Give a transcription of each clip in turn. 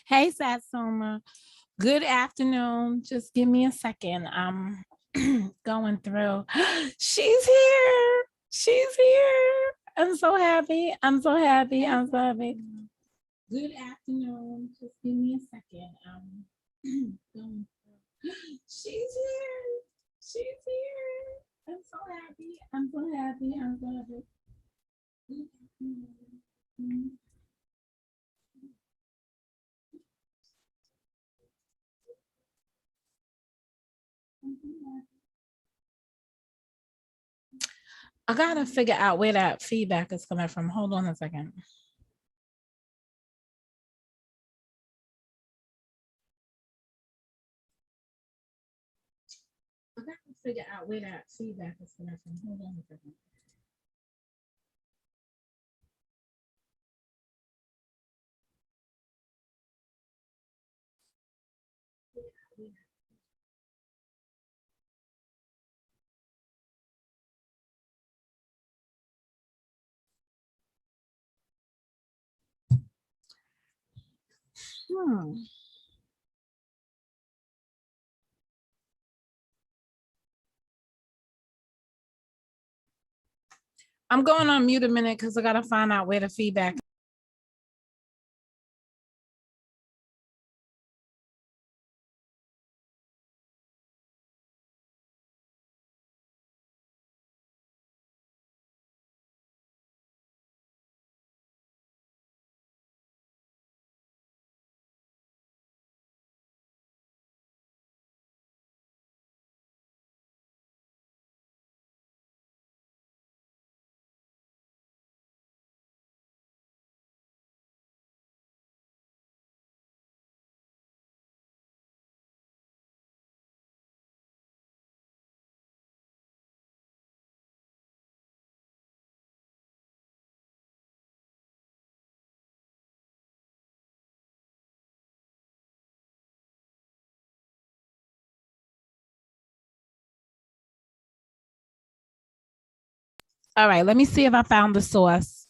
Hey, Satsuma. Good afternoon. Just give me a second. I'm going through. She's here. She's here. I'm so happy. I'm so happy. I'm so happy. Good afternoon. Just give me a second. I'm going through. She's here. She's here. I'm so happy. I'm so happy. I'm so happy. Good afternoon. I gotta figure out where that feedback is coming from. Hold on a second. I gotta figure out where that feedback is coming from. Hold on a second. Hmm. I'm going on mute a minute because I gotta find out where the feedback. All right, let me see if I found the source.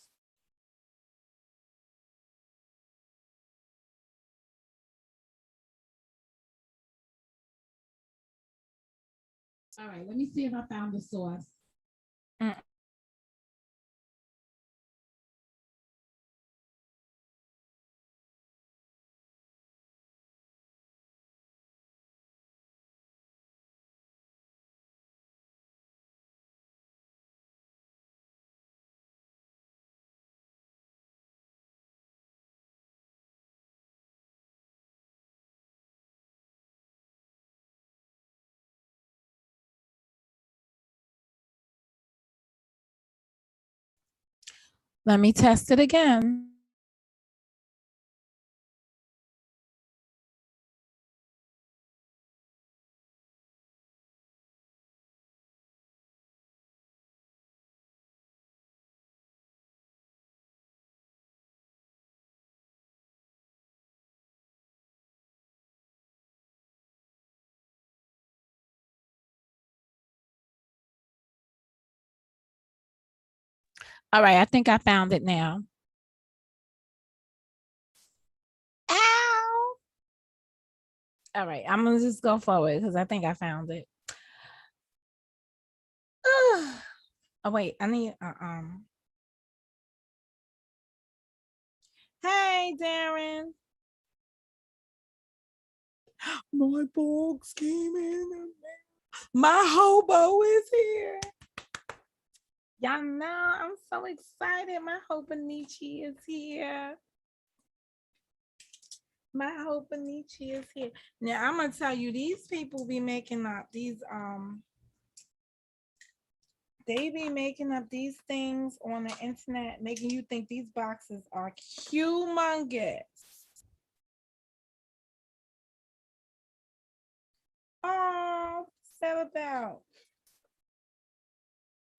All right, let me see if I found the source. Let me test it again. All right, I think I found it now. Ow! All right, I'm gonna just go forward because I think I found it. Oh wait, I need Hey, Darren. My box came in. My hobo is here. Y'all know I'm so excited. My hobonichi is here. My hobonichi is here. Now I'm gonna tell you, these people be making up these they be making up these things on the internet, making you think these boxes are humongous. Oh, set about.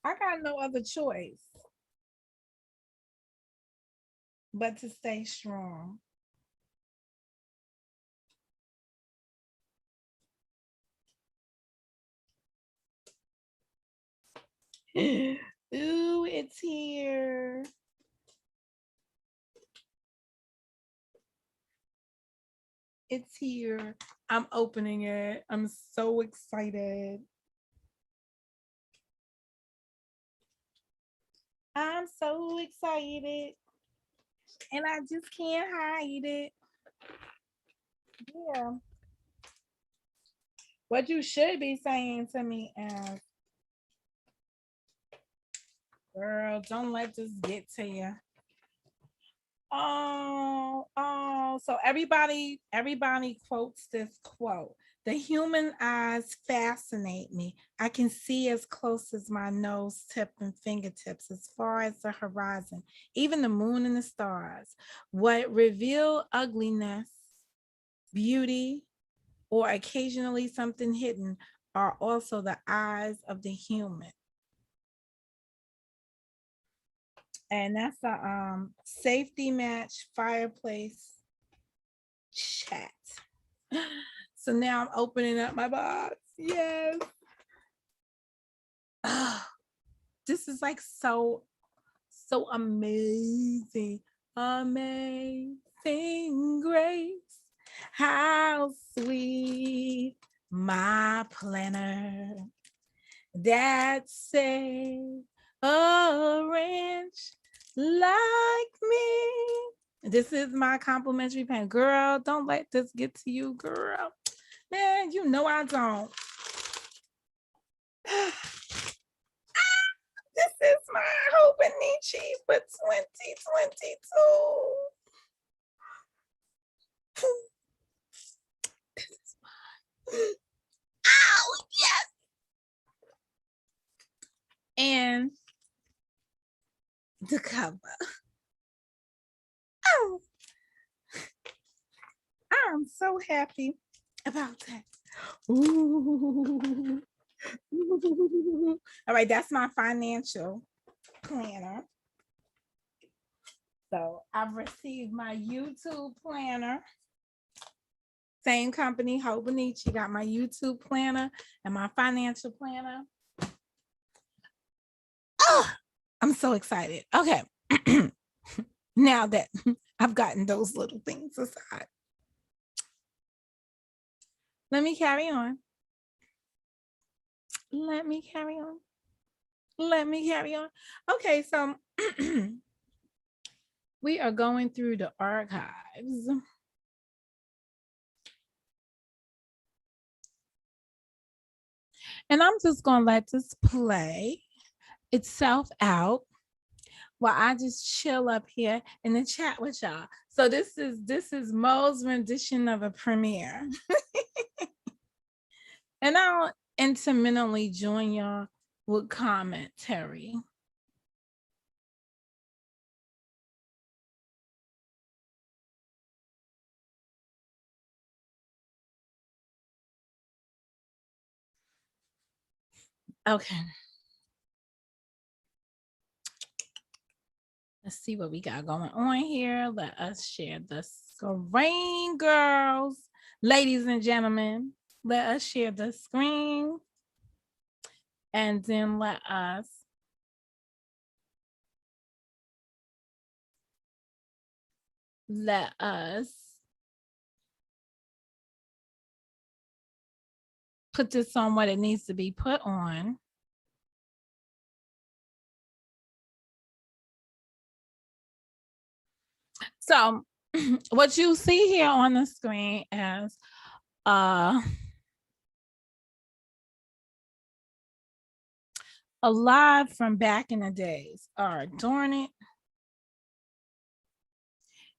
I got no other choice but to stay strong. Ooh, it's here. It's here. I'm opening it. I'm so excited. I'm so excited. And I just can't hide it. Yeah. What you should be saying to me is, girl, don't let this get to you. So everybody quotes this quote. The human eyes fascinate me. I can see as close as my nose tip and fingertips, as far as the horizon, even the moon and the stars. What reveal ugliness, beauty, or occasionally something hidden are also the eyes of the human. And that's a safety match fireplace chat. So now I'm opening up my box. Yes. Oh, this is like so amazing. Amazing grace. How sweet my planner that saved a wrench like me. This is my complimentary pen. Girl, don't let this get to you, girl. Man, you know I don't. This is my Hobonichi for 2022. This is mine. Ow, yes. And the cover. Oh, I'm so happy about that. Ooh. All right, that's my financial planner. So I've received my YouTube planner. Same company, Hobonichi, got my YouTube planner and my financial planner. Oh, I'm so excited. Okay. Now that I've gotten those little things aside, let me carry on. Let me carry on. Let me carry on. Okay, so we are going through the archives. And I'm just going to let this play itself out while I just chill up here in the chat with y'all. So this is Mo's rendition of a premiere. And I'll intermittently join y'all with commentary. Okay. Let's see what we got going on here. Let us share the screen, girls. Ladies and gentlemen, let us share the screen. And then let us put this on what it needs to be put on. So what you see here on the screen is a live from back in the days. Darn it.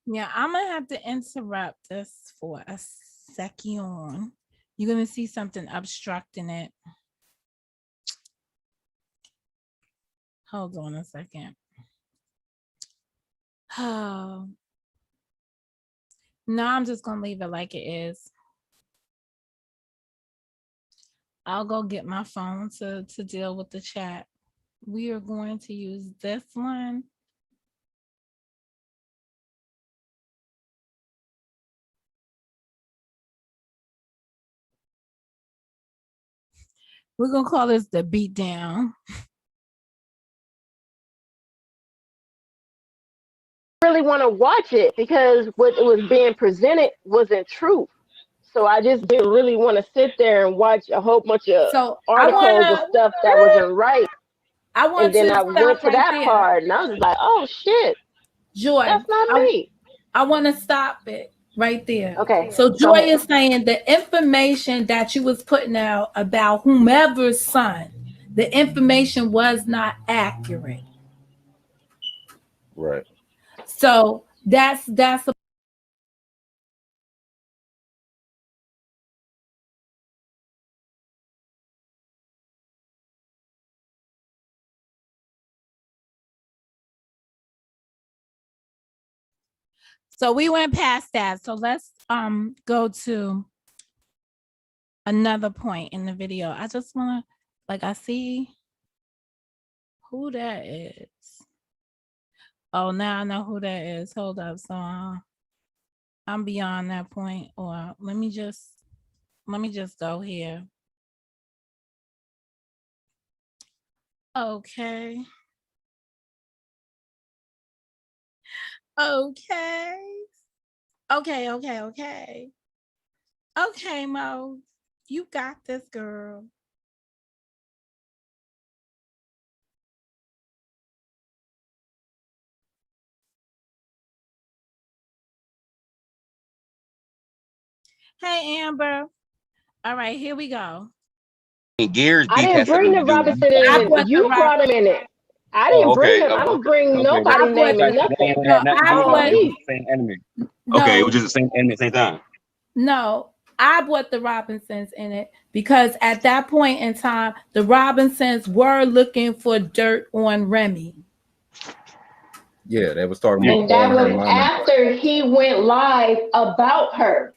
Yeah, I'm gonna have to interrupt this for a second. You're gonna see something obstructing it. Hold on a second. Oh. No, I'm just gonna leave it like it is. I'll go get my phone to deal with the chat. We are going to use this one. We're gonna call this the beatdown. Really want to watch it because what was being presented wasn't truth. So I just didn't really want to sit there and watch a whole bunch of So articles and stuff that wasn't right. I And want then to I went stop to right that there. part, and I was like, "Oh shit, Joy, that's not me." I want to stop it right there. Okay, So go Joy ahead. is saying the information that you was putting out about whomever's son, the information was not accurate. Right. So that's a so we went past that. So let's go to another point in the video. I just want to, like, I see who that is. Oh, now I know who that is. Hold up. So I'm beyond that point. Or let me just go here. Okay. Okay. Okay. Okay, Mo. You got this, girl. Hey, Amber. All right, here we go. Gears I beef didn't has bring something the to do with. Robinson in I it. brought the You brought him in it. I didn't Oh, bring okay. him. I don't bring Okay. nobody I brought naming the- nothing. No, on it was me. the same enemy. No, Okay, it was just the same enemy at the same time. no, I brought the Robinsons in it because at that point in time, the Robinsons were looking for dirt on Remy. Yeah, they was talking about And that calling her was mama. after he went live about her.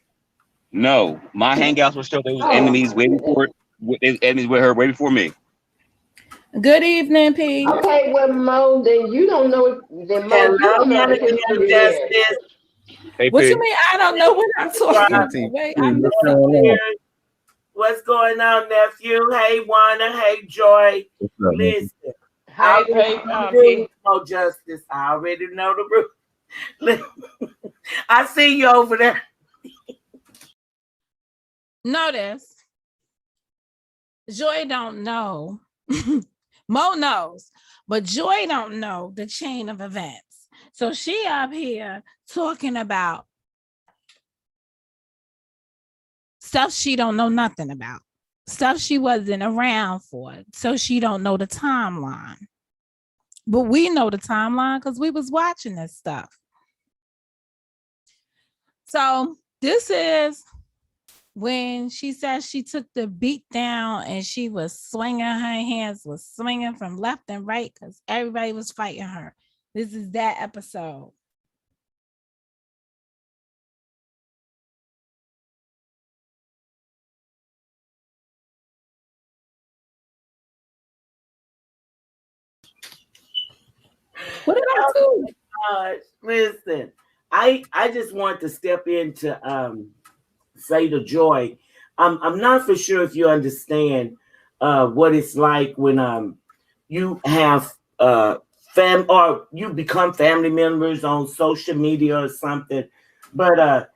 No, my hangouts were still there was Oh. enemies way before. They was enemies with her way before me. Good evening, P. Okay, well, Mo, then you don't know. Then Mo, you Hello, don't know the history there. Justice. Hey, What P. you mean? I don't know what I'm talking Right. about. Wait, What's I'm going on? What's going on, nephew? Hey, Wanda. Hey, Joy. What's up, man? Listen, I already know the rules, Mo Justice. I already know the rules. I see you over there. Notice, Joy don't know. Mo knows, but Joy don't know the chain of events. So she up here talking about stuff she don't know nothing about, stuff she wasn't around for, so she don't know the timeline. But we know the timeline because we was watching this stuff. So this is when she says she took the beat down and she was swinging, her hands was swinging from left and right because everybody was fighting her. This is that episode. What did I do? Listen, I just want to step in to say to Joy, I'm not for sure if you understand what it's like when you have fam or you become family members on social media or something, but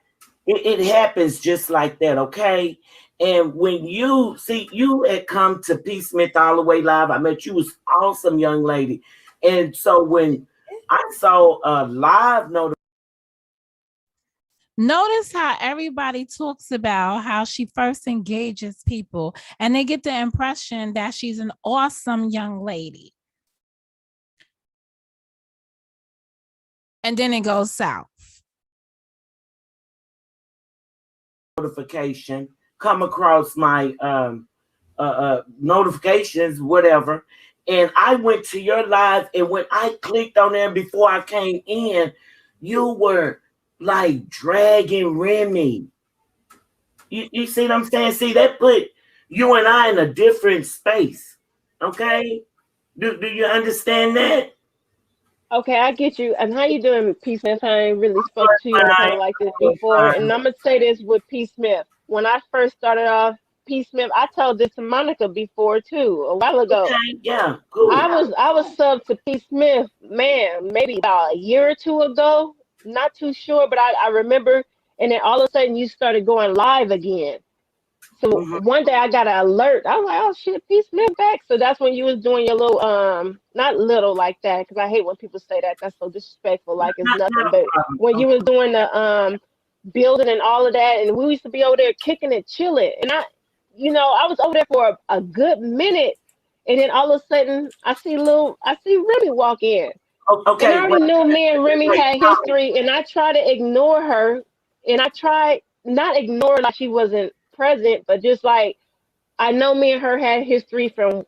it happens just like that, okay? And when you see, you had come to P. Smith all the way live. I met you, was awesome young lady. And so when I saw a live notification, Notice how everybody talks about how she first engages people and they get the impression that she's an awesome young lady. And then it goes south. notification come across my notifications, whatever. And I went to your live, and when I clicked on there before I came in, you were like dragging Remy. You see what I'm saying? See, that put you and I in a different space. Okay? Do you understand that? Okay, I get you. And how you doing, P. Smith? I ain't really spoke to you anything like this before. And I'm gonna say this with P. Smith. When I first started off, P. Smith, I told this to Monica before too, a while ago. Okay, yeah, cool. I was sub to P. Smith, man, maybe about a year or two ago. Not too sure, but I remember and then all of a sudden you started going live again. So one day I got an alert. I was like, oh shit, P Smith back. So that's when you was doing your little not little like that, because I hate when people say that. That's so disrespectful, like it's nothing. But when you was doing the building and all of that, and we used to be over there kicking and chilling. And I was over there for a good minute, and then all of a sudden I see Remy walk in. Okay. And I already knew me and Remy had history, and I tried to ignore her, and I tried not ignore like she wasn't present, but just like I know me and her had history from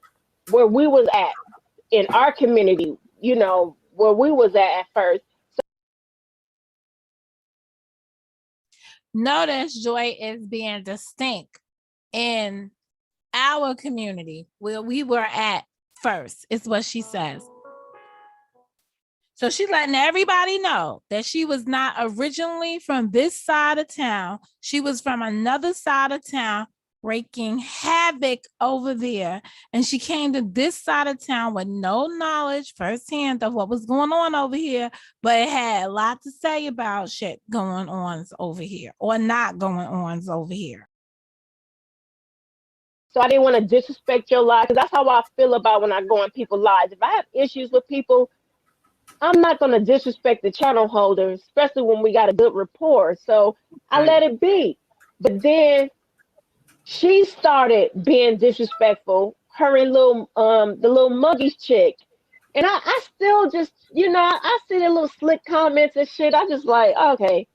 where we was at in our community, where we was at first. Notice Joy is being distinct in our community where we were at first, is what she says. So she's letting everybody know that she was not originally from this side of town. She was from another side of town, wreaking havoc over there. And she came to this side of town with no knowledge firsthand of what was going on over here, but it had a lot to say about shit going on over here or not going on over here. So I didn't want to disrespect your lives, because that's how I feel about when I go on people's lives. If I have issues with people, I'm not going to disrespect the channel holders, especially when we got a good rapport. So I let it be. But then she started being disrespectful, her and the little Muggies chick. And I still just, I see the little slick comments and shit. I just like, okay,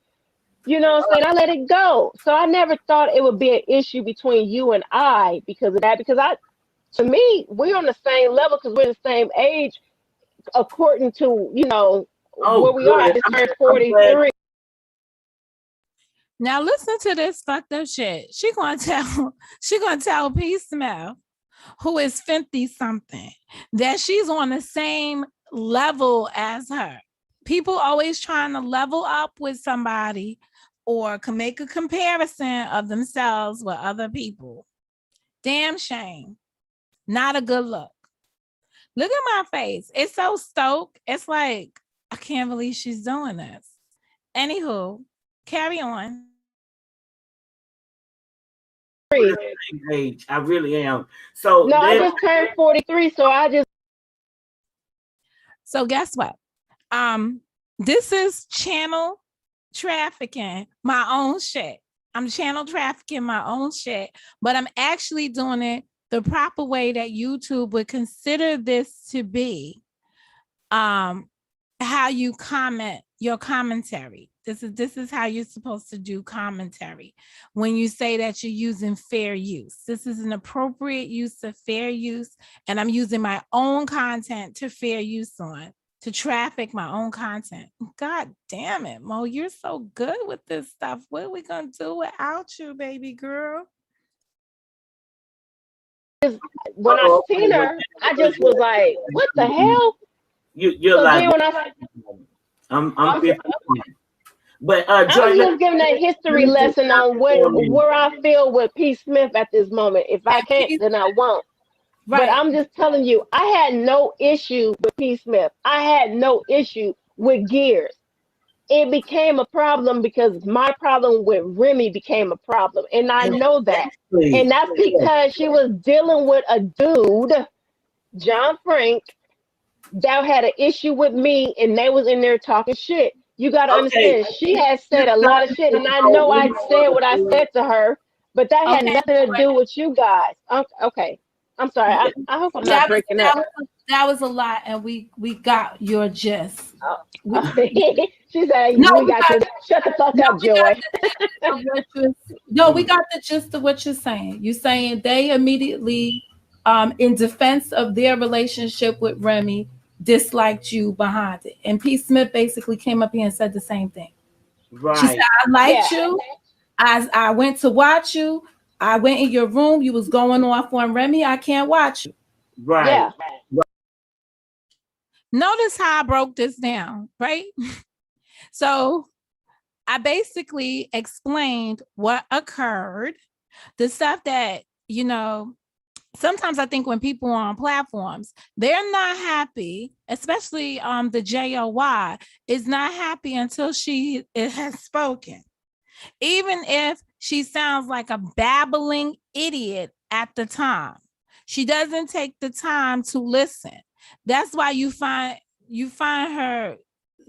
you know what I'm saying? I let it go. So I never thought it would be an issue between you and I because of that. Because to me, we're on the same level because we're the same age, according to, where we are. I just turned 43. Now listen to this fucked up shit. She gonna tell P Smith, who is 50 something, that she's on the same level as her. People always trying to level up with somebody or can make a comparison of themselves with other people. Damn shame. Not a good look. Look at my face. It's so stoked. It's like, I can't believe she's doing this. Anywho, carry on. Age, I really am. So no, I just turned 43, So guess what? This is channel trafficking my own shit. I'm channel trafficking my own shit, but I'm actually doing it the proper way that YouTube would consider this to be. How you comment your commentary. This is how you're supposed to do commentary. When you say that you're using fair use, this is an appropriate use of fair use, and I'm using my own content to fair use on, to traffic my own content. God damn it, Mo, you're so good with this stuff. What are we gonna do without you, baby girl? when I seen her, I just was like, what the hell? You're so like, then when I'm 50. But I was just giving a history lesson on where I feel with P. Smith at this moment. If I can't, then I won't. Right. But I'm just telling you, I had no issue with P. Smith. I had no issue with Gears. It became a problem because my problem with Remy became a problem. And I know that. And that's because she was dealing with a dude, John Frank, that had an issue with me, and they was in there talking shit. You got to understand, she has said a lot of shit, and I know I said what I said to her, but that had nothing to do with you guys. Okay. I'm sorry. I hope I'm not breaking up. That was a lot, and we got your gist. She said, no, we got you. Shut the fuck up, Joy. No, we got the gist of what you're saying. You're saying they immediately, in defense of their relationship with Remy, disliked you behind it. And P. Smith basically came up here and said the same thing. Right. She said, I liked you. I went to watch you. I went in your room. You was going off on Remy. I can't watch you. Right. Yeah. Notice how I broke this down, right? So I basically explained what occurred, the stuff that, sometimes I think when people are on platforms, they're not happy, especially the JOY is not happy until she has spoken. even if she sounds like a babbling idiot at the time. She doesn't take the time to listen. That's why you find her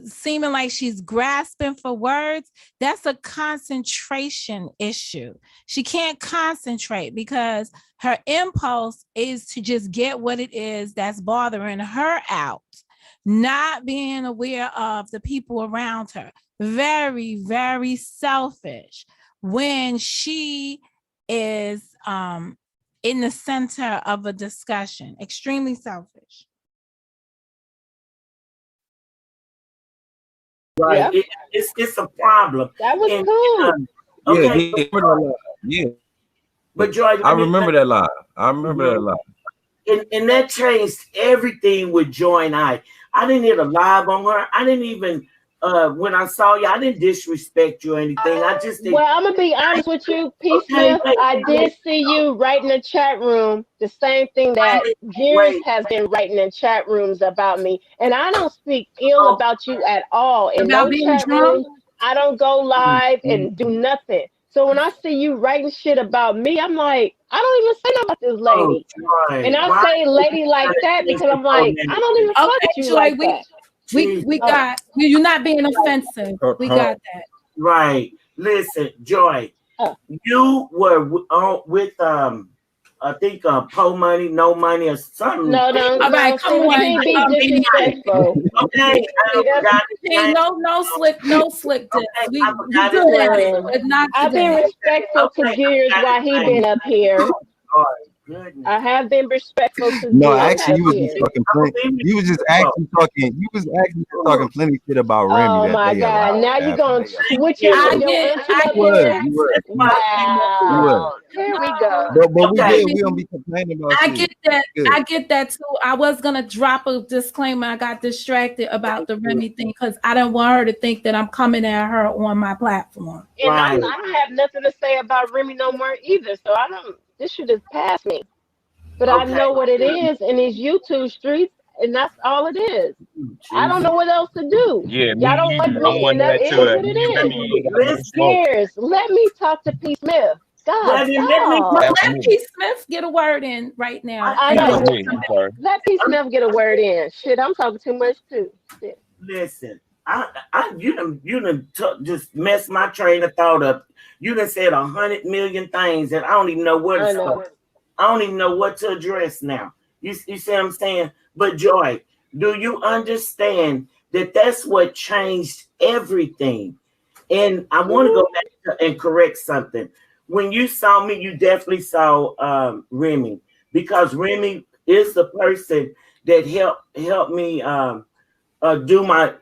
seeming like she's grasping for words. That's a concentration issue. She can't concentrate because her impulse is to just get what it is that's bothering her out, not being aware of the people around her. Very, very selfish when she is in the center of a discussion. Extremely selfish. Right. Yep. It's a problem. That was cool. Okay. Yeah. But Joy, I remember that live. I remember that live. And that changed everything with Joy and I. I didn't hit a live on her. I didn't even when I saw you, I didn't disrespect you or anything. I just didn't. Well, I'm gonna be honest with you, P. Smith. I did see you write in the chat room the same thing that Jerry has been writing in chat rooms about me, and I don't speak ill about you at all. In About no being chat drunk? rooms, I don't go live and do nothing. So when I see you writing shit about me, I'm like, I don't even say nothing about this lady. And I say lady like that because I'm like, I don't even fuck with you Joy, like that. We got you're not being offensive. We got that. Right. Listen, Joy, you were with I think Po Money, No Money, or something. No, All right, come on. Be disrespectful. Okay, no slick this. We good at it, but not I've been respectful to Gears while he been up here. I have been respectful to No, Gears actually, you was just talking plenty. You was just actually talking. You was actually talking plenty shit about Remy. Oh my God! Now you're gonna switch it on your auntie. Wow. Here we go. But we don't be complaining about. I get that. I get that too. I was gonna drop a disclaimer. I got distracted about the Remy thing because I didn't want her to think that I'm coming at her on my platform. And I don't have nothing to say about Remy no more either. So I don't. This should have passed me. But I know what it is in these YouTube streets, and that's all it is. I don't know what else to do. Yeah, y'all don't like me, and that is what it is. Cheers. Let me talk to P. Smith. God, let P. Smith get a word in right now. I know. Let P. Smith get a word in. Shit, I'm talking too much too. Shit. Listen, you done just messed my train of thought up. You done said 100 million things, and I don't even know where to start. I don't even know what to address now. You see what I'm saying? But Joy, do you understand that that's what changed everything? And I want to go back and correct something. When you saw me, you definitely saw Remy, because Remy is the person that helped me do my,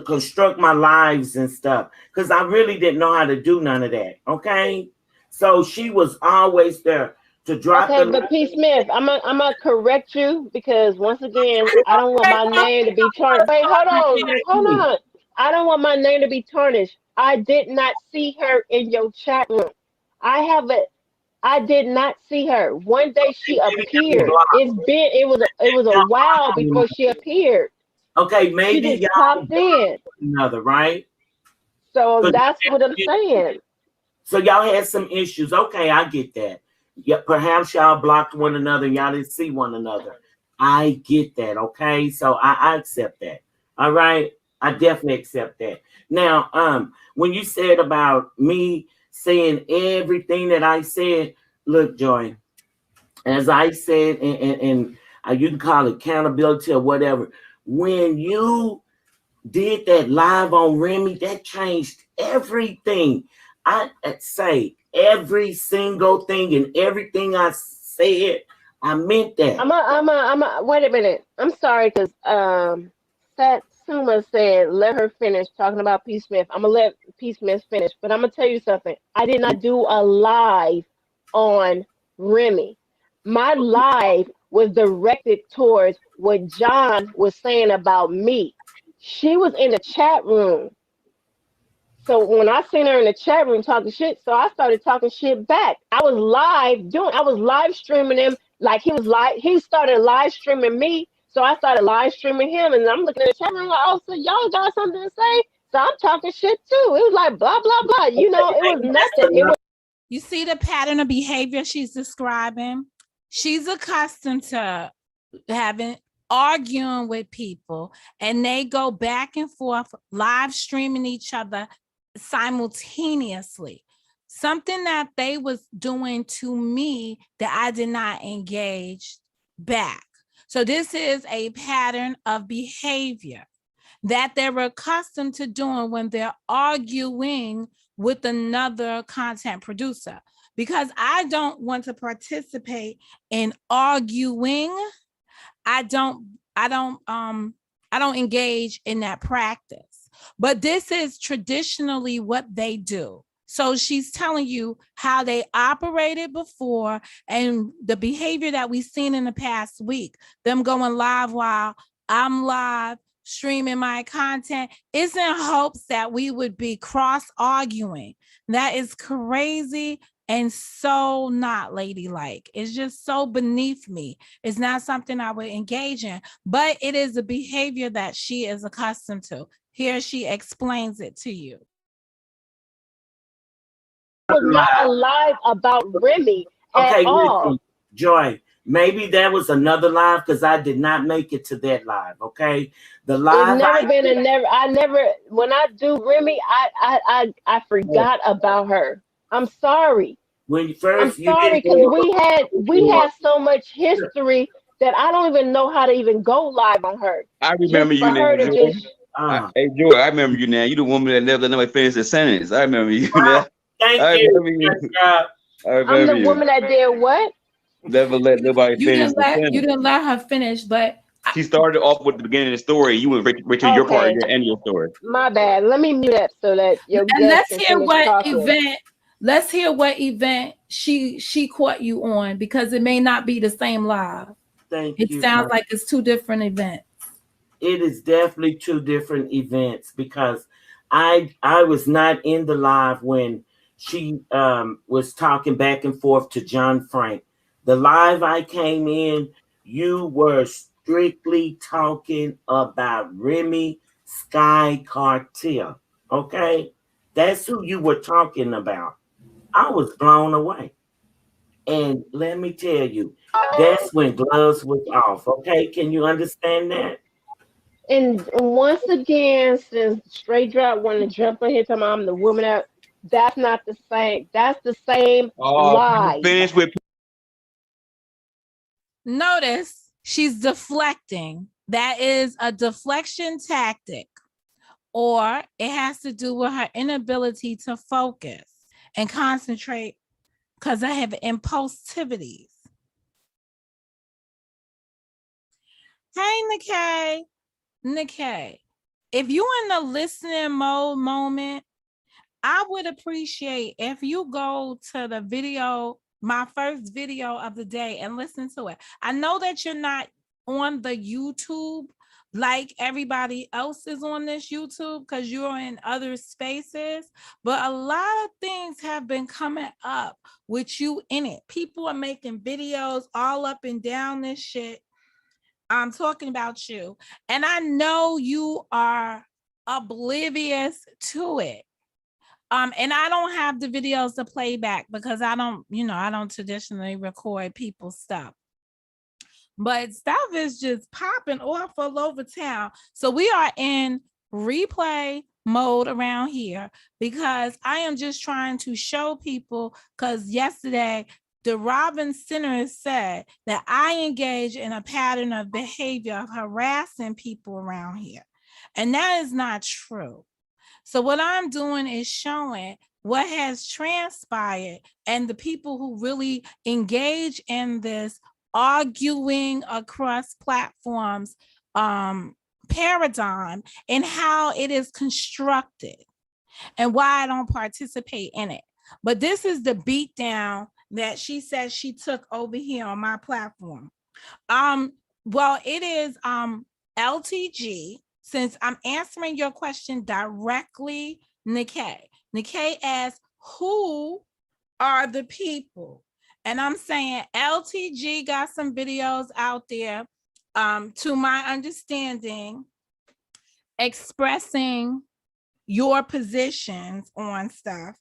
construct my lives and stuff, because I really didn't know how to do none of that. Okay, so she was always there to drop. Okay, but P. Smith, I'm gonna correct you, because once again, I don't want my name to be tarnished. Wait, hold on. I don't want my name to be tarnished. I did not see her in your chat room. I did not see her. One day she appeared. It was a while before she appeared. Okay, maybe y'all popped in another, right? So that's what I'm saying. So y'all had some issues. Okay, I get that. Yeah, perhaps y'all blocked one another. Y'all didn't see one another. I get that. Okay, so I accept that. All right, I definitely accept that. Now, when you said about me saying everything that I said, look, Joy, as I said, and you can call it accountability or whatever. When you did that live on Remy, that changed everything. I say every single thing, and everything I said, I meant that. Wait a minute. I'm sorry, because Satsuma said, let her finish talking about P. Smith. I'm gonna let P. Smith finish, but I'm gonna tell you something. I did not do a live on Remy. My live was directed towards what John was saying about me. She was in the chat room. So when I seen her in the chat room talking shit, so I started talking shit back. I was live streaming him like he started live streaming me. So I started live streaming him, and I'm looking at the chat room like, oh, so y'all got something to say? So I'm talking shit too. It was like blah, blah, blah. You know, it was nothing. It was. You see the pattern of behavior she's describing? She's accustomed to arguing with people, and they go back and forth, live streaming each other simultaneously. Something that they was doing to me that I did not engage back. So this is a pattern of behavior that they're accustomed to doing when they're arguing with another content producer, because I don't want to participate in arguing. I don't engage in that practice. But this is traditionally what they do. So she's telling you how they operated before and the behavior that we've seen in the past week, them going live while I'm live, streaming my content, is in hopes that we would be cross-arguing. That is crazy and so not ladylike. It's just so beneath me. It's not something I would engage in, but it is a behavior that she is accustomed to. Here she explains it to you. Was not alive about Remy at all. Listen, Joy, maybe that was another live because I did not make it to that live. Okay, the live. I never. When I do Remy, I forgot about her. I'm sorry. When first I'm sorry because we had so much history that I don't even know how to even go live on her. I remember you now. Hey, Joy, I remember you now. You the woman that never let nobody finish the sentence. I remember you now. Thank you. I'm the woman that did what? Never let nobody finish the sentence. You didn't let her finish, but she started off with the beginning of the story. You went right to your part, your end of your story. My bad. Let me mute up so that your and let's hear what event she caught you on, because it may not be the same live. It sounds like it's two different events. It is definitely two different events because I was not in the live when she was talking back and forth to John Frank. The live I came in, you were strictly talking about Remy Sky Cartel. Okay? That's who you were talking about. I was blown away. And let me tell you, that's when gloves was off. Okay? Can you understand that? And once again, since Straight Drop wanted to jump in here talking about I'm the woman that, that's not the same. That's the same lie. Finish with. Notice she's deflecting. That is a deflection tactic, or it has to do with her inability to focus and concentrate because I have impulsivities. Hey, Nikkei, if you in the listening mode moment, I would appreciate if you go to the video, my first video of the day, and listen to it. I know that you're not on the YouTube like everybody else is on this YouTube because you're in other spaces, but a lot of things have been coming up with you in it. People are making videos all up and down this shit. I'm talking about you, and I know you are oblivious to it. And I don't have the videos to play back because I don't traditionally record people's stuff. But stuff is just popping off all over town. So we are in replay mode around here because I am just trying to show people, because yesterday the Robin Center said that I engage in a pattern of behavior of harassing people around here. And that is not true. So what I'm doing is showing what has transpired and the people who really engage in this arguing across platforms paradigm and how it is constructed and why I don't participate in it. But this is the beatdown that she says she took over here on my platform. Well, it is LTG. Since I'm answering your question directly, Nikkei asks, who are the people? And I'm saying LTG got some videos out there, to my understanding, expressing your positions on stuff.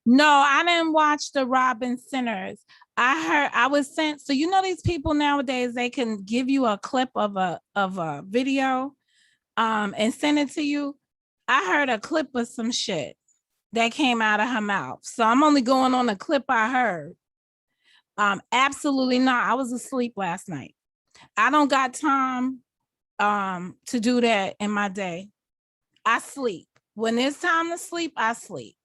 No, I didn't watch the Robin Sinners. I was sent, so you know these people nowadays, they can give you a clip of a video and send it to you. I heard a clip of some shit that came out of her mouth. So I'm only going on the clip I heard. Absolutely not. I was asleep last night. I don't got time to do that in my day. I sleep. When it's time to sleep, I sleep.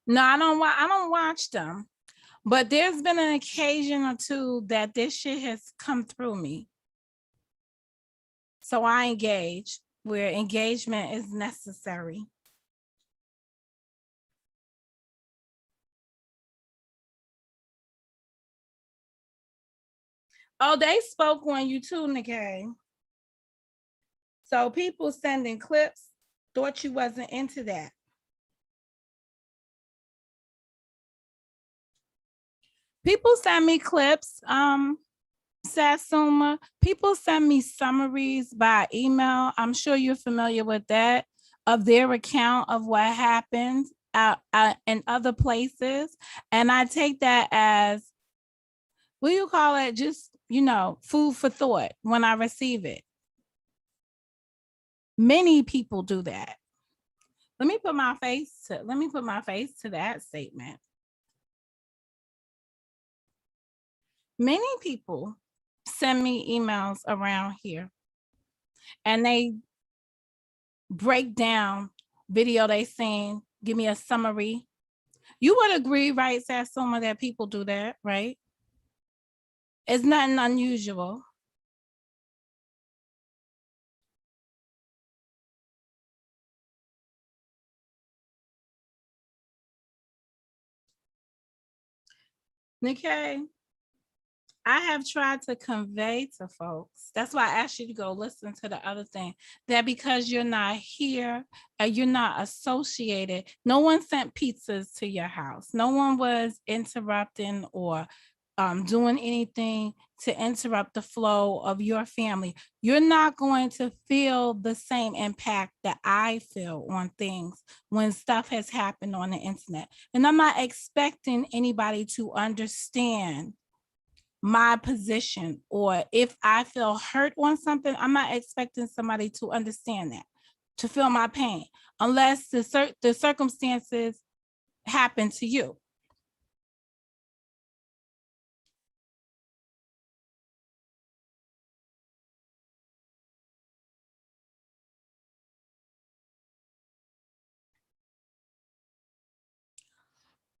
No, I don't watch them. But there's been an occasion or two that this shit has come through me. So I engage where engagement is necessary. Oh, they spoke on you too, Nikki. So people sending clips thought you wasn't into that. People send me clips, Satsuma. People send me summaries by email. I'm sure you're familiar with that, of their account of what happened in other places. And I take that as, what do you call it? Just, food for thought when I receive it. Many people do that. Let me put my face to that statement. Many people send me emails around here and they break down video they seen, give me a summary. You would agree, right, Satsuma, that people do that, right? It's nothing unusual. Nikki, I have tried to convey to folks, that's why I asked you to go listen to the other thing, that because you're not here and you're not associated, no one sent pizzas to your house. No one was interrupting or doing anything to interrupt the flow of your family. You're not going to feel the same impact that I feel on things when stuff has happened on the internet. And I'm not expecting anybody to understand my position, or if I feel hurt on something, I'm not expecting somebody to understand that, to feel my pain, unless the circumstances happen to you.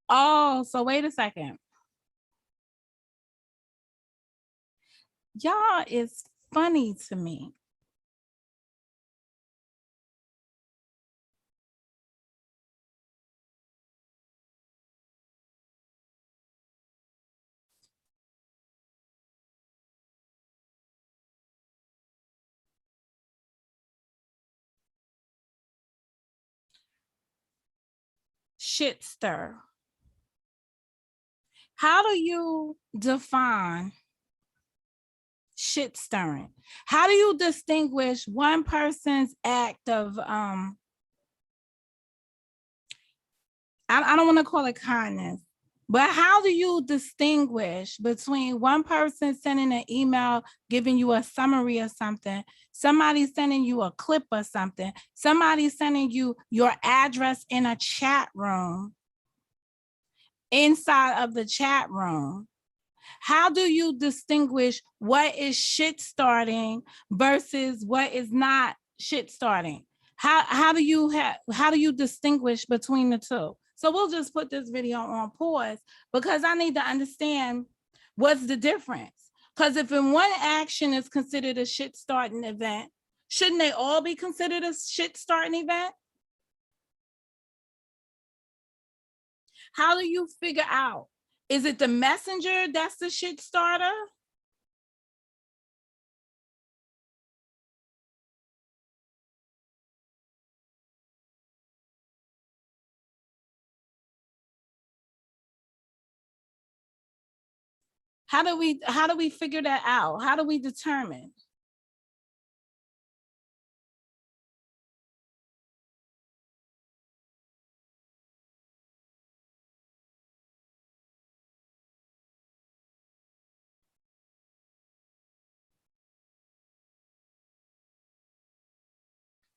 Oh, so wait a second. Y'all is funny to me. Shit stir. How do you define shit stirring? How do you distinguish one person's act of I don't want to call it kindness, but how do you distinguish between one person sending an email giving you a summary of something, somebody sending you a clip or something, somebody sending you your address in a chat room, inside of the chat room? How do you distinguish what is shit starting versus what is not shit starting? How do you distinguish between the two? So we'll just put this video on pause because I need to understand what's the difference. Because if in one action is considered a shit starting event, shouldn't they all be considered a shit starting event? How do you figure out? Is it the messenger that's the shit starter? How do we figure that out? How do we determine?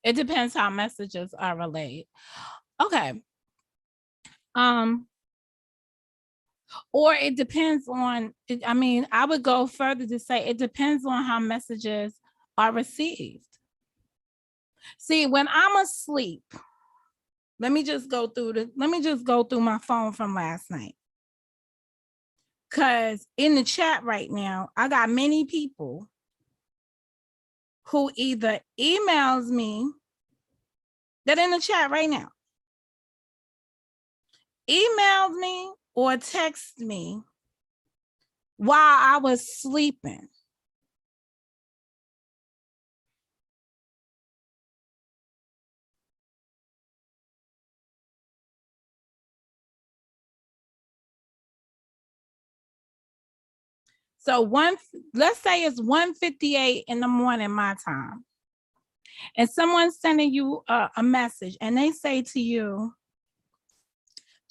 It depends how messages are relayed. Okay. Or it depends on, I mean, I would go further to say it depends on how messages are received. See, when I'm asleep, let me just go through my phone from last night. Because in the chat right now, I got many people who either emails me, that in the chat right now, emailed me or text me while I was sleeping. So let's say it's 1:58 in the morning, my time. And someone's sending you a message and they say to you,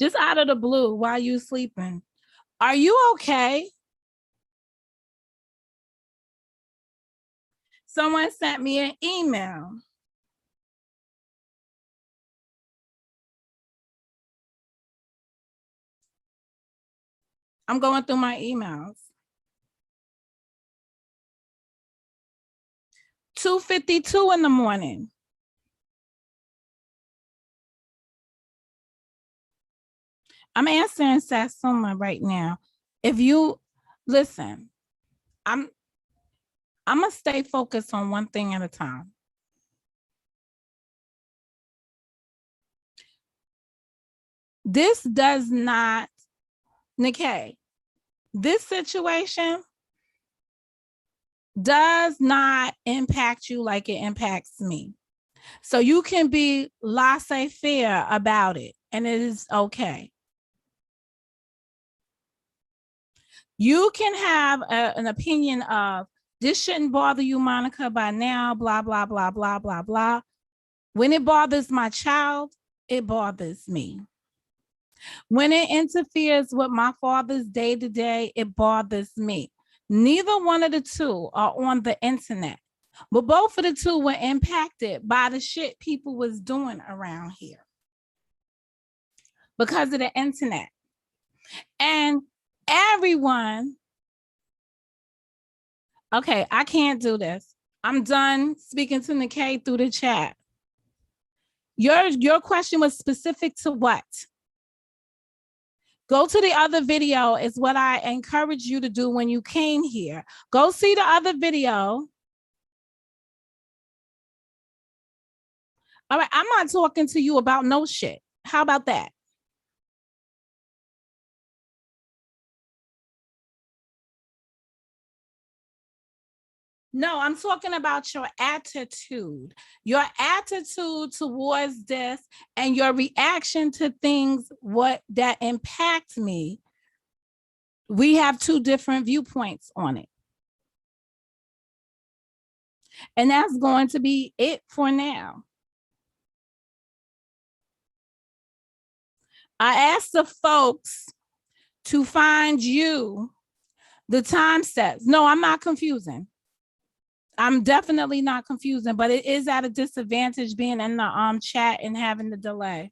just out of the blue while you're sleeping, are you okay? Someone sent me an email. I'm going through my emails. 2:52 in the morning. I'm answering Satsuma right now. If you listen, I'm gonna stay focused on one thing at a time. This does not, Nikkei, this situation does not impact you like it impacts me. So you can be laissez-faire about it, and it is okay. You can have an opinion of, this shouldn't bother you, Monica, by now, blah, blah, blah, blah, blah, blah. When it bothers my child, it bothers me. When it interferes with my father's day-to-day, it bothers me. Neither one of the two are on the internet, but both of the two were impacted by the shit people was doing around here because of the internet. And everyone, okay, I can't do this. I'm done speaking to Nikkei through the chat. Your question was specific to what? Go to the other video is what I encourage you to do when you came here. Go see the other video. All right, I'm not talking to you about no shit. How about that? No, I'm talking about your attitude towards this and your reaction to things that impact me. We have two different viewpoints on it. And that's going to be it for now. I asked the folks to find you the time sets. No, I'm not confusing. I'm definitely not confusing, but it is at a disadvantage being in the chat and having the delay.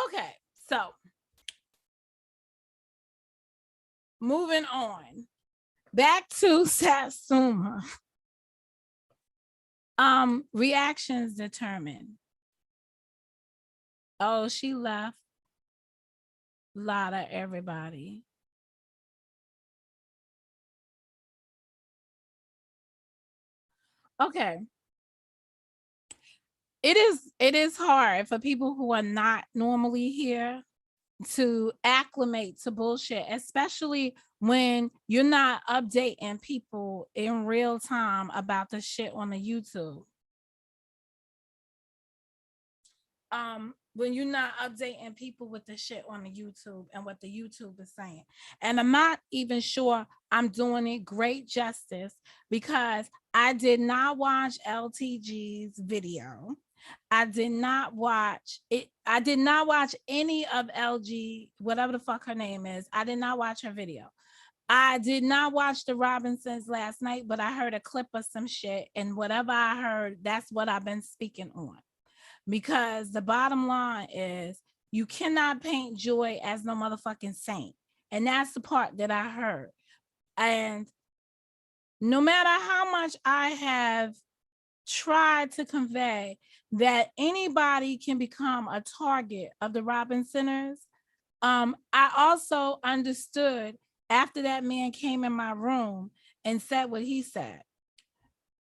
Okay, so moving on. Back to Satsuma. Reactions determine. Oh, she left a lot of everybody. Okay. It is hard for people who are not normally here to acclimate to bullshit, especially when you're not updating people in real time about the shit on the YouTube. When you're not updating people with the shit on the YouTube and what the YouTube is saying. And I'm not even sure I'm doing it great justice because I did not watch LTG's video. I did not watch it. I did not watch any of LG, whatever the fuck her name is. I did not watch her video. I did not watch the Robinsons last night, but I heard a clip of some shit. And whatever I heard, that's what I've been speaking on. Because the bottom line is you cannot paint Joy as no motherfucking saint. And that's the part that I heard. And no matter how much I have tried to convey that anybody can become a target of the Robinsoners, I also understood after that man came in my room and said what he said,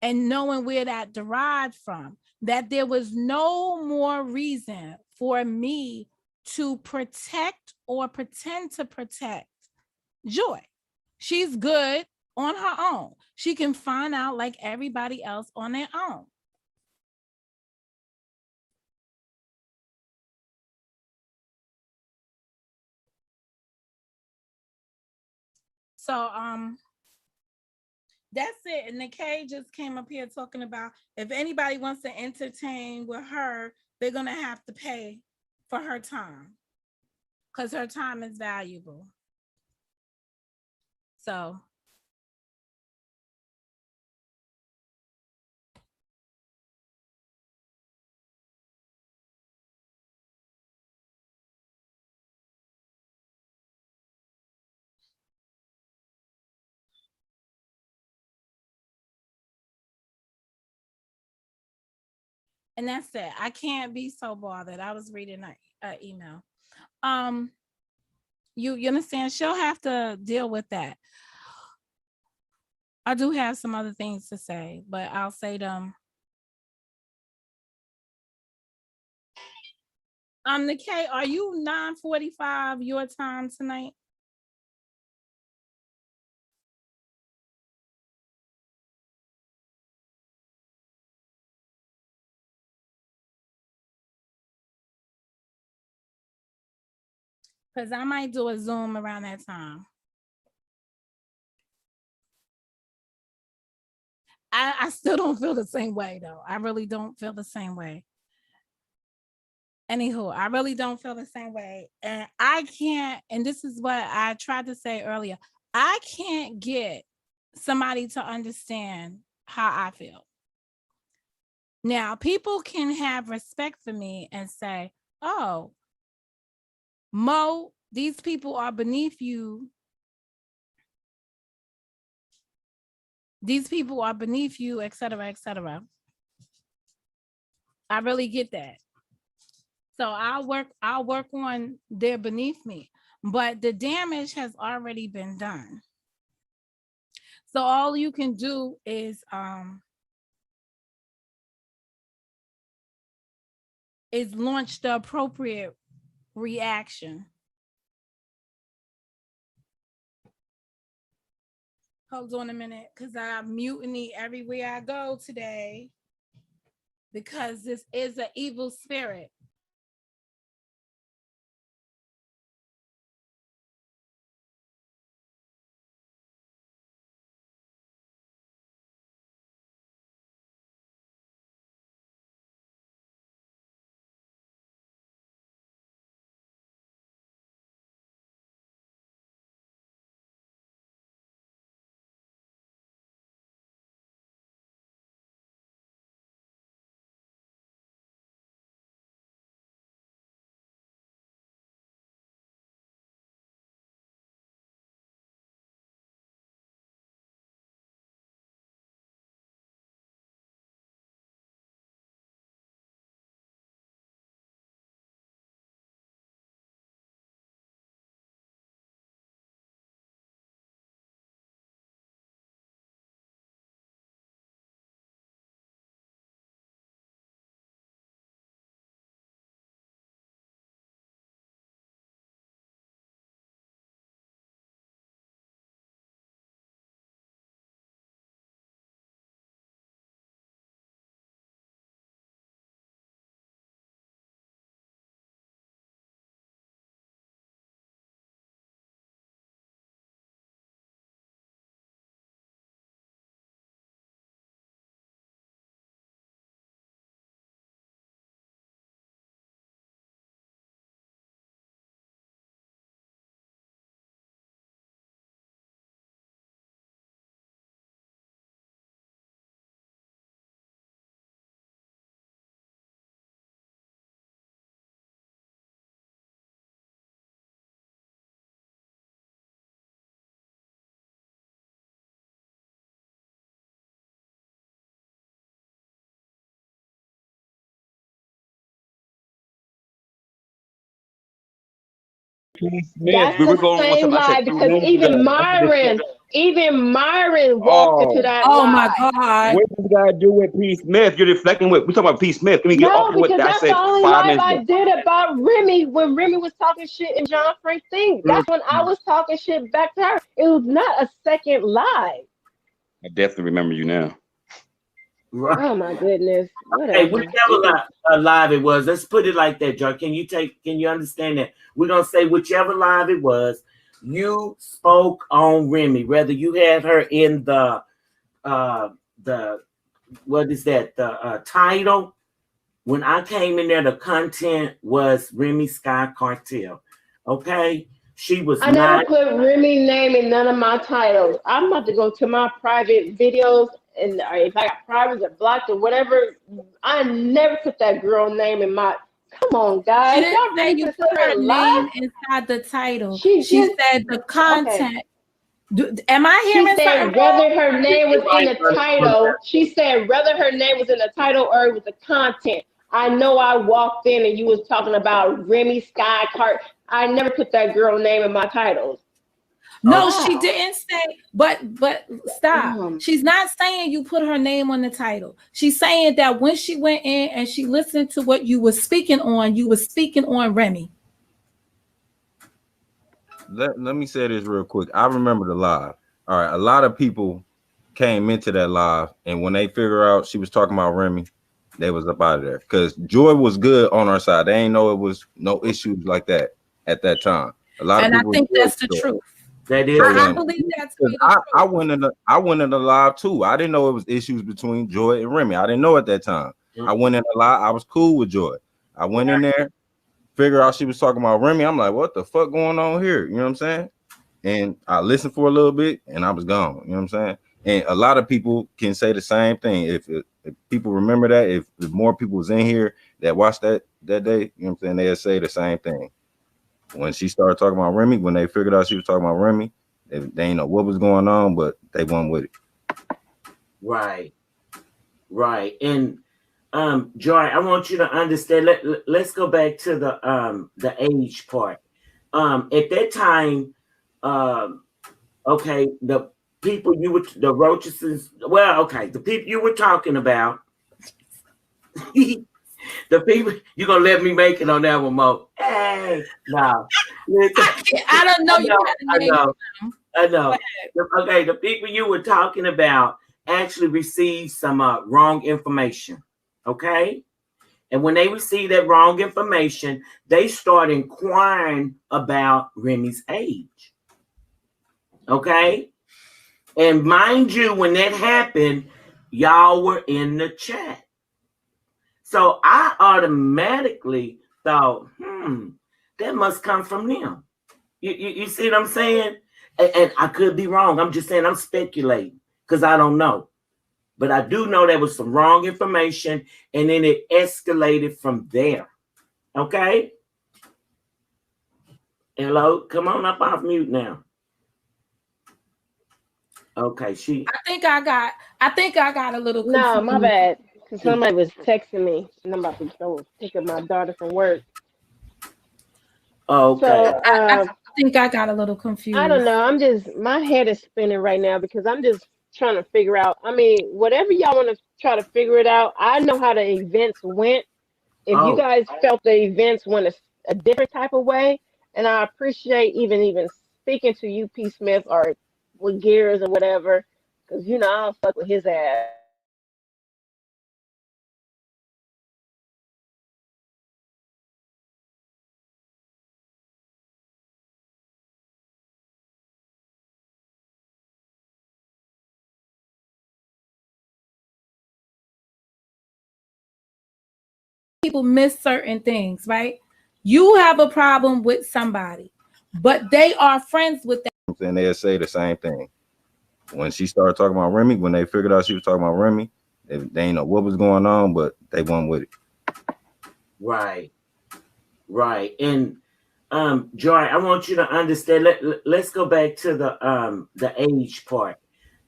and knowing where that derived from, that there was no more reason for me to protect or pretend to protect Joy. She's good on her own. She can find out like everybody else on their own. So that's it. And Nikkei just came up here talking about if anybody wants to entertain with her, they're gonna have to pay for her time because her time is valuable. So and that's it. I can't be so bothered. I was reading an email. You understand? She'll have to deal with that. I do have some other things to say, but I'll say them. Nikkei, are you 9:45 your time tonight? Because I might do a Zoom around that time. I still don't feel the same way, though. I really don't feel the same way. Anywho, I really don't feel the same way. And I can't, and this is what I tried to say earlier, I can't get somebody to understand how I feel. Now, people can have respect for me and say, oh, Mo, these people are beneath you. These people are beneath you, et cetera, et cetera. I really get that. So I'll work on they're beneath me, but the damage has already been done. So all you can do is launch the appropriate reaction. Hold on a minute, because I have mutiny everywhere I go today, because this is an evil spirit. That's the same lie because even Myron walked into that Oh lie. my God. What does got to do with P. Smith? You're deflecting with. We talking about P. Smith. Can we get off what because I that's said the only 5 live minutes I ago? did about Remy when Remy was talking shit in John Frank's thing. That's when I was talking shit back to her. It was not a second lie. I definitely remember you now. Right. Oh my goodness. Hey, whichever live it was, let's put it like that, Joe. Can you understand that? We're gonna say whichever live it was, you spoke on Remy, whether you had her in the what is that? The title. When I came in there, the content was Remy Sky Cartel. Okay. She was I never put Remy's name in none of my titles. I'm about to go to my private videos, and if I got privates or blocked or whatever, I never put that girl name in my. Come on, guys. She didn't say you put her name inside the title. She said the content. Okay. Am I hearing She said something? whether her name was in the title. She said whether her name was in the title or it was the content. I know I walked in and you was talking about Remy Sky Cart. I never put that girl name in my titles. No, she didn't say, but stop. She's not saying you put her name on the title. She's saying that when she went in and she listened to what you were speaking on, you were speaking on Remy. Let me say this real quick. I remember the live. All right, a lot of people came into that live, and when they figure out she was talking about Remy, they was up out of there because Joy was good on our side. They ain't know it was no issues like that at that time. A lot of people. And I think that's the truth. That is. I believe that's the truth. I went in the live too. I didn't know it was issues between Joy and Remy. I didn't know at that time. I went in the live. I was cool with Joy. I went in there, figure out she was talking about Remy. I'm like, what the fuck going on here? You know what I'm saying? And I listened for a little bit and I was gone. You know what I'm saying? And a lot of people can say the same thing. If people remember that, if more people was in here that watched that day, you know what I'm saying, they'll say the same thing. When she started talking about Remy, when they figured out she was talking about Remy, they didn't know what was going on, but they went with it. Right. And Joy, I want you to understand. Let's go back to the age part. At that time, okay, the people the Roaches, well, okay, the people you were talking about, the people, you're gonna let me make it on that one, Mo. Hey, no. I don't know. I know. Okay, the people you were talking about actually received some wrong information. Okay. And when they received that wrong information, they start inquiring about Remy's age. Okay. And mind you, when that happened, y'all were in the chat. So I automatically thought, that must come from them. You see what I'm saying? And I could be wrong. I'm just saying I'm speculating because I don't know. But I do know there was some wrong information, and then it escalated from there. Okay? Hello? Come on up off mute now. Okay, I think I got a little confused. No, my bad. Because somebody was texting me, and I'm about to go pick up my daughter from work. Okay. So, I think I got a little confused. I don't know. My head is spinning right now because I'm just trying to figure out. I mean, whatever y'all want to try to figure it out. I know how the events went. If you guys felt the events went a different type of way, and I appreciate even speaking to you, P. Smith, or with Gears or whatever, because I don't fuck with his ass. People miss certain things, right? You have a problem with somebody, but they are friends with them. And they'll say the same thing. When she started talking about Remy, when they figured out she was talking about Remy, they didn't know what was going on, but they went with it. Right. And Joy, I want you to understand. Let's go back to the age part.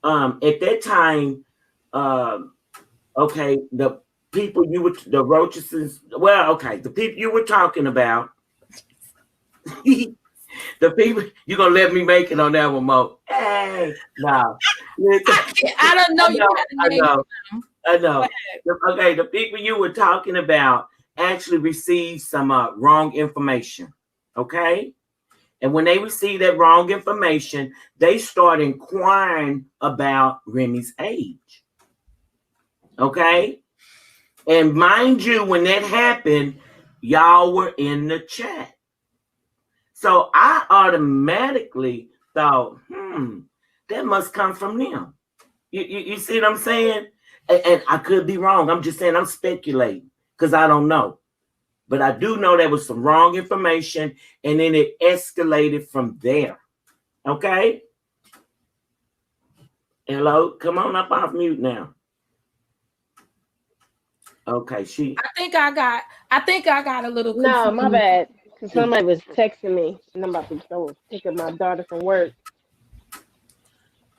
At that time, okay, the people the Roaches, well, okay, the people you were talking about, the The people, you gonna let me make it on that one, Mo? Hey, no. I don't know. I know. Okay, the people you were talking about actually received some wrong information. Okay, and when they received that wrong information, they start inquiring about Remy's age. Okay, and mind you, when that happened, y'all were in the chat. So I automatically thought, that must come from them. You see what I'm saying? And I could be wrong. I'm just saying I'm speculating because I don't know. But I do know there was some wrong information, and then it escalated from there. Okay? Hello? Come on up off mute now. Okay, I think I got a little confused. No, my bad. Because somebody was texting me, and I'm about to go pick up my daughter from work.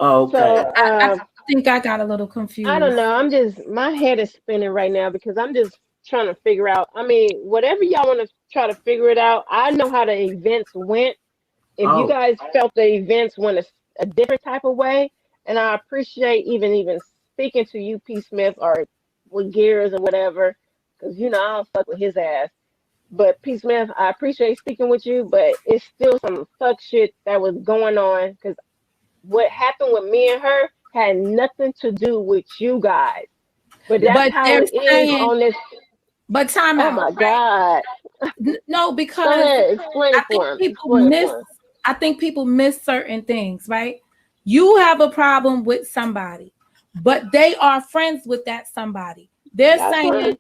Okay. So, I think I got a little confused. I don't know. My head is spinning right now because I'm just trying to figure out. I mean, whatever y'all want to try to figure it out. I know how the events went. If you guys felt the events went a different type of way, and I appreciate even speaking to you, P. Smith, or with Gears or whatever, because I don't fuck with his ass. But P. Smith, I appreciate speaking with you, but it's still some fuck shit that was going on because what happened with me and her had nothing to do with you guys. But that's how it is on this. But time out. Oh my God. No, because go ahead, explain I think people miss certain things, right? You have a problem with somebody, but they are friends with that somebody. They're saying,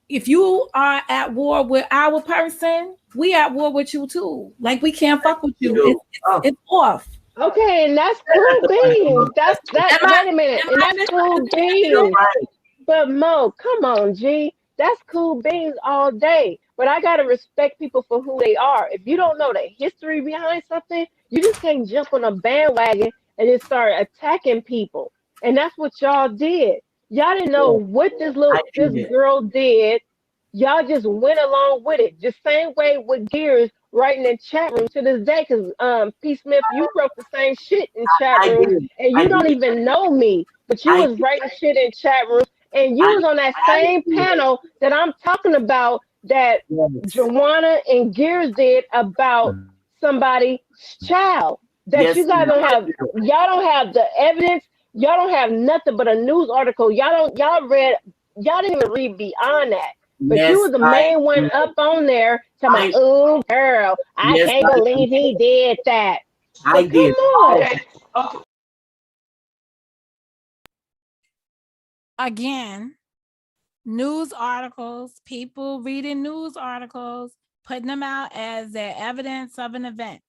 if you are at war with our person, we at war with you too. Like, we can't fuck with you. It's off. Okay, and that's cool beans. Wait a minute. And that's cool beans. But Mo, come on, G. That's cool beans all day. But I gotta respect people for who they are. If you don't know the history behind something, you just can't jump on a bandwagon and just start attacking people. And that's what y'all did. Y'all didn't know what this girl did. Y'all just went along with it. Just same way with Gears writing in chat room to this day. Because P. Smith, you wrote the same shit in chat room, and you don't even know me, but you was writing shit in chat room, and you was on that same panel that I'm talking about that Joanna and Gears did about somebody's child. That you guys y'all don't have the evidence. Y'all don't have nothing but a news article. Y'all didn't even read beyond that. But you was the main one up on there talking about, oh, girl, I can't believe he did that. I did. Okay. Again, news articles, people reading news articles, putting them out as their evidence of an event.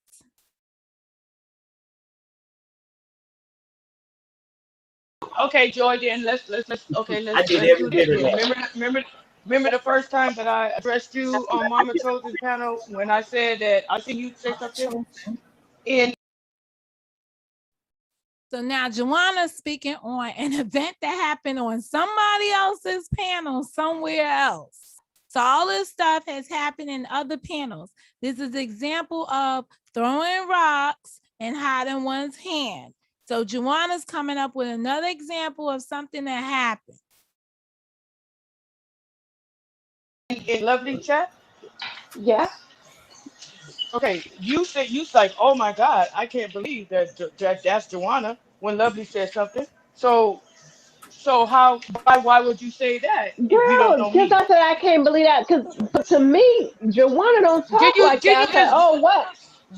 Okay, Jordan, let's do this. Remember the first time that I addressed you on Mama Chosen's panel when I said that I think you say something So now Joanna's speaking on an event that happened on somebody else's panel somewhere else. So all this stuff has happened in other panels. This is an example of throwing rocks and hiding one's hand. So Joanna's coming up with another example of something that happened. In Lovely chat? Yeah. Okay, you like, oh my God, I can't believe that's Joanna when Lovely said something. So why would you say that if you don't know me? Because I said I can't believe that. But to me, Joanna don't talk like that. I said, oh, what?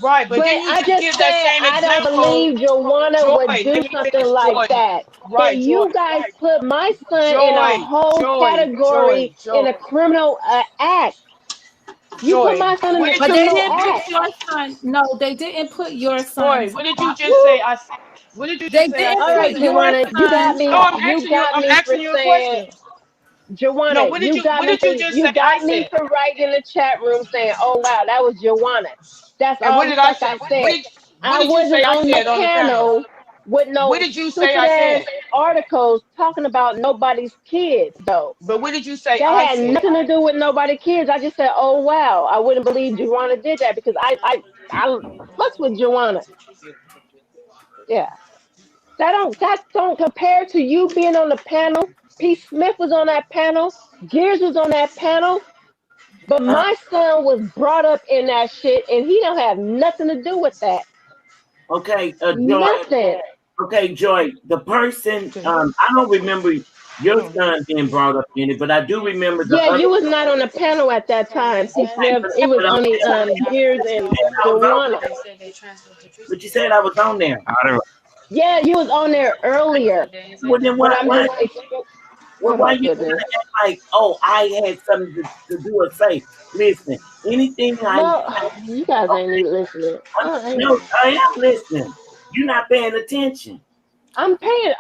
Right, but then I just said I don't believe Joanna would do something like that. Right, but you guys put my son in a whole category in a criminal act. You put my son in a criminal act. Your son. No, they didn't put your son. Joy, what did you just say? What did you just say? All right, Joanna, you got me. No, I'm asking you a question. Joanna, no, you got me for writing in the chat room saying, "Oh wow, that was Joanna." That's all the fuck I said. I wasn't on the panel with no stupid-ass articles talking about nobody's kids, though. But what did you say? That had nothing to do with nobody's kids. I just said, "Oh wow, I wouldn't believe Joanna did that," because I what's with Joanna? Yeah. That don't compare to you being on the panel. P. Smith was on that panel. Gears was on that panel. But my son was brought up in that shit, and he don't have nothing to do with that. Okay, Joy. Nothing. Okay, Joy. The person, I don't remember your son being brought up in it, but I do remember the Yeah, other. you was not on the panel at that time. P. Smith. It was only Gears and Joanna. But you said I was on there. I don't. Yeah, you was on there earlier. Well, then But I'm why just. why you act like, oh, I had something to do or say? Listen, anything No, you guys ain't even listening. No, I am listening. You're not paying attention. I'm paying.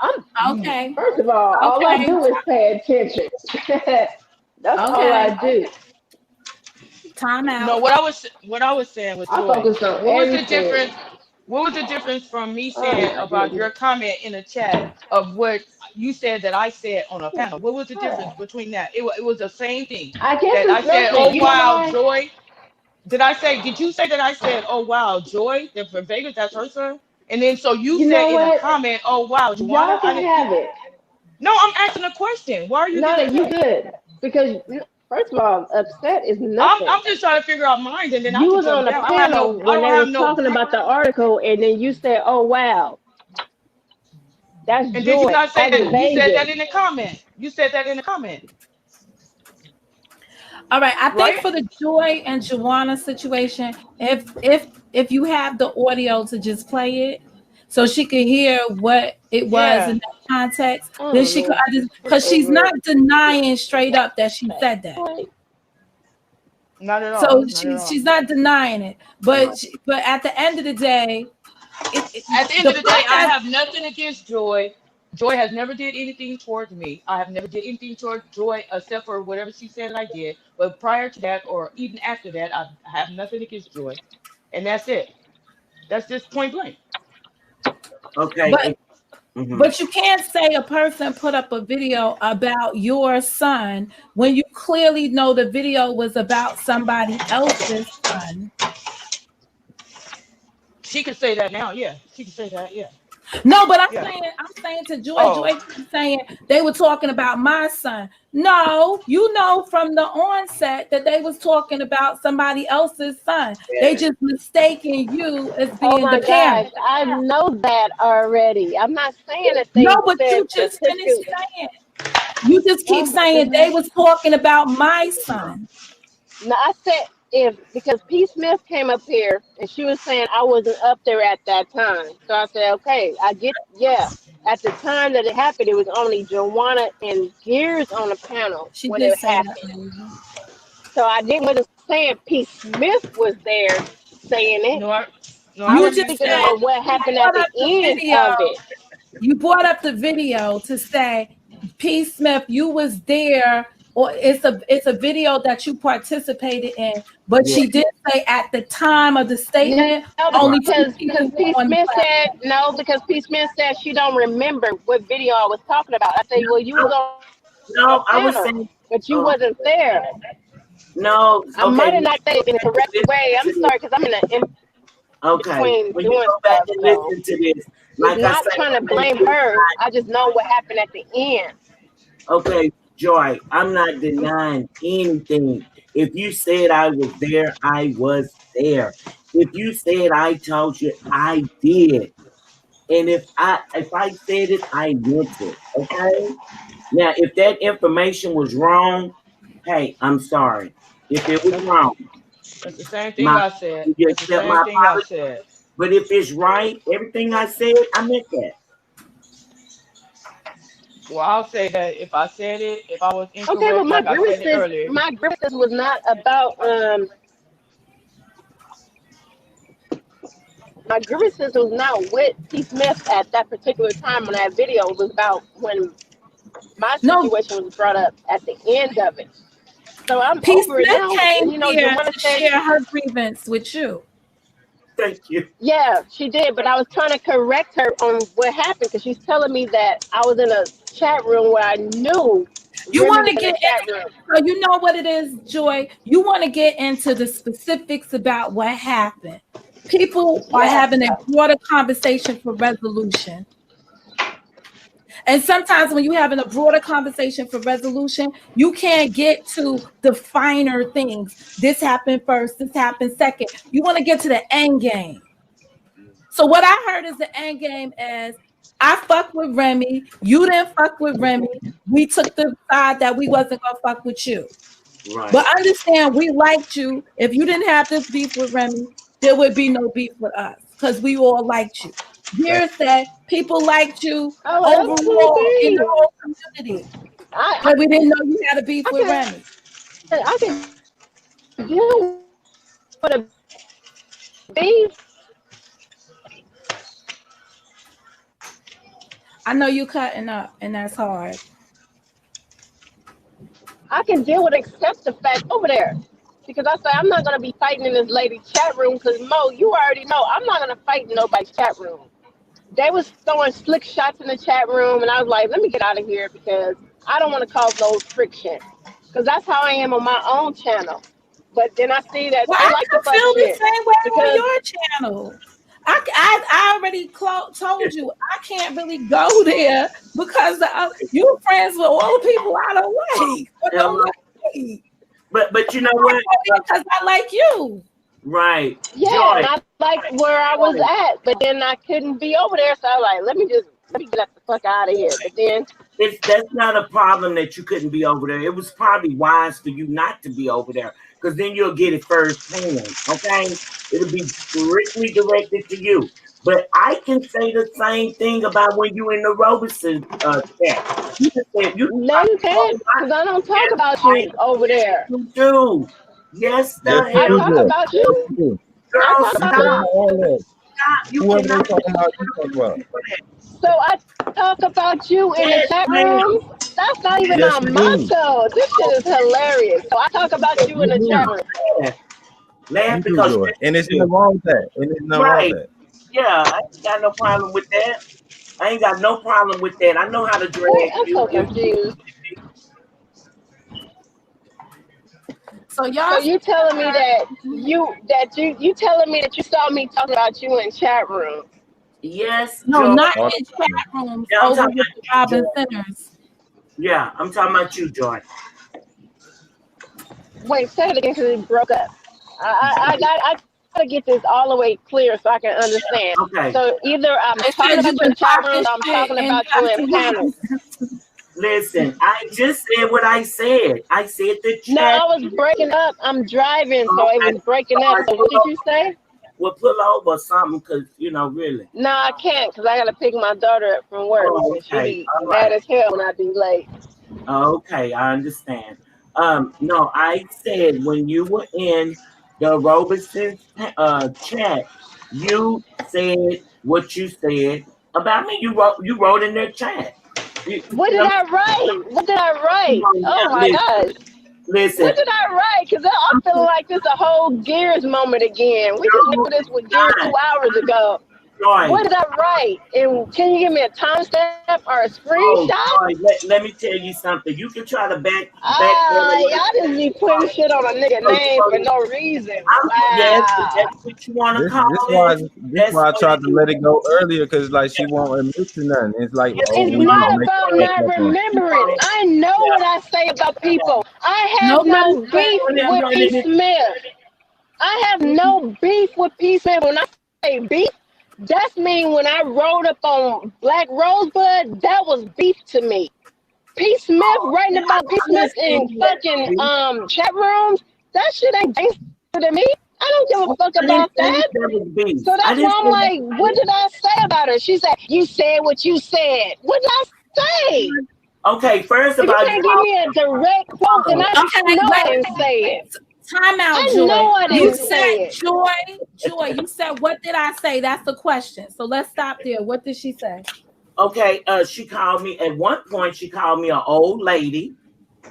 Okay. First of all I do is pay attention. That's all I do. Time out. No, what I was saying was, I Joy, focus on what was everything. the difference? What was the difference from me saying about your comment in the chat of what you said that I said on a panel? What was the difference between that? It was the same thing. I guess That I it's said, nothing. oh You know wow, why? Joy. Did you say that I said, oh wow, Joy? That for Vegas, that's her son? And then so you You said know in a what? comment, oh wow, Y'all Joanna, can have it. No, I'm asking a question. Why are you No, getting that you upset? good. Because first of all, upset is nothing. I'm just trying to figure out mine, and then I You can was on jump the down. panel I when don't they have was no. talking about the article, and then you said, "Oh wow, that's And did you Joy. not say That's that? You said Vegas." that in the comment. You said that in the comment. All right. I think Right? for the Joy and Joanna situation, if you have the audio to just play it so she could hear what it was in Yeah. that context, I then don't she could know. because she's not denying straight up that she said that. Not at all. So Not at all. she's not denying it. But at the end of the day, At the end of the day, I have nothing against Joy. Joy has never did anything towards me. I have never did anything towards Joy except for whatever she said I did. But prior to that, or even after that, I have nothing against Joy, and that's it. That's just point blank. Okay. But you can't say a person put up a video about your son when you clearly know the video was about somebody else's son. She could say that now, yeah. She could say that, yeah. No, but I'm saying to Joy, Joy keeps saying they were talking about my son. No, you know from the onset that they was talking about somebody else's son. They just mistaking you as being the parent. Gosh, I know that already. I'm not saying that they No, but said you just finished particular. saying. You just keep saying they was talking about my son. No, I said because P. Smith came up here and she was saying I wasn't up there at that time. So I said, okay, I get At the time that it happened, it was only Joanna and Gears on the panel when it happened. So I wasn't saying P. Smith was there saying it. No, I was speaking about what happened at the end of it. You brought up the video to say, P. Smith, you was there, or it's a video that you participated in, but she did say at the time of the statement, only because P. Smith said no, because P. Smith said she don't remember what video I was talking about. I said, well, you was on I was saying, but you wasn't there. No, I might have not said it in the correct way. I'm sorry, because I'm in between when doing you go back stuff. and listen to this, like I'm not trying to blame her. I just know what happened at the end. Okay, Joy, I'm not denying anything. If you said I was there, I was there. If you said I told you, I did. And if I said it, I meant it. Okay. Now, if that information was wrong, hey, I'm sorry. If it was wrong, that's the same thing I said. you That's the accept same my thing I apology. said. But if it's right, everything I said, I meant that. Well, I'll say that if I said it, if I was incorrect, Okay, but like I said it earlier. my grievances was not about my grievances was not with P. Smith at that particular time when that video. It was about when my situation was brought up at the end of it. So I'm P. over it Smith now. came You know, here Joanna to said share her grievance with you. Thank you. yeah, she did, but I was trying to correct her on what happened because she's telling me that I was in a chat room where I knew you want to in get the chat room. So you know what it is, Joy. You want to get into the specifics about what happened. people are having a broader conversation for resolution. And sometimes when you're having a broader conversation for resolution, you can't get to the finer things. This happened first, this happened second. You want to get to the end game. So what I heard is the end game is I fuck with Remy. You didn't fuck with Remy. We took the side that we wasn't going to fuck with you. Right. But understand, we liked you. If you didn't have this beef with Remy, there would be no beef with us because we all liked you. Here's that people liked you overall in the whole community. But we didn't know you had a beef with Remy. I can deal with a beef. I know you cutting up, and that's hard. I can deal with accept the fact over there. Because I say I'm not gonna be fighting in this lady chat room because Mo, you already know I'm not gonna fight in nobody's chat room. They was throwing slick shots in the chat room, and I was like, let me get out of here because I don't want to cause no friction. Because that's how I am on my own channel. But then I see that well, they I like to feel the shit same way on your channel. I already told you I can't really go there because you friends with all the people I don't like. But don't like me. But you know what? Because I like you. Right. Yeah, Joy. and I like where I was at, but then I couldn't be over there, so I was like, let me get the fuck out of here. But then that's not a problem that you couldn't be over there. It was probably wise for you not to be over there, because then you'll get it firsthand. Okay, it'll be strictly directed to you. But I can say the same thing about when you in the Robertson chat. You just said no, you can't, because I don't talk about you over there. You do. Yes, the I hell. talk about you. Girl, stop. You cannot talking about you. So I talk about you in the chat room. That's not even our motto. This shit is hilarious. So I talk about you in the chat room. Laugh because and it's nothing wrong with that. And it's nothing wrong with that. Yeah, I ain't got no problem with that. I ain't got no problem with that. I know how to drag I'm you. so confused. So y'all, so you telling me that you telling me that you saw me talking about you in chat room? Yes. No, Joy. not in chat rooms. Yeah, I'm over talking with about the Robin Joy. Centers. Yeah, I'm talking about you, Joy. Wait, say it again because it broke up. I gotta get this all the way clear so I can understand. Okay. So either I'm talking about you in chat room or I'm talking about you in panels. Listen, I just said what I said. I said the chat. No, I was breaking up. I'm driving, so it was breaking up. So what did you say? We'll pull over or something, because, really. No, I can't, because I got to pick my daughter up from work. Oh, And she okay. be All mad right. as hell when I be late. Okay, I understand. No, I said when you were in the Robertson chat, you said what you said about me. You wrote in their chat. What did I write? What did I write? Oh my gosh. Listen. What did I write? Because I'm feeling like this a whole Gears moment again. We just knew this with Gears 2 hours ago. Right. What did I write? And can you give me a timestamp or a screenshot? Oh, let me tell you something. You can try to back. Y'all just be putting shit on a nigga name for no reason. Wow. Yes, that's what you want to call it. This why I tried to let it go earlier, because like she won't admit to nothing. It's like It's not about not remembering. I know what I say about people. I have no beef with P. Smith. I have no beef with P. Smith. When I say beef, that's mean when I wrote up on Black Rosebud, that was beef to me. P. Smith writing about P. Smith in fucking chat rooms, that shit ain't gangster to me. I don't give a fuck about that. So that's why I'm like, what did I say about her? She said, you said what you said. What did I say? Okay, first if of all, you can't give me a direct quote, then I know I didn't say it. Time out, I Joy. know I didn't You say said it. Joy, you said, what did I say? That's the question. So let's stop there. What did she say? Okay, she called me, at one point, she called me an old lady.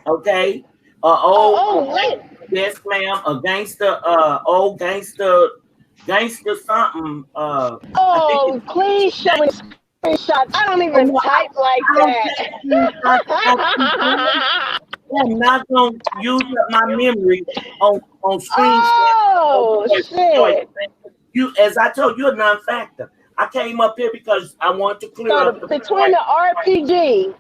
Okay? What? Yes, ma'am. A gangster, old gangster something. Please show me screenshots. I don't even type like that. I'm not going to use up my memory on screen. Oh, shit. You, as I told you, a non-factor. I came up here because I want to clear up between the RPG,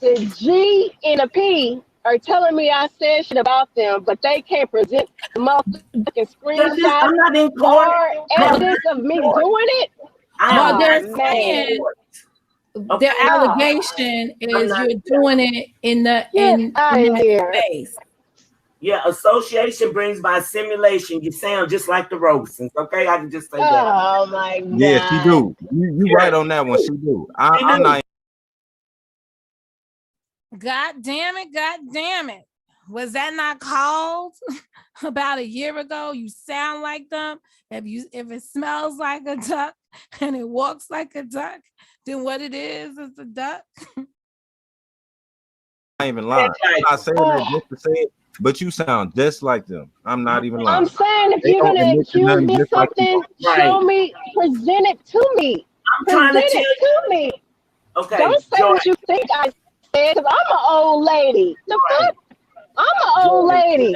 the G and the P are telling me I said shit about them, but they can't present the motherfucking screenshots I'm not in court. or evidence of me doing it. Well, they're saying their allegation is you're doing it in that space. Yeah, association brings by simulation. You sound just like the Robesons. Okay, I can just say that. Oh my God. Yeah, she do. You right on that one. She do. I'm not. God damn it! God damn it! Was that not called about a year ago? You sound like them. If it smells like a duck and it walks like a duck, then what it is a duck. I ain't even lying. I'm not saying that just to say it, but you sound just like them. I'm not even lying. I'm saying if you're gonna accuse me of something, show me, present it to me. I'm trying to tell to me. Okay. Don't say what you think I said, because I'm an old lady. The fuck? I'm an old lady.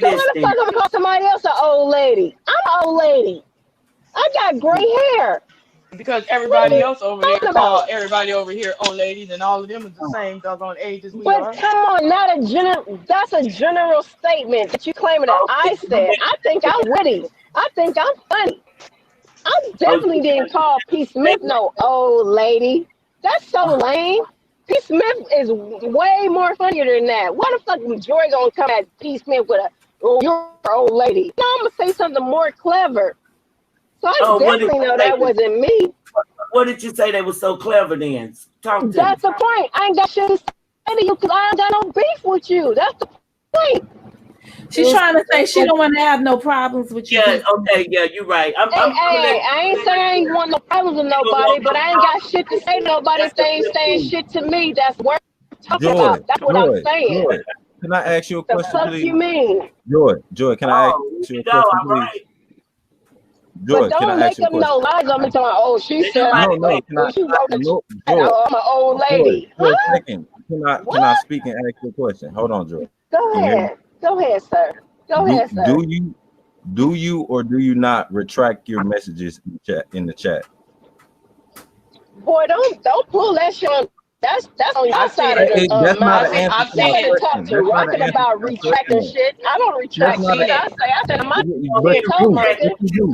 So what the fuck I'm gonna call somebody else an old lady? I'm an old lady. I got gray hair. Because everybody else over there call everybody over here old ladies, and all of them is the same doggone age as we are. But come on, not a general. That's a general statement that you claiming that I said. I think I'm witty. I think I'm funny. I definitely didn't call P. Smith no old lady. That's so lame. P. Smith is way more funnier than that. Why the fuck is Joy gonna come at P. Smith with you're an old lady? No, I'm gonna say something more clever. So I definitely know that wasn't me. What did you say they were so clever then? Talk to That's the point. I ain't got shit to say to you because I ain't got no beef with you. That's the point. She's trying to say she don't want to have no problems with you. Yeah, okay, yeah, you're right. I ain't saying I ain't want no problems with nobody, but I ain't got shit to say to nobody if they ain't saying shit to me. That's worth talking about. That's what I'm saying. Joy, can I ask you a question, the fuck please? You mean? Joy, can I ask you a question, please? Joy, but don't make them no lies on me talking about, oh, she said I'm an old lady. Joy, second. Can I speak and ask you a question? Hold on, Joy. Go ahead. Go ahead, sir. Go ahead, sir. Do you or do you not retract your messages in the chat? Boy, don't pull that shit on. That's on your side of the that's not an I'm saying to talk to Rocket about retracting shit. I don't retract shit. I said my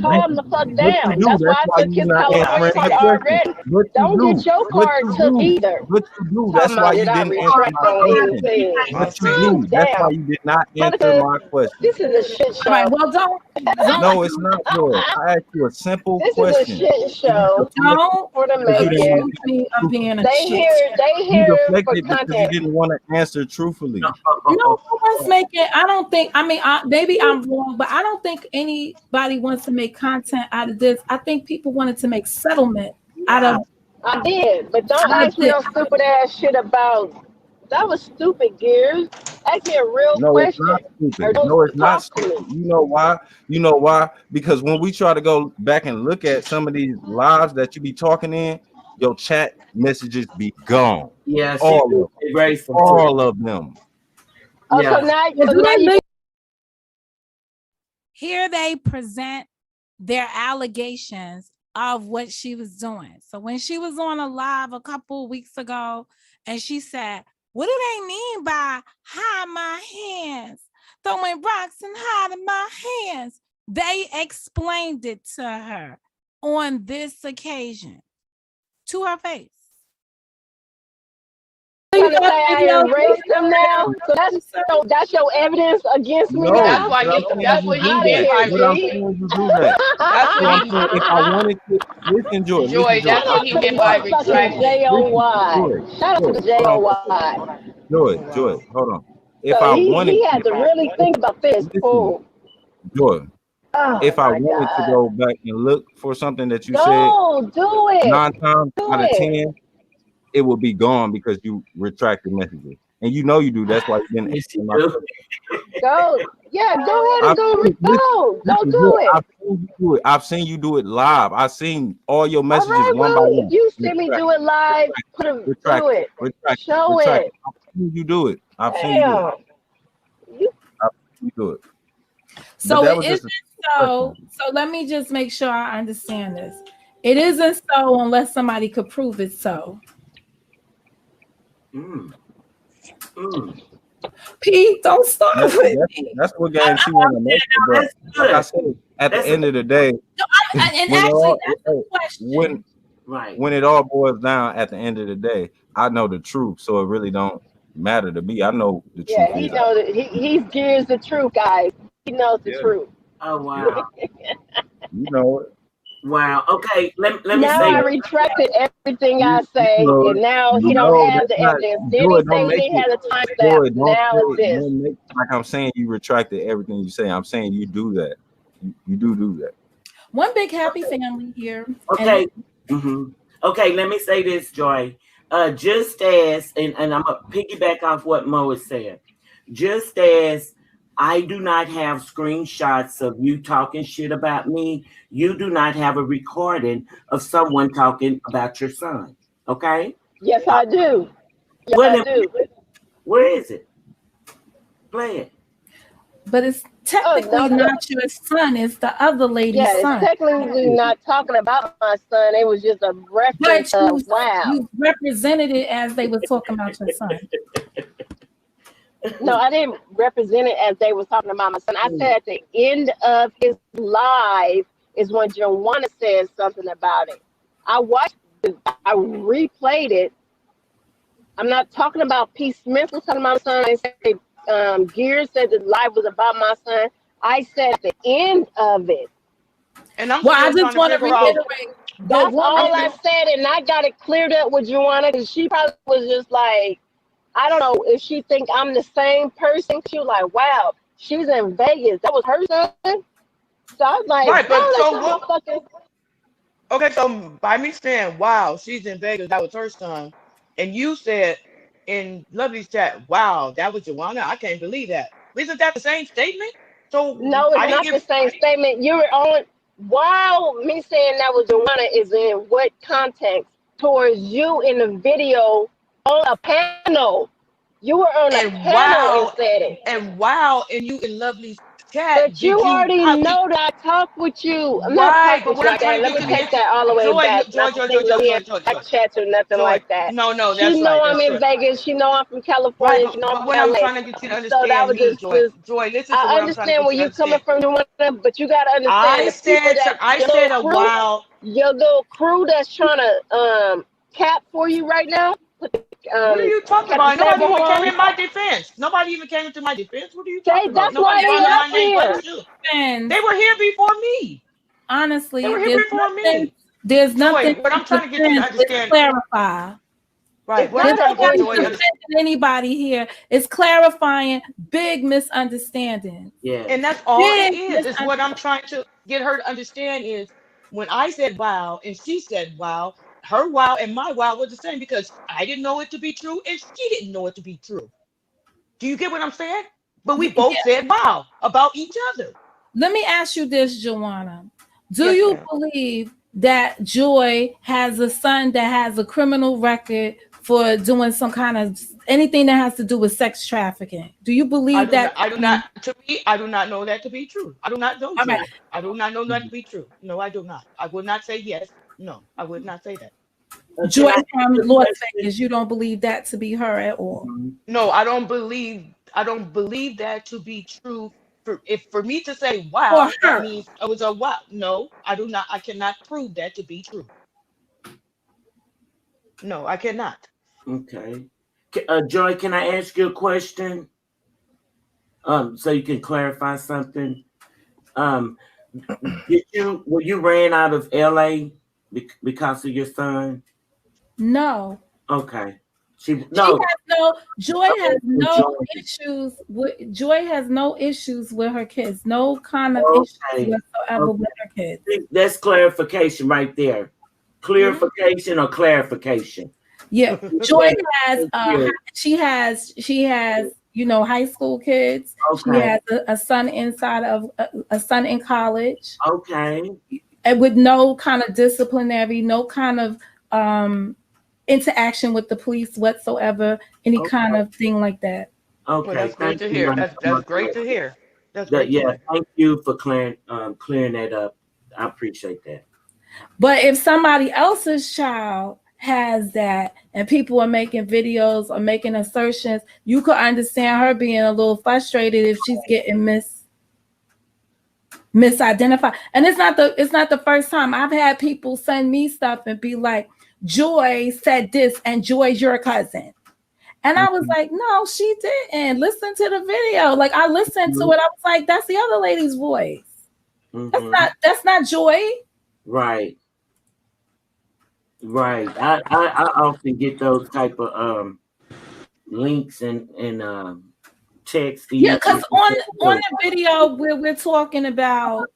calm the fuck down. That's why I took his California card already. Don't get your card took either. What you do? That's why you didn't answer my question. What you do? That's why you did not answer my question. This is a shit show. Right, well, don't. No, it's not good. I asked you a simple question. This is a shit show. Don't for the making. Of being a They hear for because you didn't want to answer truthfully. No one's making. I don't think. I mean, maybe I'm wrong, but I don't think anybody wants to make content out of this. I think people wanted to make settlement out of. I did, but don't ask me no stupid ass shit about. That was stupid, Gears. Ask me a real question. No, it's not stupid. You know why? You know why? Because when we try to go back and look at some of these lives that you be talking in, your chat messages be gone. Yes, all of them. Oh, yeah. So now here they present their allegations of what she was doing. So when she was on a live a couple of weeks ago, and she said, "What do they mean by hide my hands? Throwing rocks and hiding my hands." They explained it to her on this occasion, to her face. You're trying to say I erased them now? So that's your evidence against me now? That's what he meant by If I wanted to listen, Joy, that's what he meant by retraction. J-O-Y. Shout out to J-O-Y. Joy, hold on. If so I wanted, he had to really think about this. Joy, if I wanted to go back and look for something that you said, do it. 9 times out of 10, it will be gone because you retract the messages. And you know you do. That's why you didn't answer my question. Go ahead and go do it. I've seen you do it live. I've seen all your messages one by one. You see me do it live. Do it. Show it. I've seen you do it. I've seen you do it. So that it was just isn't so. So let me just make sure I understand this. It isn't so unless somebody could prove it so. Pete, don't start with me. That's what game she want to make. But like I said, at the end of the day, And actually, that's the question. When it all boils down, at the end of the day, I know the truth, so it really don't matter to me. I know the truth. Yeah, he knows that he's gears the truth, guys. He knows the truth. Oh wow. You know it. Wow. Okay. Let me now say. I retracted everything I say, and now he don't have the evidence. Then he say he didn't have the time stamp. Now it's this. Like I'm saying, you retracted everything you say. I'm saying you do that. You do that. One big happy family here. Okay. Okay. Let me say this, Joy. Just as, and I'm gonna piggyback off what Mo is saying. Just as I do not have screenshots of you talking shit about me, you do not have a recording of someone talking about your son. Okay? Yes, I do. Yes, I do. Where is it? Play it. But it's technically not your son, it's the other lady's son. Yeah, it's technically not talking about my son. It was just a reference of wow. You represented it as they were talking about your son. No, I didn't represent it as they was talking about my son. I said at the end of his live is when Joanna said something about it. I watched it, I replayed it. I'm not talking about P. Smith was talking about my son. I said Gears said the live was about my son. I said at the end of it. And I'm I just want to reiterate. That's all I said, and I got it cleared up with Joanna because she probably was just like, I don't know if she think I'm the same person. She was like, wow, she's in Vegas. That was her son? So I was like, right, but so okay, so by me saying, wow, she's in Vegas, that was her son. And you said in Lovely's chat, wow, that was Joanna. I can't believe that. Isn't that the same statement? So no, it's not the same statement. You were on, while me saying that was Joanna is in what context? Towards you in the video on a panel. You were on a panel and said it. And wow, and you in Lovely's chat. But you already know that I talk with you. I'm right, not but what I'm trying Let me take that all the way back. Joy, chats or nothing like that. No, that's right. She know I'm in Vegas. She know I'm from California. Right, she know I'm from what LA. I'm trying to get you to understand, so that was just, Joy, listen to I understand where you're coming from, but you got to understand. I said a wow. Your little crew that's trying to cap for you right now. What are you talking about? Nobody even came in my defense. Nobody even came into my defense. What are you talking about? Nobody brought my name but you. They were here before me. Honestly, they were here before me. There's nothing. Joy, what I'm trying to get you to understand. Clarify. Right. What I'm trying to get Joy to understand. Anybody here is clarifying big misunderstandings. Yeah. And that's all it is. It's what I'm trying to get her to understand is when I said wow and she said wow, her wow and my wow was the same because I didn't know it to be true and she didn't know it to be true. Do you get what I'm saying? But we both said wow about each other. Let me ask you this, Joanna. Do you believe that Joy has a son that has a criminal record for doing some kind of anything that has to do with sex trafficking? Do you believe that? I do not. To me, I do not know that to be true. I do not know. Right. I do not know that to be true. No, I do not. I would not say yes. No, I would not say that. Joy from Las Vegas, you don't believe that to be her at all? No, I don't believe that to be true. For me to say wow, that means it was a wow. No, I do not. I cannot prove that to be true. No, I cannot. Okay. Joy, can I ask you a question? So you can clarify something. Were you ran out of LA because of your son? No. Okay. Joy has no issues with her kids. No kind of issues whatsoever with her kids. That's clarification right there. Clarification or clarification. Yeah. Joy has she has high school kids. Okay. She has a son inside of a son in college. Okay. And with no kind of disciplinary, no kind of interaction with the police whatsoever, any kind of thing like that. Okay, well, that's great to hear. That's great to hear. That's great. Yeah, thank you for clearing that up. I appreciate that. But if somebody else's child has that and people are making videos or making assertions, you could understand her being a little frustrated if she's getting misidentified. And it's not the first time. I've had people send me stuff and be like, Joy said this and Joy's your cousin. And I was like, no, she didn't. Listen to the video. Like I listened to it. I was like, that's the other lady's voice. That's not Joy. Right. Right. I often get those type of links and text. Yeah, because on the video where we're talking about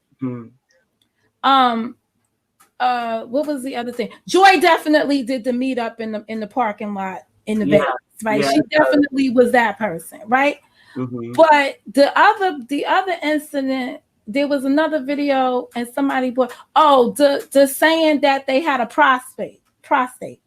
what was the other thing? Joy definitely did the meetup in the parking lot in the base, right? She definitely was that person, right? But the other incident, there was another video and somebody put the saying that they had a prostate,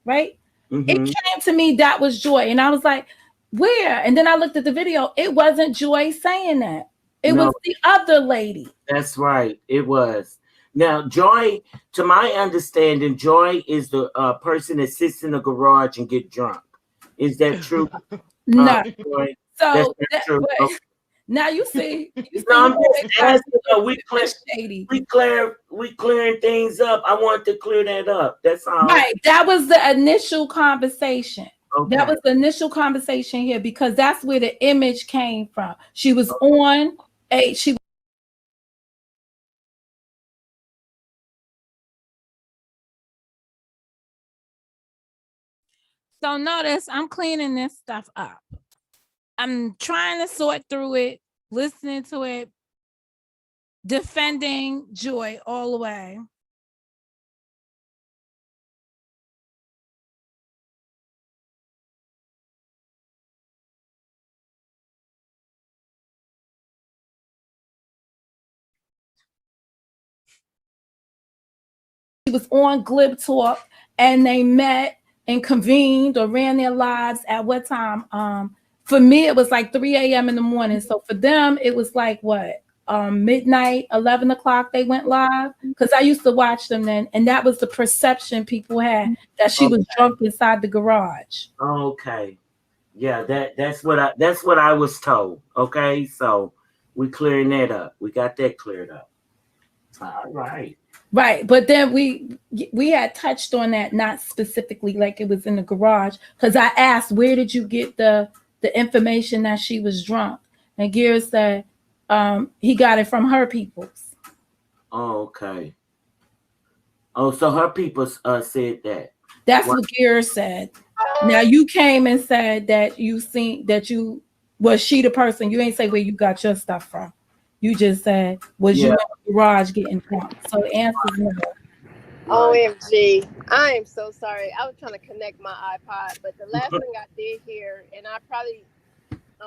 right? It came to me that was Joy, and I was like, where? And then I looked at the video. It wasn't Joy saying that. It was the other lady. That's right. It was. Now, Joy, to my understanding, Joy is the person that sits in the garage and get drunk. Is that true? No. Joy? So that's true. Okay. Now you see. No, I'm just asking. We clearing things up. I want to clear that up. That's all. Right. That was the initial conversation. Okay. That was the initial conversation here because that's where the image came from. She was on she. So notice I'm cleaning this stuff up. I'm trying to sort through it, listening to it, defending Joy all the way. She was on Glib Talk and they met and convened or ran their lives at what time? For me, it was like 3 a.m. in the morning. So for them, it was like what? Midnight, 11 o'clock, they went live because I used to watch them then. And that was the perception people had that she was drunk inside the garage. Okay. Yeah, that's what I was told. Okay. So we're clearing that up. We got that cleared up. All right. Right, but then we had touched on that, not specifically like it was in the garage, because I asked, where did you get the information that she was drunk? And Gear said he got it from her peoples. Oh, okay. Oh, so her people said that. That's what Gear said. Now you came and said that was she the person? You ain't say where you got your stuff from. You just said, was you in the garage getting drunk? So the answer is no. OMG. I am so sorry. I was trying to connect my iPod, but the last thing I did here, and I'm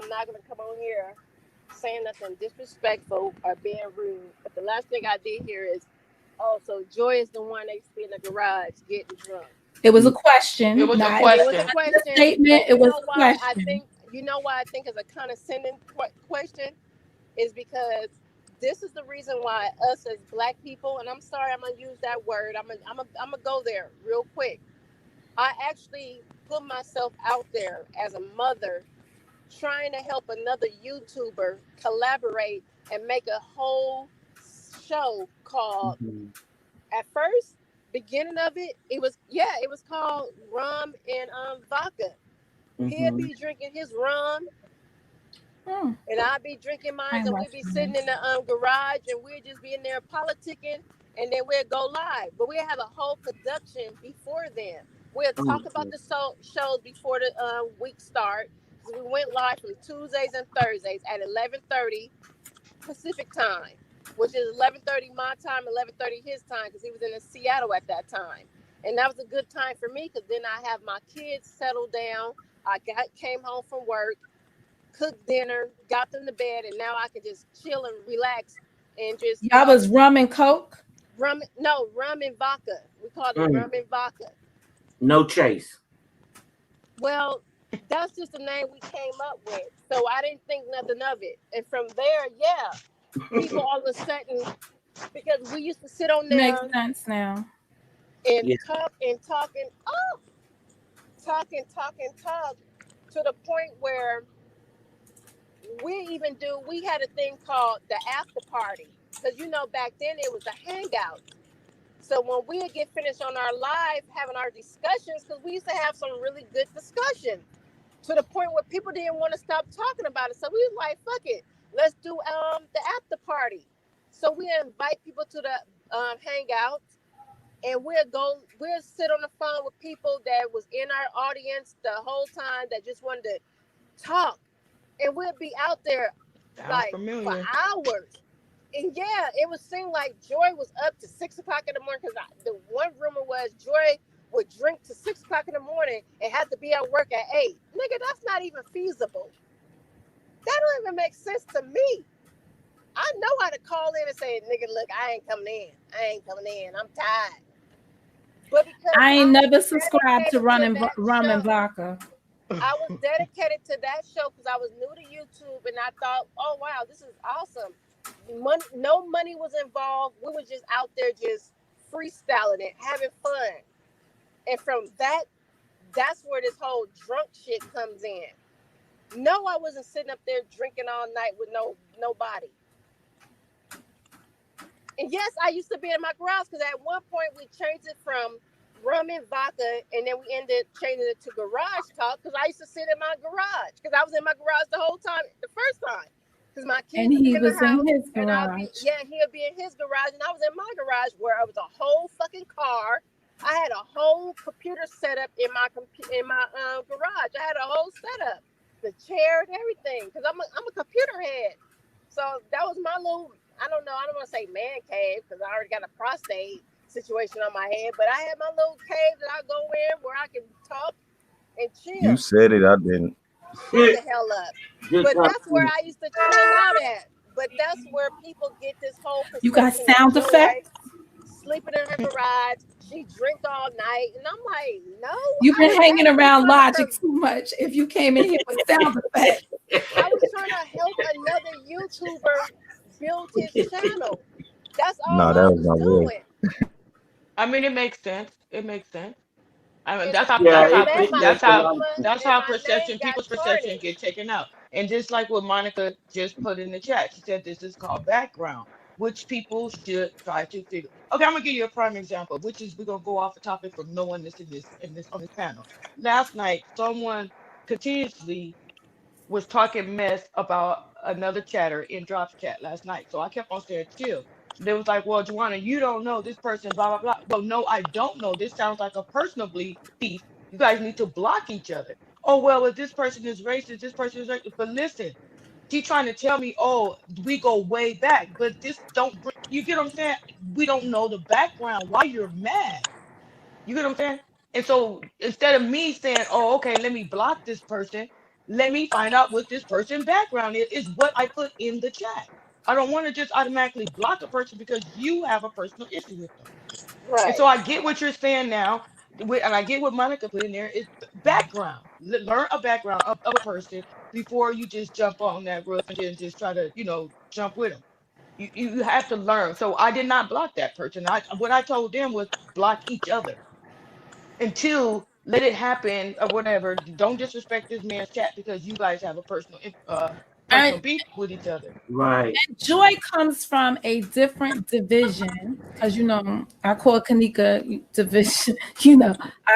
not going to come on here saying nothing disrespectful or being rude, but the last thing I did here is, so Joy is the one that used to be in the garage getting drunk. It was a question. It was a question. Statement. It was a question. You know why I think it's a condescending question? Is because this is the reason why us as Black people, and I'm sorry, I'm gonna use that word. I'm gonna go there real quick. I actually put myself out there as a mother, trying to help another YouTuber collaborate and make a whole show called. At first, beginning of it was called Rum and Vodka. He'd be drinking his rum. And I'd be drinking mine, and we'd be sitting in the garage, and we'd just be in there politicking, and then we'd go live. But we'd have a whole production before then. We'd talk about the shows before the week start. So we went live from Tuesdays and Thursdays at 11:30 Pacific time, which is 11:30 my time, 11:30 his time, because he was in Seattle at that time. And that was a good time for me, because then I have my kids settled down. I came home from work, cooked dinner, got them to bed, and now I can just chill and relax and just. Y'all was rum and coke? Rum and vodka. We call it rum and vodka. No chase. Well, that's just the name we came up with. So I didn't think nothing of it. And from there, people all of a sudden, because we used to sit on Makes there sense now. and Yeah. talk and talk and talk to the point where we had a thing called the after party, because back then it was a hangout. So when we would get finished on our live having our discussions, because we used to have some really good discussions to the point where people didn't want to stop talking about it. So we was like, fuck it, let's do the after party. So we invite people to the hangout, and we'll sit on the phone with people that was in our audience the whole time that just wanted to talk, and we'll be out there Sounds like familiar. for hours. And yeah, it would seem like Joy was up to 6 o'clock in the morning, because the one rumor was Joy would drink to 6 o'clock in the morning and have to be at work at 8. Nigga, that's not even feasible. That don't even make sense to me. I know how to call in and say, nigga, look, I ain't coming in. I'm tired. But because I ain't was never subscribed to dedicated rum and show, vodka. I was dedicated to that show because I was new to YouTube, and I thought, oh wow, this is awesome. No money was involved. We were just out there just freestyling it, having fun. And from that's where this whole drunk shit comes in. No, I wasn't sitting up there drinking all night with nobody. And yes, I used to be in my garage, because at one point we changed it from rum and vodka, and then we ended changing it to garage talk, because I used to sit in my garage, because I was in my garage the whole time, the first time, because my kids And would be he in the was house, in his and garage. he'll be in his garage, and I was in my garage, where I was a whole fucking car. I had a whole computer set up in my garage. I had a whole setup, the chair and everything, because I'm a computer head. So that was my little, I don't want to say man cave, because I already got a prostate situation on my head, but I had my little cave that I go in where I can talk and chill. You said it, I didn't. Shut the hell up. But that's where I used to chill out at. But that's where people get this whole perception. You got sound effects? Sleeping in her garage, she drink all night, and I'm like, no. You've been hanging around Logic too much. If you came in here with sound effects, I was trying to help another YouTuber build his channel. That's all I was doing. I mean, it makes sense. It makes sense. I mean, that's how people's perception get taken out. And just like what Monica just put in the chat, she said this is called background, which people should try to figure. Okay, I'm gonna give you a prime example, which is we're gonna go off the topic from no one that's on this panel. Last night, someone continuously was talking mess about another chatter in Drop's chat last night. So I kept on saying chill. They was like, well, Juana, you don't know this person, blah, blah, blah. Well, no, I don't know. This sounds like a personal beef. You guys need to block each other. Oh, well, if this person is racist, this person is racist. But listen, she's trying to tell me, oh, we go way back. But you get what I'm saying? We don't know the background. Why you're mad? You get what I'm saying? And so instead of me saying, oh, okay, let me block this person, let me find out what this person's background is what I put in the chat. I don't want to just automatically block a person because you have a personal issue with them. Right. And so I get what you're saying now, and I get what Monica put in there, is background. Learn a background of a person before you just jump on that roof and just try to, jump with them. You have to learn. So I did not block that person. What I told them was block each other. Until let it happen or whatever. Don't disrespect this man's chat because you guys have a personal beef with each other. Right. And Joy comes from a different division, because I call Kanika division.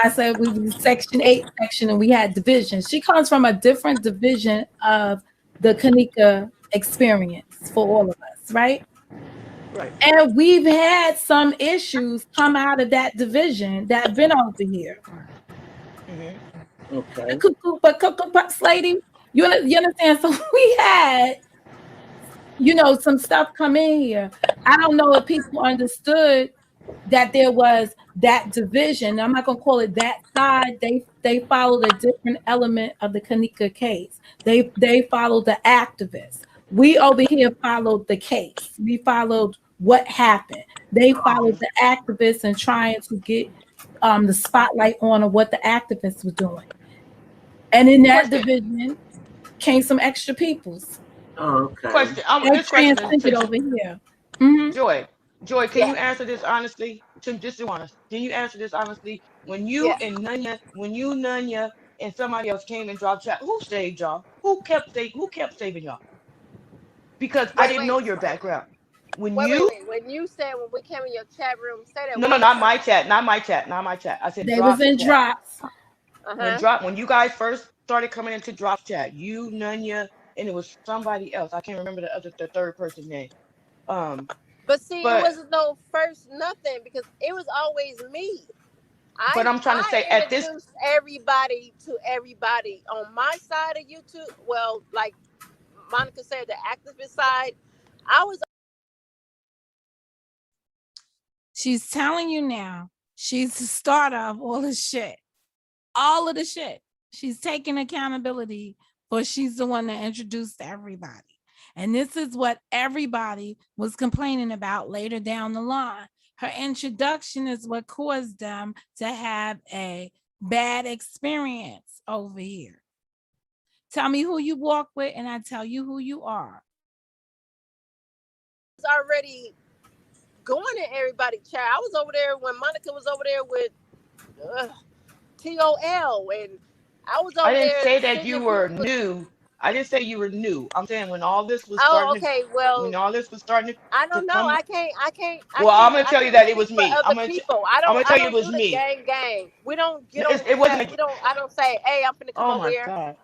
I said we were Section 8 section and we had divisions. She comes from a different division of the Kanika experience for all of us, right? Right. And we've had some issues come out of that division that have been over here. Mm-hmm. Okay. But lady, you understand? So we had, some stuff come in here. I don't know if people understood that there was that division. I'm not gonna call it that side. They followed a different element of the Kanika case. They followed the activists. We over here followed the case. We followed what happened. They followed the activists and trying to get the spotlight on what the activists were doing. And in that division came some extra peoples. Oh, okay. Question. They This question is transcended to over here. Mhm. Joy. Joy, can you Yes. answer this honestly? Just be honest. Can you answer this honestly? When you Yes. and Nunya and somebody else came and dropped chat, who saved y'all? Who kept saving y'all? Because I Wait, didn't wait, know your background. When wait, wait, you wait. When you said when we came in your chat room, say that no, one no, more not my time. chat, not my chat, not my chat. I said They was drop in chat. drops. Uh-huh. When you guys first started coming into drop chat, you, Nunya, and it was somebody else. I can't remember the third person name. But see, it But wasn't no first nothing because it was always me. I'm trying to I say at this introduced everybody to everybody on my side of YouTube. Well, like Monica said, the activist side. I was She's telling you now, she's the starter of all the shit. All of the shit. She's taking accountability for she's the one that introduced everybody. And this is what everybody was complaining about later down the line. Her introduction is what caused them to have a bad experience over here. Tell me who you walk with, and I tell you who you are. already going in everybody chat. I was over there when Monica was over there with TOL, and I was I over didn't there say that sitting you in were people. new. I didn't say you were new. I'm saying when all this was Oh, starting to okay. when Well, all this was starting I to don't know. come. Well, I'm gonna I tell you can't that it speak was for me. other people. I'm gonna I tell you it don't was do the me. gang. We don't get on It wasn't. chat. I don't say, hey, I'm finna come Oh over my here. God!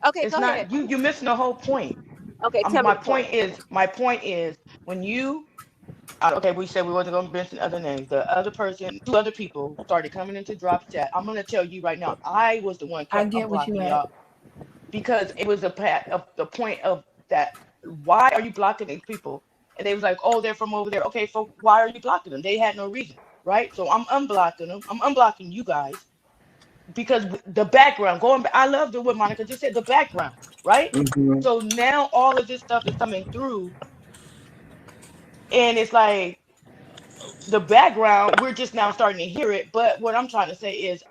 Okay, It's go ahead. not you. You're missing the whole point. Okay, tell me the point. My point is when you. Okay, we said we wasn't gonna mention other names. The other person, two other people started coming into drop chat. I'm gonna tell you right now. I was the one I kept get what you unblocking at. y'all because it was the point of that. Why are you blocking these people? And they was like, oh, they're from over there. Okay, so why are you blocking them? They had no reason, right? So I'm unblocking them. I'm unblocking you guys because the background going back. I love what Monica just said. The background, right? Mm-hmm. So now all of this stuff is coming through, and it's like the background. We're just now starting to hear it. But what I'm trying to say is,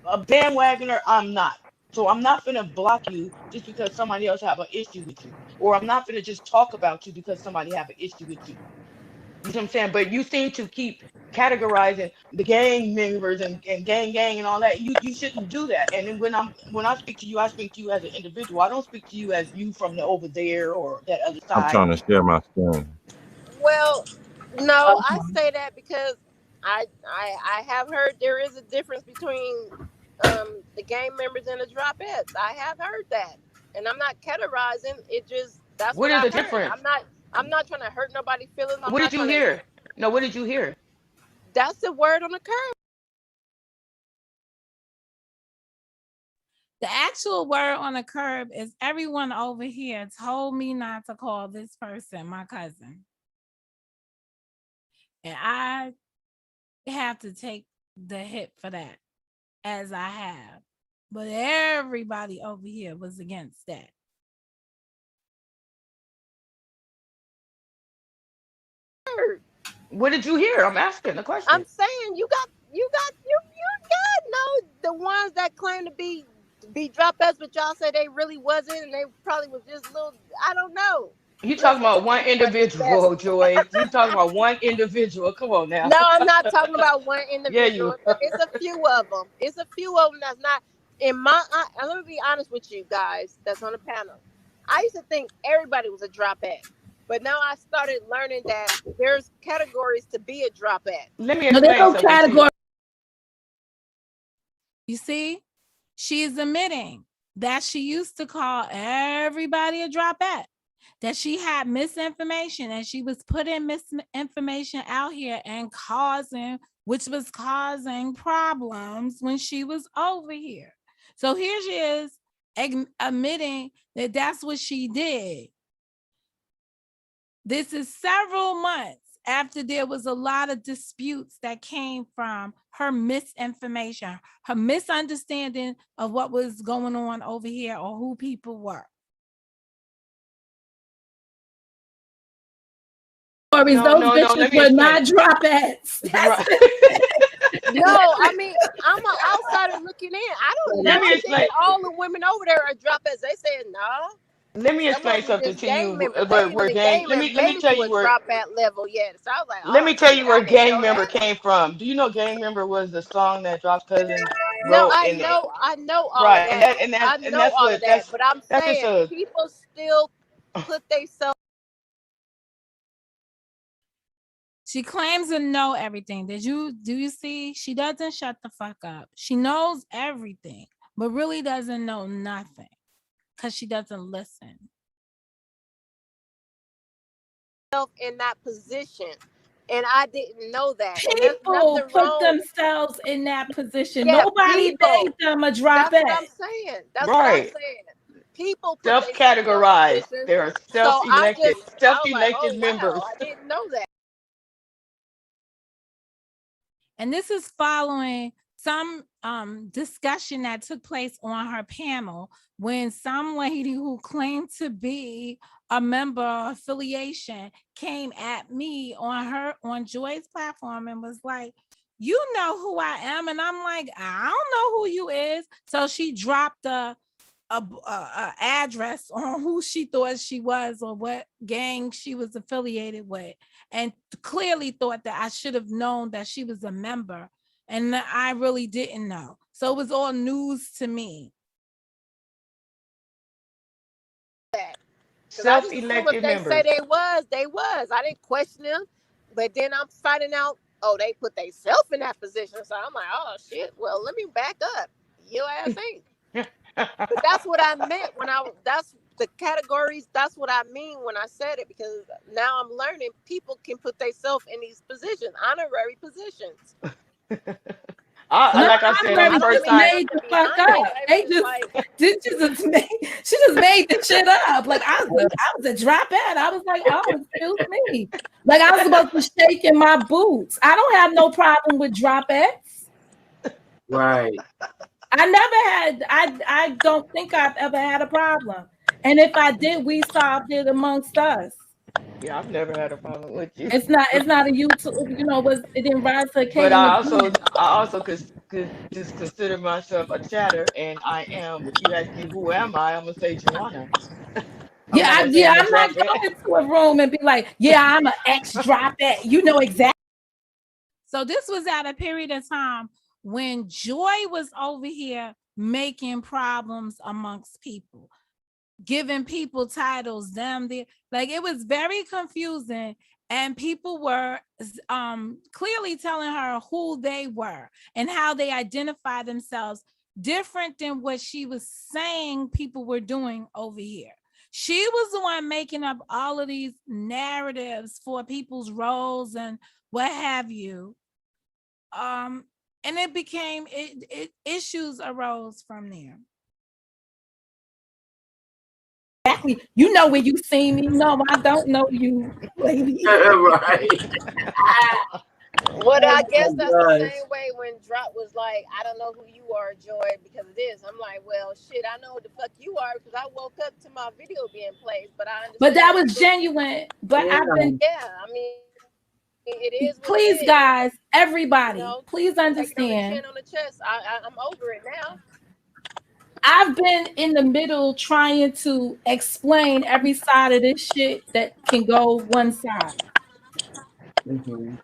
a bandwagoner, I'm not. So I'm not gonna block you just because somebody else have an issue with you, or I'm not gonna just talk about you because somebody have an issue with you. You know what I'm saying? But you seem to keep categorizing the gang members and gang and all that. You shouldn't do that. And then when I speak to you, I speak to you as an individual. I don't speak to you as you from the over there or that other I'm side. trying to share my screen. Well, no, I Okay. say that because I have heard there is a difference between the gang members and the dropettes. I have heard that, and I'm not categorizing. It just that's What what is the I've heard. difference? I'm not trying to hurt nobody's feelings. I'm What not did you trying to. hear? No, what did you hear? That's the word on the curve. The actual word on the curb is everyone over here told me not to call this person my cousin. And I have to take the hit for that, as I have. But everybody over here was against that. What did you hear? I'm asking the question. I'm saying you got no the ones that claim to be dropettes, but y'all say they really wasn't, and they probably was just little. I don't know. You talking Listen to about one everybody best. individual, Joy. You talking about one individual. Come on now. No, I'm not talking about one Yeah, you individual. are. It's a few of them. It's a few of them that's not in my. Let me be honest with you guys that's on the panel. I used to think everybody was a dropette, but now I started learning that there's categories to be a dropette. Let me No, there's explain no something to you. category. You see, she is admitting that she used to call everybody a dropette, that she had misinformation and she was putting misinformation out here and which was causing problems when she was over here. So here she is admitting that that's what she did. This is several months after there was a lot of disputes that came from her misinformation, her misunderstanding of what was going on over here or who people were. Those bitches were not dropettes. No, I mean, I'm an outsider looking in. I don't know. Let me I explain. think all the women over there are dropettes. They said no. Let me explain something to you. Where gang? Let me tell you where. Drop at level yet. So I was like, Let me tell you where I didn't gang know member that. came from. Do you know gang member was the song that Drop Cousins No, wrote I in it? know all of Right, that. I and know all of that. But I'm that's just saying a. people still put themselves. She claims to know everything. Do you see? She doesn't shut the fuck up. She knows everything, but really doesn't know nothing because she doesn't listen. In that position, and I didn't know that. People put themselves in that position. Nobody made them a drop That's it. what I'm saying. That's right. what I'm saying. People self-categorized. They are self-elected, self-elected members. Wow, I didn't know that. And this is following some discussion that took place on her panel when some lady who claimed to be a member affiliation came at me on Joy's platform and was like, you know who I am. And I'm like, I don't know who you is. So she dropped a address on who she thought she was or what gang she was affiliated with, and clearly thought that I should have known that she was a member, and I really didn't know. So it was all news to me. Self-elected members. They say they was. I didn't question them, but then I'm finding out, they put themselves in that position. So I'm like, oh shit. Well, let me back up. Your ass ain't. But that's what I meant that's the categories. That's what I mean when I said it, because now I'm learning people can put themselves in these positions, honorary positions. Like I said, on the first time, made the fuck up. She just made the shit up. Like I was a dropout. I was like, oh, excuse me. Like I was supposed to shake in my boots. I don't have no problem with dropouts. Right. I don't think I've ever had a problem. And if I did, we solved it amongst us. Yeah, I've never had a problem with you. It's not a YouTube, it didn't rise to occasion. But I also could just consider myself a chatter, and I am. If you ask me who am I, I'm gonna say Joanna. I'm not going into a room and be like, yeah, I'm an ex-drop it. You know exactly. So this was at a period of time when Joy was over here making problems amongst people, giving people titles, like it was very confusing, and people were clearly telling her who they were and how they identify themselves different than what she was saying people were doing over here. She was the one making up all of these narratives for people's roles and what have you. And it became issues arose from there. Exactly. You know where you see me. No, I don't know you, lady. Right. What I guess that's the same way when Drop was like, I don't know who you are, Joy, because of this. I'm like, well, shit, I know who the fuck you are because I woke up to my video being played. But I understand. But that was genuine. But I've been. Yeah, I mean, it is. Please, guys, everybody, please understand. On the chest. I'm over it now. I've been in the middle trying to explain every side of this shit that can go one side. Mm-hmm.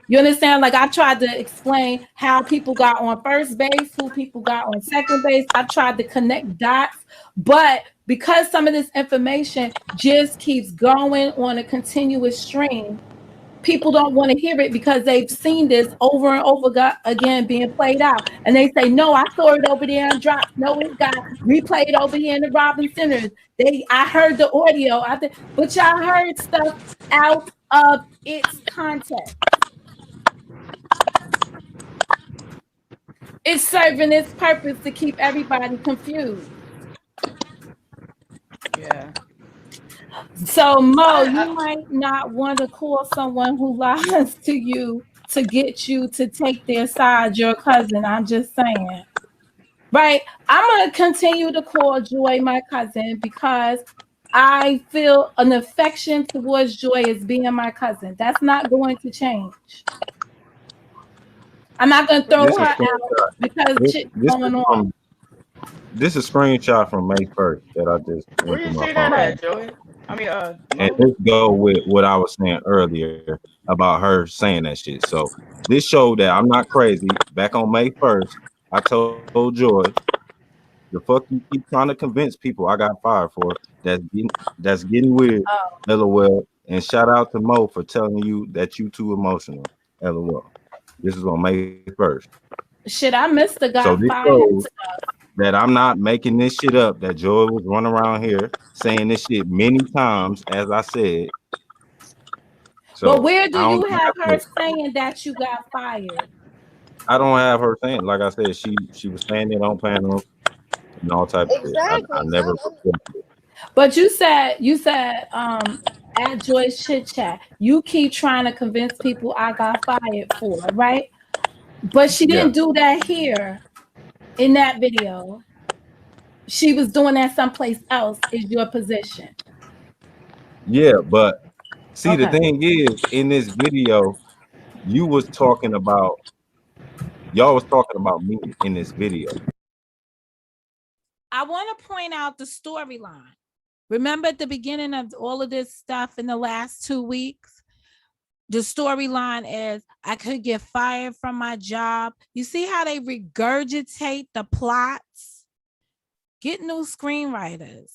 You understand? Like I tried to explain how people got on first base, who people got on second base. I tried to connect dots, but because some of this information just keeps going on a continuous stream, people don't want to hear it because they've seen this over and over again being played out. And they say, no, I saw it over there and dropped. No, it got replayed over here in the Robin Centers. I heard the audio. But y'all heard stuff out of its context. It's serving its purpose to keep everybody confused. Yeah. So Mo, you might not want to call someone who lies to you to get you to take their side, your cousin. I'm just saying. Right? I'm going to continue to call Joy my cousin because I feel an affection towards Joy as being my cousin. That's not going to change. I'm not going to throw her out because shit's going on. this is a screenshot from May 1st that I just Where went through you my see that phone. at, Joey? I mean, And Mo? this go with what I was saying earlier about her saying that shit. So this showed that I'm not crazy. Back on May 1st, I told Joy, the fuck you keep trying to convince people I got fired for. That's getting weird. Oh, LOL. And shout out to Mo for telling you that you too emotional. LOL. This is on May 1st. shit, I missed the So got this fired. shows that I'm not making this shit up. That Joy was running around here saying this shit many times, as I said. But So where do I don't. you Like have I her said, saying that you got fired? I don't have her saying. Like I said, she was saying it on panels and all type of shit. I Exactly. never. But you said at Joy's Chit Chat, you keep trying to convince people I got fired for, right? But she Yeah, didn't do that here in that video. She was doing that someplace else, is your position. yeah. But see, the Okay. thing is, in this video, you was talking about y'all was talking about me in this video. I want to point out the storyline. Remember at the beginning of all of this stuff in the last 2 weeks? The storyline is I could get fired from my job. You see how they regurgitate the plots? Get new screenwriters.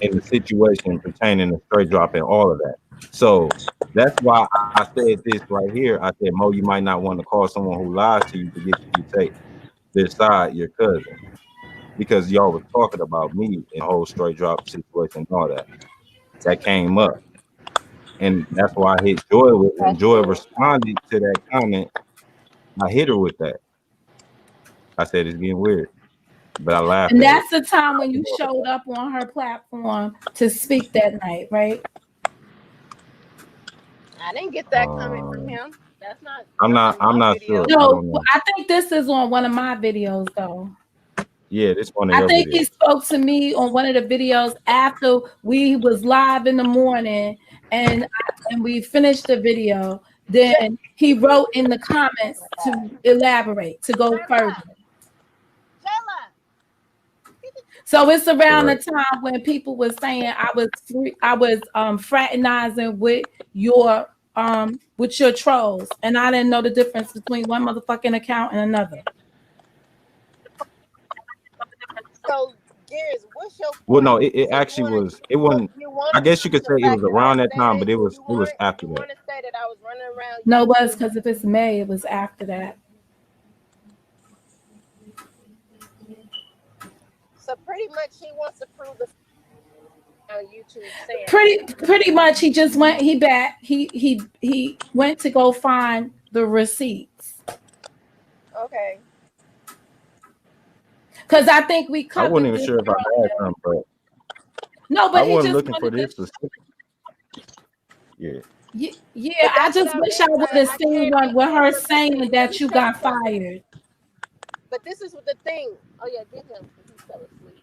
In the situation pertaining to straight drop and all of that. So that's why I said this right here. I said, Mo, you might not want to call someone who lies to you to get you to take their side, your cousin, because y'all was talking about me in the whole straight drop situation and all that. That came up. And that's why I hit Joy with when That's Joy true. responded to that comment, I hit her with that. I said it's getting weird. But I laughed And at it. that's the time when you showed up on her platform to speak that night, right? I didn't get that comment from him. That's not I'm not on my sure. video. I No, don't know. I think this is on one of my videos though. Yeah, this one of I your think he videos. spoke to me on one of the videos after we was live in the morning and we finished the video. Then he wrote in the comments to elaborate, to go further. So it's around Correct. the time when people were saying I was fraternizing with your trolls, and I didn't know the difference between one motherfucking account and another. So, Gears, what's your Well, point? no, it So actually was. It wasn't. you want I to guess you use could the say it was fact that I around that time, said but it was after you that. want to say that I was running around No, it was YouTube. because if it's May, it was after that. So pretty much he wants to prove the on YouTube saying Pretty much he just went he went to go find the receipts. okay. Because I think we I wasn't covered even this sure if I had earlier. some, but No, I but he wasn't just looking for wanted this to specific. Yeah. yeah, But I that's what just I wish I mean. would Like have I seen can't be one with in. her But listen, saying let that me you tell you got something. fired. But this is what the thing. Oh yeah, get him. He fell asleep.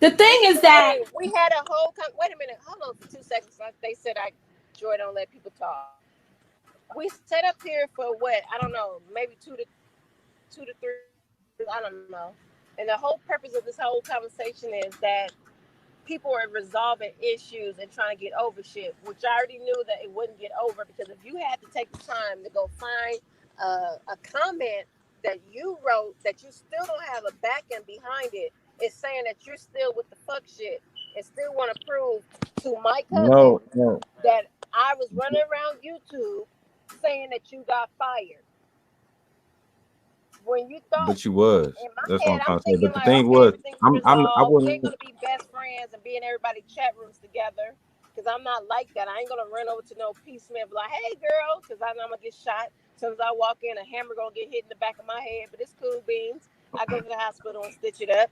The thing This is is the that thing. We had a whole. Wait a minute. Hold on for 2 seconds. Like they said, Joy don't let people talk. We set up here for what? I don't know. Maybe 2 to 3. I don't know. And the whole purpose of this whole conversation is that people are resolving issues and trying to get over shit, which I already knew that it wouldn't get over because if you had to take the time to go find a comment that you wrote that you still don't have a back end behind it, it's saying that you're still with the fuck shit and still want to prove to my cousin No. that I was running around YouTube saying that you got fired. When you thought But you was. in my That's what head, I'm I'm trying to say. thinking But the like, thing okay, was, everything's I resolved. We wasn't. ain't gonna be best friends and be in everybody's chat rooms together. Cause I'm not like that. I ain't gonna run over to no Peace Smith like, hey girl, cause I know I'm gonna get shot. As soon as I walk in, a hammer gonna get hit in the back of my head. But it's cool beans. I go to the hospital and stitch it up.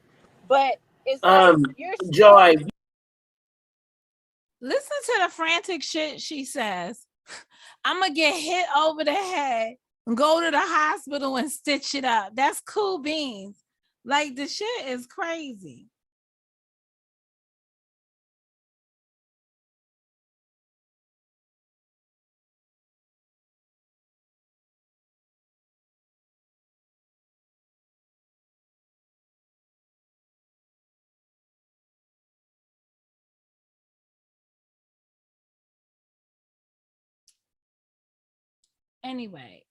But it's like you're still. Joy, listen to the frantic shit she says. I'm gonna get hit over the head and go to the hospital and stitch it up. That's cool beans. Like the shit is crazy. Anyway,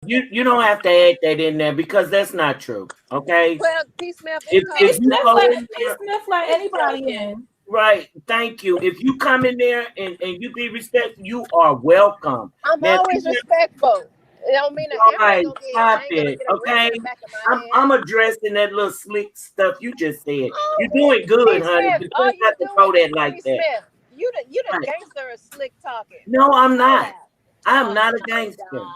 You don't have to add that in there because that's not true. Okay. Well, P. Smith, If you go in there, let anybody in. Right. Thank you. If you come in there and you be respectful, you are welcome. I'm Now, always respectful. It don't mean that right, I stop ain't gonna it. get a ring Okay. in the back of my head. I'm addressing that little slick stuff you just said. Oh, You're doing good, P. honey. Smith, You all don't you have to doing throw that is like P. that. Smith. You the Right. gangster is slick talking. No, I'm not. I'm Oh not a my gangster. God.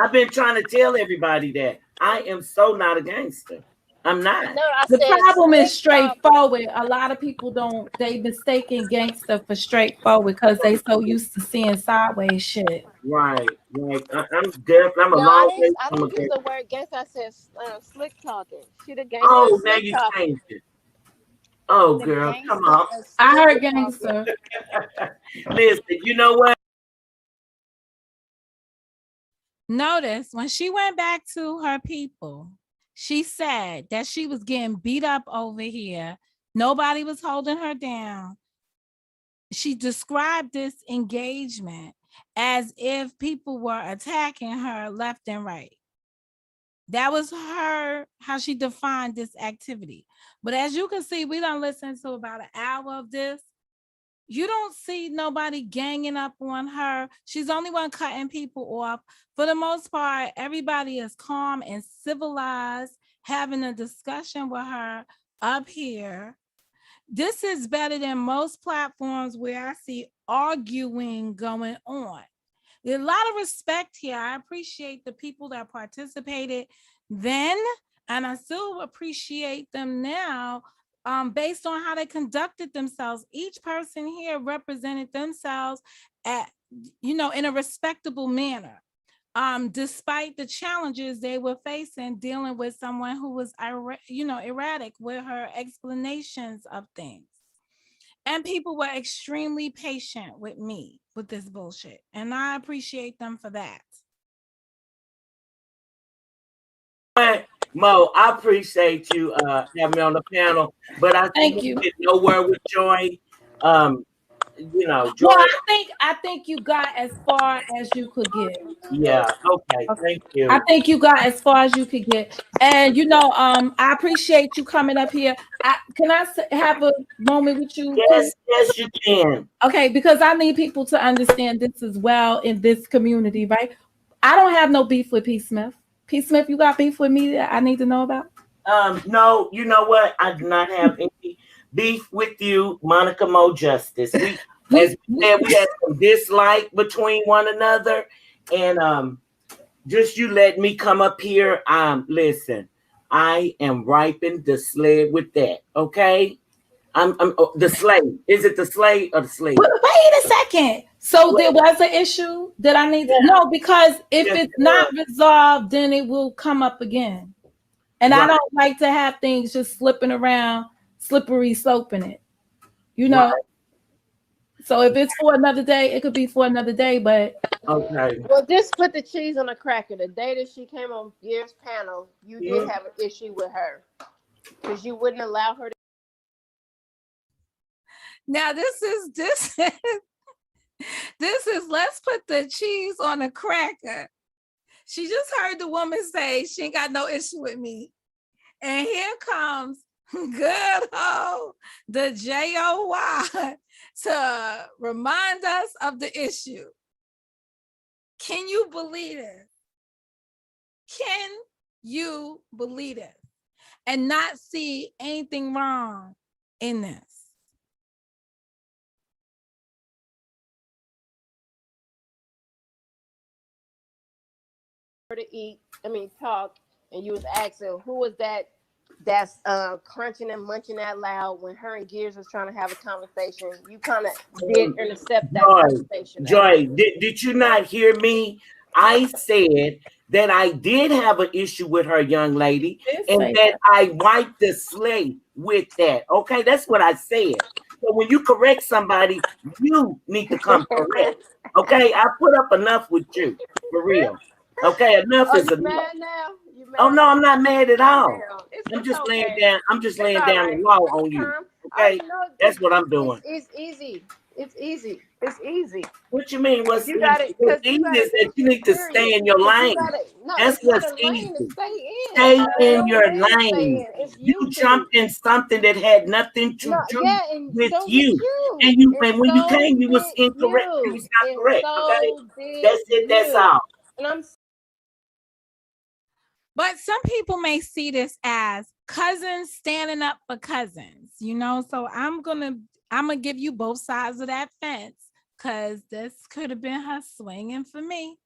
I've been trying to tell everybody that. I am so not a gangster. I'm not. No, I The said problem is slick talking. straightforward. A lot of people they mistaken gangster for straightforward because they so used to seeing sideways shit. Right. I'm definitely. I'm a No, long way I from a didn't use gangster. the word gangster. I said slick talking. She the gangster Oh, is now slick you talking. changed it. Oh, The girl, come gangster on. is I slick heard talking. gangster. Listen, you know what? Notice when she went back to her people, she said that she was getting beat up over here. Nobody was holding her down. She described this engagement as if people were attacking her left and right. That was how she defined this activity. But as you can see, we done listened to about an hour of this. You don't see nobody ganging up on her. She's the only one cutting people off. For the most part, everybody is calm and civilized, having a discussion with her up here. This is better than most platforms where I see arguing going on. There's a lot of respect here. I appreciate the people that participated then, and I still appreciate them now. Based on how they conducted themselves, each person here represented themselves in a respectable manner. Despite the challenges they were facing dealing with someone who was erratic with her explanations of things. And people were extremely patient with me with this bullshit. And I appreciate them for that. Mo, I appreciate you having me on the panel, but I Thank you. get nowhere with Joy. Joy. Well, I think you got as far as you could get. Yeah. Okay. Thank you. I think you got as far as you could get, and I appreciate you coming up here. Can I have a moment with you? Yes, you can. Okay, because I need people to understand this as well in this community, right? I don't have no beef with P. Smith. P. Smith, you got beef with me that I need to know about? No, you know what? I do not have any beef with you, Monica Mo Justice. We had some dislike between one another, and just you let me come up here. Listen, I am ripened the sled with that. Okay, I'm the slave. Is it the slave or the slave? Wait a second. So there was an issue that I need to know, because if it's not resolved, then it will come up again. And I don't like to have things just slipping around, slippery sloping it. Right. So if it's for another day, it could be for another day, but okay. Well, just put the cheese on the cracker. The day that she came on Gear's panel, you did have an issue with her because you wouldn't allow her to. Now this is let's put the cheese on the cracker. She just heard the woman say she ain't got no issue with me. And here comes good old the JOY to remind us of the issue. Can you believe it? Can you believe it? And not see anything wrong in this? To talk, and you was asking who was that's crunching and munching out loud when her and Gears was trying to have a conversation. You kind of did intercept that conversation. Joy, did you not hear me? I said that I did have an issue with her, young lady, and that I wiped the slate with that. Okay, that's what I said. So when you correct somebody, you need to come correct. Okay, I put up enough with you, for real. Okay, enough is enough. Mad now? Oh no, I'm not mad at all. I'm just laying down. I'm just laying down the law on you. Okay, that's what I'm doing. It's easy. It's easy. It's easy. What you mean? What's You got it. what's easy is that you need to stay in your lane. No, That's it's not what's a lane easy. to stay in. Stay There's in no your lane to stay lane. in. It's You jumped in something that had nothing to do and with so you. did you. And you, And and when you so came, you was did incorrect. you. You was not And correct. so Okay, did that's it. That's you. all. And I'm But some people may see this as cousins standing up for cousins, you know. So I'm gonna give you both sides of that fence, because this could have been her swinging for me.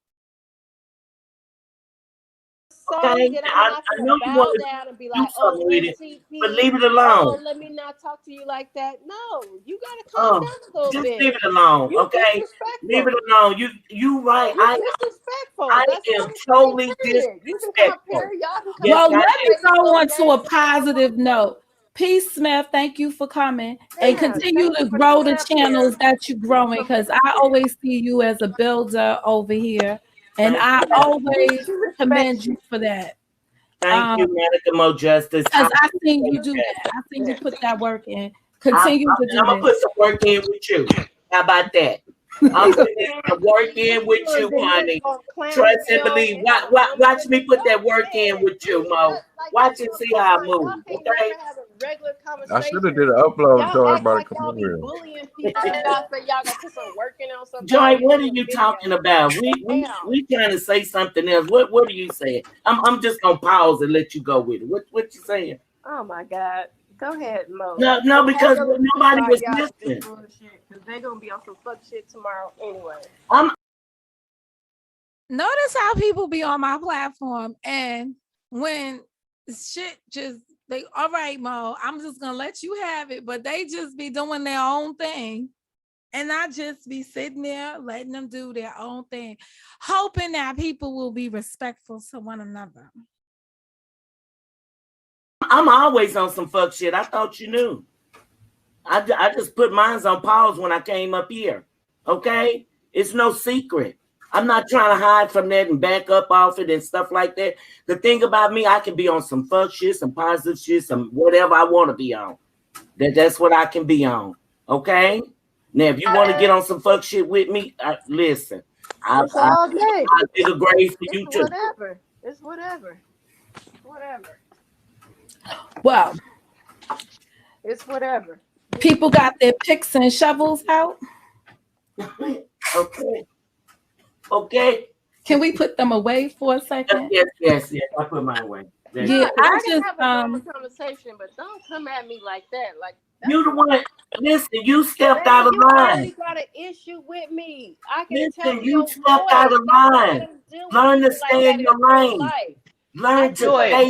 Okay, that I I'm know not you gonna bow want to down and be do like, something with it, MTP, but leave it alone. let me not talk to you like that. No, you gotta calm down a little Just bit. leave it alone. You Okay, disrespectful. leave it alone. You right. You disrespectful. I That's am totally disrespectful. You can come up here, y'all can come Yes, Well, up let here. me go on to a positive note. Peace, Smith. Thank you for coming, and continue to grow the channels that you're growing, because I always see you as a builder over here, and I always commend you for that. Thank you, Monica Mo Justice. Because I seen you do that. I seen you put that work in. Continue to do I'm gonna this. put some work in with you. How about that? I'm putting some work in with you, honey. Trust and believe. Watch me put that work in with you, Mo. Watch and see how I move. Okay. I should have did an upload and told everybody to come over here. Bullying people. Y'all say y'all got to put some working on something. Joy, what are you talking about? We trying to say something else. What are you saying? I'm just gonna pause and let you go with it. What you saying? Oh my God. Go ahead, Mo. No, because nobody was listening. Because they're gonna be on some fuck shit tomorrow anyway. Notice how people be on my platform, and when shit just all right, Mo, I'm just gonna let you have it, but they just be doing their own thing. And I just be sitting there letting them do their own thing, hoping that people will be respectful to one another. I'm always on some fuck shit. I thought you knew. I just put mine on pause when I came up here. Okay? It's no secret. I'm not trying to hide from that and back up off it and stuff like that. The thing about me, I can be on some fuck shit, some positive shit, some whatever I want to be on. That's what I can be on. Okay? Now, if you want to get on some fuck shit with me, listen. I'll dig a grave for you too. Whatever. It's whatever. Whatever. Well, it's whatever. People got their picks and shovels out. Okay. Can we put them away for a second? Yes. I put mine away. Yeah, I just have a conversation, but don't come at me like that. Like you the one. Listen, you stepped out of line. You already got an issue with me. I can tell you stepped out of line. Learn to stay in your lane. Learn to Joy.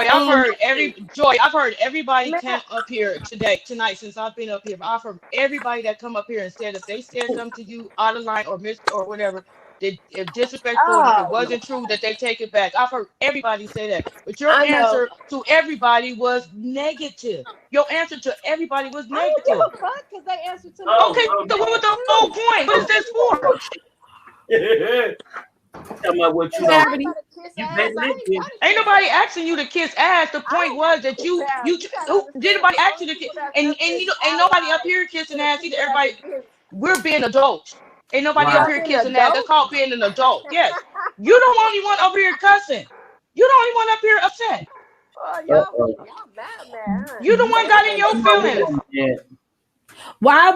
I've heard everybody come up here tonight since I've been up here. I've heard everybody that come up here and said if they said something to you out of line or missed or whatever, if disrespectful, if it wasn't true, that they take it back. I've heard everybody say that. But your answer to everybody was negative. Your answer to everybody was negative. I don't give a fuck because they answered to me. Okay, so what was the whole point? What is this for? Tell me what you ain't nobody asking you to kiss ass. The point was that you did anybody ask you to kiss, and you know, ain't nobody up here kissing ass either. Everybody, we're being adults. Ain't nobody up here kissing ass. That's called being an adult. Yes, you the only one up here cussing. You the only one up here upset. Y'all mad. You the one got in your feelings. Why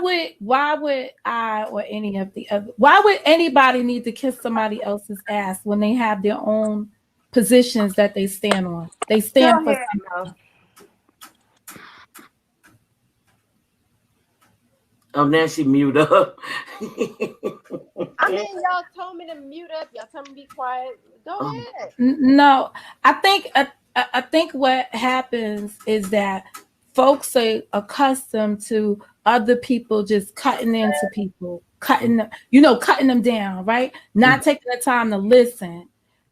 would I or any of the other? Why would anybody need to kiss somebody else's ass when they have their own positions that they stand on? They stand for something. Oh, now she mute up. I mean, y'all told me to mute up. Y'all told me to be quiet. Go ahead. No, I think what happens is that folks are accustomed to other people just cutting into people, cutting them down, right? Not taking the time to listen.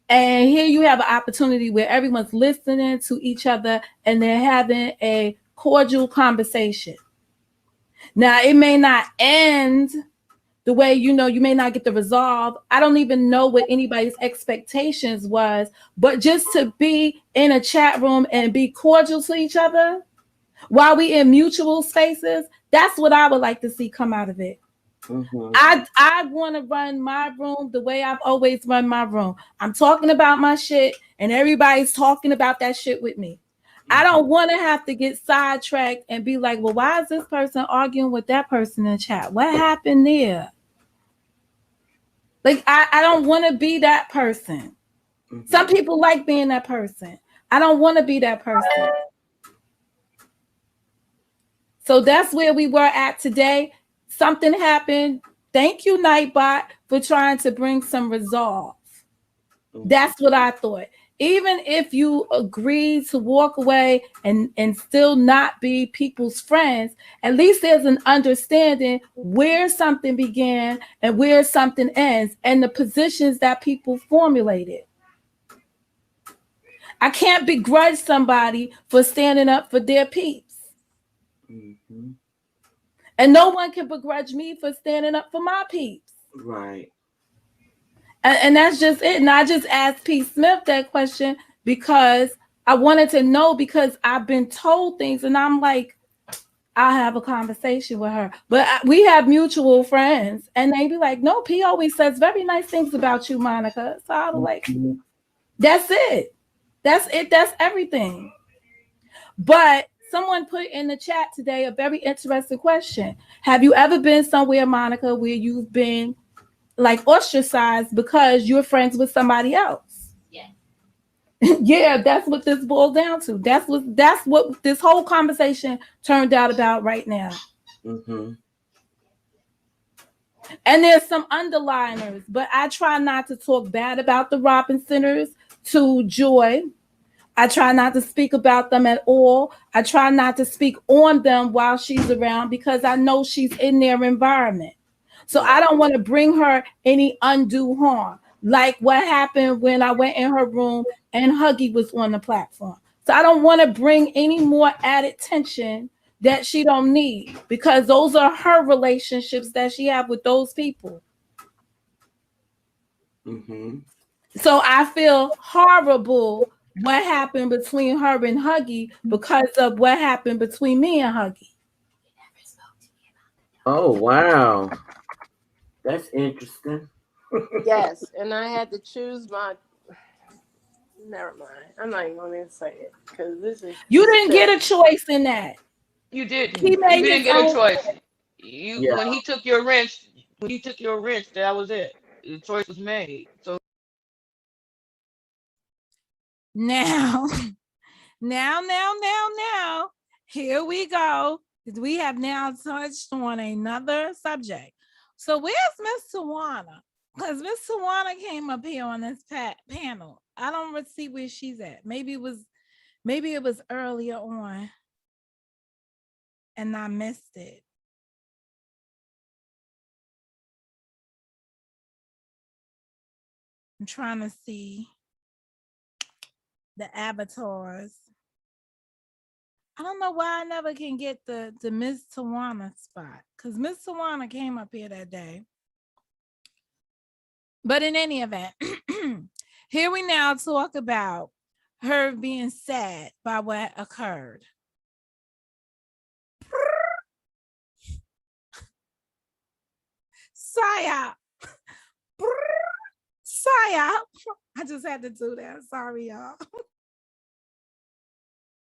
And here you have an opportunity where everyone's listening to each other and they're having a cordial conversation. Now, it may not end the way, you may not get the resolve. I don't even know what anybody's expectations was, but just to be in a chat room and be cordial to each other, while we in mutual spaces, that's what I would like to see come out of it. Mm-hmm. I want to run my room the way I've always run my room. I'm talking about my shit and everybody's talking about that shit with me. I don't want to have to get sidetracked and be like, well, why is this person arguing with that person in the chat? What happened there? Like, I don't want to be that person. Some people like being that person. I don't want to be that person. So that's where we were at today. Something happened. Thank you, Nightbot, for trying to bring some resolve. That's what I thought. Even if you agree to walk away and still not be people's friends, at least there's an understanding where something began and where something ends and the positions that people formulated. I can't begrudge somebody for standing up for their peeps. And no one can begrudge me for standing up for my peeps. Right. And that's just it. And I just asked P. Smith that question because I wanted to know, because I've been told things and I'm like, I'll have a conversation with her. But we have mutual friends and they be like, no, P always says very nice things about you, Monica. So I was like, that's it. That's it. That's everything. But someone put in the chat today a very interesting question. Have you ever been somewhere, Monica, where you've been like ostracized because you're friends with somebody else? Yeah. Yeah, that's what this boils down to. That's what this whole conversation turned out about right now. And there's some underliners, but I try not to talk bad about the Robinsoners to Joy. I try not to speak about them at all. I try not to speak on them while she's around because I know she's in their environment. So I don't want to bring her any undue harm, like what happened when I went in her room and Huggy was on the platform. So I don't want to bring any more added tension that she don't need, because those are her relationships that she have with those people. So I feel horrible what happened between her and Huggy because of what happened between me and Huggy. Oh, wow. That's interesting. Yes, and I had to choose my. Never mind. I'm not even going to say it because this is. You didn't get a choice in that. You didn't. He You made didn't his get a own. choice. When he took your wrench, that was it. The choice was made. So Now, here we go. We have now touched on another subject. So where's Miss Tawana? Because Miss Tawana came up here on this panel. I don't see where she's at. Maybe it was earlier on and I missed it. I'm trying to see the avatars. I don't know why I never can get the Miss Tawana spot, because Miss Tawana came up here that day. But in any event, here we now talk about her being sad by what occurred. Psyop. Psyop. I just had to do that. Sorry, y'all.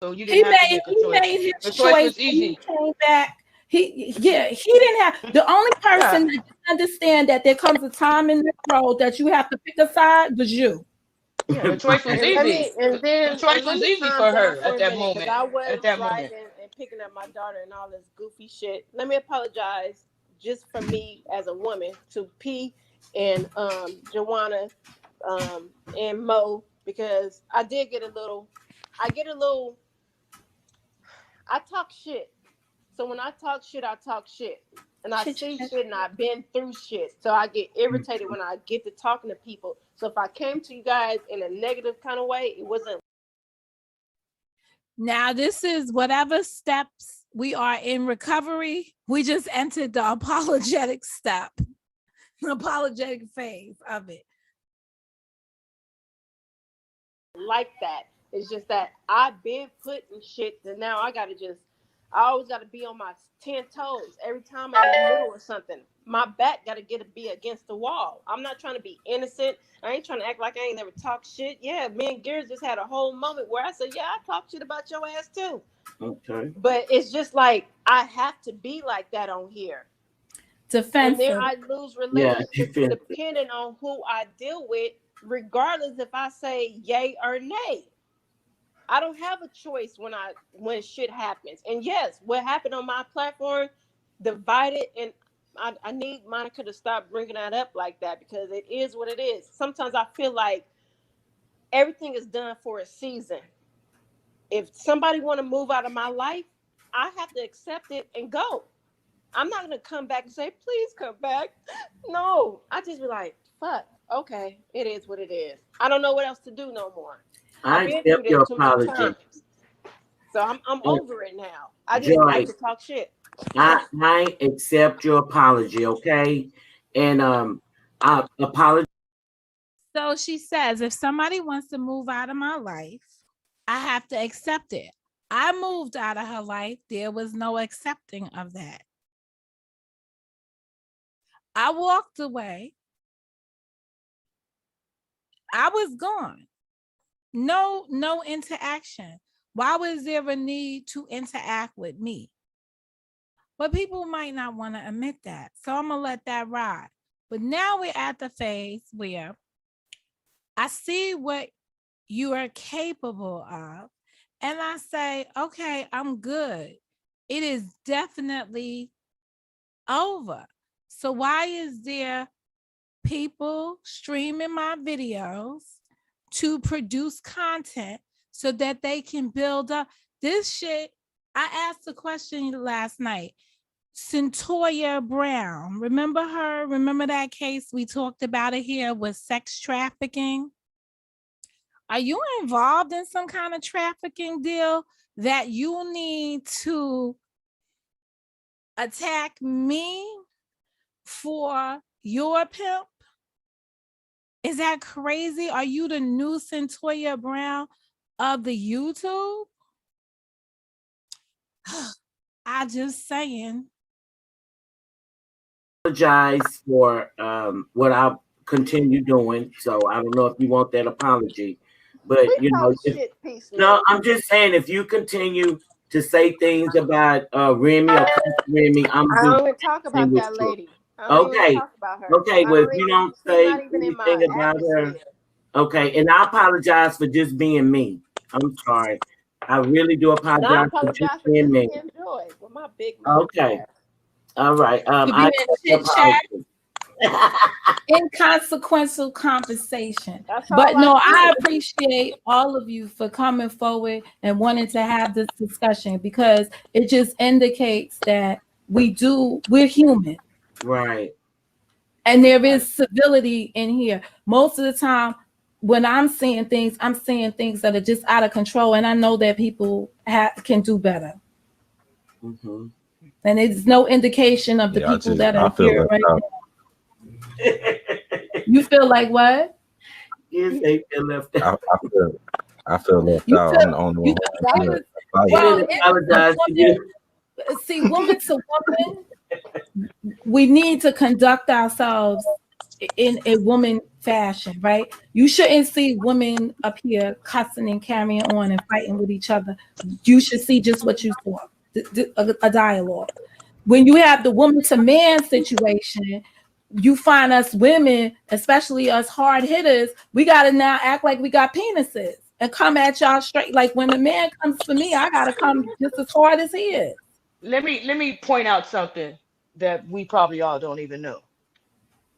So you didn't have to make a choice. Made his the choice was easy. He came back. He didn't have. The only person that didn't understand that there comes a time in this road that you have to pick a side was you. Yeah, the choice was easy. The choice was easy for her at that moment. I was at that driving moment. and picking up my daughter and all this goofy shit. Let me apologize just for me as a woman to P and Joanna and Mo, because I get a little. I talk shit. So when I talk shit, and I see shit, and I've been through shit. So I get irritated when I get to talking to people. So if I came to you guys in a negative kind of way, it wasn't. Now, this is whatever steps we are in recovery. We just entered the apologetic step, the apologetic phase of it. Like that. It's just that I've been put in shit that now I got to just I always got to be on my 10 toes every time I'm in the middle of something. My back got to be against the wall. I'm not trying to be innocent. I ain't trying to act like I ain't never talked shit. Yeah, me and Gears just had a whole moment where I said, yeah, I talk shit about your ass too. Okay. But it's just like I have to be like that on here. Defensive. And then I lose relationships depending on who I deal with, regardless if I say yay or nay. I don't have a choice when shit happens. And yes, what happened on my platform divided, and I need Monica to stop bringing that up like that, because it is what it is. Sometimes I feel like everything is done for a season. If somebody want to move out of my life, I have to accept it and go. I'm not going to come back and say, please come back. No, I just be like, fuck, okay, it is what it is. I don't know what else to do no more. I accept your apology. So I'm over it now. I just like to talk shit. I accept your apology, okay? And I apologize. So she says, if somebody wants to move out of my life, I have to accept it. I moved out of her life. There was no accepting of that. I walked away. I was gone. No interaction. Why was there a need to interact with me? But people might not want to admit that. So I'm going to let that ride. But now we're at the phase where I see what you are capable of. And I say, okay, I'm good. It is definitely over. So why is there people streaming my videos to produce content so that they can build up this shit? I asked a question last night. Centoya Brown, remember her? Remember that case? We talked about it here with sex trafficking. Are you involved in some kind of trafficking deal that you need to attack me for your pimp? Is that crazy? Are you the new Centoya Brown of the YouTube? I just saying. Apologize for what I'll continue doing. So I don't know if you want that apology, but you know, no, I'm just saying if you continue to say things about Remy or Remy, I don't even talk about that lady. Okay. Okay, well, if you don't say anything about her, okay, and I apologize for just being me. I'm sorry. I really do apologize for just being me. Okay. All right. Inconsequential conversation. But no, I appreciate all of you for coming forward and wanting to have this discussion, because it just indicates that we're human. Right. And there is civility in here. Most of the time, when I'm seeing things that are just out of control, and I know that people can do better. Mm-hmm. And it's no indication of the people that are here right now. You feel like what? Yes, they feel left out. I feel left out. I'm the only one. See, woman to woman, we need to conduct ourselves in a woman fashion, right? You shouldn't see women up here cussing and carrying on and fighting with each other. You should see just what you saw, a dialogue. When you have the woman to man situation, you find us women, especially us hard hitters, we got to now act like we got penises and come at y'all straight. Like when the man comes for me, I got to come just as hard as he is. Let me point out something that we probably all don't even know.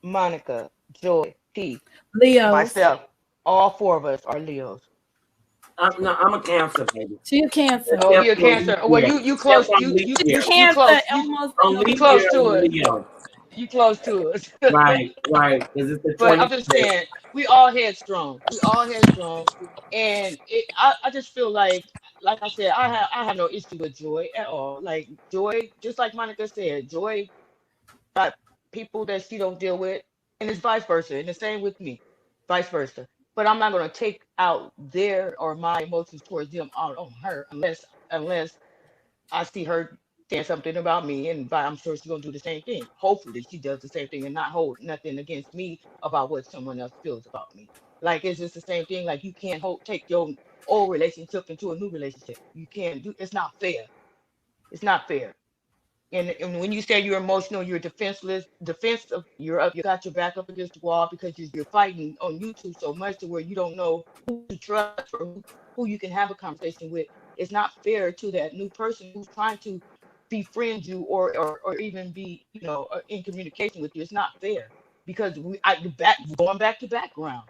Monica, Joy, T, Leo, myself, all four of us are Leos. No, I'm a Cancer, baby. She a Cancer. Oh, you're a Cancer. Well, you close. You Cancer. You close to it. You close to us. Right. But I'm just saying, we all headstrong. And I just feel like I said, I have no issue with Joy at all. Like Joy, just like Monica said, Joy got people that she don't deal with, and it's vice versa. And the same with me, vice versa. But I'm not gonna take out their or my emotions towards them out on her unless I see her saying something about me, and I'm sure she's gonna do the same thing. Hopefully, she does the same thing and not hold nothing against me about what someone else feels about me. Like it's just the same thing. Like you can't take your old relationship into a new relationship. You can't do. It's not fair. It's not fair. And when you say you're emotional, you're defensive, you're up, you got your back up against the wall because you're fighting on YouTube so much to where you don't know who to trust or who you can have a conversation with. It's not fair to that new person who's trying to befriend you or even be, in communication with you. It's not fair because going back to background.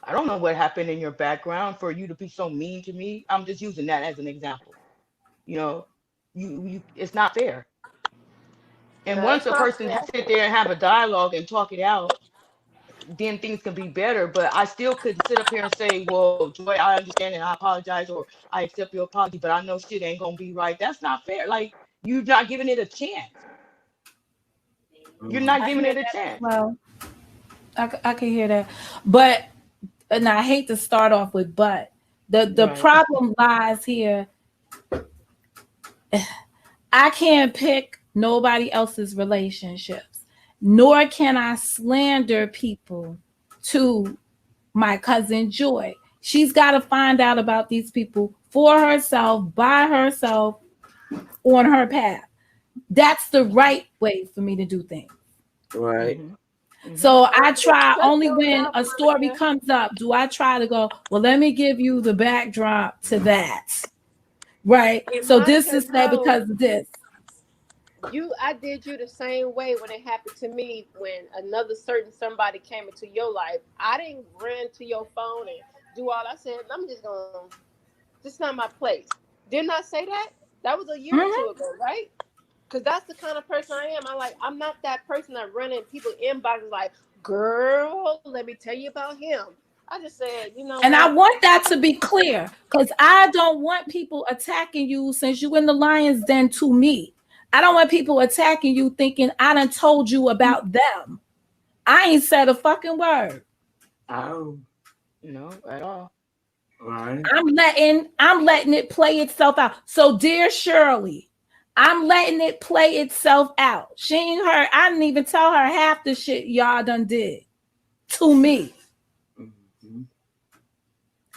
I don't know what happened in your background for you to be so mean to me. I'm just using that as an example. You know, it's not fair. And No, once it's a not person fair. sit there and have a dialogue and talk it out, then things can be better. But I still couldn't sit up here and say, well, Joy, I understand and I apologize or I accept your apology, but I know shit ain't gonna be right. That's not fair. Like you're not giving it a chance. You're not I giving hear it a that as chance. well. I can hear that. But, and I hate to start off with but. The Right. problem lies here. I can't pick nobody else's relationships, nor can I slander people to my cousin Joy. She's got to find out about these people for herself, by herself, on her path. That's the right way for me to do things. Right. Mm-hmm. So I try Check only those when out, a story Monica. comes up, do I try to go, well, let me give you the backdrop to that. Right. And So this Monica, is that no, because of this. I did you the same way when it happened to me when another certain somebody came into your life. I didn't run to your phone and do all I said. I'm just gonna, this is not my place. Didn't I say that? That was a year or Mhm. two ago, right? Because that's the kind of person I am. I'm not that person that run in people's inboxes like, girl, let me tell you about him. I just said, you know And I what? want that to be clear because I don't want people attacking you since you in the lion's den to me. I don't want people attacking you thinking I done told you about them. I ain't said a fucking word. Oh, No, at all. right. I'm letting it play itself out. So, dear Shirley, I'm letting it play itself out. She ain't heard. I didn't even tell her half the shit y'all done did to me. Mm-hmm.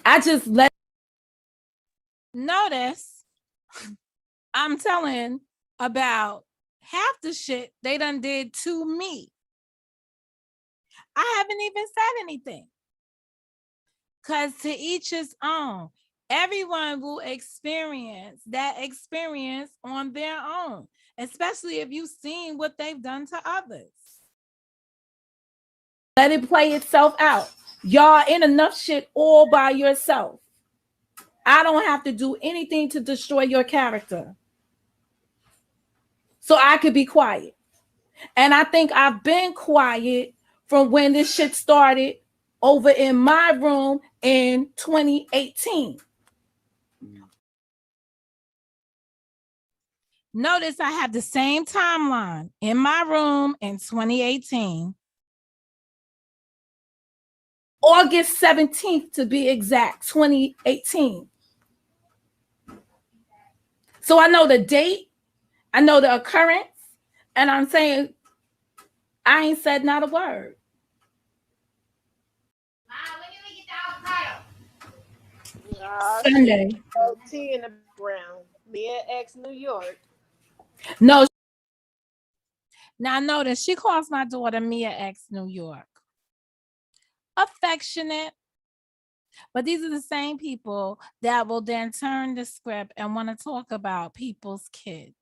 I just let notice I'm telling about half the shit they done did to me. I haven't even said anything. Because to each his own. Everyone will experience that experience on their own, especially if you've seen what they've done to others. Let it play itself out. Y'all in enough shit all by yourself. I don't have to do anything to destroy your character. So I could be quiet. And I think I've been quiet from when this shit started over in my room in 2018. Notice I have the same timeline in my room in 2018. August 17th to be exact, 2018. So I know the date, I know the occurrence, and I'm saying I ain't said not a word. Sunday. T in the background. Mia X New York. No. Now notice she calls my daughter Mia X New York. Affectionate. But these are the same people that will then turn the script and want to talk about people's kids.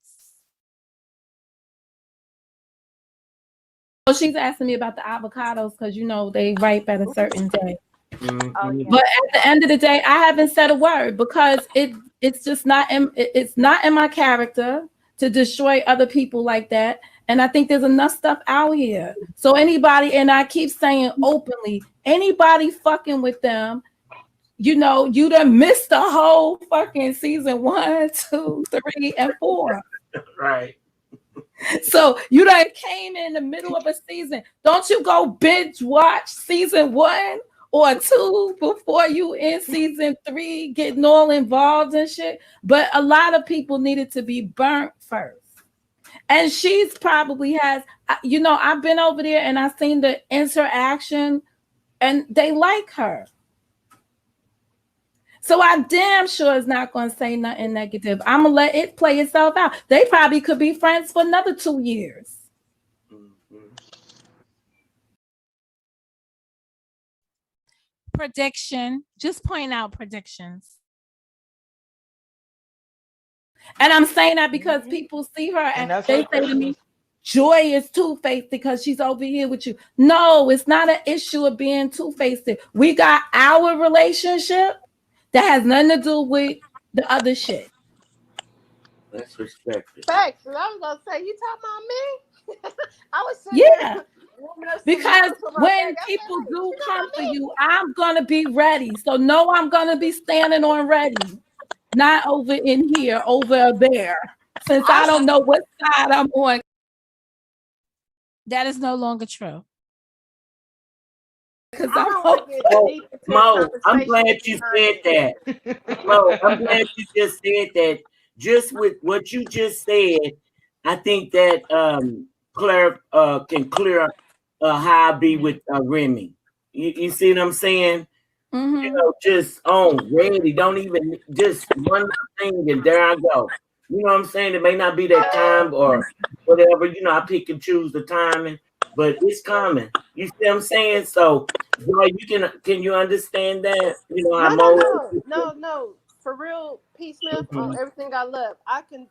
So she's asking me about the avocados because they ripe at a certain day. Mm-hmm. Oh, yeah. But at the end of the day, I haven't said a word because it's just not it's not in my character to destroy other people like that. And I think there's enough stuff out here. So anybody, and I keep saying openly, anybody fucking with them, you done missed the whole fucking season 1, 2, 3, and 4. Right. So you done came in the middle of a season. Don't you go binge watch season 1 or 2 before you in season 3 getting all involved and shit. But a lot of people needed to be burnt first. And she's probably has, you know, I've been over there and I've seen the interaction and they like her. So I damn sure is not going to say nothing negative. I'm going to let it play itself out. They probably could be friends for another 2 years. Prediction. Just point out predictions. And I'm saying that because people see her and they say to me, Joy is two-faced because she's over here with you. No, it's not an issue of being two-faced. We got our relationship that has nothing to do with the other shit. That's respected. Facts. And I was gonna say, you talking about me? I was saying, because when people do come for you, I'm gonna be ready. So no, I'm gonna be standing on ready, not over in here, over there. Since I don't know what side I'm on. That is no longer true. Because Mo, I'm glad you said that. Mo, I'm glad you just said that. Just with what you just said, I think that Claire can clear how I be with Remy. You see what I'm saying? Mm-hmm. You know, just ready. Don't even just one thing and there I go. You know what I'm saying? It may not be that time or whatever. You know, I pick and choose the timing, but it's coming. You see what I'm saying? So, Joy, you can you understand that? You know, how no. For real, P. Smith, on everything I love. I can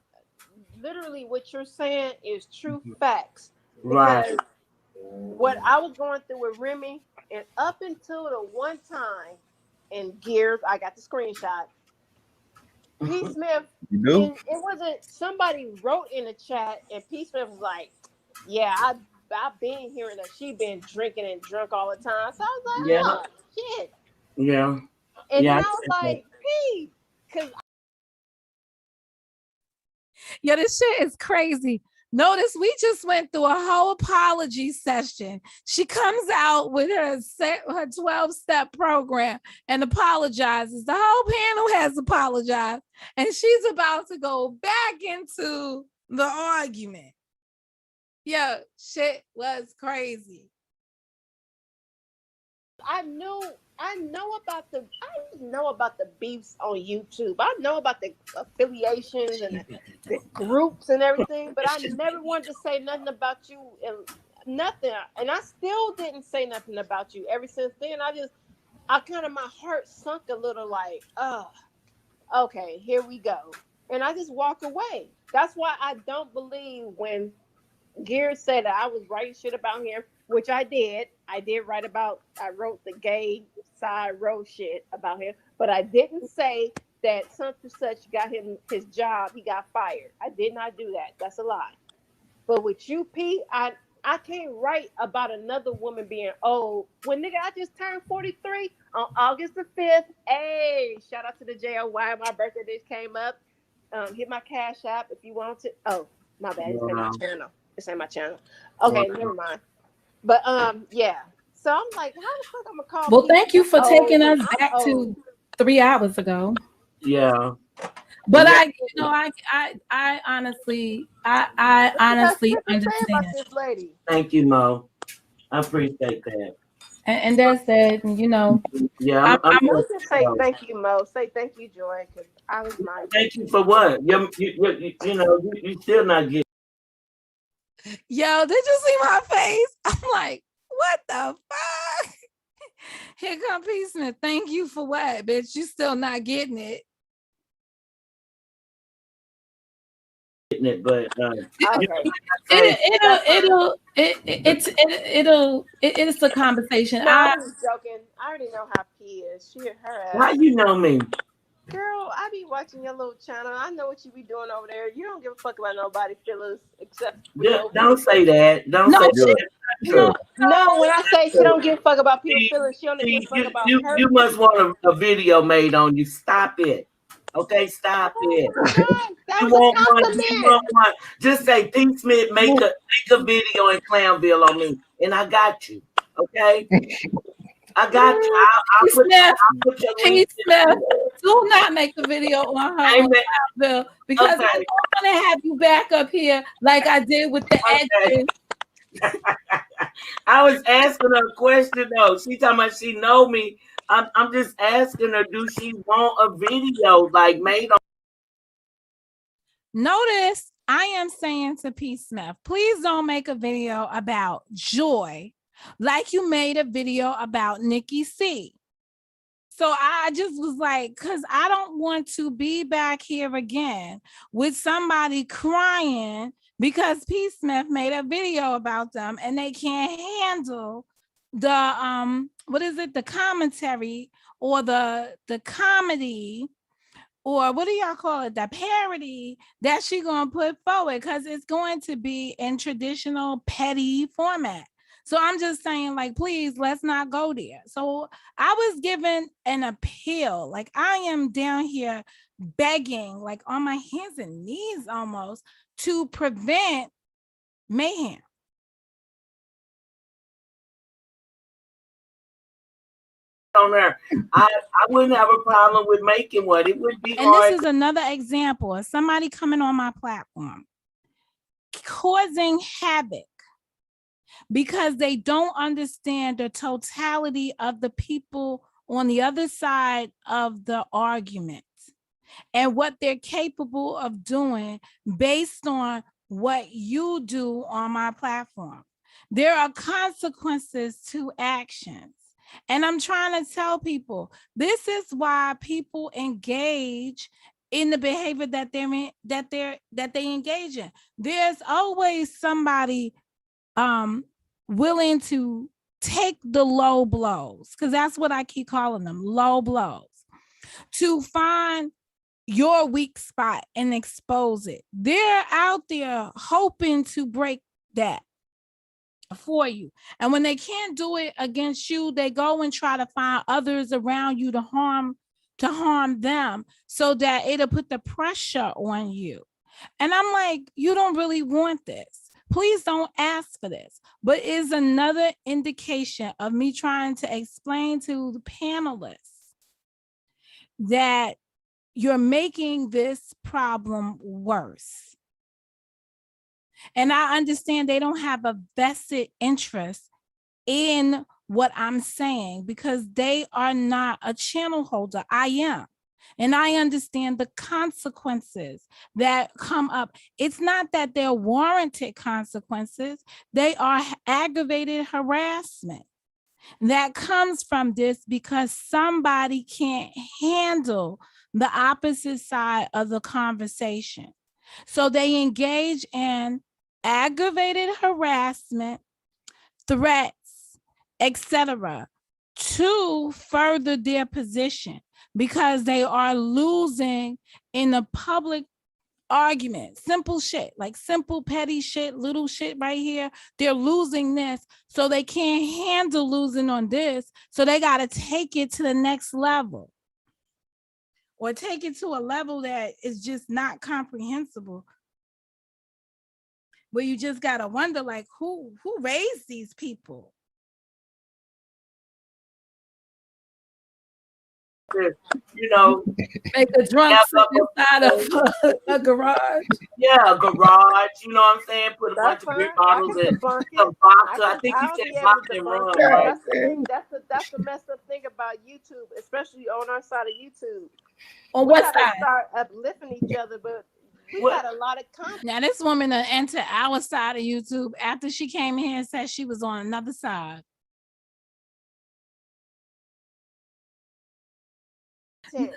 literally what you're saying is true facts. Right. What I was going through with Remy, and up until the one time in Gears, I got the screenshot. P. Smith, it wasn't somebody wrote in the chat, and P. Smith was like, "Yeah, I've been hearing that she been drinking and drunk all the time." So I was like, "Oh shit." Yeah. And then I was like, "P," because yeah, this shit is crazy. Notice we just went through a whole apology session. She comes out with her 12-step program and apologizes. The whole panel has apologized. And she's about to go back into the argument. Yo, shit was crazy. I know about the beefs on YouTube. I know about the affiliations and the groups and everything, but I never wanted to say nothing about you and nothing. And I still didn't say nothing about you ever since then. I kind of, my heart sunk a little like, oh, okay, here we go. And I just walk away. That's why I don't believe when Gear said that I was writing shit about him, which I did. I wrote the gay side row shit about him, but I didn't say that such and such got him his job, he got fired. I did not do that. That's a lie. But with you, P, I can't write about another woman being old. When nigga, I just turned 43 on August the 5th. Hey, shout out to the JOY. My birthday just came up. Hit my Cash App if you want to. Oh, my bad. It's my channel. This ain't my channel. Okay, never mind. But yeah. So I'm like, how the fuck I'm gonna call? Well, thank you for taking us back to 3 hours ago. Yeah. But I honestly understand. This lady. Thank you, Mo. I appreciate that. And that's that, you know. Yeah, I'm going to say thank you, Mo. Say thank you, Joy, because I was not. Thank you for what? You still not getting. Yo, did you see my face? I'm like, what the fuck? Here come P. Smith. Thank you for what, bitch? You still not getting it. It, but it's a conversation. No, I was joking. I already know how P is. Her ass. How you know me? Girl, I be watching your little channel. I know what you be doing over there. You don't give a fuck about nobody's feelings except. Don't say that. Don't say that. No, when I say she don't give a fuck about people's feelings, she only give a fuck about her. You must want a video made on you. Stop it. Okay, stop it. That was you want one. Just say P. Smith make a video in Clownville on me, and I got you. Okay. I got you. I'll put your link. Smith, do not make a video on her on bill because I don't want to have you back up here like I did with the exes. I was asking her a question though. She talking about she know me. I'm just asking her, do she want a video like made on? Notice I am saying to P. Smith, please don't make a video about Joy like you made a video about Nikki C. So I just was like, because I don't want to be back here again with somebody crying because P. Smith made a video about them and they can't handle the the commentary or the comedy, or what do y'all call it, the parody that she gonna put forward, because it's going to be in traditional petty format. So I'm just saying, like, please, let's not go there. So I was given an appeal. Like, I am down here begging, like on my hands and knees almost, to prevent mayhem. On there, I wouldn't have a problem with making one. It would be and hard. This is another example of somebody coming on my platform causing havoc because they don't understand the totality of the people on the other side of the argument and what they're capable of doing based on what you do on my platform. There are consequences to actions. And I'm trying to tell people, this is why people engage in the behavior that they engage in. There's always somebody willing to take the low blows, because that's what I keep calling them, low blows, to find your weak spot and expose it. They're out there hoping to break that for you. And when they can't do it against you, they go and try to find others around you to harm them so that it'll put the pressure on you. And I'm like, you don't really want this. Please don't ask for this. But it's another indication of me trying to explain to the panelists that you're making this problem worse. And I understand they don't have a vested interest in what I'm saying because they are not a channel holder. I am. And I understand the consequences that come up. It's not that they're warranted consequences. They are aggravated harassment that comes from this because somebody can't handle the opposite side of the conversation. So they engage in aggravated harassment, threats, etc., to further their position because they are losing in a public argument. Simple shit, like simple petty shit, little shit right here. They're losing this, so they can't handle losing on this, so they got to take it to the next level or take it to a level that is just not comprehensible, where you just got to wonder, like, who raised these people? You know, make a drunk inside of a garage. Yeah, a garage. You know what I'm saying? Put a bunch of beer bottles and some vodka. I think you said vodka and rum, right? That's the messed up thing about YouTube, especially on our side of YouTube. On what side? Start uplifting each other, but we got a lot of content. Now this woman entered our side of YouTube after she came in here and said she was on another side.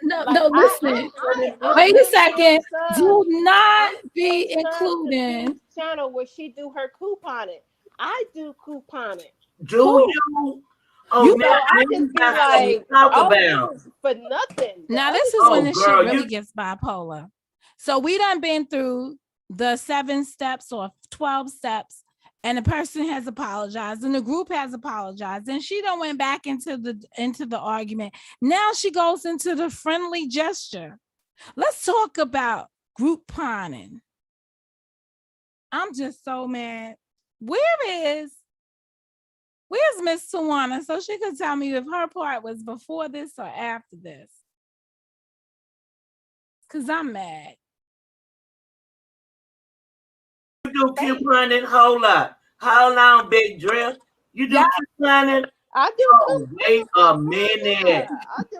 No, listen. Wait a second. Do not be including channel where she do her couponing. I do couponing. Do you? Oh, you know, I just be like, for nothing. Now this is when this shit really gets bipolar. So we done been through the 7 steps or 12 steps, and the person has apologized, and the group has apologized, and she done went back into the argument. Now she goes into the friendly gesture. Let's talk about group pawning. I'm just so mad. Where is Where's Miss Tawana so she could tell me if her part was before this or after this? Because I'm mad. You do couponing? Hold up. Hold on, Big Drill. You do couponing? I do. Oh, wait a minute.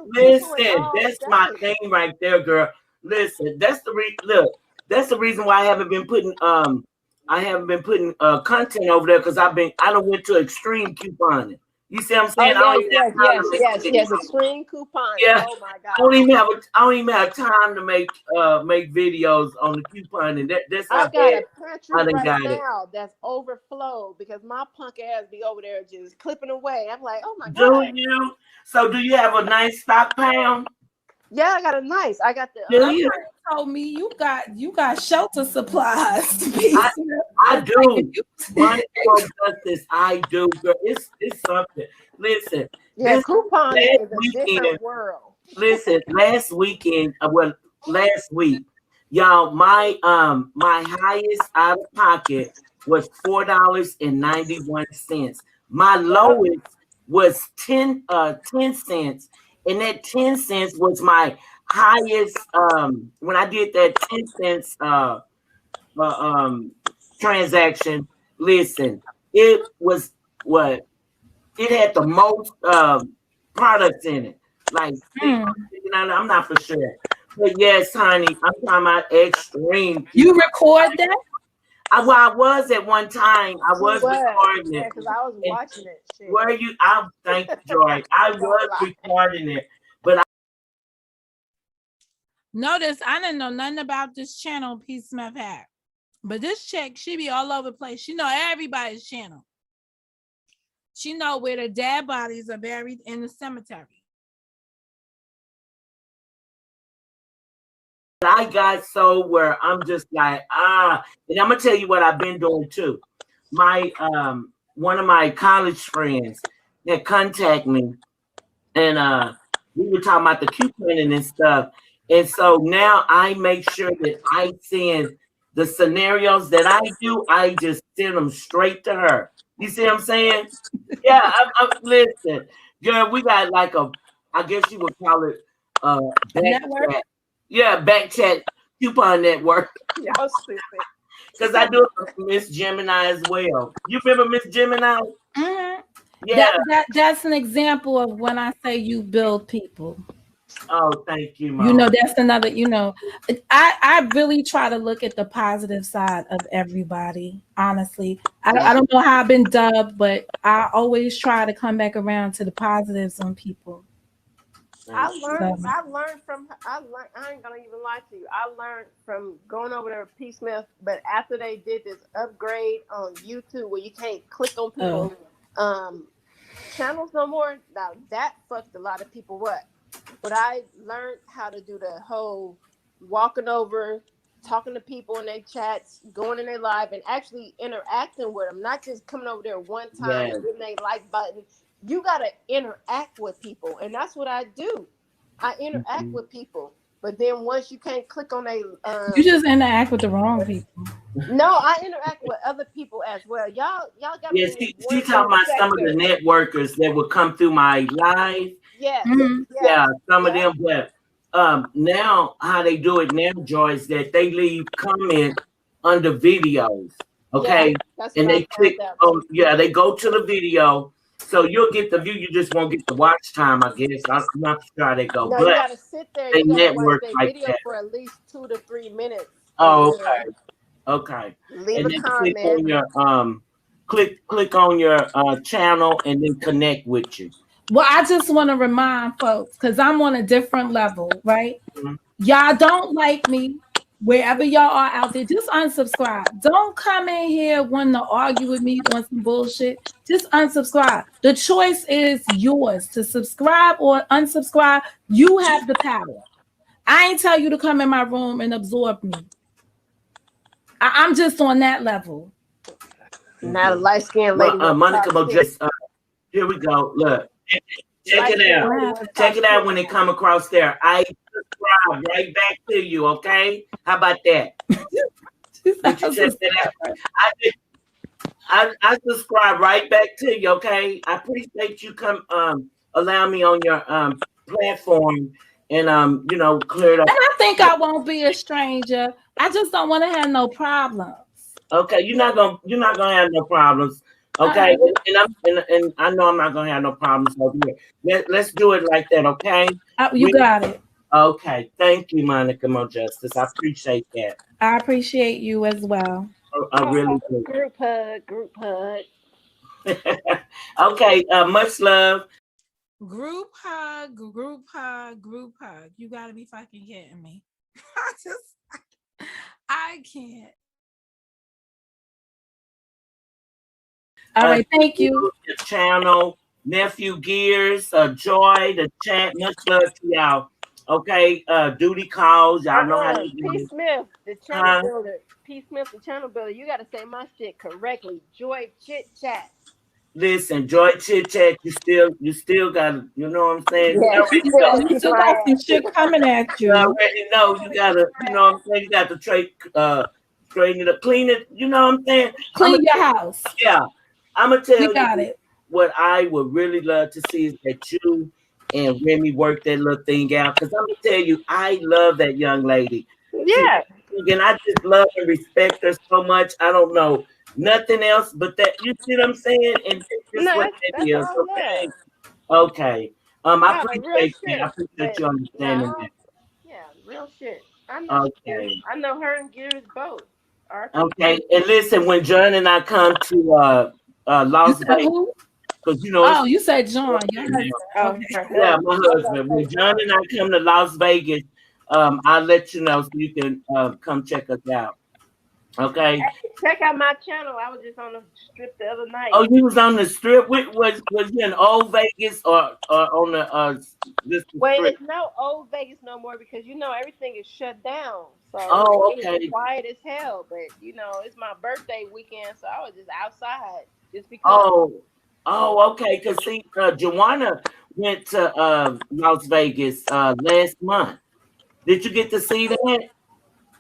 Listen, that's my thing right there, girl. Listen, that's the that's the reason why I haven't been putting content over there, because I don't went to extreme couponing. You see what I'm saying? Yes. Extreme couponing. Yeah. Oh my God. I don't even have time to make videos on the couponing. That's I got a pantry got now that's overflowed because my punk ass be over there just clipping away. I'm like, oh my God. Do you? So do you have a nice stock pound? Yeah, I got the. You told me you got shelter supplies. I do. Money for justice. I do, girl. It's something. Listen. Yeah, coupon is a different world. Listen, last week, y'all, my highest out of pocket was $4.91. My lowest was 10 cents. And that 10 cents was my highest when I did that 10 cents transaction. Listen, it was what it had the most products in it. Like I'm not for sure. But yes, honey, I'm talking about extreme. You record that? I was at one time. I was recording it. Because I was watching it. Shit. Were you? I thank you, Joy. I was recording it, but notice I didn't know nothing about this channel P. Smith had. But this chick, she be all over the place. She know everybody's channel. She know where the dead bodies are buried in the cemetery. I got so where I'm just like, and I'm gonna tell you what I've been doing too. My one of my college friends had contacted me, and we were talking about the couponing and stuff. And so now I make sure that I send the scenarios that I do, I just send them straight to her. You see what I'm saying? Yeah, listen, girl, we got like I guess you would call it back chat. Yeah, back chat coupon network. Y'all stupid. Because I do it for Miss Gemini as well. You remember Miss Gemini? Mm-hmm. Yeah. That's an example of when I say you build people. Oh, thank you, Mom. You know, that's another, I really try to look at the positive side of everybody, honestly. I don't know how I've been dubbed, but I always try to come back around to the positives on people. I learned from I ain't gonna even lie to you. I learned from going over there with P. Smith, but after they did this upgrade on YouTube where you can't click on people's channels no more, now that fucked a lot of people up. But I learned how to do the whole walking over, talking to people in their chats, going in their live, and actually interacting with them, not just coming over there one time and hitting their like button. You got to interact with people, and that's what I do. I interact with people, but then once you can't click on a... you just interact with the wrong people. No, I interact with other people as well. Y'all got me. Yes, she talking about some of the networkers that would come through my live. Yeah. Yeah, some of them, but now how they do it now, Joy, is that they leave comment under videos, okay? And they click on, they go to the video, so you'll get the view, you just won't get the watch time, I guess. I'm not sure how they go. No, but you gotta sit there, they you gotta network watch like video that for at least 2 to 3 minutes. Oh, okay. Leave and a then comment. click on your channel and then connect with you. Well, I just want to remind folks, because I'm on a different level, right? Mm-hmm. Y'all don't like me, wherever y'all are out there, just unsubscribe. Don't come in here wanting to argue with me on some bullshit. Just unsubscribe. The choice is yours to subscribe or unsubscribe. You have the power. I ain't tell you to come in my room and absorb me. I'm just on that level. Not a light-skinned lady. Monica, just here we go. Look. Check it out. Check it out when it come across there. I subscribe right back to you, okay? How about that? Did you check that out? I subscribe right back to you. Okay, I appreciate you allow me on your platform and clear it up. And I think I won't be a stranger. I just don't want to have no problems. Okay, you're not gonna have no problems. Okay, and I know I'm not gonna have no problems over here. Let's do it like that. Okay, You got it. Okay, thank you, Monica Mo Justice. I appreciate that. I appreciate you as well. I really do. Group hug. Okay, much love. Group hug. You gotta be fucking kidding me. I can't. All right, thank you. The channel, Nephew Gears, Joy, the chat. Much love to y'all. Okay, duty calls. Y'all know how to do P. it. Smith, the channel builder. P. Smith, the channel builder. You got to say my shit correctly. Joy Chit Chat. Listen, Joy Chit Chat. You still got. You know what I'm saying? Yeah, you still got some shit coming at you. You already know you gotta. You know what I'm saying? You got to straighten it up, clean it. You know what I'm saying? Clean your house. Yeah, I'm gonna tell you what I would really love to see is that you and Remy work that little thing out. Because I'm gonna tell you, I love that young lady. Yeah. And I just love and respect her so much. I don't know nothing else but that. You see what I'm saying? And that's what that is. Okay. Okay. I appreciate that. I appreciate you understanding that. Yeah, real shit. I know. Okay. I know her and Gears both. Okay. And listen, when John and I come to Las Vegas. Because you said John. Your husband. Yeah, my husband. When John and I come to Las Vegas, I'll let you know so you can come check us out. Okay. Check out my channel. I was just on the strip the other night. Oh, you was on the strip? Was you in Old Vegas or on the it's no Old Vegas no more because everything is shut down. So it's quiet as hell. But it's my birthday weekend, so I was just outside just because. Oh, okay. Because see, Joanna went to Las Vegas last month. Did you get to see that?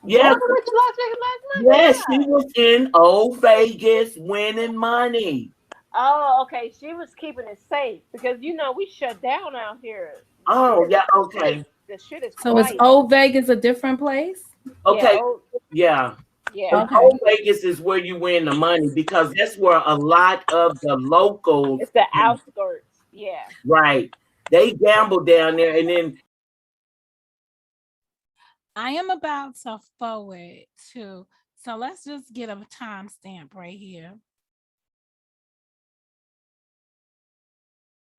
Yeah. Went to Las Vegas last month. Yes, she was in Old Vegas winning money. Oh, okay. She was keeping it safe because we shut down out here. Oh, yeah. Okay. The shit is so quiet. Is Old Vegas a different place? Okay. Yeah. Yeah. Old Vegas is where you win the money because that's where a lot of the locals. It's the outskirts. Yeah. Right. They gamble down there, and then. I am about to forward to. So let's just get a timestamp right here.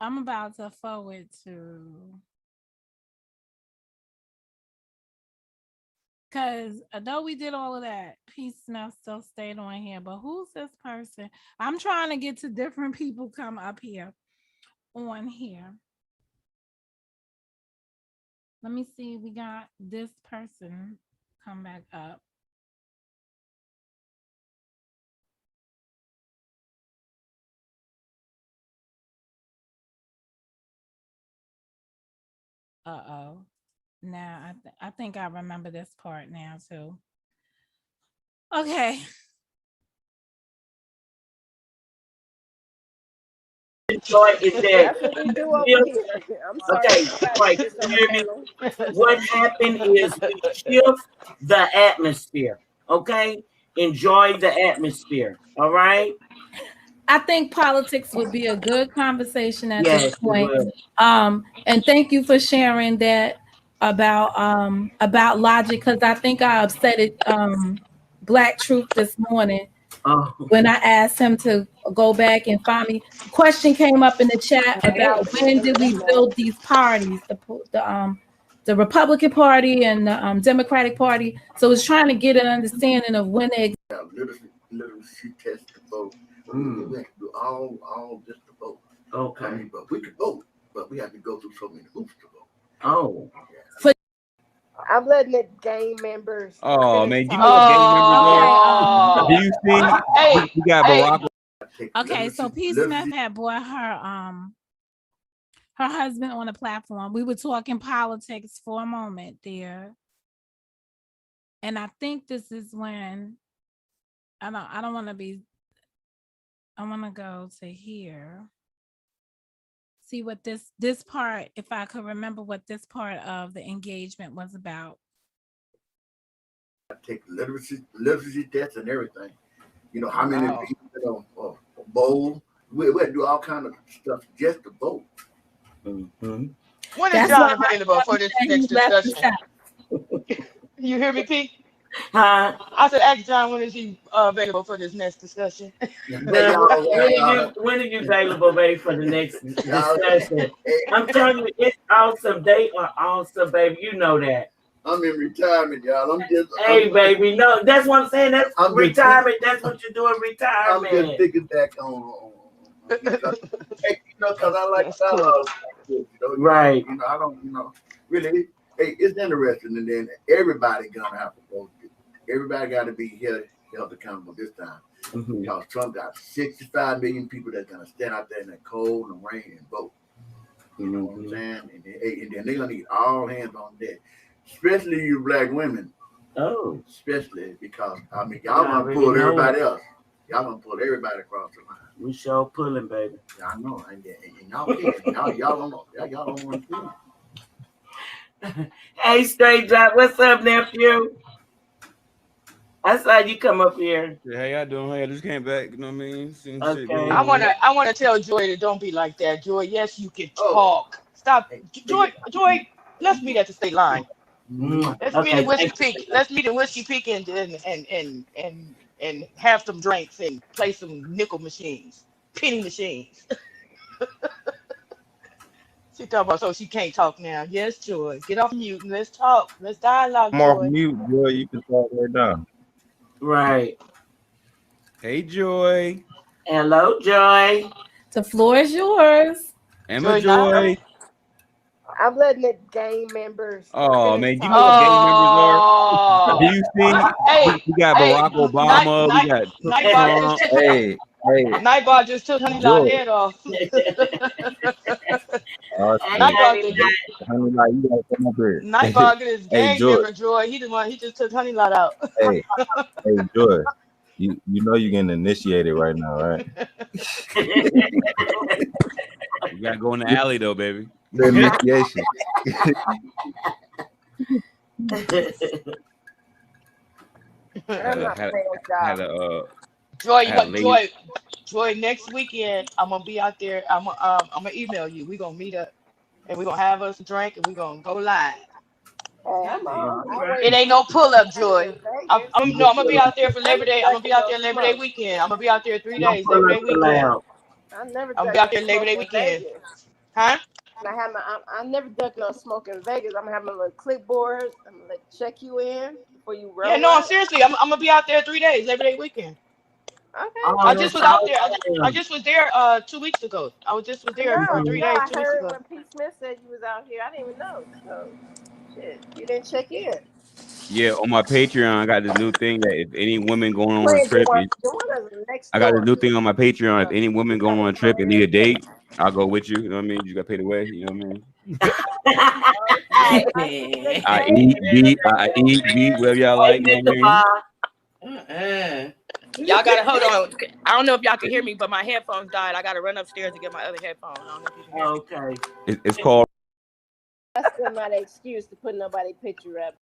I'm about to forward to. Because although we did all of that, P. Smith still stayed on here. But who's this person? I'm trying to get to different people come up here on here. Let me see. We got this person come back up. Uh-oh. Now, I think I remember this part now, too. Okay. Joy is there. I'm sorry. Right. What happened is we shift the atmosphere. Okay? Enjoy the atmosphere. All right? I think politics would be a good conversation at this point. And thank you for sharing that about logic, because I think I upset it Black Truth this morning when I asked him to go back and find me. Question came up in the chat about when did we build these parties, the Republican Party and the Democratic Party. So it's trying to get an understanding of when they literacy test to vote. We have to do all just to vote. Okay. I mean, but we could vote, but we have to go through so many hoops to vote. Oh. Yeah. I'm letting the gang members. Oh man, you know what gang members are? Do you see? We got Barack. Okay, so P. Smith had brought her husband on the platform. We were talking politics for a moment there. And I think this is when I don't want to be I want to go to here. See what this part, if I could remember what this part of the engagement was about. I take literacy tests and everything. You know, how many people bowl. We do all kind of stuff just to vote. When is John available for this next discussion? You hear me, Pete? Huh? I said, ask John, when is he available for this next discussion? When are you available, baby, for the next discussion? I'm telling you, it's awesome. They are awesome, baby. You know that. I'm in retirement, y'all. Hey, baby, no, that's what I'm saying. That's retirement. That's what you're doing, retirement. I'm just thinking back on because I like dialogue. Right. You know, I don't, really. Hey, it's interesting, and then everybody gonna have to vote. Everybody got to be held accountable this time because Trump got 65 million people that's gonna stand out there in the cold and rain and vote. You know what I'm saying? And then they're gonna need all hands on deck, especially you black women. Oh, especially because y'all gonna pull everybody else. Y'all gonna pull everybody across the line. We sure pulling, baby. Yeah, I know, and y'all can't. Y'all don't know. Y'all don't want to. Hey, Straight Drop, what's up, nephew? I saw you come up here. Yeah, how y'all doing? Hey, I just came back. You know what I mean? Okay. I wanna tell Joy to don't be like that. Joy, yes, you can talk. Stop, Joy. Let's meet at the state line. Let's meet in Whiskey Peak. Let's meet in Whiskey Peak and have some drinks and play some nickel machines, penny machines. She talking about so she can't talk now. Yes, Joy. Get off mute and let's talk. Let's dialogue. I'm off mute, Joy. You can talk right now. Right. Hey, Joy. Hello, Joy. The floor is yours. Emma Joy. I'm letting the gang members. Oh man, you know what gang members are? Do you see? We got Barack Obama. We got Trump. Hey. Nightbot just took Honey's head off. Nightbot is gang member, Joy. He just took Honey Lot out. Hey, Joy. You know you're getting initiated right now, right? You gotta go in the alley though, baby. The initiation. Joy, next weekend I'm gonna be out there. I'm gonna email you. We're gonna meet up and we're gonna have us a drink and we're gonna go live. It ain't no pull-up, Joy. I'm gonna be out there for Labor Day. I'm gonna be out there Labor Day weekend. I'm gonna be out there 3 days, Labor Day weekend. I'm gonna be out there Labor Day weekend. Huh? I never duck no smoke in Vegas. I'm gonna have my little clipboard. I'm gonna check you in before you roll. Yeah, no, seriously, I'm gonna be out there 3 days, Labor Day weekend. Okay. I just was out there. I just was there 2 weeks ago. I was just there for 3 days. 2 weeks ago. When Pete Smith said you was out here, I didn't even know. So, shit, you didn't check in. Yeah, on my Patreon, I got this new thing that if any women going on a trip, I got this new thing on my Patreon. If any women going on a trip and need a date, I'll go with you. You know what I mean? You got paid away. You know what I mean? I eat beat, whatever y'all like. You know what I mean? Y'all gotta hold on. I don't know if y'all can hear me, but my headphones died. I gotta run upstairs to get my other headphones. I don't know if you can hear me. Okay. It's called. That's still not an excuse to put nobody picture up.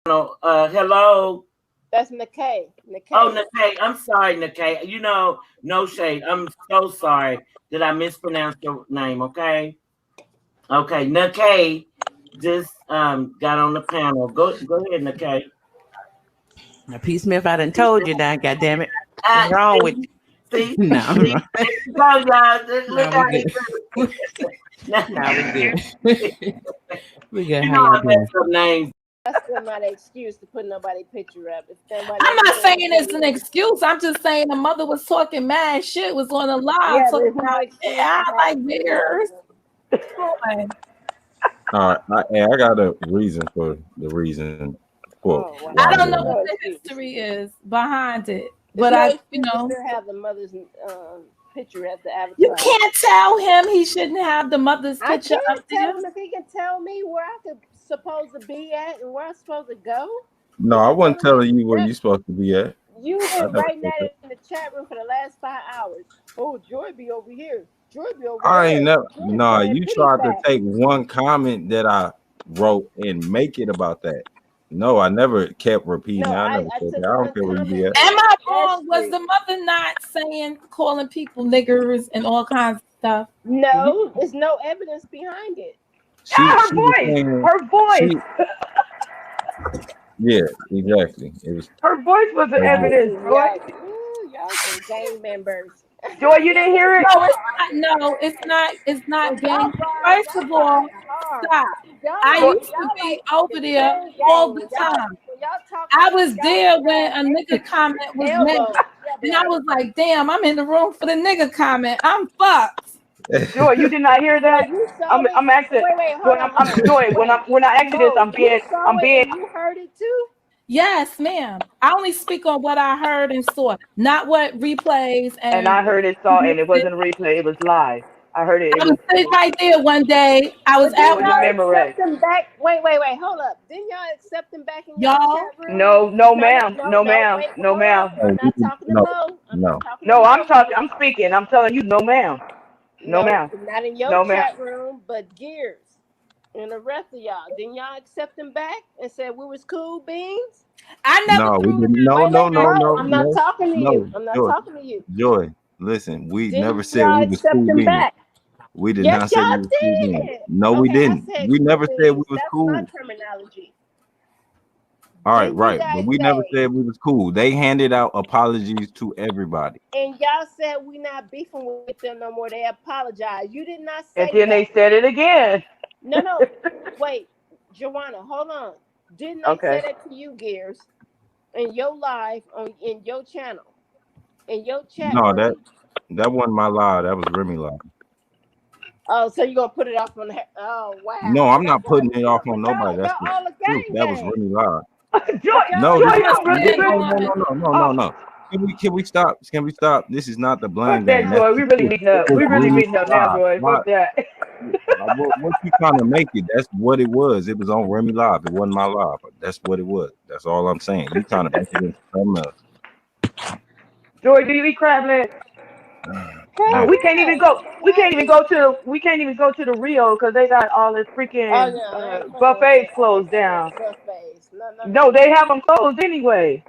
Hello. That's Nikkei. Oh, Nikkei. I'm sorry, Nikkei. You know, no shade. I'm so sorry that I mispronounced your name. Okay. Okay, Nikkei just got on the panel. Go ahead, Nikkei. Now, Pete Smith, I done told you that. God damn it. What's wrong with you? See? No, y'all. Look how he do. We good. You know I messed up names. That's still not an excuse to put nobody picture up. I'm not saying it's an excuse. I'm just saying the mother was talking mad shit, was on the live. Yeah, I like theirs. All right, I got a reason for the reason. I don't know what the history is behind it, but you know, have the mother's picture at the advertisement. You can't tell him he shouldn't have the mother's picture up there. Tell him if he can tell me where I could supposed to be at and where I'm supposed to go. No, I wasn't telling you where you're supposed to be at. You've I been never writing said that. that in the chat room for the last 5 hours. Oh, Joy be over here. Joy be over I ain't there. never. Joy No, playing you pity tried to pat. take one comment that I wrote and make it about that. No, I never kept repeating No, it. I I never said took that. I don't one care where you be comment at. from Am I that wrong? Was street. the mother not saying, calling people niggers and all kinds of stuff? No, there's no evidence behind it. She Her was voice. saying Her voice. she. Yeah, exactly. It was. Her voice was the Her voice. evidence, Joy. Y'all some gang members. Joy, you didn't hear it? No, it's not. No, it's not. It's Well, not gang. y'all First of all, riding hard. stop. I Joy, used to be over the there gang all gang. the When y'all time. talk I shit, was y'all there be when a riding nigga comment was made, elbows. and I was like, "Damn, I'm in the room for the nigga comment. I'm fucked." Joy, you did not hear that? You saw it. I'm actually Wait, Joy. hold on. Joy. When I ask you this, You saw I'm it being, and you heard it too. Yes, ma'am. I only speak on what I heard and saw, not what replays and I and. heard it, saw, and it wasn't a replay. It was live. I heard it. I was sitting right there one day. I was But It at was a work. memory. accept them back. Wait, hold up. Didn't y'all accept them back in y'all Y'all, chat room? No, ma'am. No, ma'am. Wait, No, hold on. ma'am. I'm Oh, not talking to no, Mo. I'm no. not talking to No, I'm Mo. talking. I'm speaking. I'm telling you, no, ma'am. No, No, ma'am. not in your No, ma'am. chat room, but Gears and the rest of y'all. Didn't y'all accept them back and said we was cool beans? I never No, we threw them didn't. No, out. no, no, Mo, no, I'm not no, talking to you. no. I'm not Joy, talking to you. Joy. Listen, we never Didn't said y'all we was accept cool them being. back? We did Yes, not say we y'all was cool being. did. No, we Okay, I didn't. said We cool never said we beans. was That's my cool. terminology. All right, Didn't you right. But guys we never say? said we was cool. They handed out apologies to everybody. And y'all said we not beefing with them no more. They apologize. You did not And say then that. they said it again. No. Wait, Joanna, hold on. Didn't they say Okay. that to you, Gears, in your live in your channel, in your chat No, room? that wasn't my lie. That was Remy lie. Oh, so you gonna put it off on the? Oh wow. No, So I'm that's not why putting it off on nobody. That's y'all the all the truth. gang That was gang. Remy lie. Joy, But No, y'all Joy, this I is was I'm really, sitting no, really. no, on. no, no, no, Oh, no, no. Can we stop? Can we stop? This is not the blame fuck that, game. That's Joy. the We really truth. beating up. It was We really Remy's beating up now, lie. Joy. My, Fuck that. what you trying to make it? That's what it was. It was on Remy Live. It wasn't my live. But that's what it was. That's all I'm saying. You trying to make it into something else. Joy, do you eat crab legs? Hell Man, We can't even yeah. go. Nigga, We I can't even eat. go to. We can't even go to the Rio because they got all this Oh freaking no, I ain't fucking with buffets that. I ain't closed fucking down. with buffets. No, No. they have them closed anyway.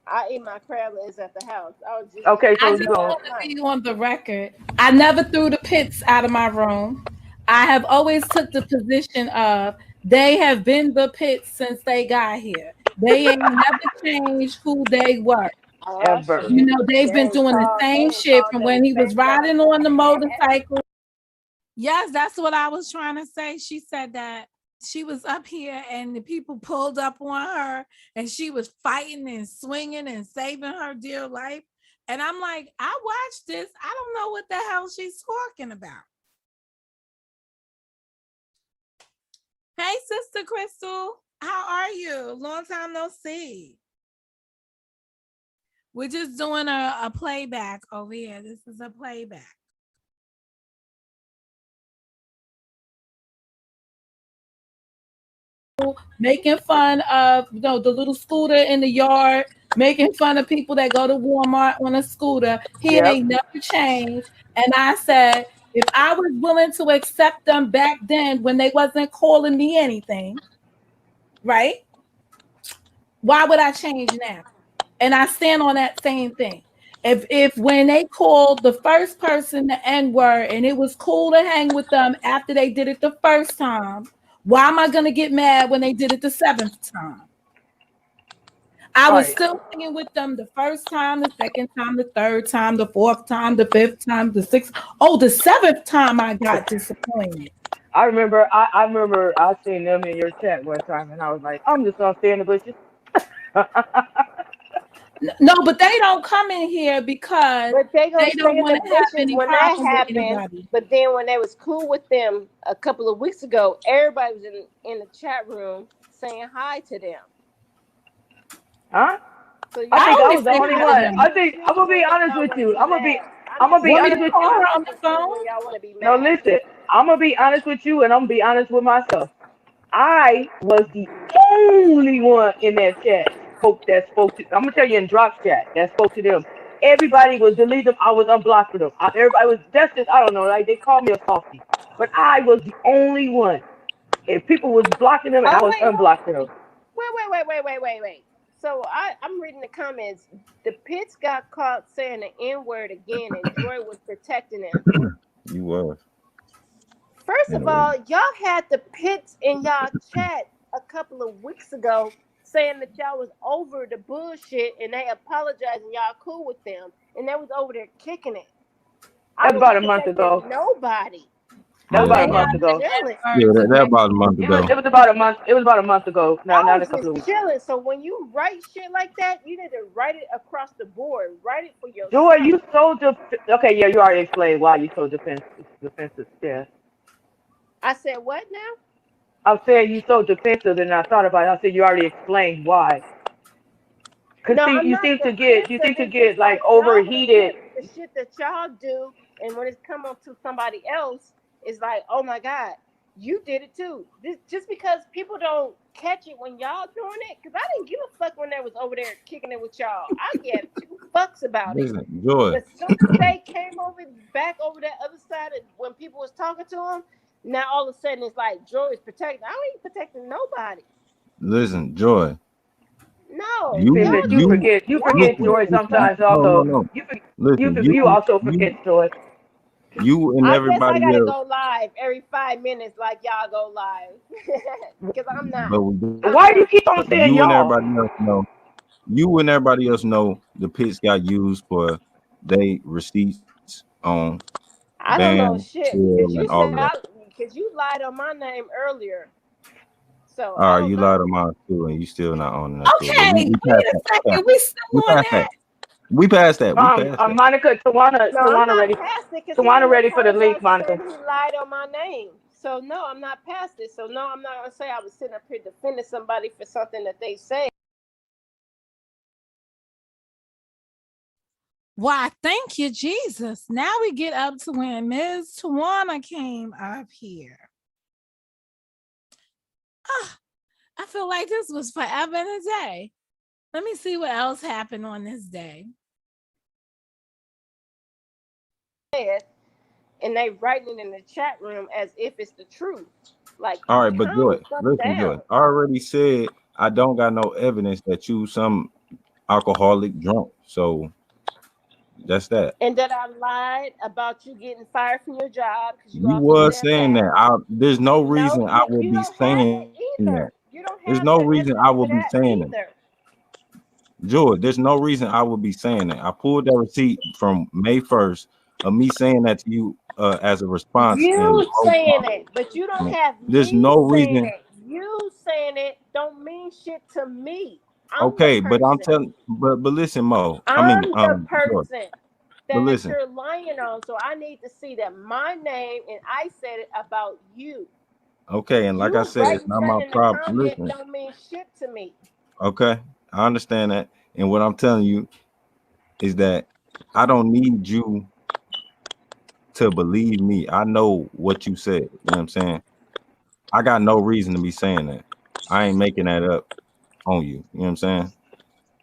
I eat my crab legs at the house. I was just Okay, eating I so some you just going. last want to night. be on the record. I never threw the pits out of my room. I have always took the position of they have been the pits since they got here. They ain't never changed who they were. Oh Ever. You shit. know, they've been doing the They same ain't shit called from nothing when he was fat like riding on the that. motorcycle. Yes, that's what I was trying to say. She said that she was up here and the people pulled up on her and she was fighting and swinging and saving her dear life. And I'm like, I watched this. I don't know what the hell she's talking about. Hey, Sister Crystal, how are you? Long time no see. We're just doing a playback over here. This is a playback. Making fun of the little scooter in the yard, making fun of people that go to Walmart on a scooter. He Yep. ain't never changed. And I said, if I was willing to accept them back then when they wasn't calling me anything, right? Why would I change now? And I stand on that same thing. If when they called the first person the N-word and it was cool to hang with them after they did it the first time, why am I gonna get mad when they did it the seventh time? I was Right. still hanging with them the first time, the second time, the third time, the fourth time, the fifth time, the sixth. Oh, the seventh time I got disappointed. I remember. I remember. I seen them in your chat one time, and I was like, I'm just gonna stay in the bushes. No, but they don't come in here because But they they gonna don't stay in want the to have bushes any when that problem with happened. anybody. But then when they was cool with them a couple of weeks ago, everybody was in the chat room saying hi to them. Huh? So I I think y'all I always was the say only hi to one. them. I think I'm gonna be honest y'all with want to you. be mad. I'm gonna be Want me honest to with call you. her on the phone? When y'all want to be No, mad. listen. I'm gonna be honest with you, and I'm gonna be honest with myself. I was the only one in that chat spoke to. I'm gonna tell you in drop chat that spoke to them. Everybody was deleting them. I was unblocking them. Everybody was that's just I don't know. Like they called me a softie, but I was the only one. If people was blocking them, and I Oh was wait, unblocking them. wait. So I'm reading the comments. The Pitts got caught saying the N-word again, and Joy was protecting him. You was. First of Anyway. all, y'all had the Pitts in y'all chat a couple of weeks ago saying that y'all was over the bullshit and they apologized and y'all cool with them, and they was over there kicking it. I That's about a wasn't month protecting ago. nobody. That was Yeah, about a They month was ago. chilling. that about a month ago. It was about a month. It was about a month ago. I Not was a couple of just weeks. chilling. So when you write shit like that, you need to write it across the board. Write it for Joy, yourself. you so okay. Yeah, you already explained why you so defensive. Yeah, I said, what now? I'm saying you so defensive, and I thought about it. I said you already explained why. Cause No, see, I'm not you defensive. seem to It's just get like like y'all overheated. forget the shit that y'all do, and when it's come up to somebody else, it's like, oh my god, you did it too. This just because people don't catch it when y'all doing it, because I didn't give a fuck when they was over there kicking it with y'all. I gave two fucks about it. Listen, Joy. But as soon as they came back over that other side, of, when people was talking to them, now all of a sudden it's like Joy is protecting. I ain't protecting nobody. Listen, Joy. No, You y'all You do. forget Y'all Joy weird stuff. sometimes also. no. You Listen, you also forget you Joy. you and I guess I everybody gotta else. go live every 5 minutes, like y'all go live, because I'm not. But Why do you keep on saying you and y'all? everybody else know. You and everybody else know the pits got used for they receipts on I don't know Van, shit Till, because and you all said of that. because you lied on my name earlier, so All I right, don't you lied know. on mine too, and you still not owning that too. But Okay, we wait passed a that. second. We still We on passed that. that. We passed that. We passed that. Monica, No, I'm Tawana not ready. past it because he Tawana didn't ready for the link, apologize for Monica. saying he lied on my name. So no, I'm not past it. So no, I'm not gonna say I was sitting up here defending somebody for something that they say. Why, thank you, Jesus. Now we get up to when Ms. Tawana came up here. I feel like this was forever and a day. Let me see what else happened on this day. And they writing it in the chat room as if it's the truth. Like, All right, but calm Joy, the fuck listen, Joy. down. I already said I don't got no evidence that you some alcoholic drunk. So that's that. And that I lied about you getting fired from your job because you You also was said saying that. that. There's no No, reason I would you be don't have saying that that. either. You don't There's have no the reason I evidence for would be that saying that. either. George, there's no reason I would be saying that. I pulled that receipt from May 1st of me saying that to you as a response. And You saying it, but you don't have there's me no saying reason. it. You saying it don't mean shit to me. I'm the Okay, but I'm person. telling, but listen, Mo. I'm the George, person but that listen. you're lying on. So I need to see that my name and I said it about you. Okay, and like I You said, it's writing not my something in the problem. comment Listen, don't mean shit to me. okay, I understand that, and what I'm telling you is that I don't need you to believe me. I know what you said. You know what I'm saying? I got no reason to be saying that. I ain't making that up on you. You know what I'm saying?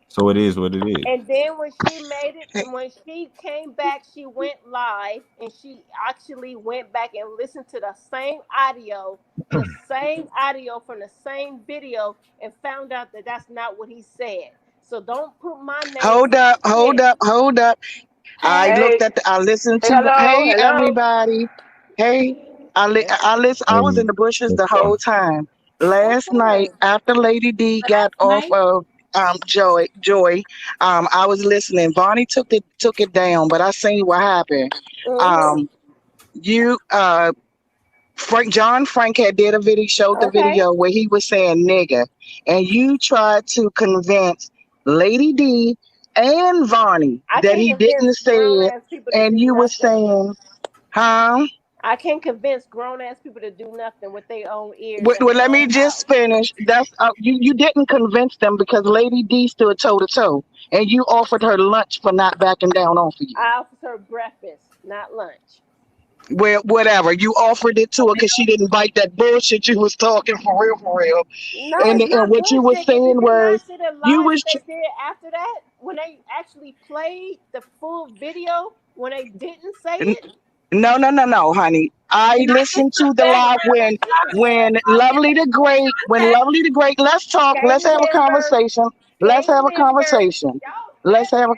So it is what it is. And then when she made it, and when she came back, she went live and she actually went back and listened to the same audio from the same video and found out that that's not what he said. So don't put my name Hold in up, hold shit. up, hold up. I Hey, looked Hey, at I listened to hello, hey hello. everybody. Hey, I listen I was in And the bushes the okay. whole time. Last night okay. after Lady D got off Night. of Joy, I was listening. Bonnie took it down, but I seen what happened. Mm-hmm. Um you Frank had did a video, showed the Okay. video where he was saying nigga, and you tried to convince Lady D and Vonnie I that can't he didn't convince say grown it, ass people to and do you were nothing. saying, huh? I can't convince grown ass people to do nothing with their own ears and Well, their let me own just mouth. finish. That's you didn't convince them because Lady D stood toe to toe, and you offered her lunch for not backing down off of you. I offered her breakfast, not lunch. Well, whatever, you offered it to her because she didn't bite that bullshit you was talking for real, No, and it's not what you was bullshit because he saying did not was sit the You live was they did after that when they actually played the full video when they didn't say it? no, honey. I listened to the live when Lovely the Great, let's talk, let's Gang have a members, conversation. Let's gang have a members. conversation. Y'all, Let's have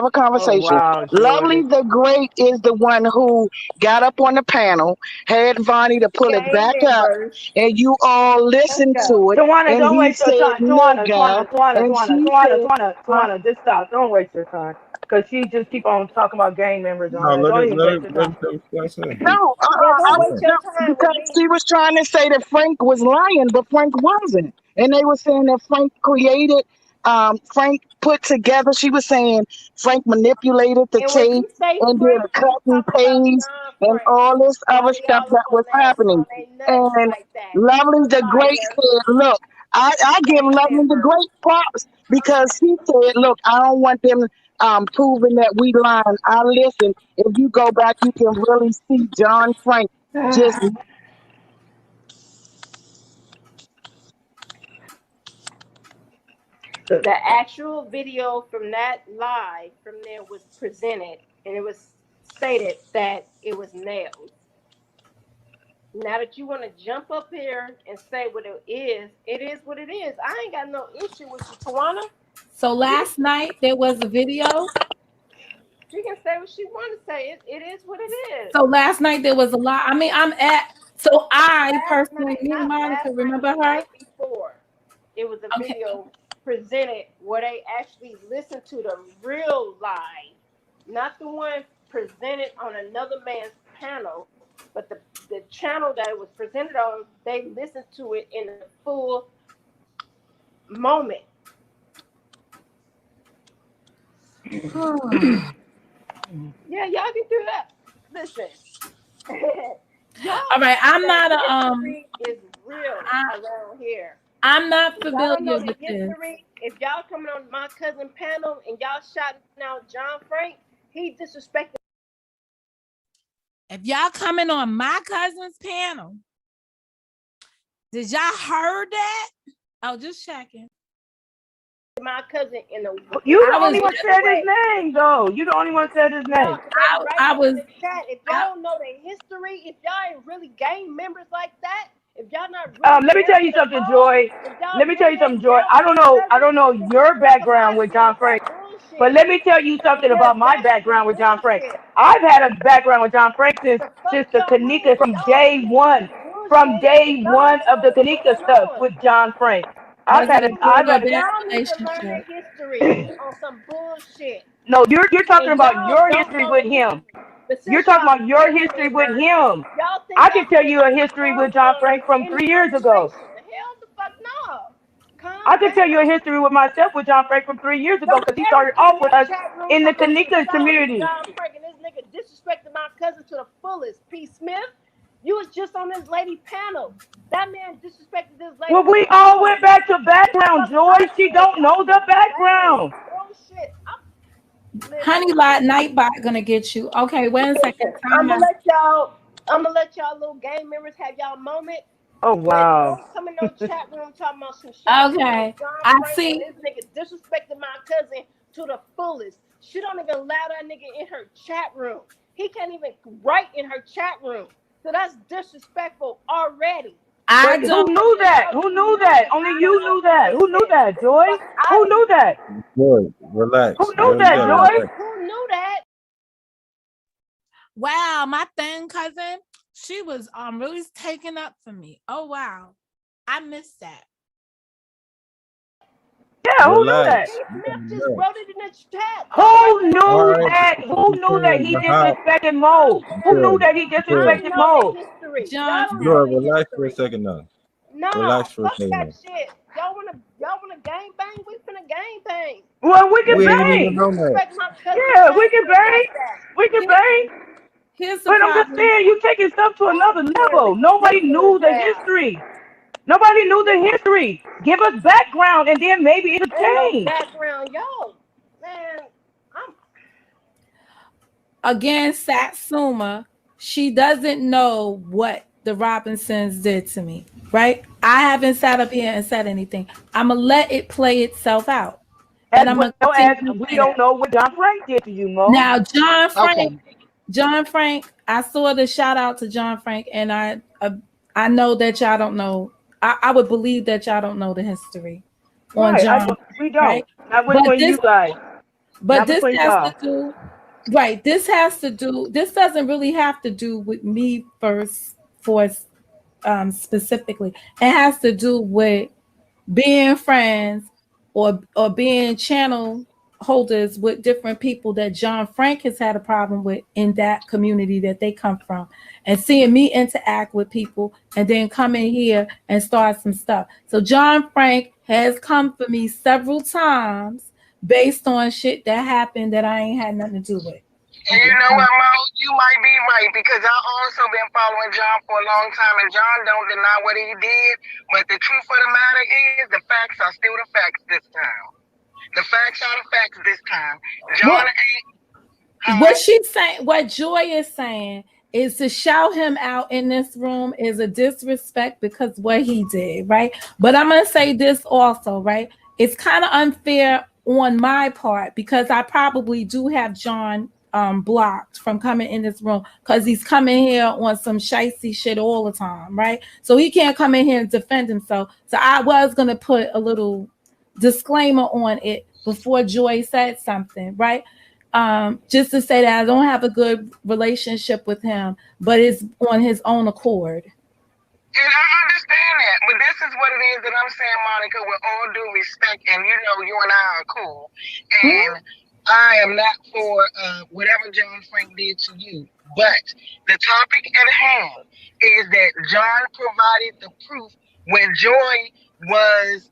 a Oh conversation. wow, Lovely Jordan. the Great is the one who got up on the panel, had Vonnie to pull it gang back up, members. and you all Let's listened go. to it, Tawana, and don't he waste your said time. nigga, and she said, huh? Tawana, just stop. Don't waste your time. Because she just keep on talking about gang members on No, her. let Don't it even let waste it your let time. it say what she gotta say. No, Yeah, don't I, waste your no, time with because me. she was trying to say that Frank was lying, but Frank wasn't. And they were saying that Frank created, Frank put together, she was saying Frank manipulated the And when tape you say and did Frank, a cut you and talking about paste John and Frank. all this other While stuff y'all that up was on happening. their nuts And like that. You Lovely a the Great liar, said, look, I give gang Lovely the member. Great props because she said, look, I don't want them proving that we lying. I listen. If you go back, you can really see John Frank just The actual video from that live from there was presented, and it was stated that it was nails. Now that you want to jump up here and say what it is what it is. I ain't got no issue with you, Tawana. So last night there was a video. She can say what she want to say. It is what it is. So last night there was a lot. I mean, so I Last personally, night, me and not Monica, last night, remember the her? night before. It was a Okay. video presented where they actually listened to the real live, not the one presented on another man's panel, but the channel that it was presented on, they listened to it in the full moment. Yeah, y'all can do that. Listen. Y'all, All right, I'm the not history is real I, around here. I'm not If y'all don't know familiar the with this. history, if y'all coming on my cousin panel and y'all shouting out John Frank, he disrespected. If y'all coming on my cousin's panel, did y'all heard that? Oh, just checking. My cousin in the You the I only was one said his name, though. You the only one said his name. no, they write I it was in the chat. If y'all don't know the history, if y'all ain't really gang members like that, if y'all not really Let me tell down you the something, hall, Joy. if y'all Let me tell really you something, ain't Joy. down with my I cousin, don't know then get your the fuck up background out of with here John with that Frank, but bullshit. let me tell you something Because about my that's some background with John Frank. bullshit. I've had a background with John Frank The fuck since the y'all Kanika, mean? from Y'all day saying one, some bullshit and y'all don't of know the what's Kanika going stuff on. with John Frank. was it a I've good or had bad Y'all need to learn the relationship? history on some bullshit. No, you're talking And about y'all your don't history know with the him. history. But You're since talking y'all about your gang history with members, him. y'all think I y'all can tell finna you a history come with John Frank from in the 3 years ago. conversation. Hell the fuck no. I Calm can tell you a down. history with myself with John Frank from 3 years ago, Don't because he ever started come off in with this us chat room in the talking about some Kanika shout out to community. John Frank and this nigga disrespecting my cousin to the fullest. P. Smith, you was just on this lady panel. That man disrespected this lady Well, to the we all went fullest. back to Get the background, fuck Joy. out of She here. don't Y'all know is the lame. background. Bullshit. Honey Listen. Lot Nightbot gonna get you. Okay, wait a second. I'm Time gonna out. let y'all little gang members have y'all moment. Oh, But wow. don't come in no chat room talking about some shouting out Okay, John I Frank and see. this nigga disrespecting my cousin to the fullest. She don't even allow that nigga in her chat room. He can't even write in her chat room. So that's disrespectful already. I But who don't. knew that? Who knew that? Only you knew that. Who knew that, Joy? Who knew that? Joy, relax. Who knew Joy, you that, gotta Joy? relax. Who knew that? Wow, my thin cousin, she was really taken up for me. Oh wow, I missed that. Yeah, who knew that? Relax. P. You Smith gotta just relax. wrote it in the chat. Y'all Who ain't know All knew right, that? Who knew that because he the hot disrespected Mo? Who knew Joy, that he I Joy, disrespected know the Mo? history. John Y'all don't know Joy, Frank. the relax for a history. second now. Nah, Relax for a fuck second that now. shit. Y'all wanna gang bang? We finna gang bang. Well, we can We ain't even bang. know that. Disrespect my cousin Yeah, we chat can room bang. like that. We can Here- bang. Here's the But I'm just problem. saying, you taking stuff to another Being level. Nobody ridiculous knew the now. history. Nobody knew the history. Give us background, and then maybe it'll Ain't no change. background, yo. Man, I'm Again, Satsuma, she doesn't know what the Robinsons did to me, right? I haven't sat up here and said anything. I'm gonna let it play itself out, As and I'm well gonna continue as to we say that. don't know what John Frank did to you, Mo. Now, Okay. John Frank, I saw the shout out to John Frank, and I know that y'all don't know. I would believe that y'all don't know the history on Right. John, We right? don't. Not But between this you guys. but Not this between has to y'all. do right. This doesn't really have to do with me first for specifically. It has to do with being friends or being channel holders with different people that John Frank has had a problem with in that community that they come from, and seeing me interact with people and then come in here and start some stuff. So John Frank has come for me several times based on shit that happened that I ain't had nothing to do with. And you know what, Mo? You might be right because I also been following John for a long time, and John don't deny what he did. But the truth of the matter is, the facts are still the facts this time. The facts are the facts this time. John What ain't. what she's saying, what Joy is saying, is to shout him out in this room is a disrespect because what he did, right? But I'm gonna say this also, right? It's kind of unfair on my part because I probably do have John blocked from coming in this room because he's coming here on some shicey shit all the time, right? So he can't come in here and defend himself. So I was gonna put a little disclaimer on it before Joy said something, right? Just to say that I don't have a good relationship with him, but it's on his own accord. And I understand that, but this is what it is that I'm saying, Monica, with all due respect, and you know you and I are cool. And I am not for whatever John Frank did to you. But the topic at hand is that John provided the proof when Joy was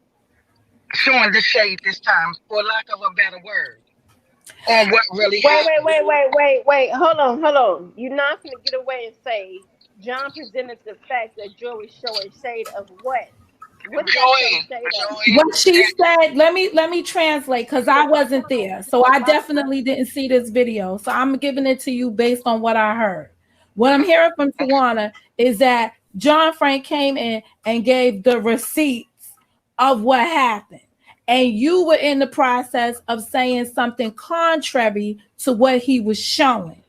showing the shade this time, for lack of a better word, on what really happened. Wait. Hold on. You're not going to get away and say John presented the fact that Joe was showing shade of what? What did I show shade of? What she said, let me translate because I wasn't there. So I definitely didn't see this video. So I'm giving it to you based on what I heard. What I'm hearing from Tawana is that John Frank came in and gave the receipts of what happened. And you were in the process of saying something contrary to what he was showing.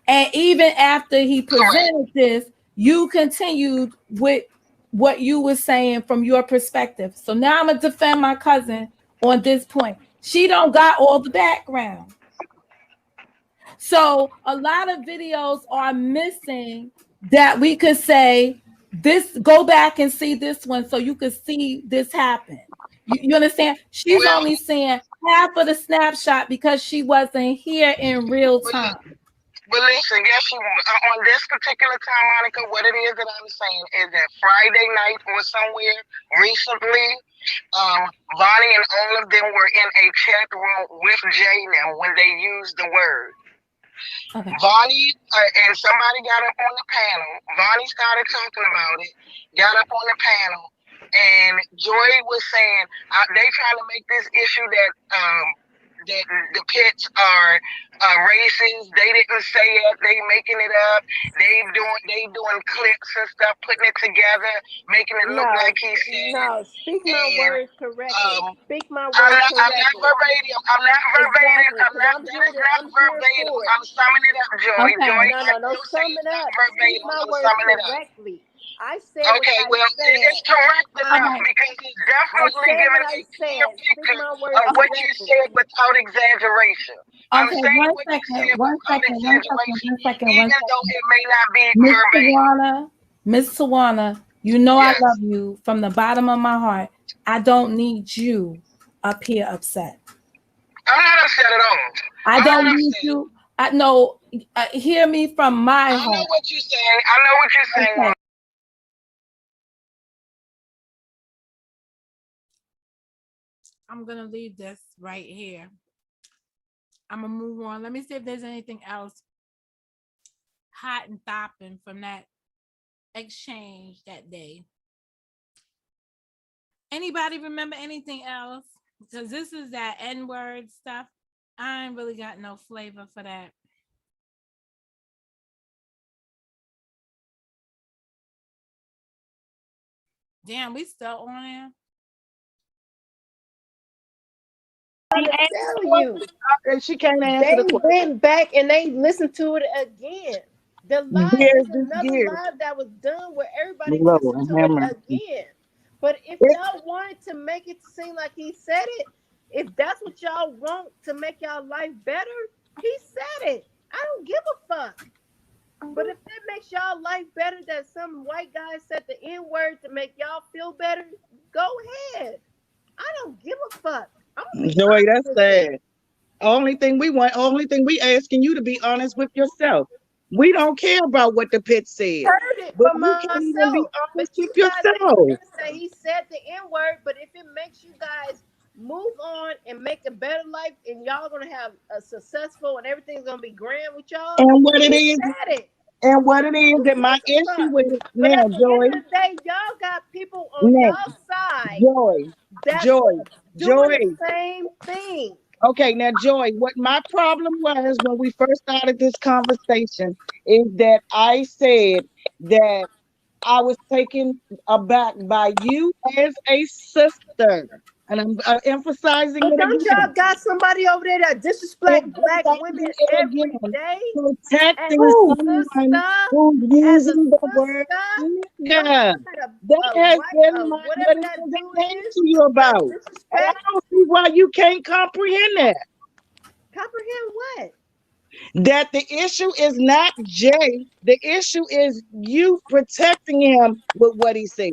And even after he presented this, you continued with what you were saying from your perspective. So now I'm gonna defend my cousin on this point. She don't got all the background. So a lot of videos are missing that we could say this, go back and see this one so you could see this happen. You understand? She's only seeing half of the snapshot because she wasn't here in real time. Well, listen, on this particular time, Monica, what it is that I'm saying is that Friday night or somewhere recently, Vonnie and all of them were in a chat room with Jay now when they used the word. Okay. Vonnie and somebody got up on the panel. Vonnie started talking about it, got up on the panel, and Joy was saying they trying to make this issue that the pits are racist. They didn't say it. They making it up. They doing clips and stuff, putting it together, making it look like he said. No, speak my words correctly. Speak my words I'm correctly. not verbatim. I'm not verbatim. Exactly, That is not verbatim. I'm summing it up, Joy. Okay. Joy, No, sum it up. Speak my words correctly. I said okay, what I said. It's correct enough because it's definitely giving a clear picture of what you said without exaggeration. I'm saying what you said without exaggeration, even though it may not be verbatim. Miss Tawana, you know I love you from the bottom of my heart. I don't need you up here upset. I'm not upset at all. I don't need you. I know. Hear me from my heart. I know what you're saying. I know what you're saying. Okay. I'm gonna leave this right here. I'm gonna move on. Let me see if there's anything else hot and topping from that exchange that day. Anybody remember anything else? Because this is that N-word stuff. I ain't really got no flavor for that. Damn, we still on him. I'm trying to tell you, And she can't answer they the question. went back and they listened to it again. The live Here's is this another gear. live that was done where everybody Lord, listened to have it mercy. again. But if y'all wanted to make it seem like he said it, if that's what y'all want to make y'all life better, he said it. I don't give a fuck. But if that makes y'all life better that some white guy said the N-word to make y'all feel better, go ahead. I don't give a fuck. Joy, that's sad. Only thing we asking you to be honest with yourself. We don't care about what the pit said. Heard it But from you can't even be myself. But honest you with guys yourself. ain't say he said the N-word, but if it makes you guys move on and make a better life and y'all gonna have a successful and everything's gonna be grand with y'all, And what it he is, said it. and what it is that my issue with it But now, at the Joy, end of the day, y'all got people on now, y'all side that's Joy, doing the same thing. Okay, now Joy, what my problem was when we first started this conversation is that I said that I was taken aback by you as a sister, and I'm emphasizing But it don't again. y'all got somebody over there that disrespect black women every day? Protecting someone who's using the word nigga. That has been what it is I came to you about. And I don't see why you can't comprehend that. Comprehend what? That the issue is not Jay. The issue is you protecting him with what he said.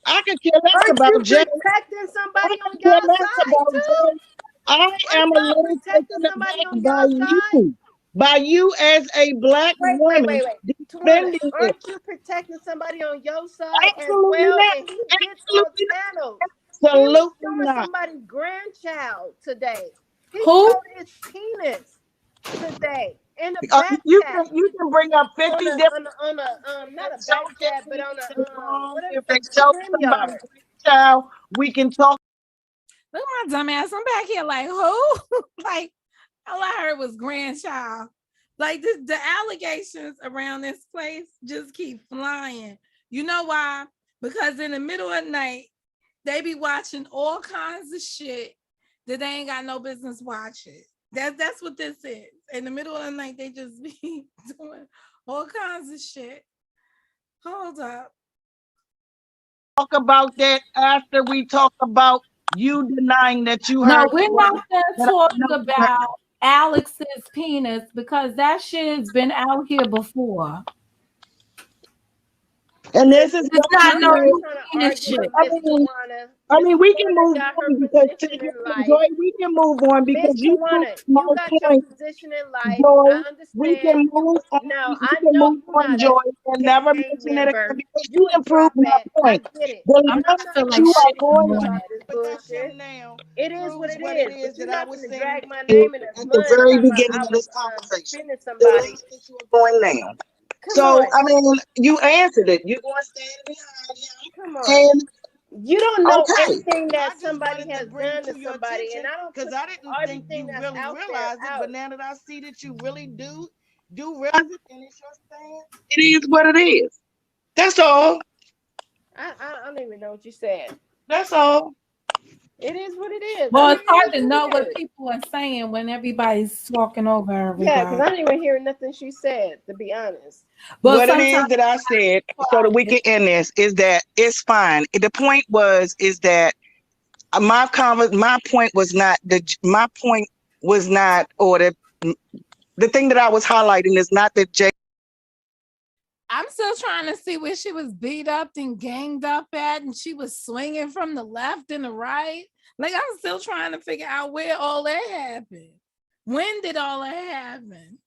I could care less about Jay. Protecting somebody on care y'all less side about too? Jay. I am a little taken aback by you. By you as a black woman defending it. Aren't you protecting somebody on your side Absolutely as well? not. And he gets on channels. Absolutely he was showing not. somebody's grandchild today. He Who? showed his penis today in the back you chat. can bring up 50 different on a not a back chat, but on a whatever if they show somebody child, we can talk. Look at my dumb ass. I'm back here like, who? Like, all I heard was grandchild. Like, the allegations around this place just keep flying. You know why? Because in the middle of the night, they be watching all kinds of shit that they ain't got no business watching. That's what this is. In the middle of the night, they just be doing all kinds of shit. Hold up. Talk about that after we talk about you denying that you heard. No, we're not talking about Alex's penis because that shit has been out here before. And this is not no penis shit. I mean, we can move on because Joy, we can move on because you got your position in life. Joy, I understand. we can move on. No, we I can know move you're on, not Joy, a and never gang mention it member. again because you improved my point. I get it. The I'm less not that like you are shit going on to it. bullshit. now It is what it is. But you're not going to drag my at name in the the mud very talking about beginning I of was this conversation. defending The somebody. less that you are going now. Come So, on. I mean, you answered it. You're going to stand behind him. Come on. And you don't know okay. everything that somebody has done to somebody, and I don't because I didn't think you really realized it, but now that I see that you really do realize it, and it's your stand. It is what it is. That's all. I don't even know what you said. That's all. It is what it is. Well, it's hard to know what people are saying when everybody's talking over everybody. Yeah, because I didn't even hear nothing she said, to be honest. But what it is that I said, so that we can end this, is that it's fine. The point is that my point was not, or the thing that I was highlighting is not that Jay. I'm still trying to see where she was beat up and ganged up at, and she was swinging from the left and the right. Like, I'm still trying to figure out where all that happened. When did all that happen?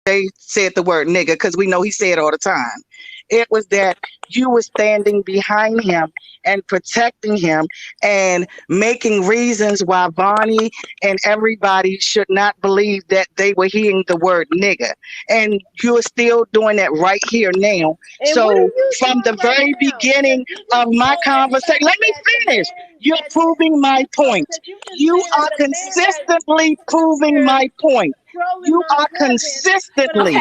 They said the word nigga because we know he said it all the time. It was that you were standing behind him and protecting him and making reasons why Bonnie and everybody should not believe that they were hearing the word nigga. And you're still doing that right here now. And so from the very beginning of my conversation, let me finish. You're proving my point. You are consistently proving my point. You are consistently.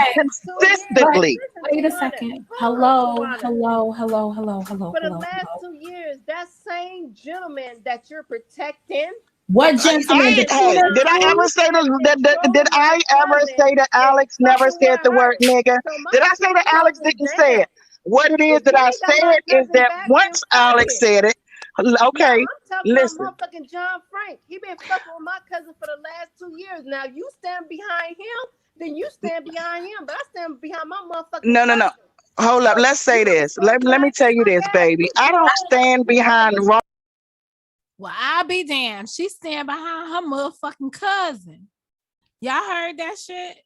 Wait a second. Hello. For the last 2 years, that same gentleman that you're protecting. What gentleman? Did I ever say did I ever say that Alex never said the word nigga? Did I say that Alex didn't say it? What it is that I said is that once Alex said it, okay, listen. About motherfucking John Frank. He been fucking with my cousin for the last 2 years. Now you stand behind him, then you stand behind him. But I stand behind my motherfucking No. Hold up. Let's say this. Let me tell you this, baby. I don't stand behind wrong. Well, I'll be damned. She stand behind her motherfucking cousin. Y'all heard that shit?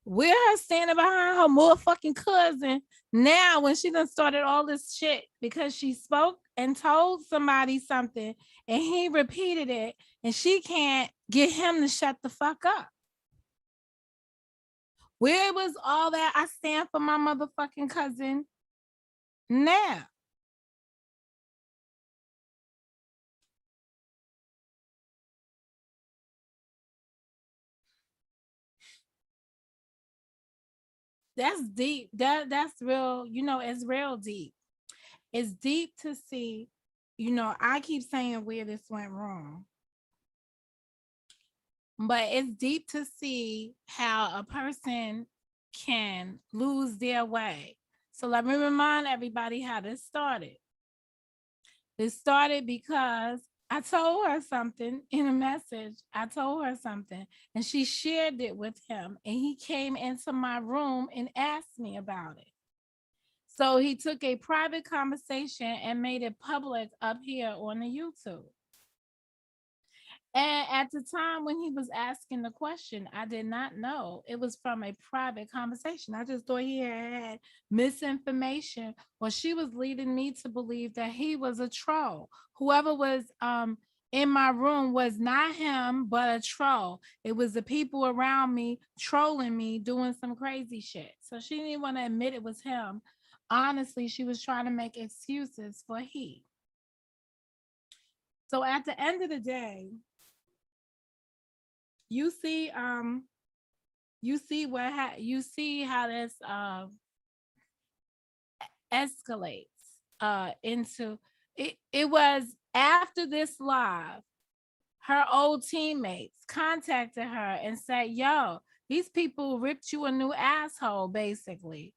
We're her standing behind her motherfucking cousin now when she done started all this shit because she spoke and told somebody something and he repeated it and she can't get him to shut the fuck up. Where was all that? I stand for my motherfucking cousin now. That's deep. That's real, it's real deep. It's deep to see, I keep saying where this went wrong. But it's deep to see how a person can lose their way. So let me remind everybody how this started. This started because I told her something in a message. I told her something and she shared it with him and he came into my room and asked me about it. So he took a private conversation and made it public up here on the YouTube. And at the time when he was asking the question, I did not know it was from a private conversation. I just thought he had misinformation, or she was leading me to believe that he was a troll. Whoever was in my room was not him, but a troll. It was the people around me trolling me, doing some crazy shit. So she didn't want to admit it was him. Honestly, she was trying to make excuses for he. So at the end of the day, you see how this escalates into it. It was after this live, her old teammates contacted her and said, yo, these people ripped you a new asshole, basically.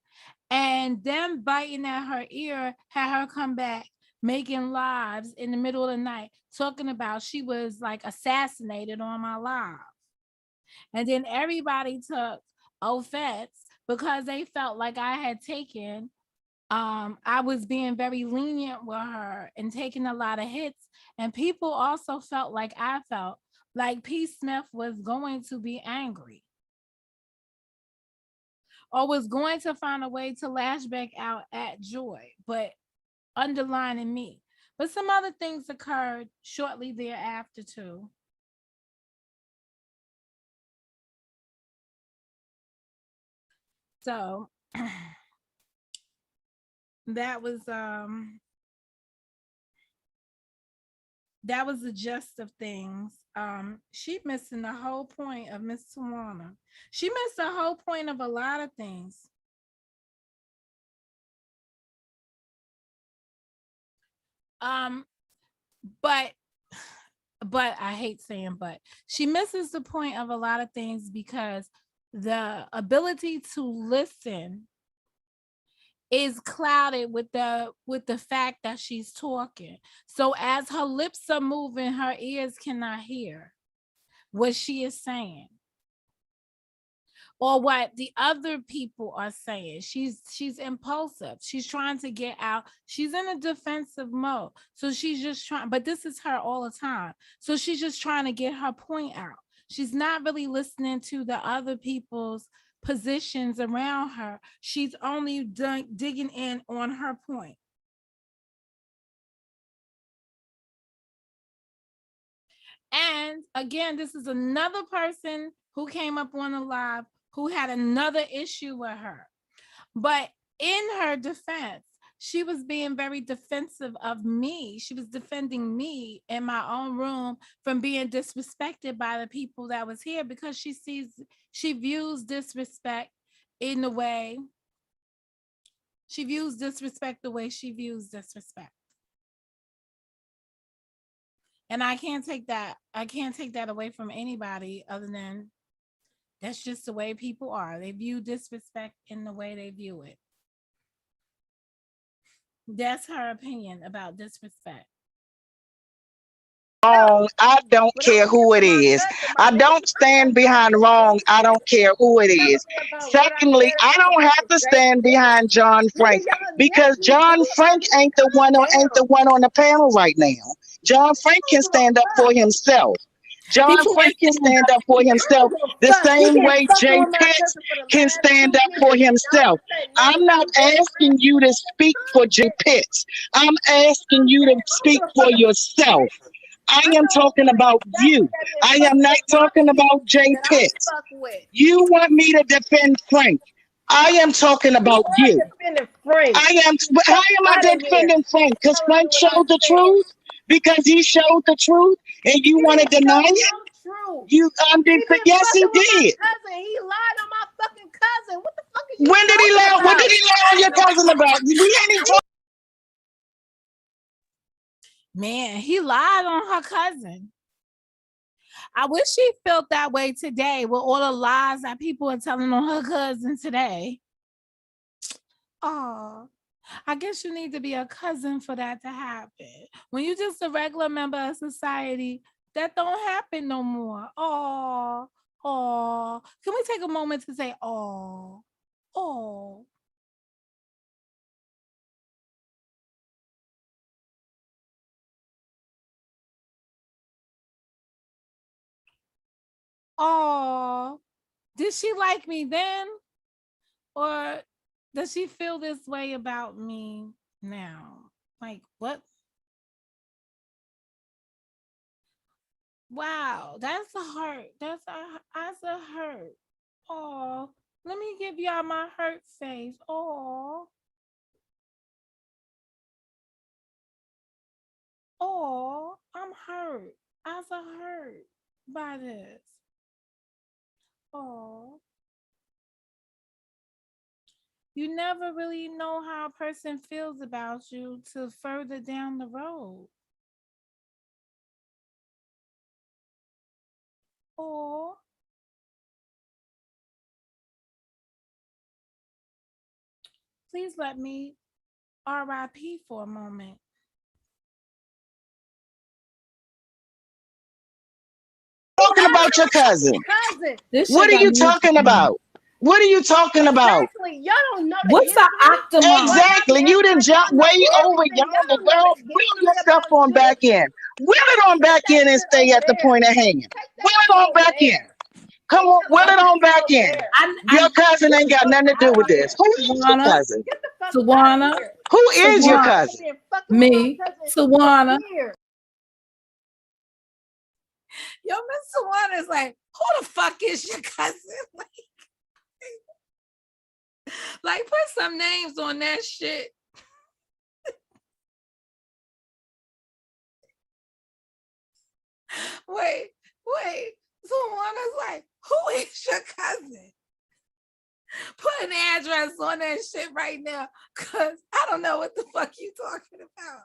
And them biting at her ear had her come back making lives in the middle of the night, talking about she was like assassinated on my live. And then everybody took offense because they felt like I had taken, I was being very lenient with her and taking a lot of hits. And people also felt like I felt like P. Smith was going to be angry or was going to find a way to lash back out at Joy, but underlining me. But some other things occurred shortly thereafter too. So that was the gist of things. She missing the whole point of Miss Tawana. She missed the whole point of a lot of things. But I hate saying but. She misses the point of a lot of things because the ability to listen is clouded with the fact that she's talking. So as her lips are moving, her ears cannot hear what she is saying or what the other people are saying. She's impulsive. She's trying to get out. She's in a defensive mode. So she's just trying, but this is her all the time. So she's just trying to get her point out. She's not really listening to the other people's positions around her. She's only digging in on her point. And again, this is another person who came up on the live who had another issue with her. But in her defense, she was being very defensive of me. She was defending me in my own room from being disrespected by the people that was here, because she views disrespect in the way she views disrespect the way she views disrespect. And I can't take that away from anybody, other than that's just the way people are. They view disrespect in the way they view it. That's her opinion about disrespect. Wrong, I don't care who it is. I don't stand behind wrong. I don't care who it is. Secondly, I don't have to stand behind John Frank, because John Frank ain't the one on the panel right now. John Frank can stand up for himself. John Frank can stand up for himself the same way Jay Pitts can stand up for himself. I'm not asking you to speak for Jay Pitts. I'm asking you to speak for yourself. I am talking about you. I am not talking about Jay Pitts. You want me to defend Frank. I am talking about you. I am. How am I defending Frank? Because Frank showed the truth? Because he showed the truth and you want to deny it? Yes, he did. He lied on my fucking cousin. What the fuck is you When did he lie? What did he lie on your cousin about? We ain't even talking. Man, he lied on her cousin. I wish she felt that way today with all the lies that people are telling on her cousin today. Oh, I guess you need to be a cousin for that to happen. When you're just a regular member of society, that don't happen no more. Oh, can we take a moment to say, oh. Oh, did she like me then? Or does she feel this way about me now? Like, what? Wow, that's a hurt. That's a hurt. Oh, let me give y'all my hurt face. Oh, I'm hurt. I was hurt by this. Oh, you never really know how a person feels about you till further down the road. Oh, please let me RIP for a moment. Talking about your cousin. What are you talking about? What are you talking about? Exactly. Y'all don't know. What's an octomom? Exactly. You didn't jump way over yonder, girl. Wheel yourself on back in. Wheel it on back in and stay at the point of hanging. Wheel it on back in. Come on, wheel it on back in. Your cousin ain't got nothing to do with this. Who is your cousin? Tawana. Who is your cousin? Me. Tawana. Yo, Miss Tawana is like, who the fuck is your cousin? Like, put some names on that shit. Wait. Tawana's like, who is your cousin? Put an address on that shit right now, because I don't know what the fuck you talking about.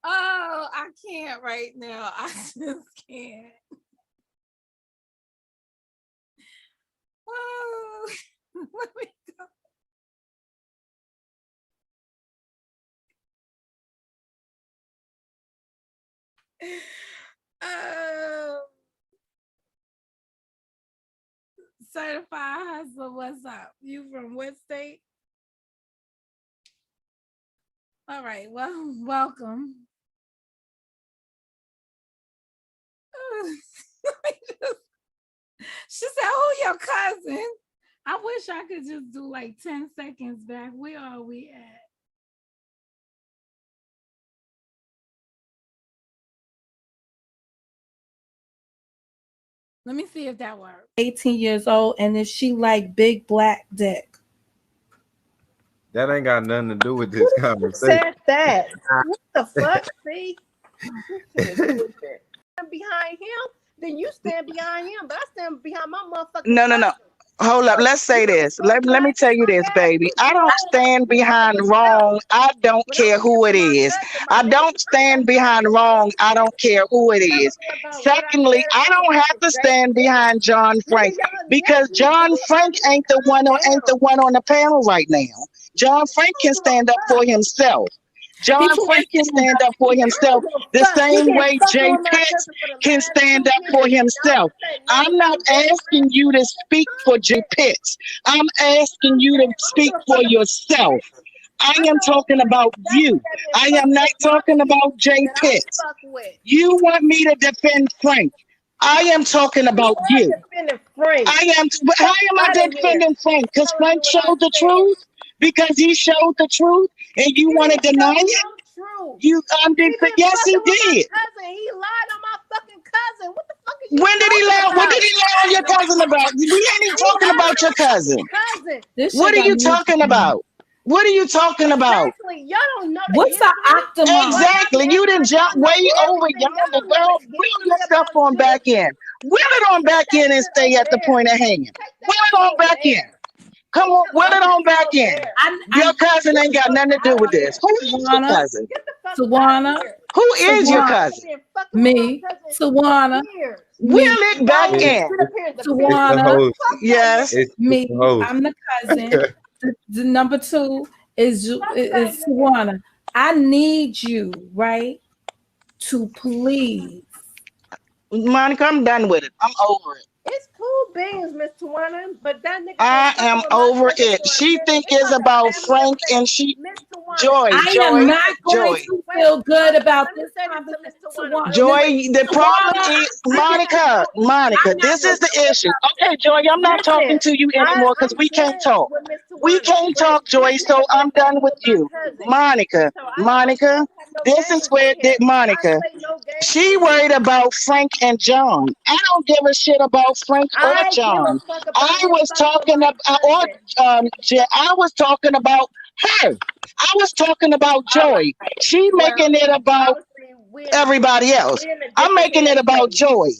Oh, I can't right now. I just can't. Oh, let me go. Certified hustler, what's up? You from what state? All right, well, welcome. She said, who your cousin? I wish I could just do like 10 seconds back. Where are we at? Let me see if that works. 18 years old, and then she like big black dick. That ain't got nothing to do with this Who conversation. said that? What the fuck? See? Behind him, then you stand behind him, but I stand behind my motherfucking No. cousin. Hold up. Let's say this. Let me tell you this, baby. I don't stand behind wrong. I don't care who it is. I don't stand behind wrong. I don't care who it is. Secondly, I don't have to stand behind John Frank because John Frank ain't the one on the panel right now. John Frank can stand up for himself. John Frank can stand up for himself the same way Jay Pitts can stand up for himself. I'm not asking you to speak for Jay Pitts. I'm asking you to speak for yourself. I am talking about you. I am not talking about Jay Pitts. You want me to defend Frank. I am talking about you. I am. How am I defending Frank? Because Frank showed the truth? Because he showed the truth and you want to deny it? Yes, he did. He lied on my fucking cousin. What the fuck is you When did he lie? What did he lie on your cousin about? We ain't even talking about your cousin. What are you talking about? What are you talking about? Exactly. Y'all don't know what's the octomom? Exactly. You didn't jump way over yonder, girl. Wheel yourself on back in. Wheel it on back in and stay at the point of hanging. Wheel it on back in. Come on, wheel it on back in. Your cousin ain't got nothing to do with this. Who is your cousin? Tawana. Who is your cousin? Me. Tawana. Wheel it back in. Tawana. Yes. Me. I'm the cousin. The number two is Tawana. I need you, right, to please. Monica, I'm done with it. I'm over it. It's cool beans, Miss Tawana, but that nigga. I am over it. She think it's about Frank and she Joy. I am not going to feel good about this conversation. Joy, the problem is Monica, this is the issue. Okay, Joy, I'm not talking to you anymore because we can't talk. We can't talk, Joy, so I'm done with you. Monica, this is where Monica. She worried about Frank and John. I don't give a shit about Frank or John. I was talking about I was talking about her. I was talking about Joy. She making it about everybody else. I'm making it about Joy.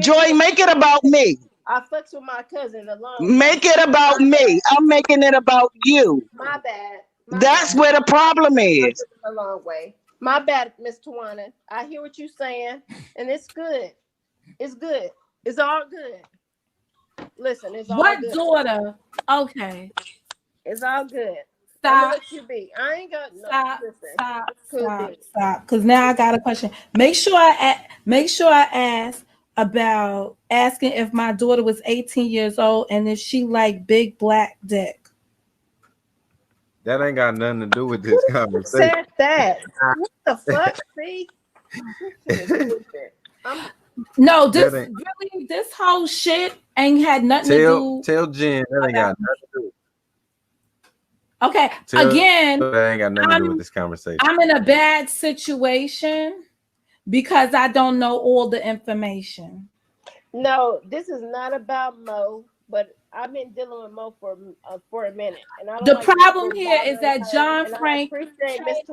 Joy, make it about me. I fucks with my cousin alone. Make it about me. I'm making it about you. My bad. That's where the problem is. A long way. My bad, Miss Tawana. I hear what you're saying, and it's good. It's good. It's all good. Listen, it's all good. What daughter? Okay. It's all good. Stop. Let you be. I ain't got no. Stop. Because now I got a question. Make sure I ask about asking if my daughter was 18 years old and if she liked big black dick. That ain't got nothing to do with this conversation. Said that. What the fuck? See? No, this whole shit ain't had nothing to do. Tell Jen that ain't got nothing to do. Okay, again, that ain't got nothing to do with this conversation. I'm in a bad situation because I don't know all the information. No, this is not about Mo, but I've been dealing with Mo for a minute, and I don't the problem here is that John Frank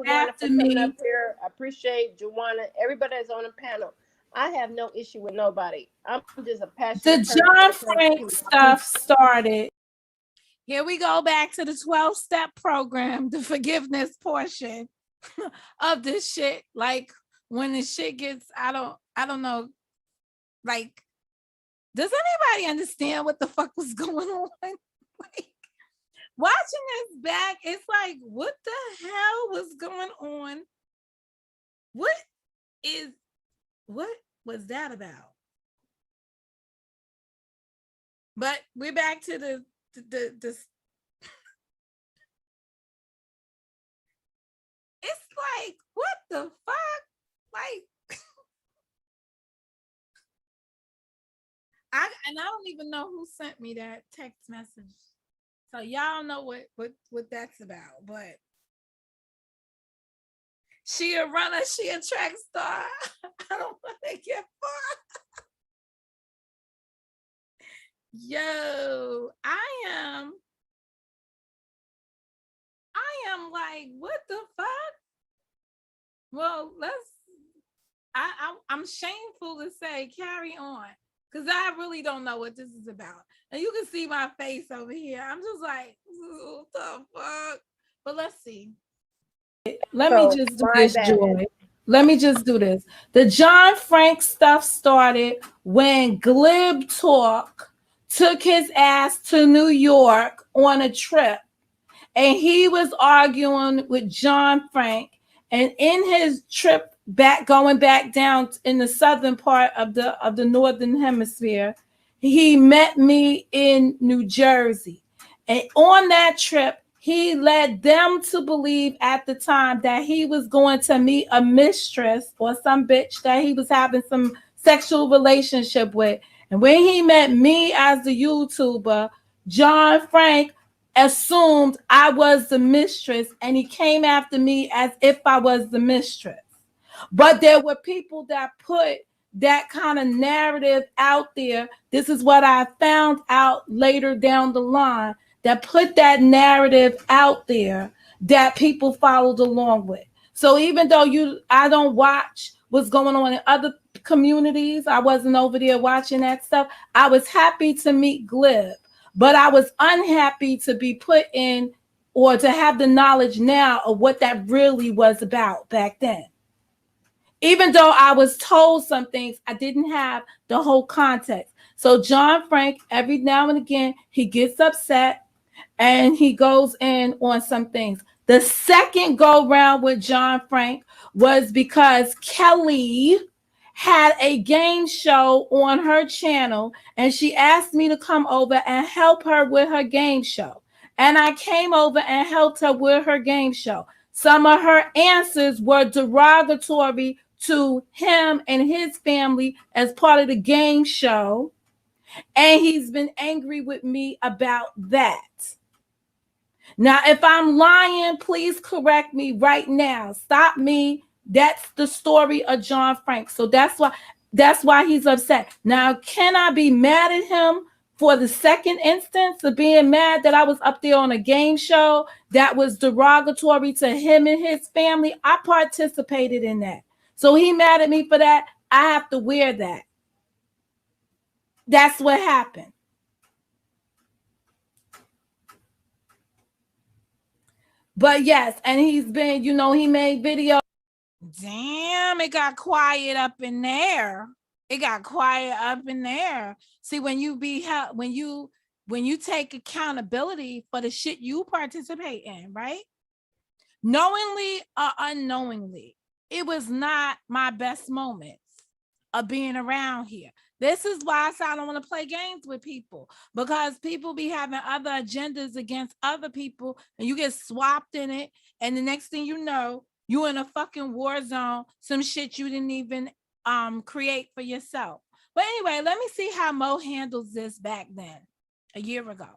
after me. Up here. I appreciate Joanna, everybody that's on the panel. I have no issue with nobody. I'm just a passionate. The John Frank stuff started. Here we go back to the 12-step program, the forgiveness portion of this shit. Like when the shit gets, I don't know. Like, does anybody understand what the fuck was going on? Like, watching this back, it's like, what the hell was going on? What was that about? But we're back to the it's like, what the fuck? Like, I don't even know who sent me that text message. So y'all know what that's about. But she a runner, she a track star. I don't want to get far. Yo, I am I am like, what the fuck? Well, I'm shameful to say carry on, because I really don't know what this is about. And you can see my face over here. I'm just like, what the fuck? But let's see. Let me just do this, Joy. Let me just do this. The John Frank stuff started when Glib Talk took his ass to New York on a trip, and he was arguing with John Frank. And in his trip back, going back down in the southern part of the northern hemisphere, he met me in New Jersey. And on that trip, he led them to believe at the time that he was going to meet a mistress or some bitch that he was having some sexual relationship with. And when he met me as the YouTuber, John Frank assumed I was the mistress, and he came after me as if I was the mistress. But there were people that put that kind of narrative out there. This is what I found out later down the line, that put that narrative out there that people followed along with. So even though I don't watch what's going on in other communities, I wasn't over there watching that stuff, I was happy to meet Glib. But I was unhappy to be put in, or to have the knowledge now of what that really was about back then. Even though I was told some things, I didn't have the whole context. So John Frank, every now and again, he gets upset and he goes in on some things. The second go round with John Frank was because Kelly had a game show on her channel, and she asked me to come over and help her with her game show. And I came over and helped her with her game show. Some of her answers were derogatory to him and his family as part of the game show, and he's been angry with me about that. Now, if I'm lying, please correct me right now. Stop me. That's the story of John Frank. So that's why he's upset. Now, can I be mad at him for the second instance of being mad that I was up there on a game show that was derogatory to him and his family? I participated in that. So he mad at me for that. I have to wear that. That's what happened. But yes, and he's been, he made videos. Damn, it got quiet up in there. It got quiet up in there. See, when you take accountability for the shit you participate in, right? Knowingly or unknowingly, it was not my best moments of being around here. This is why I say I don't want to play games with people, because people be having other agendas against other people, and you get swapped in it. And the next thing you know, you in a fucking war zone, some shit you didn't even create for yourself. But anyway, let me see how Mo handles this back then, a year ago.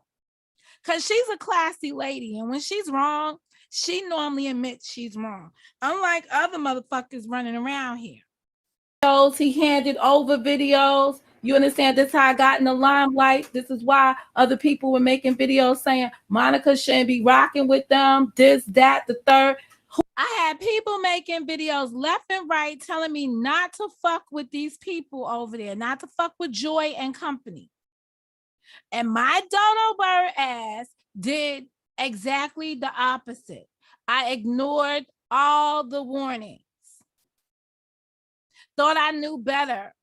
Because she's a classy lady, and when she's wrong, she normally admits she's wrong. Unlike other motherfuckers running around here. He handed over videos. You understand? This is how I got in the limelight. This is why other people were making videos saying Monica shouldn't be rocking with them, this, that, the third. I had people making videos left and right telling me not to fuck with these people over there, not to fuck with Joy and company. And my dono bird ass did exactly the opposite. I ignored all the warnings. Thought I knew better.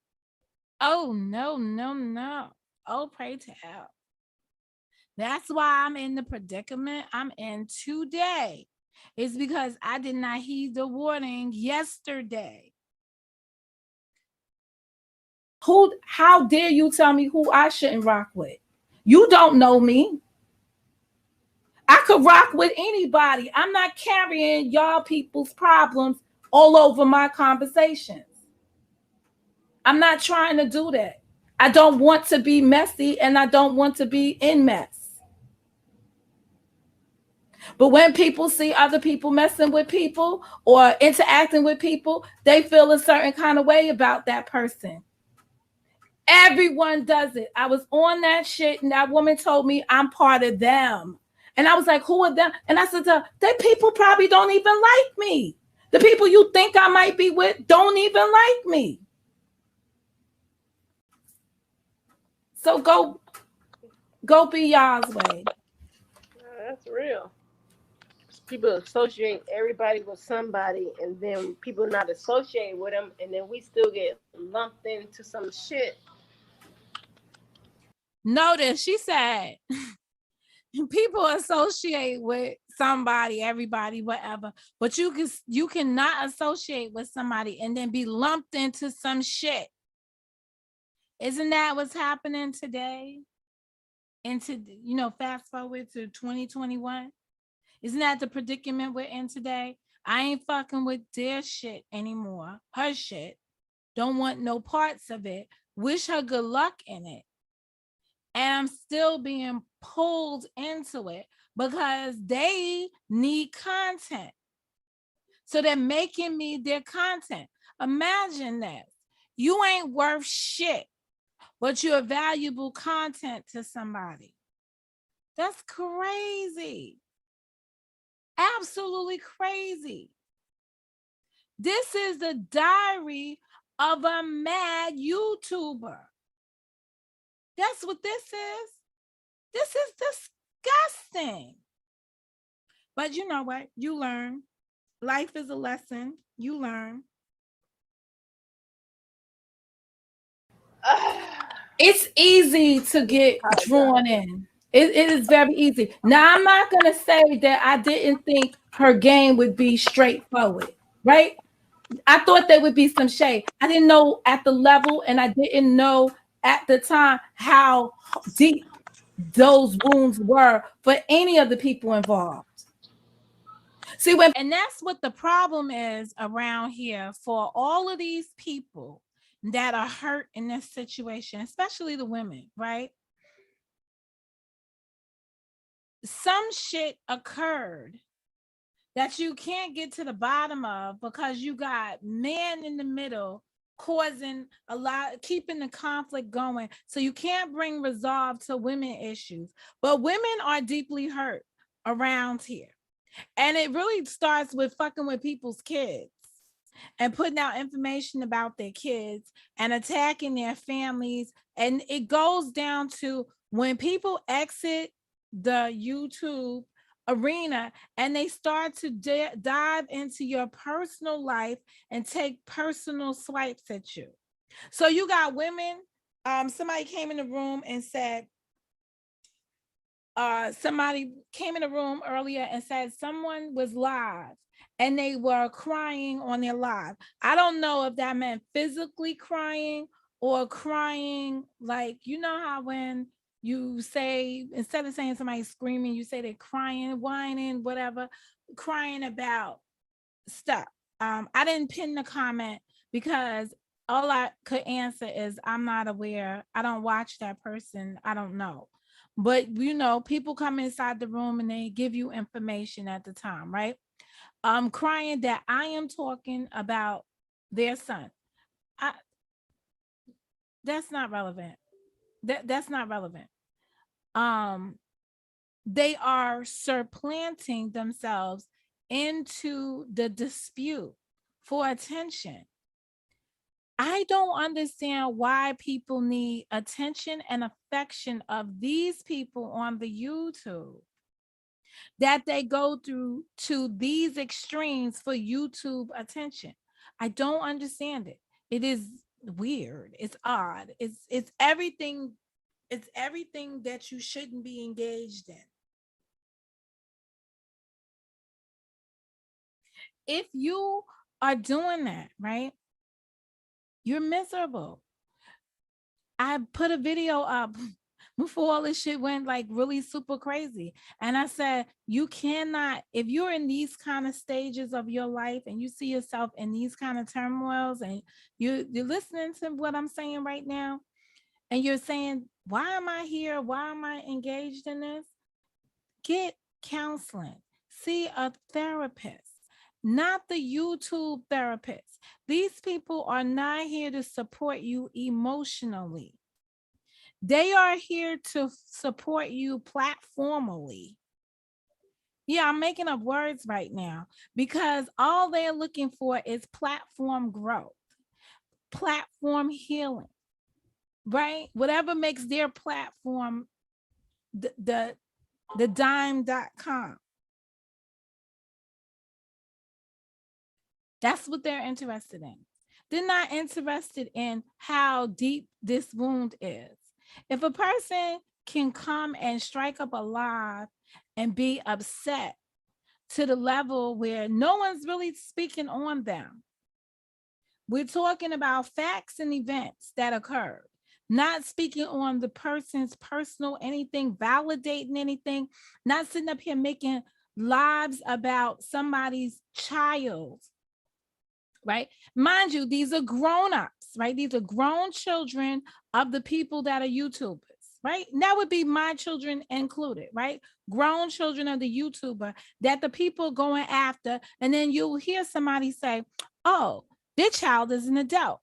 Oh, no. Oh, pray tell. That's why I'm in the predicament I'm in today. It's because I did not heed the warning yesterday. How dare you tell me who I shouldn't rock with? You don't know me. I could rock with anybody. I'm not carrying y'all people's problems all over my conversations. I'm not trying to do that. I don't want to be messy, and I don't want to be in mess. But when people see other people messing with people or interacting with people, they feel a certain kind of way about that person. Everyone does it. I was on that shit, and that woman told me I'm part of them. And I was like, who are them? And I said to her, they people probably don't even like me. The people you think I might be with don't even like me. So go be y'all's way. That's real. People associate everybody with somebody, and then people not associate with them, and then we still get lumped into some shit. Notice she said people associate with somebody, everybody, whatever, but you cannot associate with somebody and then be lumped into some shit. Isn't that what's happening today? Fast forward to 2021. Isn't that the predicament we're in today? I ain't fucking with their shit anymore. Her shit. Don't want no parts of it. Wish her good luck in it. And I'm still being pulled into it because they need content. So they're making me their content. Imagine this. You ain't worth shit, but you're valuable content to somebody. That's crazy. Absolutely crazy. This is the diary of a mad YouTuber. That's what this is. This is disgusting. But you know what? You learn. Life is a lesson. You learn. It's easy to get drawn in. It is very easy. Now, I'm not going to say that I didn't think her game would be straightforward, right? I thought there would be some shade. I didn't know at the level, and I didn't know at the time how deep those wounds were for any of the people involved. See, and that's what the problem is around here for all of these people that are hurt in this situation, especially the women, right? Some shit occurred that you can't get to the bottom of because you got men in the middle causing a lot, keeping the conflict going. So you can't bring resolve to women issues. But women are deeply hurt around here. And it really starts with fucking with people's kids and putting out information about their kids and attacking their families. And it goes down to when people exit the YouTube arena and they start to dive into your personal life and take personal swipes at you. So you got women, somebody came in the room and said, somebody came in the room earlier and said someone was live and they were crying on their live. I don't know if that meant physically crying or crying, like, you know how when you say, instead of saying somebody screaming, you say they're crying, whining, whatever, crying about stuff. I didn't pin the comment because all I could answer is I'm not aware. I don't watch that person. I don't know. But, people come inside the room and they give you information at the time, right? Crying that I am talking about their son. That's not relevant. That's not relevant. They are supplanting themselves into the dispute for attention. I don't understand why people need attention and affection of these people on the YouTube, that they go through to these extremes for YouTube attention. I don't understand it. It is weird. It's odd. It's everything. It's everything that you shouldn't be engaged in. If you are doing that, right? You're miserable. I put a video up before all this shit went like really super crazy. And I said, you cannot, if you're in these kind of stages of your life and you see yourself in these kind of turmoils and you're listening to what I'm saying right now, and you're saying, why am I here? Why am I engaged in this? Get counseling. See a therapist. Not the YouTube therapist. These people are not here to support you emotionally. They are here to support you platformally. Yeah, I'm making up words right now because all they're looking for is platform growth, platform healing, right? Whatever makes their platform the dime.com. That's what they're interested in. They're not interested in how deep this wound is. If a person can come and strike up a live and be upset to the level where no one's really speaking on them, we're talking about facts and events that occurred, not speaking on the person's personal anything, validating anything, not sitting up here making lives about somebody's child, right? Mind you, these are grown-ups, right? These are grown children of the people that are YouTubers, right? And that would be my children included, right? Grown children of the YouTuber that the people going after, and then you'll hear somebody say, oh, their child is an adult.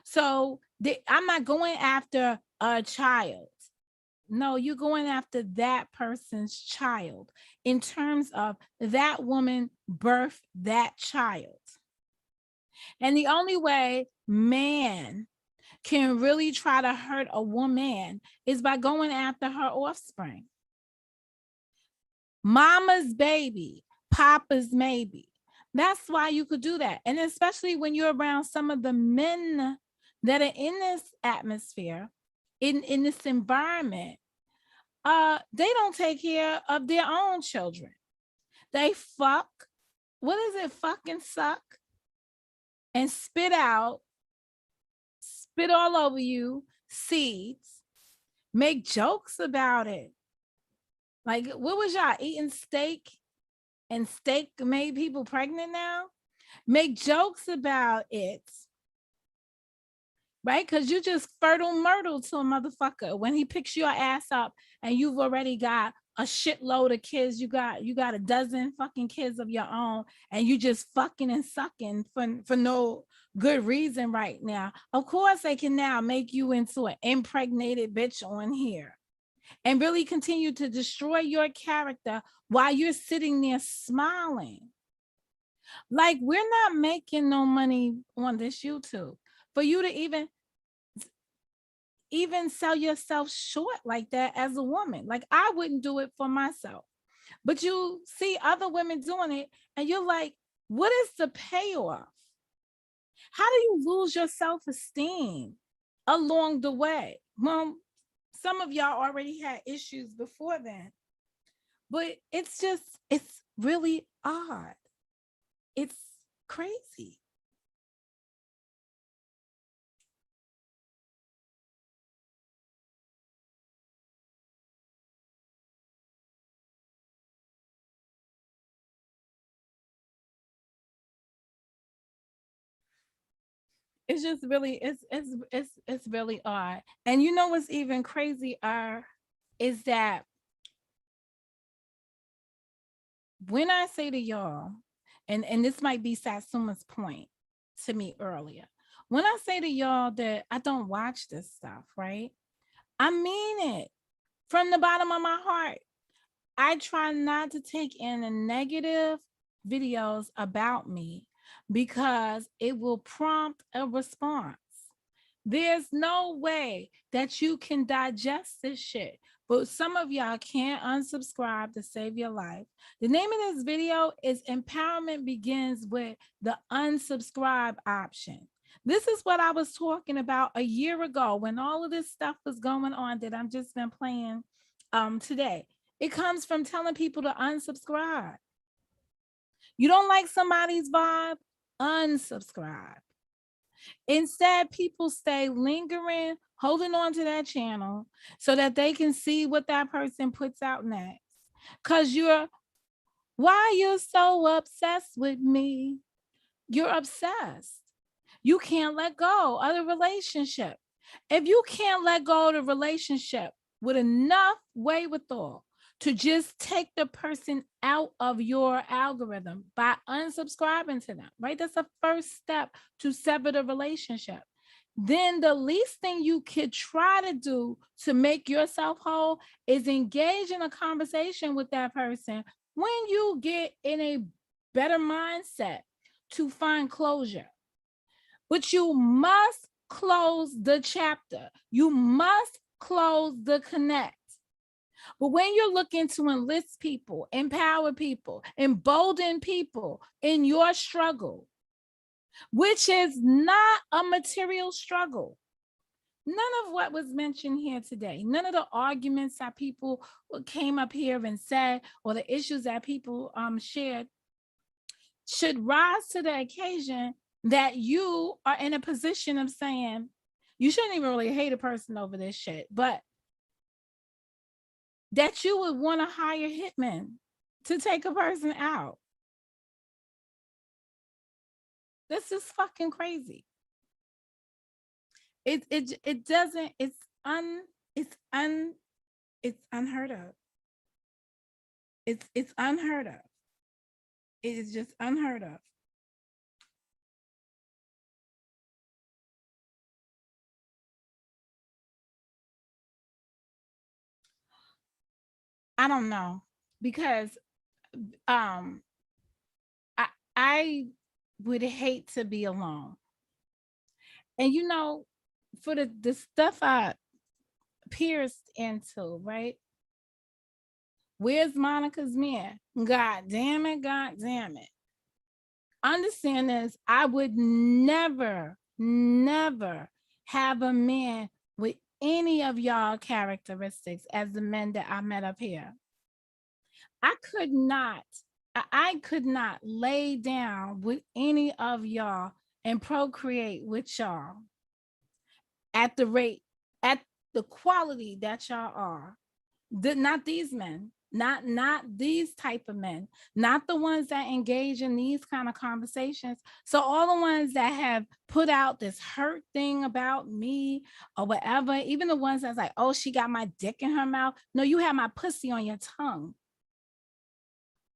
So I'm not going after a child. No, you're going after that person's child in terms of that woman birthed that child. And the only way man can really try to hurt a woman is by going after her offspring. Mama's baby, papa's maybe. That's why you could do that. And especially when you're around some of the men that are in this atmosphere, in this environment, they don't take care of their own children. They fuck. What is it? Fucking suck and spit out, spit all over you, seeds, make jokes about it. Like, what was y'all eating steak? And steak made people pregnant now? Make jokes about it. Right? Because you just fertile myrtle to a motherfucker when he picks your ass up and you've already got a shitload of kids. You got a dozen fucking kids of your own, and you just fucking and sucking for no good reason right now. Of course, they can now make you into an impregnated bitch on here and really continue to destroy your character while you're sitting there smiling. Like, we're not making no money on this YouTube for you to even sell yourself short like that as a woman. Like, I wouldn't do it for myself, but you see other women doing it and you're like, what is the payoff? How do you lose your self-esteem along the way? Well, some of y'all already had issues before then, but it's really odd. It's crazy. It's just really, it's really odd. And you know what's even crazier is that when I say to y'all, and this might be Satsuma's point to me earlier, when I say to y'all that I don't watch this stuff, right? I mean it from the bottom of my heart. I try not to take in the negative videos about me because it will prompt a response. There's no way that you can digest this shit, but some of y'all can't unsubscribe to save your life. The name of this video is Empowerment Begins with the Unsubscribe option. This is what I was talking about a year ago when all of this stuff was going on that I've just been playing today. It comes from telling people to unsubscribe. You don't like somebody's vibe? Unsubscribe. Instead, people stay lingering, holding on to that channel so that they can see what that person puts out next. Because why you're so obsessed with me? You're obsessed. You can't let go of the relationship. If you can't let go of the relationship with enough wherewithal to just take the person out of your algorithm by unsubscribing to them, right? That's the first step to sever the relationship. Then the least thing you could try to do to make yourself whole is engage in a conversation with that person when you get in a better mindset to find closure. But you must close the chapter. You must close the connect. But when you're looking to enlist people, empower people, embolden people in your struggle, which is not a material struggle. None of what was mentioned here today, none of the arguments that people came up here and said, or the issues that people shared, should rise to the occasion that you are in a position of saying, you shouldn't even really hate a person over this shit, but that you would want to hire hitmen to take a person out. This is fucking crazy. It doesn't, it's unheard of. It's unheard of. It is just unheard of. I don't know, because I would hate to be alone. And you know, for the stuff I pierced into, right? Where's Monica's man? God damn it, God damn it. Understand this, I would never have a man with any of y'all characteristics as the men that I met up here. I could not lay down with any of y'all and procreate with y'all at the rate, at the quality that y'all are. Not these men, not these type of men, not the ones that engage in these kind of conversations. So all the ones that have put out this hurt thing about me or whatever, even the ones that's like, oh, she got my dick in her mouth. No, you have my pussy on your tongue.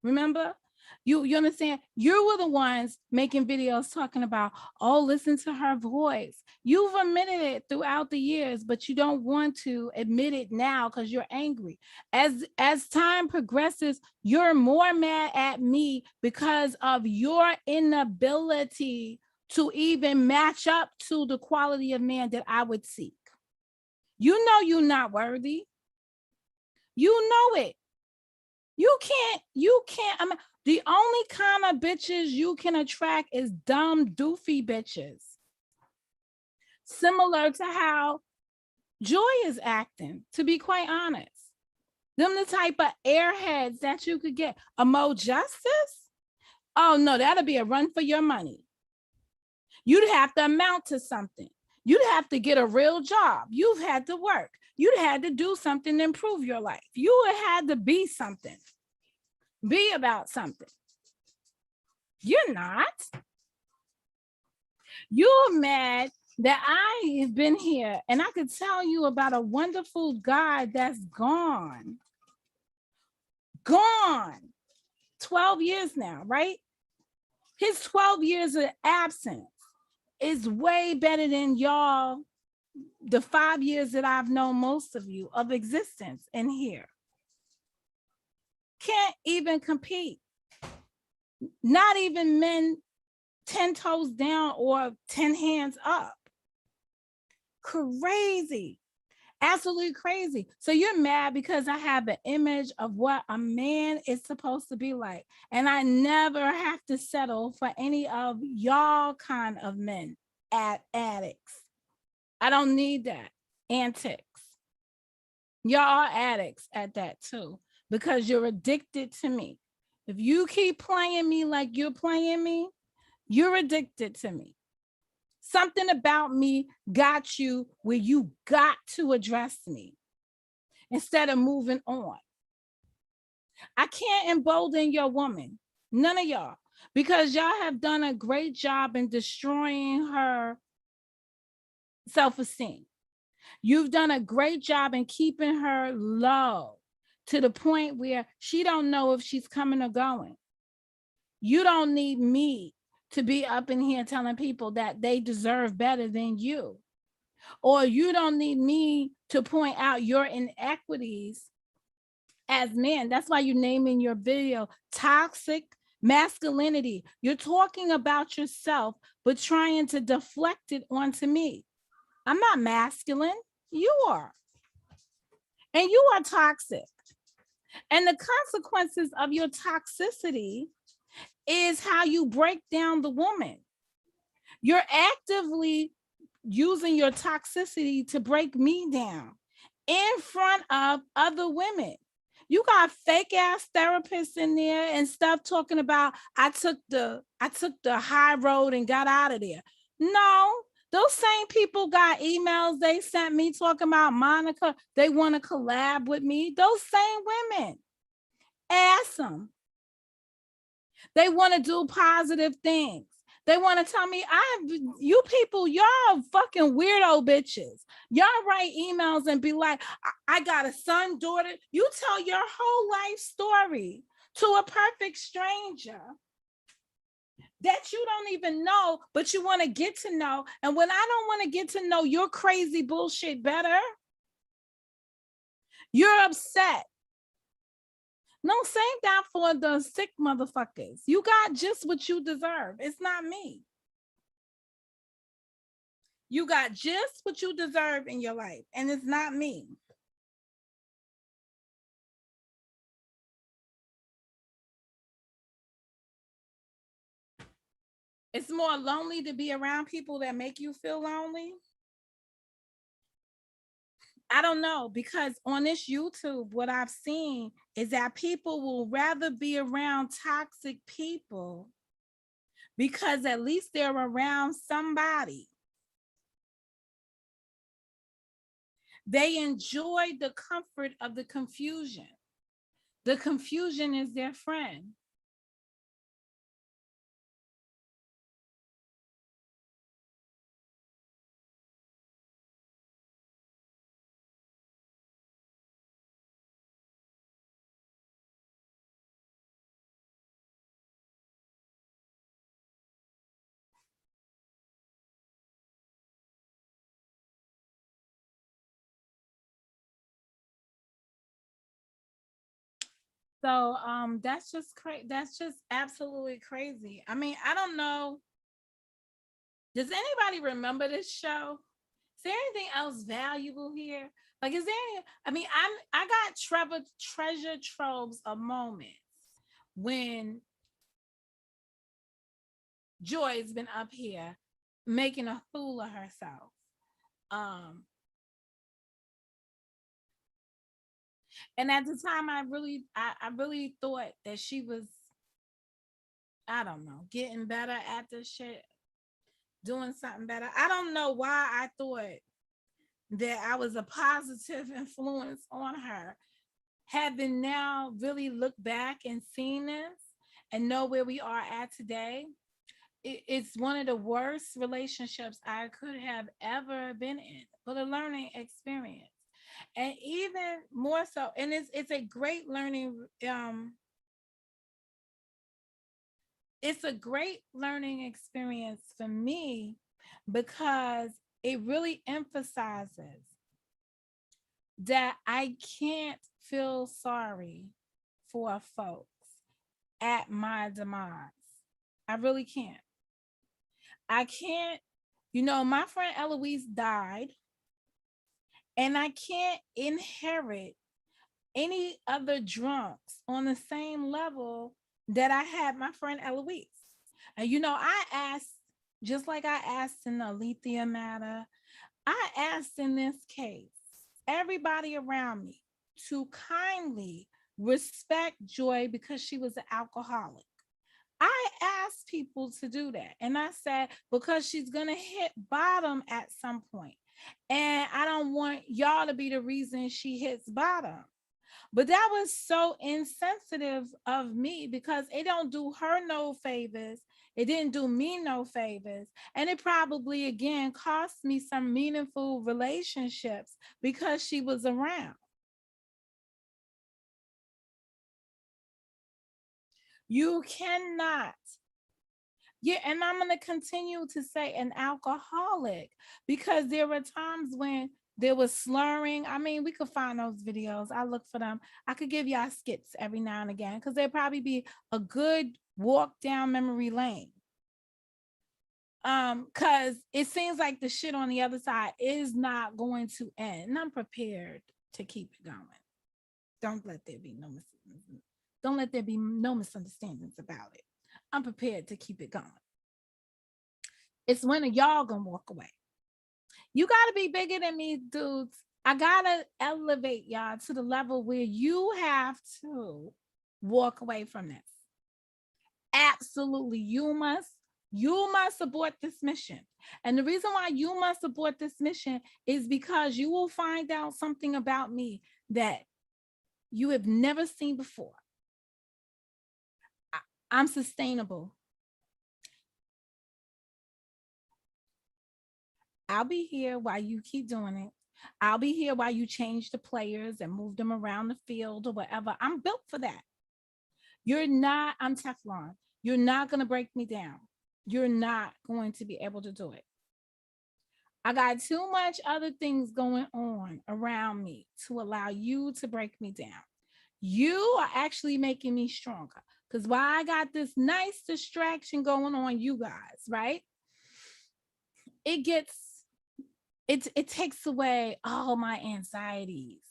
Remember? You understand? You were the ones making videos talking about, oh, listen to her voice. You've admitted it throughout the years, but you don't want to admit it now because you're angry. As time progresses, you're more mad at me because of your inability to even match up to the quality of man that I would seek. You know you're not worthy. You know it. You can't. The only kind of bitches you can attract is dumb, doofy bitches. Similar to how Joy is acting, to be quite honest. Them the type of airheads that you could get. A Mo Justice? Oh no, that'll be a run for your money. You'd have to amount to something. You'd have to get a real job. You've had to work. You'd had to do something to improve your life. You would had to be something. Be about something. You're not. You're mad that I have been here and I could tell you about a wonderful God that's gone. Gone. 12 years now, right? His 12 years of absence is way better than y'all, the 5 years that I've known most of you of existence in here. Can't even compete. Not even men 10 toes down or 10 hands up. Crazy. Absolutely crazy. So you're mad because I have an image of what a man is supposed to be like. And I never have to settle for any of y'all kind of men addicts. I don't need that. Antics. Y'all are addicts at that too, because you're addicted to me. If you keep playing me like you're playing me, you're addicted to me. Something about me got you where you got to address me instead of moving on. I can't embolden your woman, none of y'all, because y'all have done a great job in destroying her self-esteem. You've done a great job in keeping her low to the point where she don't know if she's coming or going. You don't need me to be up in here telling people that they deserve better than you. Or you don't need me to point out your inequities as men. That's why you name in your video toxic masculinity. You're talking about yourself, but trying to deflect it onto me. I'm not masculine. You are. And you are toxic. And the consequences of your toxicity is how you break down the woman. You're actively using your toxicity to break me down in front of other women. You got fake ass therapists in there and stuff talking about I took the high road and got out of there. No, those same people got emails they sent me talking about Monica. They want to collab with me. Those same women. Ask them. They want to do positive things. They want to tell me, you people, y'all fucking weirdo bitches. Y'all write emails and be like, I got a son, daughter. You tell your whole life story to a perfect stranger that you don't even know, but you want to get to know. And when I don't want to get to know your crazy bullshit better, you're upset. No, same that for the sick motherfuckers. You got just what you deserve. It's not me. You got just what you deserve in your life, and it's not me. It's more lonely to be around people that make you feel lonely. I don't know, because on this YouTube, what I've seen is that people will rather be around toxic people because at least they're around somebody. They enjoy the comfort of the confusion. The confusion is their friend. So that's just crazy. That's just absolutely crazy. I mean, I don't know. Does anybody remember this show? Is there anything else valuable here? Like, is there any? I mean, I got treasure troves of moments when Joy's been up here making a fool of herself. And at the time, I really thought that she was, I don't know, getting better at this shit, doing something better. I don't know why I thought that I was a positive influence on her. Having now really looked back and seen this and know where we are at today, it's one of the worst relationships I could have ever been in, but a learning experience. And even more so, and it's a great learning, it's a great learning experience for me because it really emphasizes that I can't feel sorry for folks at my demise. I really can't. I can't, my friend Eloise died, and I can't inherit any other drunks on the same level that I had my friend Eloise. And I asked, just like I asked in the Alethea matter, I asked in this case, everybody around me to kindly respect Joy because she was an alcoholic. I asked people to do that. And I said, because she's going to hit bottom at some point. And I don't want y'all to be the reason she hits bottom. But that was so insensitive of me because it don't do her no favors. It didn't do me no favors. And it probably, again, cost me some meaningful relationships because she was around. You cannot. Yeah, and I'm going to continue to say an alcoholic because there were times when There was slurring. I mean, we could find those videos. I look for them. I could give y'all skits every now and again because there'd probably be a good walk down memory lane. Because it seems like the shit on the other side is not going to end. And I'm prepared to keep it going. Don't let there be no misunderstandings about it. I'm prepared to keep it going. It's when are y'all gonna walk away? You gotta be bigger than me, dudes. I gotta elevate y'all to the level where you have to walk away from this. Absolutely, you must abort this mission. And the reason why you must abort this mission is because you will find out something about me that you have never seen before. I'm sustainable. I'll be here while you keep doing it. I'll be here while you change the players and move them around the field or whatever. I'm built for that. I'm Teflon. You're not going to break me down. You're not going to be able to do it. I got too much other things going on around me to allow you to break me down. You are actually making me stronger because while I got this nice distraction going on, you guys, right? It takes away all my anxieties.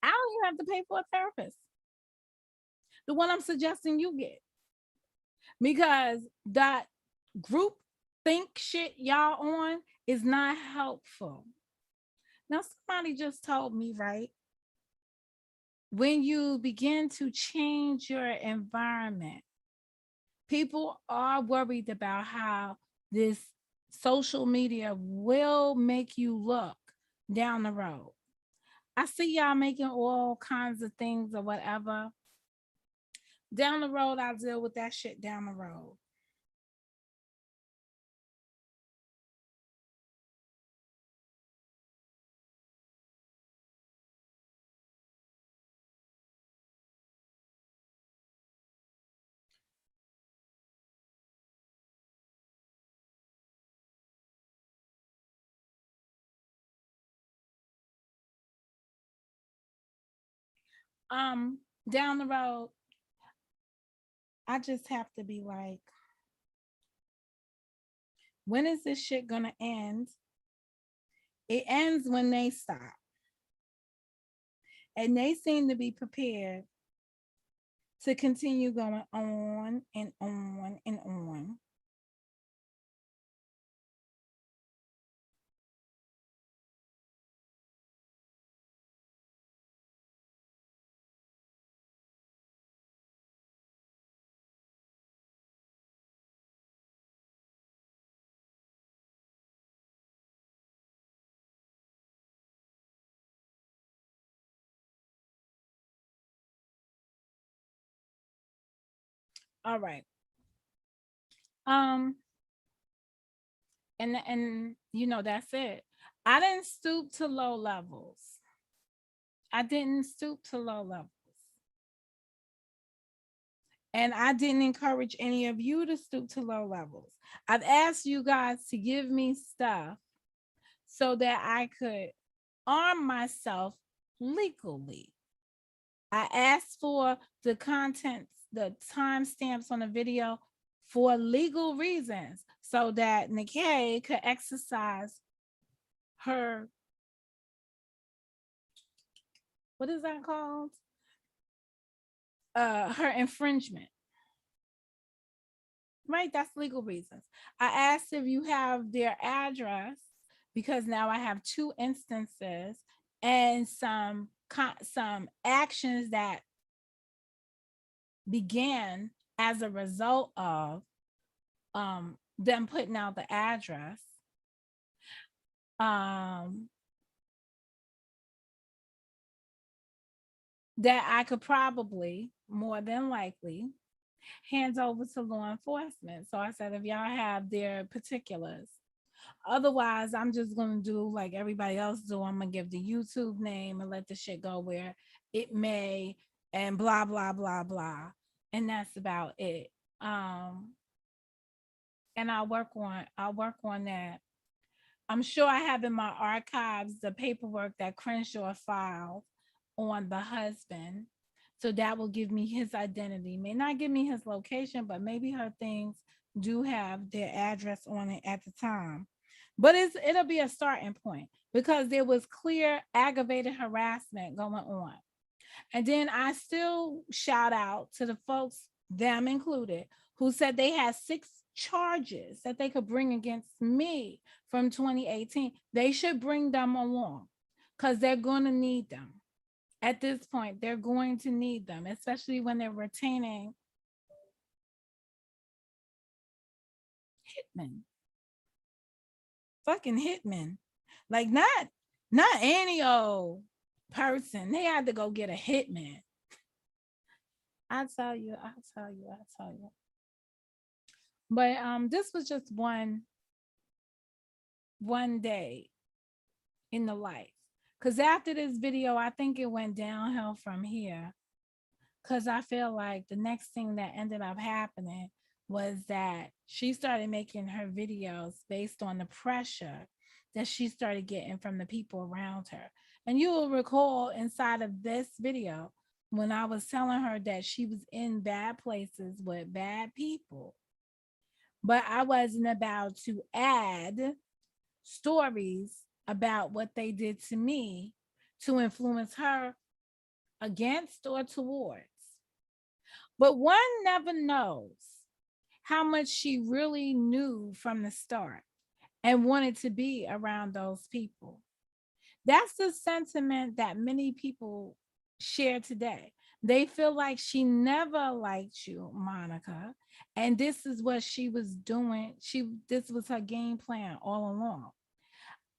I don't even have to pay for a therapist. The one I'm suggesting you get. Because that group think shit y'all on is not helpful. Now, somebody just told me, right? When you begin to change your environment, people are worried about how this social media will make you look down the road. I see y'all making all kinds of things or whatever. Down the road, I'll deal with that shit down the road. Down the road, I just have to be like, when is this shit gonna end? It ends when they stop. And they seem to be prepared to continue going on and on and on. All right. And you know, that's it. I didn't stoop to low levels. I didn't stoop to low levels. And I didn't encourage any of you to stoop to low levels. I've asked you guys to give me stuff so that I could arm myself legally. I asked for the contents, the timestamps on the video for legal reasons so that Nikki could exercise her, what is that called? Her infringement. Right, that's legal reasons. I asked if you have their address because now I have 2 instances and some actions that began as a result of them putting out the address. That I could probably, more than likely, hand over to law enforcement. So I said, if y'all have their particulars. Otherwise, I'm just going to do like everybody else do. I'm going to give the YouTube name and let the shit go where it may and blah, blah, blah, blah. And that's about it. and I'll work on that. I'm sure I have in my archives the paperwork that Crenshaw filed on the husband. So that will give me his identity. May not give me his location, but maybe her things do have their address on it at the time. But it'll be a starting point because there was clear aggravated harassment going on. And then I still shout out to the folks, them included, who said they had 6 charges that they could bring against me from 2018. They should bring them along because they're going to need them. At this point, they're going to need them, especially when they're retaining hitmen. Fucking hitmen. Like not any old person. They had to go get a hitman. I'll tell you. But this was just one day in the life. Because after this video, I think it went downhill from here. Because I feel like the next thing that ended up happening was that she started making her videos based on the pressure that she started getting from the people around her. And you will recall inside of this video, when I was telling her that she was in bad places with bad people, but I wasn't about to add stories about what they did to me to influence her against or towards. But one never knows how much she really knew from the start and wanted to be around those people. That's the sentiment that many people share today. They feel like she never liked you, Monica, and this is what she was doing. This was her game plan all along.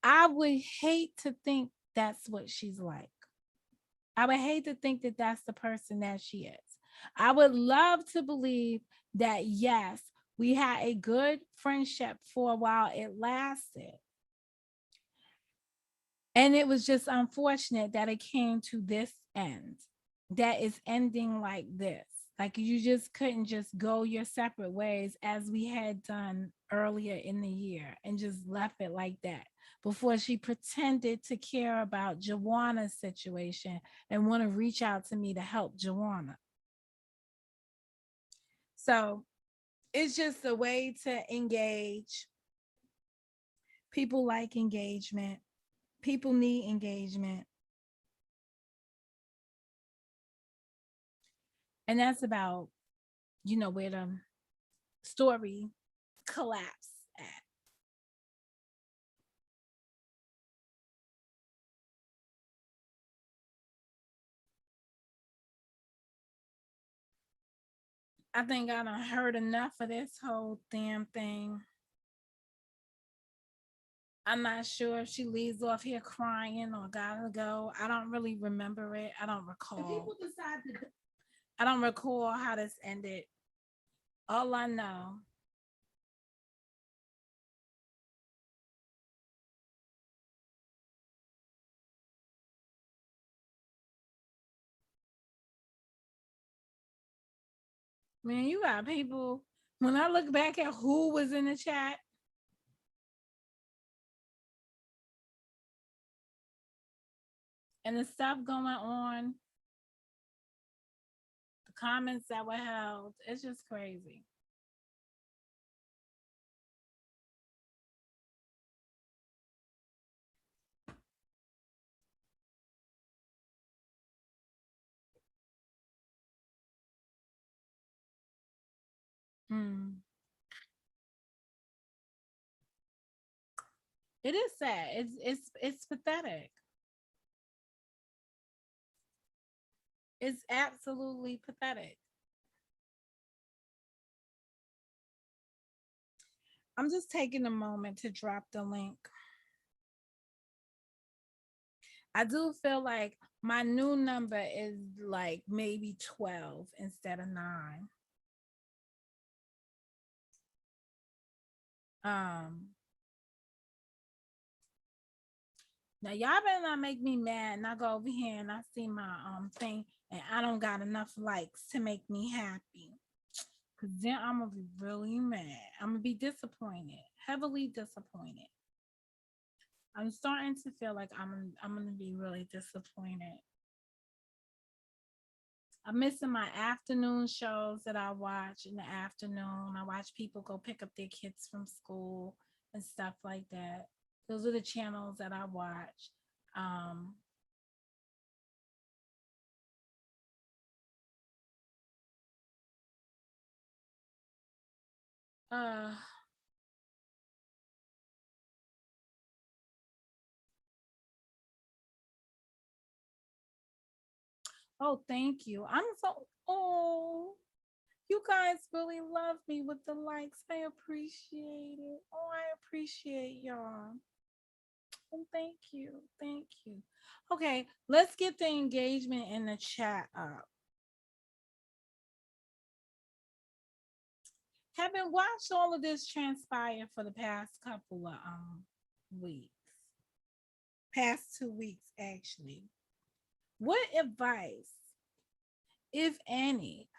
I would hate to think that's what she's like. I would hate to think that that's the person that she is. I would love to believe that, yes, we had a good friendship for a while. It lasted. And it was just unfortunate that it came to this end, that is ending like this. Like you just couldn't just go your separate ways as we had done earlier in the year and just left it like that before she pretended to care about Joanna's situation and want to reach out to me to help Joanna. So it's just a way to engage. People like engagement. People need engagement. And that's about, where the story collapsed at. I think I done heard enough of this whole damn thing. I'm not sure if she leaves off here crying or gotta go. I don't really remember it. I don't recall. I don't recall how this ended. All I know. Man, you got people. When I look back at who was in the chat, and the stuff going on, the comments that were held, it's just crazy. It is sad. It's pathetic. It's absolutely pathetic. I'm just taking a moment to drop the link. I do feel like my new number is like maybe 12 instead of 9. Now y'all better not make me mad and I go over here and I see my thing and I don't got enough likes to make me happy. Cause then I'm gonna be really mad. I'm gonna be disappointed, heavily disappointed. I'm starting to feel like I'm gonna be really disappointed. I'm missing my afternoon shows that I watch in the afternoon. I watch people go pick up their kids from school and stuff like that. Those are the channels that I watch. Um, uh, oh, thank you. Oh, you guys really love me with the likes. I appreciate it. Oh, I appreciate y'all. Oh, thank you. Thank you. Okay, let's get the engagement in the chat up. Haven't watched all of this transpire for the past couple of weeks. Past 2 weeks, actually. What advice, if any,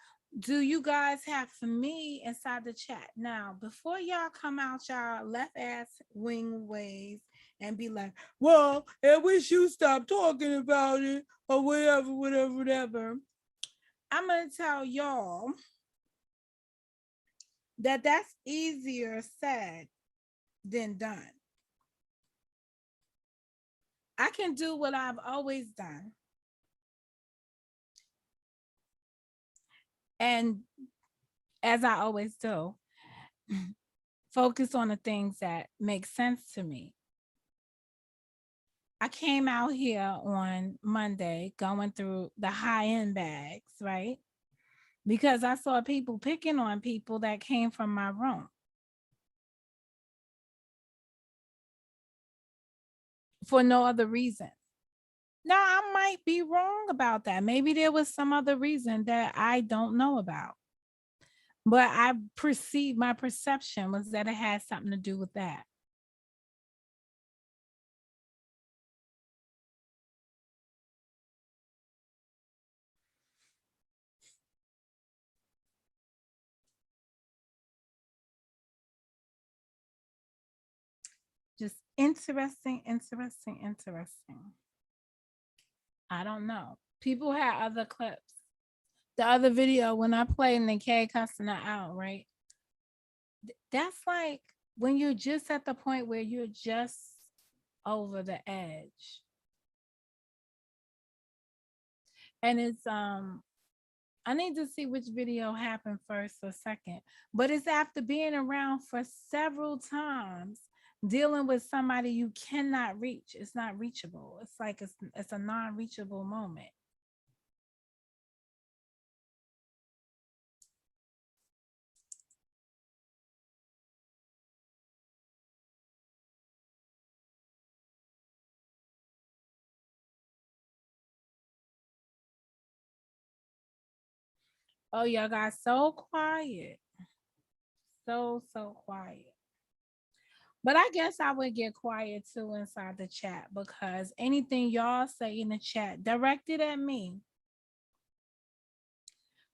do you guys have for me inside the chat? Now, before y'all come out y'all left ass wing ways and be like, well, I wish you stopped talking about it or whatever. I'm going to tell y'all that that's easier said than done. I can do what I've always done. And as I always do, focus on the things that make sense to me. I came out here on Monday going through the high-end bags, right? Because I saw people picking on people that came from my room. For no other reason. Now, I might be wrong about that. Maybe there was some other reason that I don't know about. But my perception was that it had something to do with that. Just interesting. I don't know. People had other clips. The other video when I played Nikkei cussing her out, right? That's like when you're just at the point where you're just over the edge. And it's I need to see which video happened first or second, but it's after being around for several times, dealing with somebody you cannot reach. It's not reachable. It's like it's a non-reachable moment. Oh, y'all got so quiet. So quiet. But I guess I would get quiet too inside the chat, because anything y'all say in the chat directed at me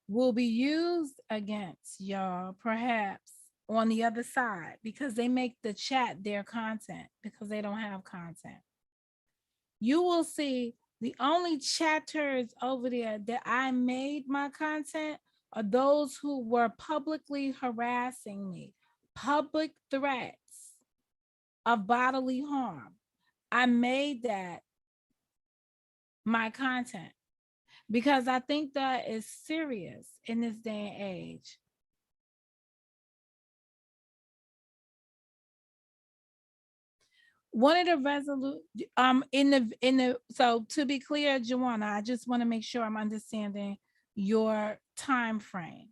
will be used against y'all, perhaps on the other side, because they make the chat their content because they don't have content. You will see the only chatters over there that I made my content are those who were publicly harassing me, public threats of bodily harm. I made that my content because I think that is serious in this day and age. One of the so to be clear, Joanna, I just want to make sure I'm understanding your time frame.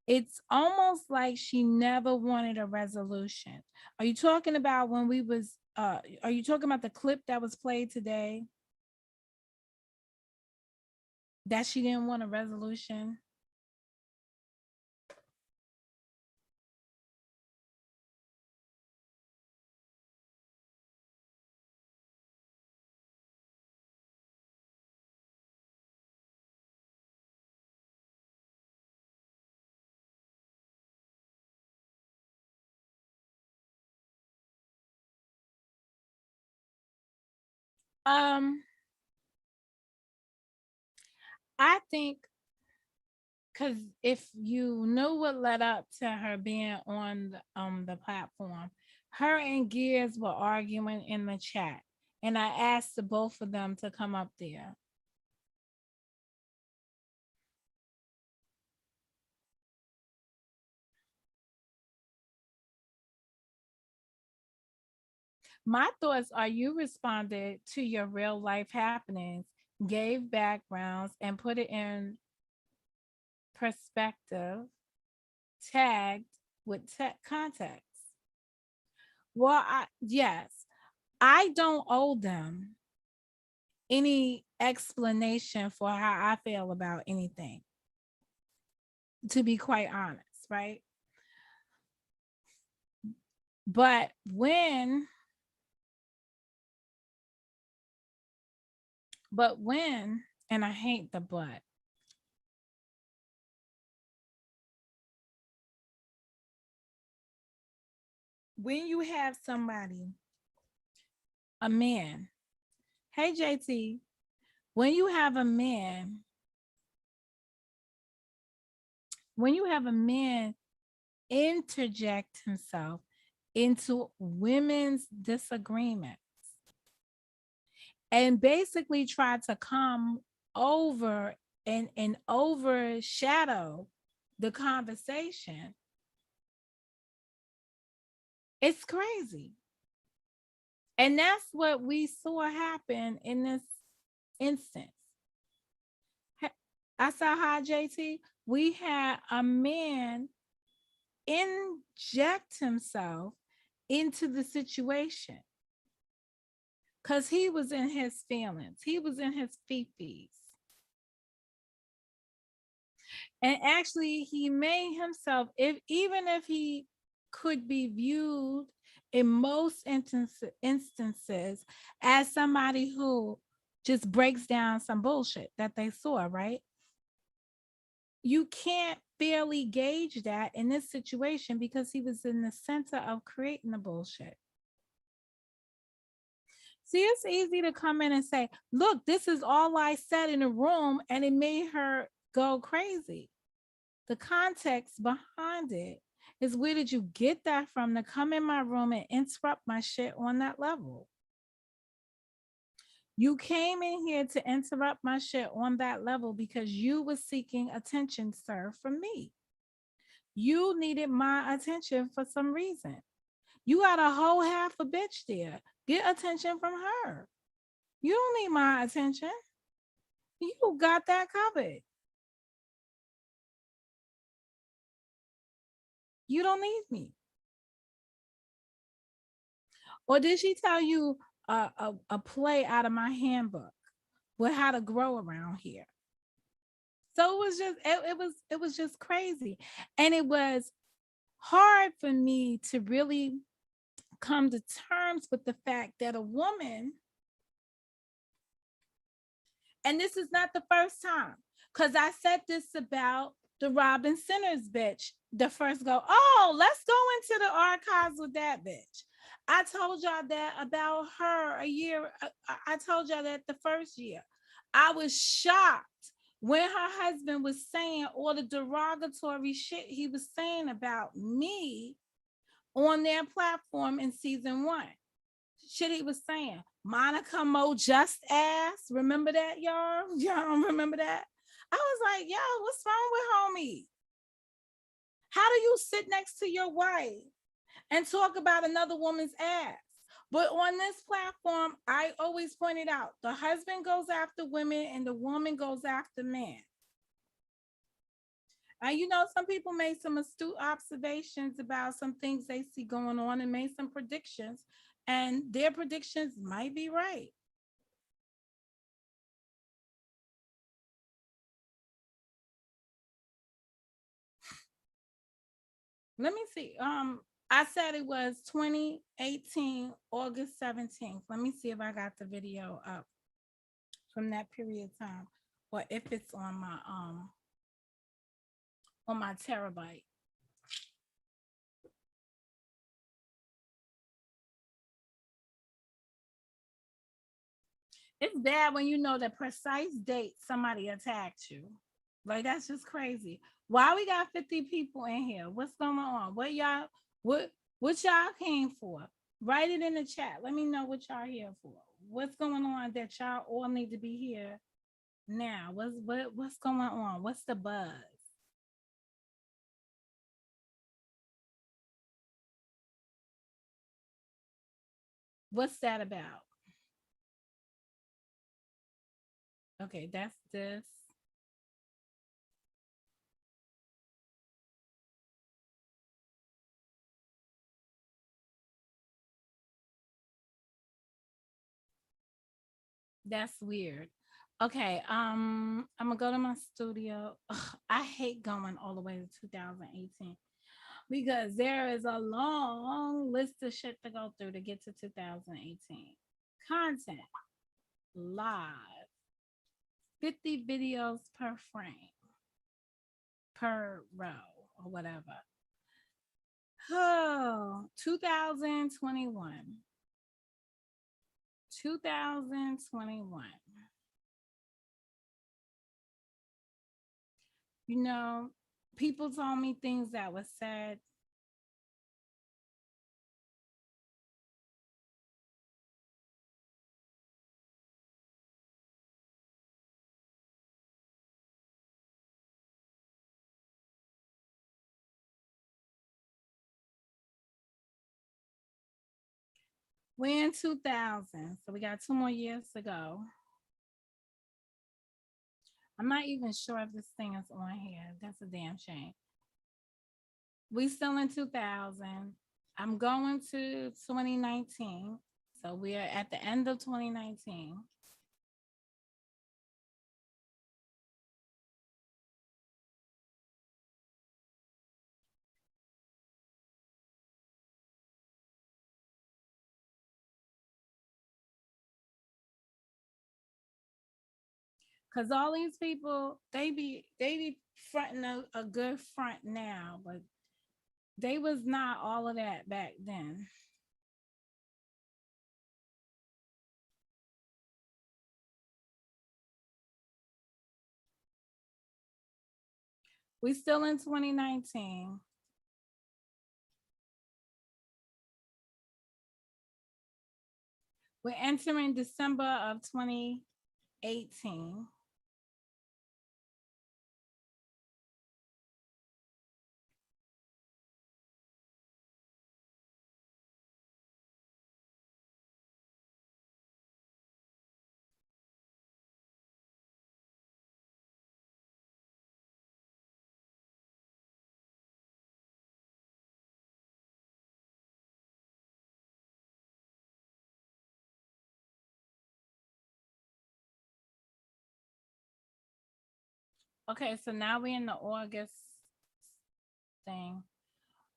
It's almost like she never wanted a resolution. Are you talking about when we was are you talking about the clip that was played today? That she didn't want a resolution? I think because if you know what led up to her being on the platform, her and Gears were arguing in the chat, and I asked the both of them to come up there. My thoughts are you responded to your real life happenings, gave backgrounds, and put it in perspective, tagged with context. Well, yes, I don't owe them any explanation for how I feel about anything, to be quite honest, right? But when, and I hate the but, when you have somebody, a man, hey JT, when you have a man interject himself into women's disagreements and basically try to come over and overshadow the conversation, it's crazy. And that's what we saw happen in this instance. I saw how JT, we had a man inject himself into the situation because he was in his feelings. He was in his fifis. And actually, he made himself, even if he could be viewed in most instances as somebody who just breaks down some bullshit that they saw, right? You can't fairly gauge that in this situation because he was in the center of creating the bullshit. See, it's easy to come in and say, look, this is all I said in the room, and it made her go crazy. The context behind it is, where did you get that from to come in my room and interrupt my shit on that level? You came in here to interrupt my shit on that level because you were seeking attention, sir, from me. You needed my attention for some reason. You got a whole half a bitch there. Get attention from her. You don't need my attention. You got that covered. You don't need me. Or did she tell you a play out of my handbook with how to grow around here? So it was just crazy. And it was hard for me to really come to terms with the fact that a woman, and this is not the first time, because I said this about the Robin Sinners bitch the first go, oh, let's go into the archives with that bitch. I told y'all that about her a year. I told y'all that the first year. I was shocked when her husband was saying all the derogatory shit he was saying about me on their platform in season 1. Shit he was saying. Monica Mo just ass. Remember that, y'all? Y'all remember that? I was like, yo, what's wrong with homie? How do you sit next to your wife and talk about another woman's ass? But on this platform, I always pointed out, the husband goes after women and the woman goes after men. And you know, some people made some astute observations about some things they see going on and made some predictions, and their predictions might be right. Let me see. I said it was 2018, August 17th. Let me see if I got the video up from that period of time, or if it's on my terabyte. It's bad when you know the precise date somebody attacked you. Like that's just crazy. Why we got 50 people in here? What's going on? What y'all came for? Write it in the chat. Let me know what y'all here for. What's going on that y'all all need to be here now? What's going on? What's the buzz? What's that about? Okay, that's this. That's weird. Okay, I'm gonna go to my studio. Ugh, I hate going all the way to 2018 because there is a long list of shit to go through to get to 2018. Content, live, 50 videos per frame, per row, or whatever. Oh, 2021. 2021. You know, people told me things that was said. We're in 2000, so we got 2 more years to go. I'm not even sure if this thing is on here. That's a damn shame. We still in 2000. I'm going to 2019. So we are at the end of 2019. Cause all these people, they be fronting a good front now, but they was not all of that back then. We still in 2019. We're entering December of 2018. Okay, so now we're in the August thing.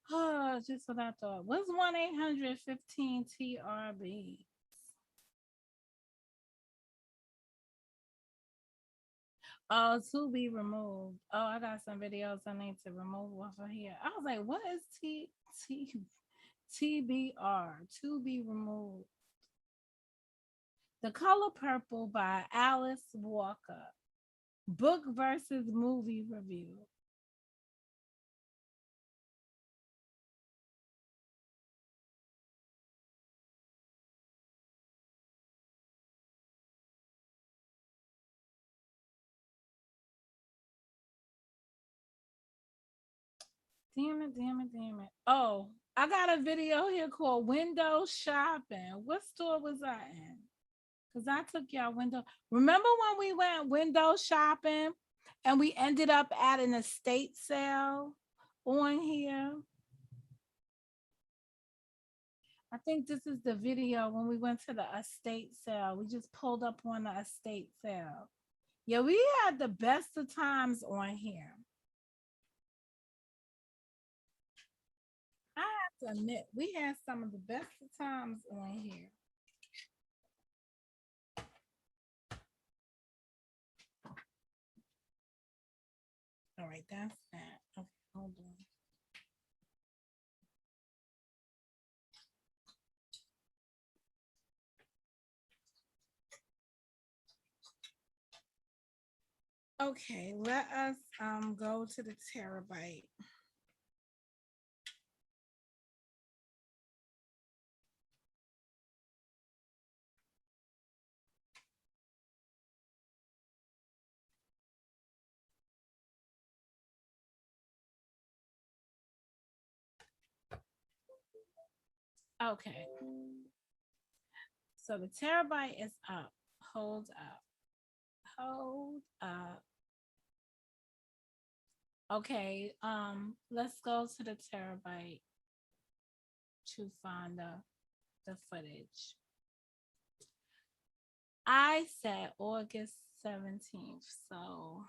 Oh, just what I thought. What's 1-800-15-TRB? Oh, to be removed. Oh, I got some videos I need to remove off of here. I was like, what is TBR? To be removed. The Color Purple by Alice Walker. Book versus movie review. Damn it. Oh, I got a video here called Window Shopping. What store was I in? Because I took y'all window. Remember when we went window shopping and we ended up at an estate sale on here? I think this is the video when we went to the estate sale. We just pulled up on the estate sale. Yeah, we had the best of times on here. I have to admit, we had some of the best of times on here. All right, that's that. Okay, hold on. Okay, let us go to the terabyte. Okay. So the terabyte is up. Hold up. Hold up. Okay, let's go to the terabyte to find the footage. I said August 17th, so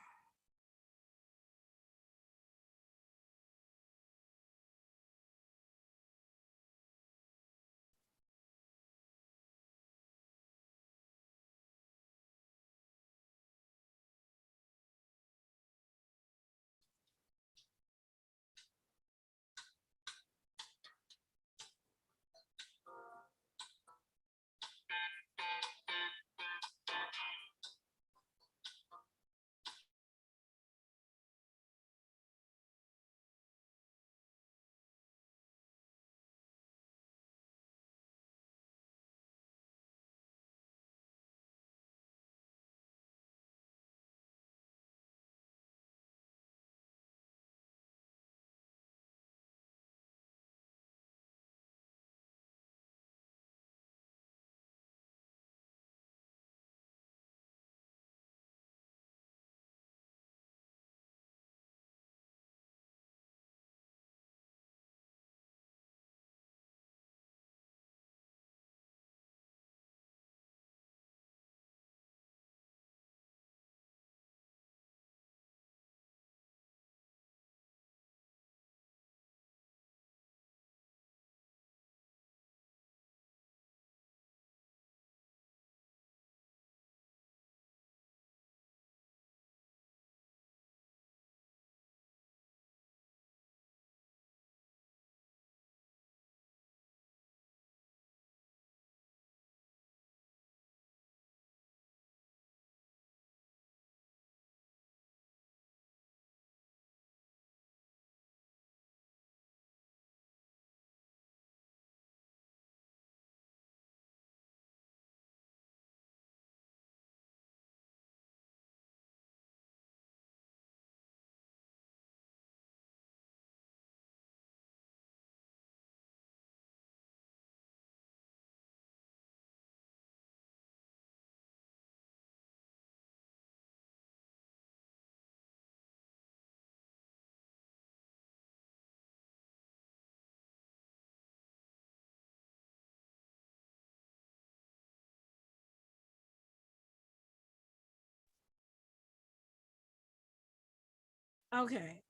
okay.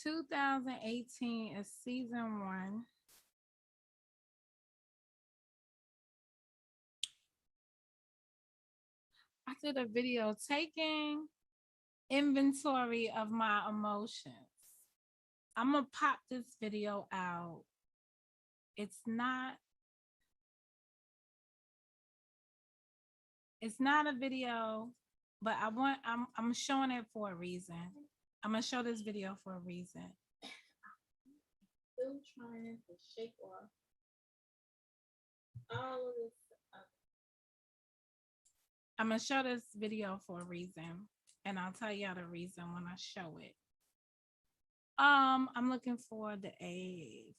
2018 is season 1. I did a video taking inventory of my emotions. I'm gonna pop this video out. It's not a video, but I'm showing it for a reason. I'm gonna show this video for a reason. Still trying to shake off all of this. I'm gonna show this video for a reason, and I'll tell y'all the reason when I show it. I'm looking for the 8th.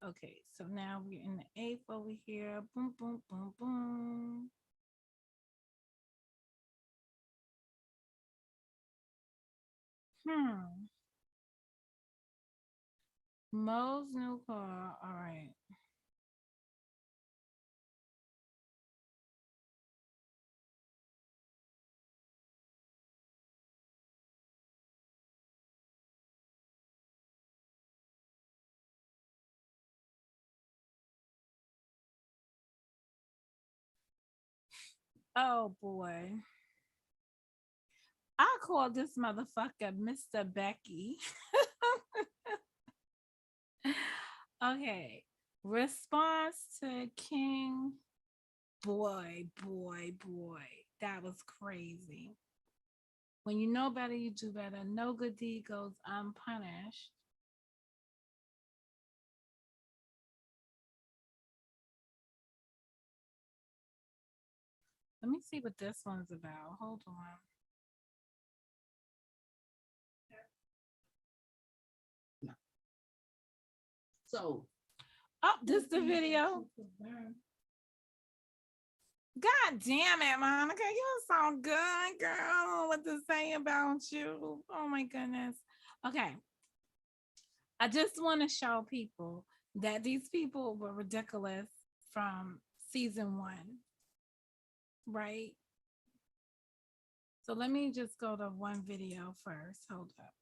Okay, so now we're in the 8th over here. Boom, boom, boom, boom. Mo's new car. All right. Oh boy. I call this motherfucker Mr. Becky. Okay. Response to King boy, that was crazy. When you know better, you do better. No good deed goes unpunished. Let me see what this one's about. Hold on. No. So, this is the video. God damn it, Monica. You sound good, girl. I don't know what to say about you. Oh my goodness. Okay. I just want to show people that these people were ridiculous from season 1. Right? So let me just go to one video first. Hold up.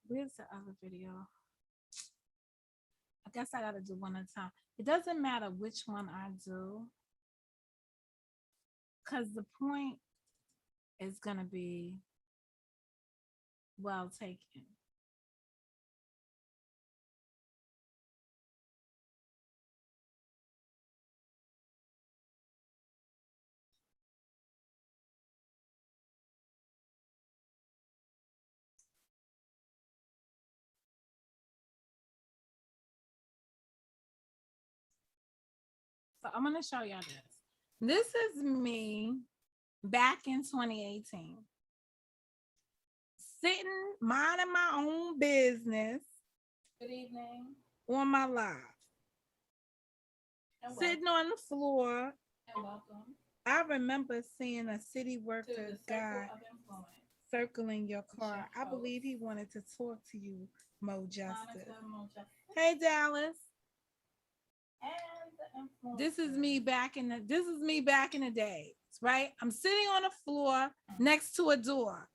Where's the other video? I guess I gotta do one at a time. It doesn't matter which one I do, because the point is gonna be well taken. So I'm gonna show y'all this. This is me back in 2018. Sitting, minding my own business. Good evening. On my live. Sitting on the floor. And welcome. I remember seeing a city worker guy circling your car. I believe he wanted to talk to you, Mo Justice. Hey, Dallas. This is me back in the days, right? I'm sitting on the floor next to a door.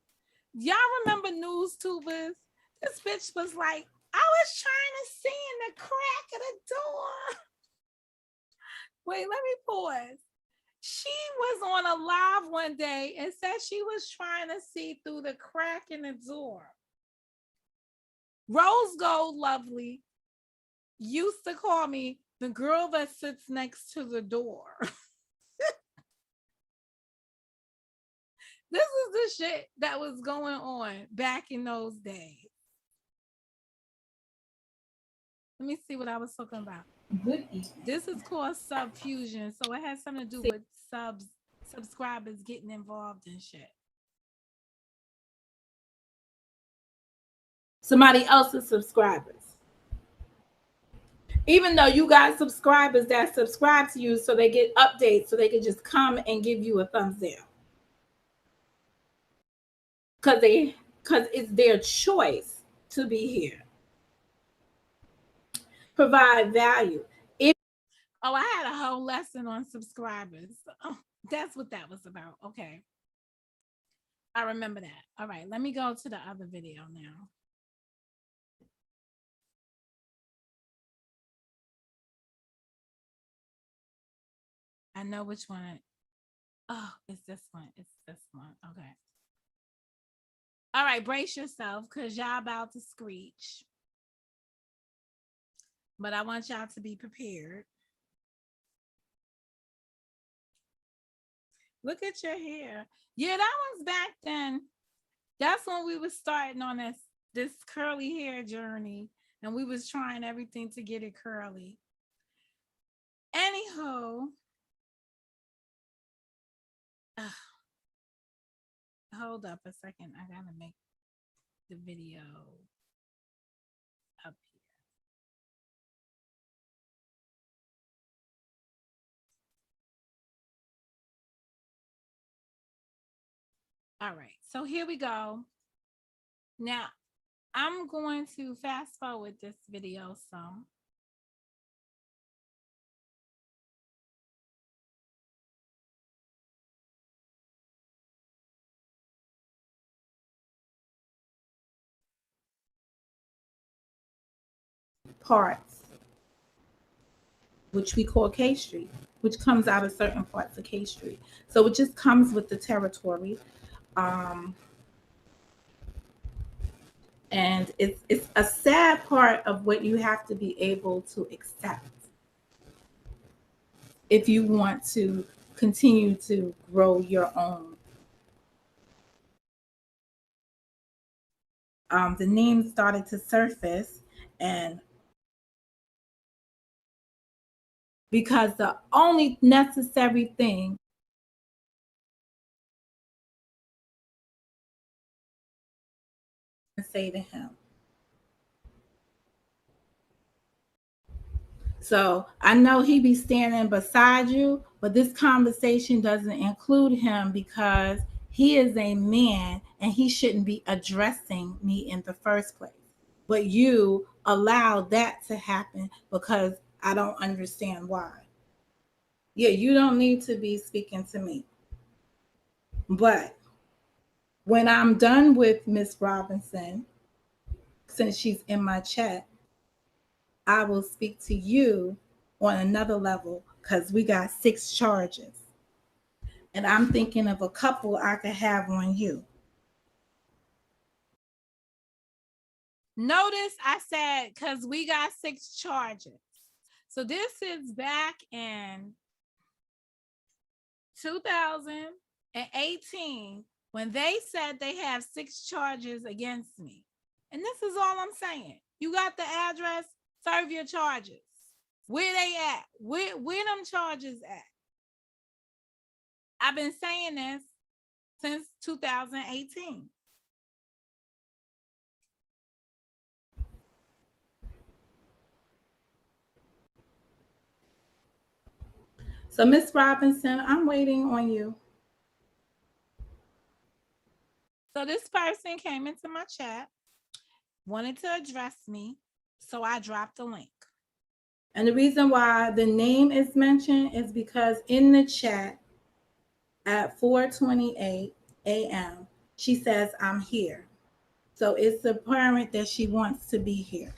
Y'all remember news tubers? This bitch was like, I was trying to see in the crack of the door. Wait, let me pause. She was on a live one day and said she was trying to see through the crack in the door. Rose Gold Lovely used to call me the girl that sits next to the door. This is the shit that was going on back in those days. Let me see what I was talking about. This is called subfusion, so it has something to do with subscribers getting involved in shit. Somebody else's subscribers. Even though you got subscribers that subscribe to you so they get updates, so they can just come and give you a thumbs down. Because it's their choice to be here. Provide value. I had a whole lesson on subscribers. Oh, that's what that was about. Okay. I remember that. All right, let me go to the other video now. I know which one. Oh, it's this one. It's this one. Okay. All right, brace yourself because y'all about to screech. But I want y'all to be prepared. Look at your hair. Yeah, that one's back then. That's when we was starting on this curly hair journey. And we was trying everything to get it curly. Anyhow. Hold up a second. I gotta make the video up here. All right, so here we go. Now, I'm going to fast forward this video some. Parts, which we call K Street, which comes out of certain parts of K Street. So it just comes with the territory. And it's a sad part of what you have to be able to accept if you want to continue to grow your own. The names started to surface, and because the only necessary thing to say to him. So I know he be standing beside you, but this conversation doesn't include him because he is a man and he shouldn't be addressing me in the first place. But you allowed that to happen because I don't understand why. Yeah, you don't need to be speaking to me. But when I'm done with Miss Robinson, since she's in my chat, I will speak to you on another level because we got 6 charges. And I'm thinking of a couple I could have on you. Notice I said, because we got 6 charges. So this is back in 2018 when they said they have 6 charges against me. And this is all I'm saying. You got the address, serve your charges. Where they at? Where them charges at? I've been saying this since 2018. So, Miss Robinson, I'm waiting on you. So this person came into my chat, wanted to address me, so I dropped the link. And the reason why the name is mentioned is because in the chat at 4:28 a.m., she says, I'm here. So it's apparent that she wants to be here.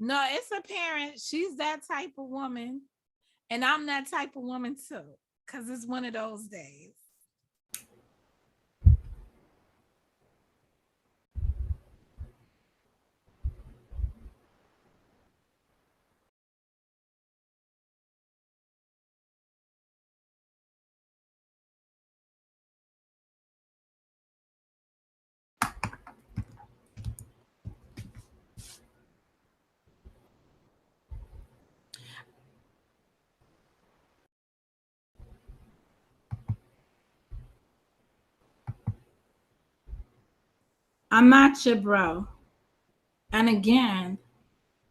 No, it's apparent she's that type of woman, and I'm that type of woman too, because it's one of those days. I'm not your bro. And again,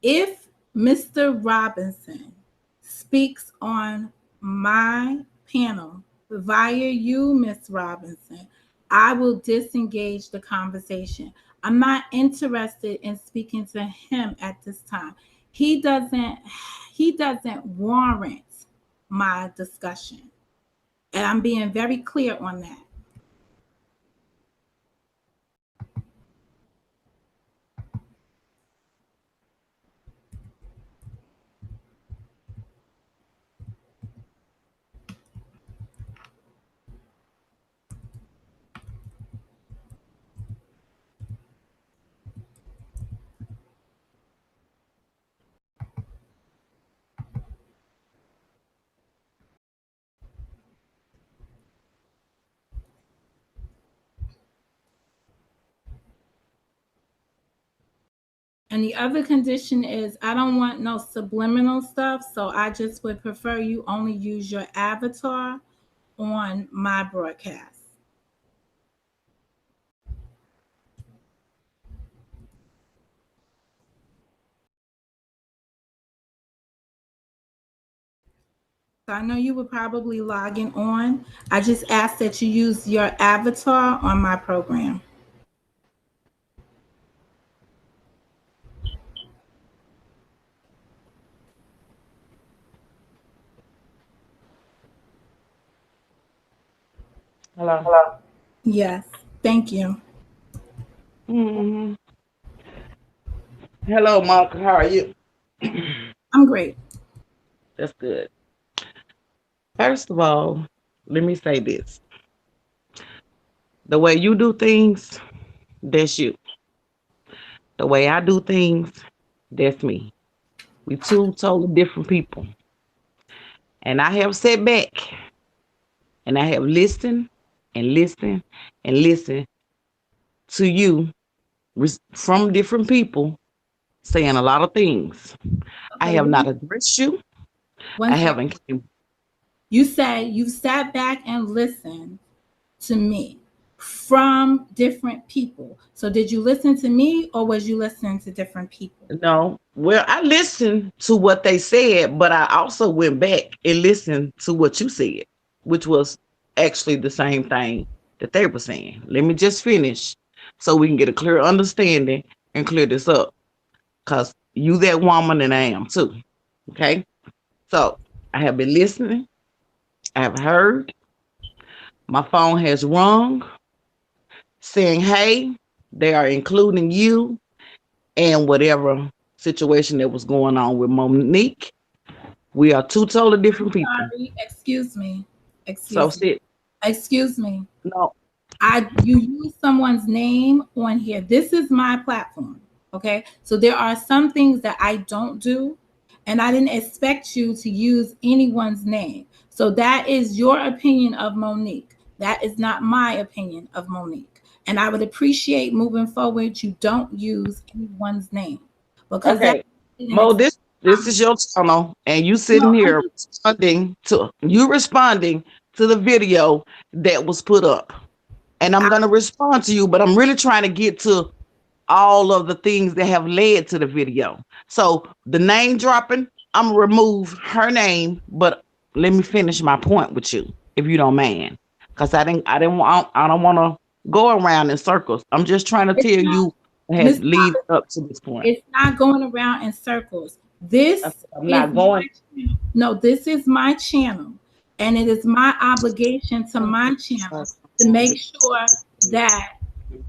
if Mr. Robinson speaks on my panel via you, Miss Robinson, I will disengage the conversation. I'm not interested in speaking to him at this time. He doesn't warrant my discussion. And I'm being very clear on that. And the other condition is I don't want no subliminal stuff. So I just would prefer you only use your avatar on my broadcast. So I know you were probably logging on. I just ask that you use your avatar on my program. Hello. Yes, thank you. Mm-hmm. Hello, Mark. How are you? I'm great. That's good. First of all, let me say this. The way you do things, that's you. The way I do things, that's me. We two totally different people. And I have sat back and I have listened and listened and listened to you from different people saying a lot of things. I have not addressed you. I haven't. You say you sat back and listened to me from different people. So did you listen to me or was you listening to different people? No. Well, I listened to what they said, but I also went back and listened to what you said, which was actually the same thing that they were saying. Let me just finish so we can get a clear understanding and clear this up. Because you that woman and I am too. Okay? So I have been listening. I have heard. My phone has rung saying, hey, they are including you and whatever situation that was going on with Monique. We are two totally different people. Sorry, excuse me. Excuse me. No. You use someone's name on here. This is my platform. Okay. So there are some things that I don't do, and I didn't expect you to use anyone's name. So that is your opinion of Monique. That is not my opinion of Monique. And I would appreciate moving forward you don't use anyone's name. Because okay. Mo, this is your channel, and you sitting here responding to the video that was put up. And I'm going to respond to you, but I'm really trying to get to all of the things that have led to the video. So the name dropping, I'm gonna remove her name, but let me finish my point with you, if you don't mind, because I don't want to go around in circles. I'm just trying to tell you what has lead up to this point. It's not going around in circles. This is my channel, and it is my obligation to my channel to make sure that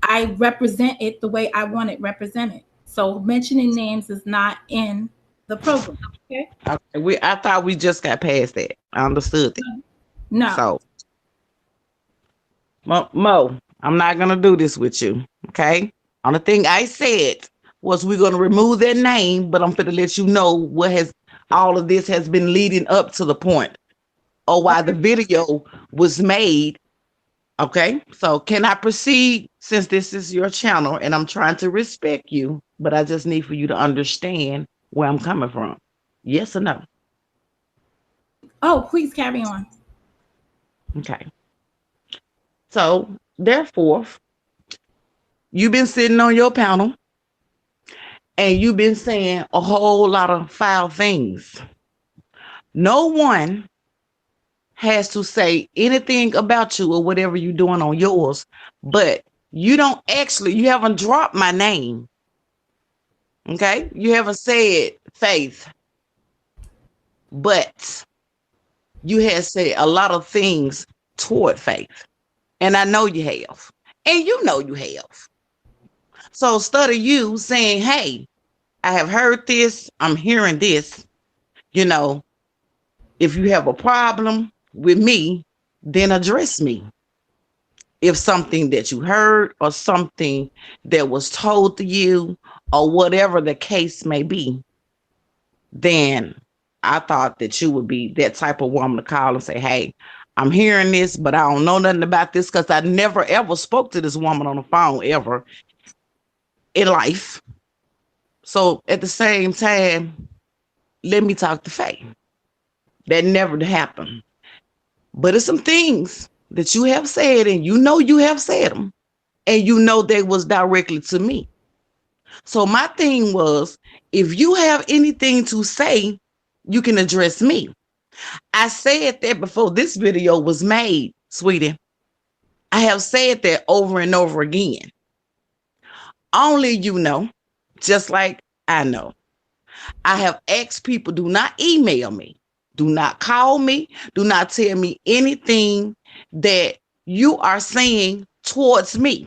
I represent it the way I want it represented. So mentioning names is not in the program. Okay. I thought we just got past that. I understood that. No. So Mo, I'm not gonna do this with you. Okay. Only thing I said was we're gonna remove that name, but I'm gonna let you know what all of this has been leading up to the point, or why the video was made. Okay, so can I proceed, since this is your channel and I'm trying to respect you, but I just need for you to understand where I'm coming from? Yes or no? Oh, please carry on. Okay. So, therefore, you've been sitting on your panel and you've been saying a whole lot of foul things. No one has to say anything about you or whatever you're doing on yours, but you haven't dropped my name. Okay? You haven't said Faith, but you have said a lot of things toward Faith. And I know you have. And you know you have. So instead of you saying, hey, I have heard this, I'm hearing this, if you have a problem with me, then address me. If something that you heard or something that was told to you or whatever the case may be, then I thought that you would be that type of woman to call and say, hey, I'm hearing this, but I don't know nothing about this, because I never ever spoke to this woman on the phone ever in life. So at the same time, let me talk to Faye. That never happened. But it's some things that you have said, and you have said them, and they was directly to me. So my thing was, if you have anything to say, you can address me. I said that before this video was made, sweetie. I have said that over and over again. Only just like I know. I have asked people, do not email me. Do not call me. Do not tell me anything that you are saying towards me.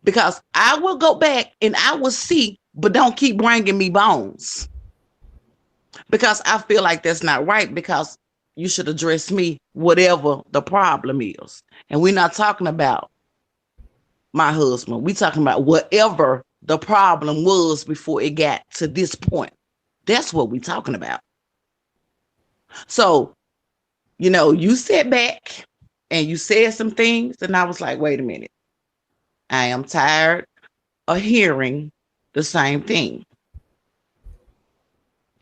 Because I will go back and I will see, but don't keep bringing me bones. because I feel like that's not right, because you should address me, whatever the problem is. And we're not talking about my husband. We're talking about whatever the problem was before it got to this point. That's what we're talking about. So, you sat back and you said some things, and I was like, wait a minute. I am tired of hearing the same thing.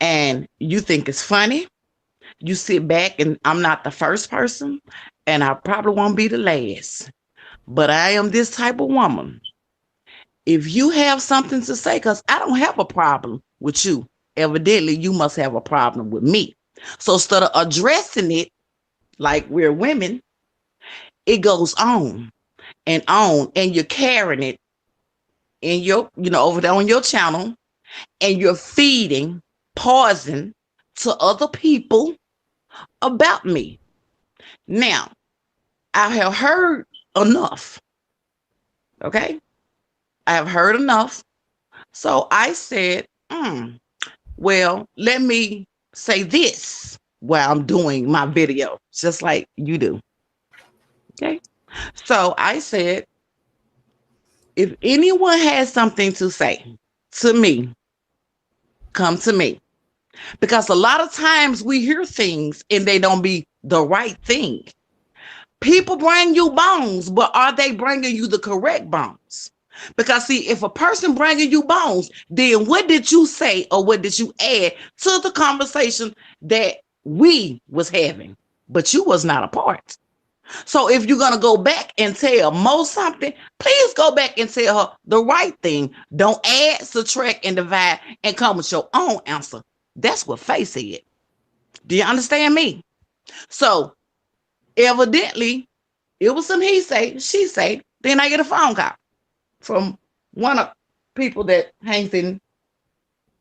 And you think it's funny. You sit back, and I'm not the first person, and I probably won't be the last. But I am this type of woman. If you have something to say, because I don't have a problem with you, evidently you must have a problem with me. So instead of addressing it like we're women, it goes on, and you're carrying it in your, over there on your channel, and you're feeding poison to other people about me. Now, I have heard enough. Okay? I have heard enough. So I said, well, let me say this while I'm doing my video, just like you do. Okay? So I said, if anyone has something to say to me, come to me. Because a lot of times we hear things and they don't be the right thing. People bring you bones, but are they bringing you the correct bones? Because see, if a person bringing you bones, then what did you say or what did you add to the conversation that we was having? But you was not a part. So if you're going to go back and tell Mo something, please go back and tell her the right thing. Don't add, subtract, and divide and come with your own answer. That's what Faye said. Do you understand me? So evidently, it was some he say, she say. Then I get a phone call from one of people that hangs in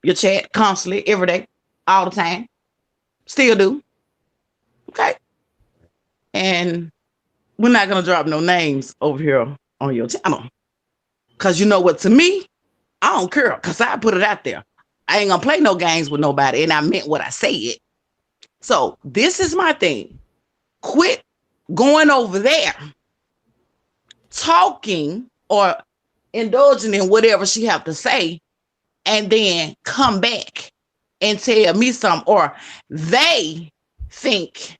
your chat constantly, every day, all the time. Still do. Okay. And we're not going to drop no names over here on your channel. Because you know what? To me, I don't care, because I put it out there. I ain't going to play no games with nobody. And I meant what I said. So this is my thing. Quit going over there, talking or indulging in whatever she have to say, and then come back and tell me something, or they think,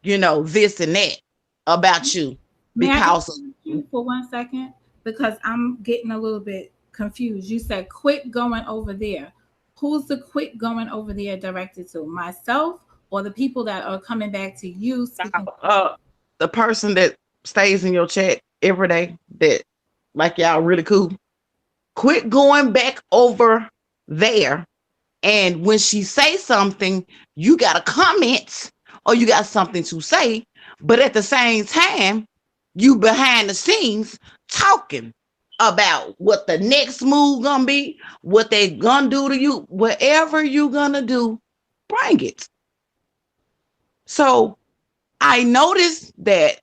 this and that about you. May because I you for 1 second? Because I'm getting a little bit confused. You said quit going over there. Who's the quit going over there directed to? Myself or the people that are coming back to you? The person that stays in your chat every day, that like y'all really cool. Quit going back over there. And when she say something, you got to comment or you got something to say. But at the same time, you behind the scenes talking about what the next move gonna be, what they gonna do to you, whatever you gonna do, bring it. So I noticed that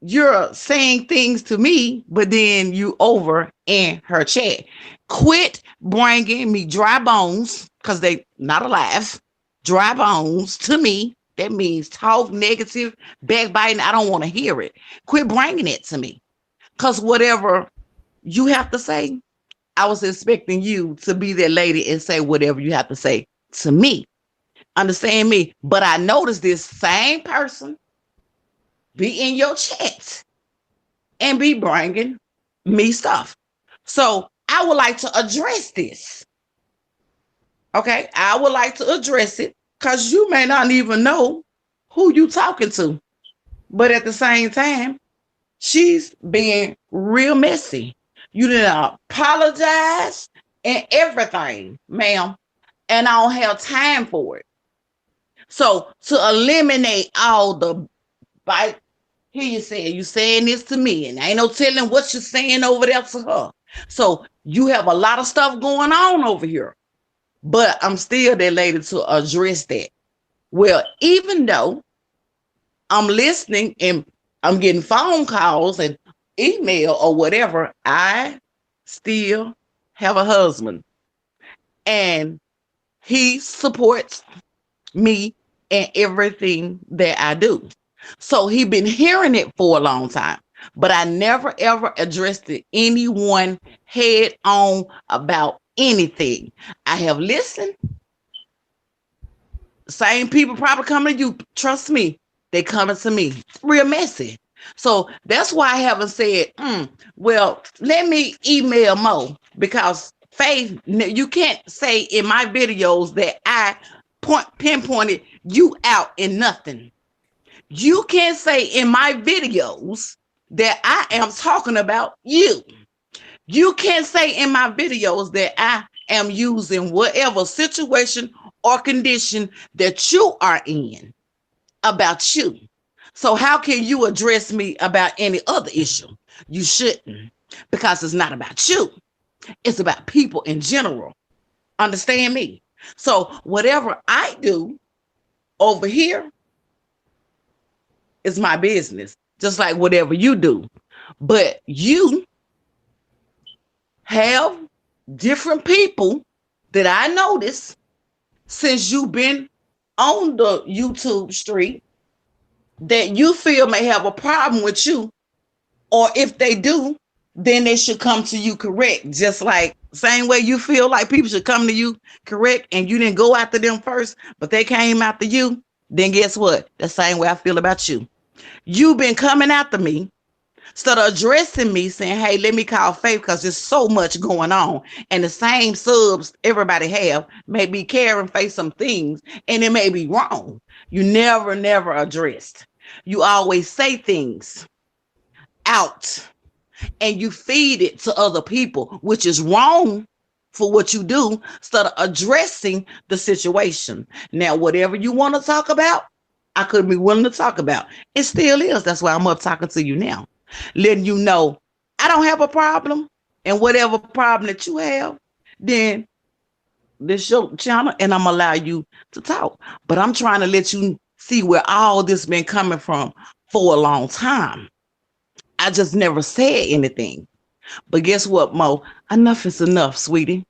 you're saying things to me, but then you over in her chat. Quit bringing me dry bones, because they not alive. Dry bones to me. That means talk negative, backbiting. I don't want to hear it. Quit bringing it to me. Because whatever you have to say, I was expecting you to be that lady and say whatever you have to say to me. Understand me? But I noticed this same person be in your chat and be bringing me stuff. So I would like to address this. Okay, I would like to address it, because you may not even know who you talking to. But at the same time, she's being real messy. You didn't apologize and everything, ma'am. And I don't have time for it. So to eliminate all the bite, here you saying this to me, and ain't no telling what you're saying over there to her. So you have a lot of stuff going on over here. But I'm still that lady to address that. Well, even though I'm listening and I'm getting phone calls and email or whatever, I still have a husband. And he supports me and everything that I do. So he been hearing it for a long time, but I never ever addressed it anyone head on about anything. I have listened. Same people probably coming to you. Trust me, they coming to me. It's real messy. So that's why I haven't said, well, let me email Mo, because Faith, you can't say in my videos that I pinpointed you out in nothing. You can't say in my videos that I am talking about you. You can't say in my videos that I am using whatever situation or condition that you are in about you. So how can you address me about any other issue? You shouldn't, because it's not about you. It's about people in general. Understand me? So whatever I do over here is my business, just like whatever you do. But you have different people that I notice since you've been on the YouTube street that you feel may have a problem with you, or if they do, then they should come to you correct. Just like same way you feel like people should come to you correct and you didn't go after them first, but they came after you, then guess what? The same way I feel about you. You've been coming after me instead of addressing me, saying, hey, let me call Faith because there's so much going on. And the same subs everybody have may be carrying Faith some things, and it may be wrong. You never addressed. You always say things out and you feed it to other people, which is wrong for what you do, instead of addressing the situation. Now, whatever you want to talk about, I could be willing to talk about. It still is. That's why I'm up talking to you now, letting you know I don't have a problem, and whatever problem that you have, then this your channel and I'm allow you to talk. But I'm trying to let you see where all this been coming from for a long time. I just never said anything. But guess what, Mo? Enough is enough, sweetie.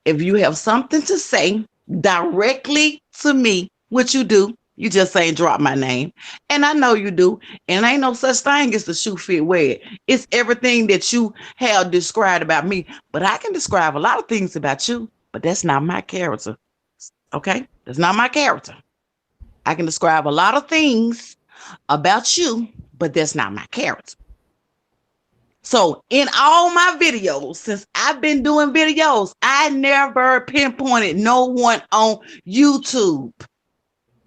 If you have something to say directly to me, which you do, you just ain't drop my name. And I know you do. And ain't no such thing as the shoe fit wear. It's everything that you have described about me. But I can describe a lot of things about you, but that's not my character. Okay? That's not my character. I can describe a lot of things about you, but that's not my character. So in all my videos, since I've been doing videos, I never pinpointed no one on YouTube.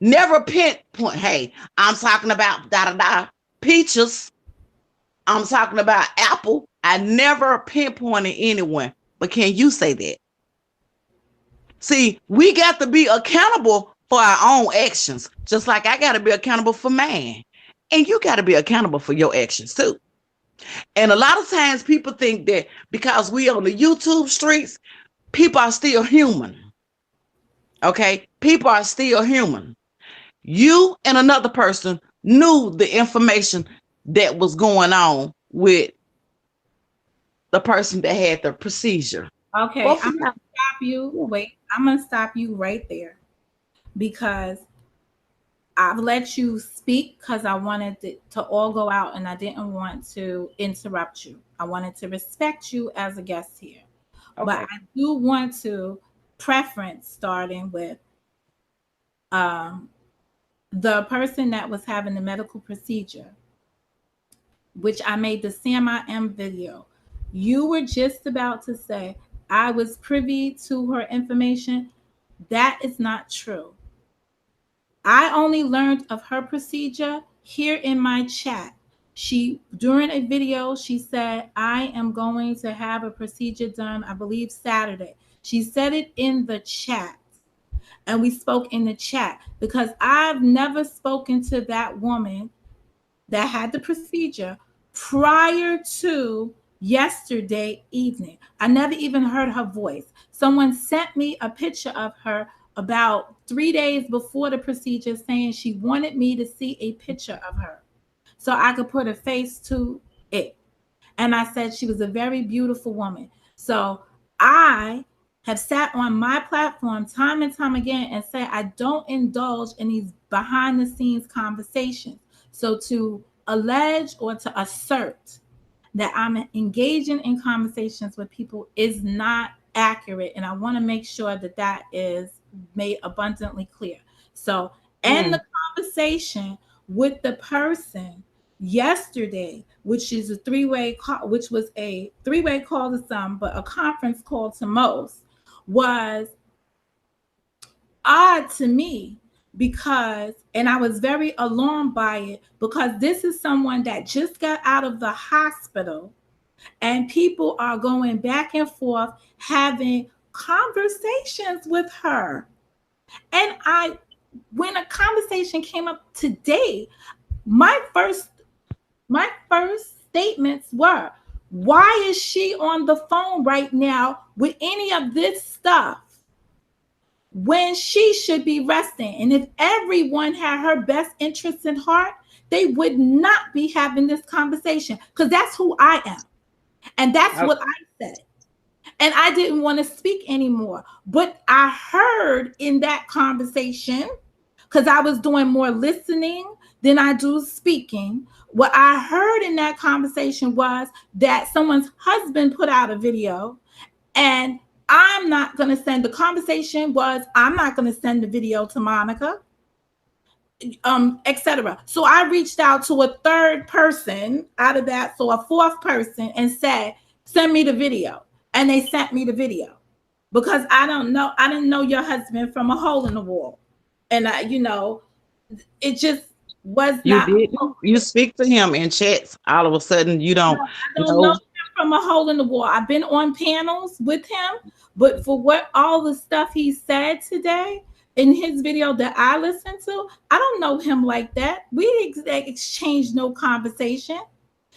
Never pinpoint, hey, I'm talking about peaches. I'm talking about apple. I never pinpointed anyone. But can you say that? See, we got to be accountable for our own actions, just like I got to be accountable for mine. And you got to be accountable for your actions too. And a lot of times people think that because we on the YouTube streets, people are still human. Okay? People are still human. You and another person knew the information that was going on with the person that had the procedure. Okay, I'm going to stop you. Wait, I'm going to stop you right there, because I've let you speak because I wanted it to all go out and I didn't want to interrupt you. I wanted to respect you as a guest here. Okay. But I do want to preference starting with the person that was having the medical procedure, which I made the Sam I Am video. You were just about to say I was privy to her information. That is not true. I only learned of her procedure here in my chat. During a video, she said, I am going to have a procedure done, I believe Saturday. She said it in the chat, and we spoke in the chat, because I've never spoken to that woman that had the procedure prior to yesterday evening. I never even heard her voice. Someone sent me a picture of her about 3 days before the procedure, saying she wanted me to see a picture of her so I could put a face to it. And I said she was a very beautiful woman. So I have sat on my platform time and time again and said I don't indulge in these behind the scenes conversations. So to allege or to assert that I'm engaging in conversations with people is not accurate. And I want to make sure that that is made abundantly clear. So, and the conversation with the person yesterday, which is a three-way call, which was a three-way call to some, but a conference call to most, was odd to me because, and I was very alarmed by it, because this is someone that just got out of the hospital and people are going back and forth having conversations with her. And when a conversation came up today, my first statements were, why is she on the phone right now with any of this stuff when she should be resting? And if everyone had her best interests in heart, they would not be having this conversation, because that's who I am. And that's what I said. And I didn't want to speak anymore. But I heard in that conversation, because I was doing more listening than I do speaking, what I heard in that conversation was that someone's husband put out a video, and I'm not going to send, the conversation was, I'm not going to send the video to Monica, etc. So I reached out to a third person out of that, so a fourth person, and said, send me the video. And they sent me the video, because I didn't know your husband from a hole in the wall. And it just was not. You speak to him in chats. All of a sudden, you don't. I don't know him from a hole in the wall. I've been on panels with him, but for what all the stuff he said today in his video that I listened to, I don't know him like that. We exchanged no conversation.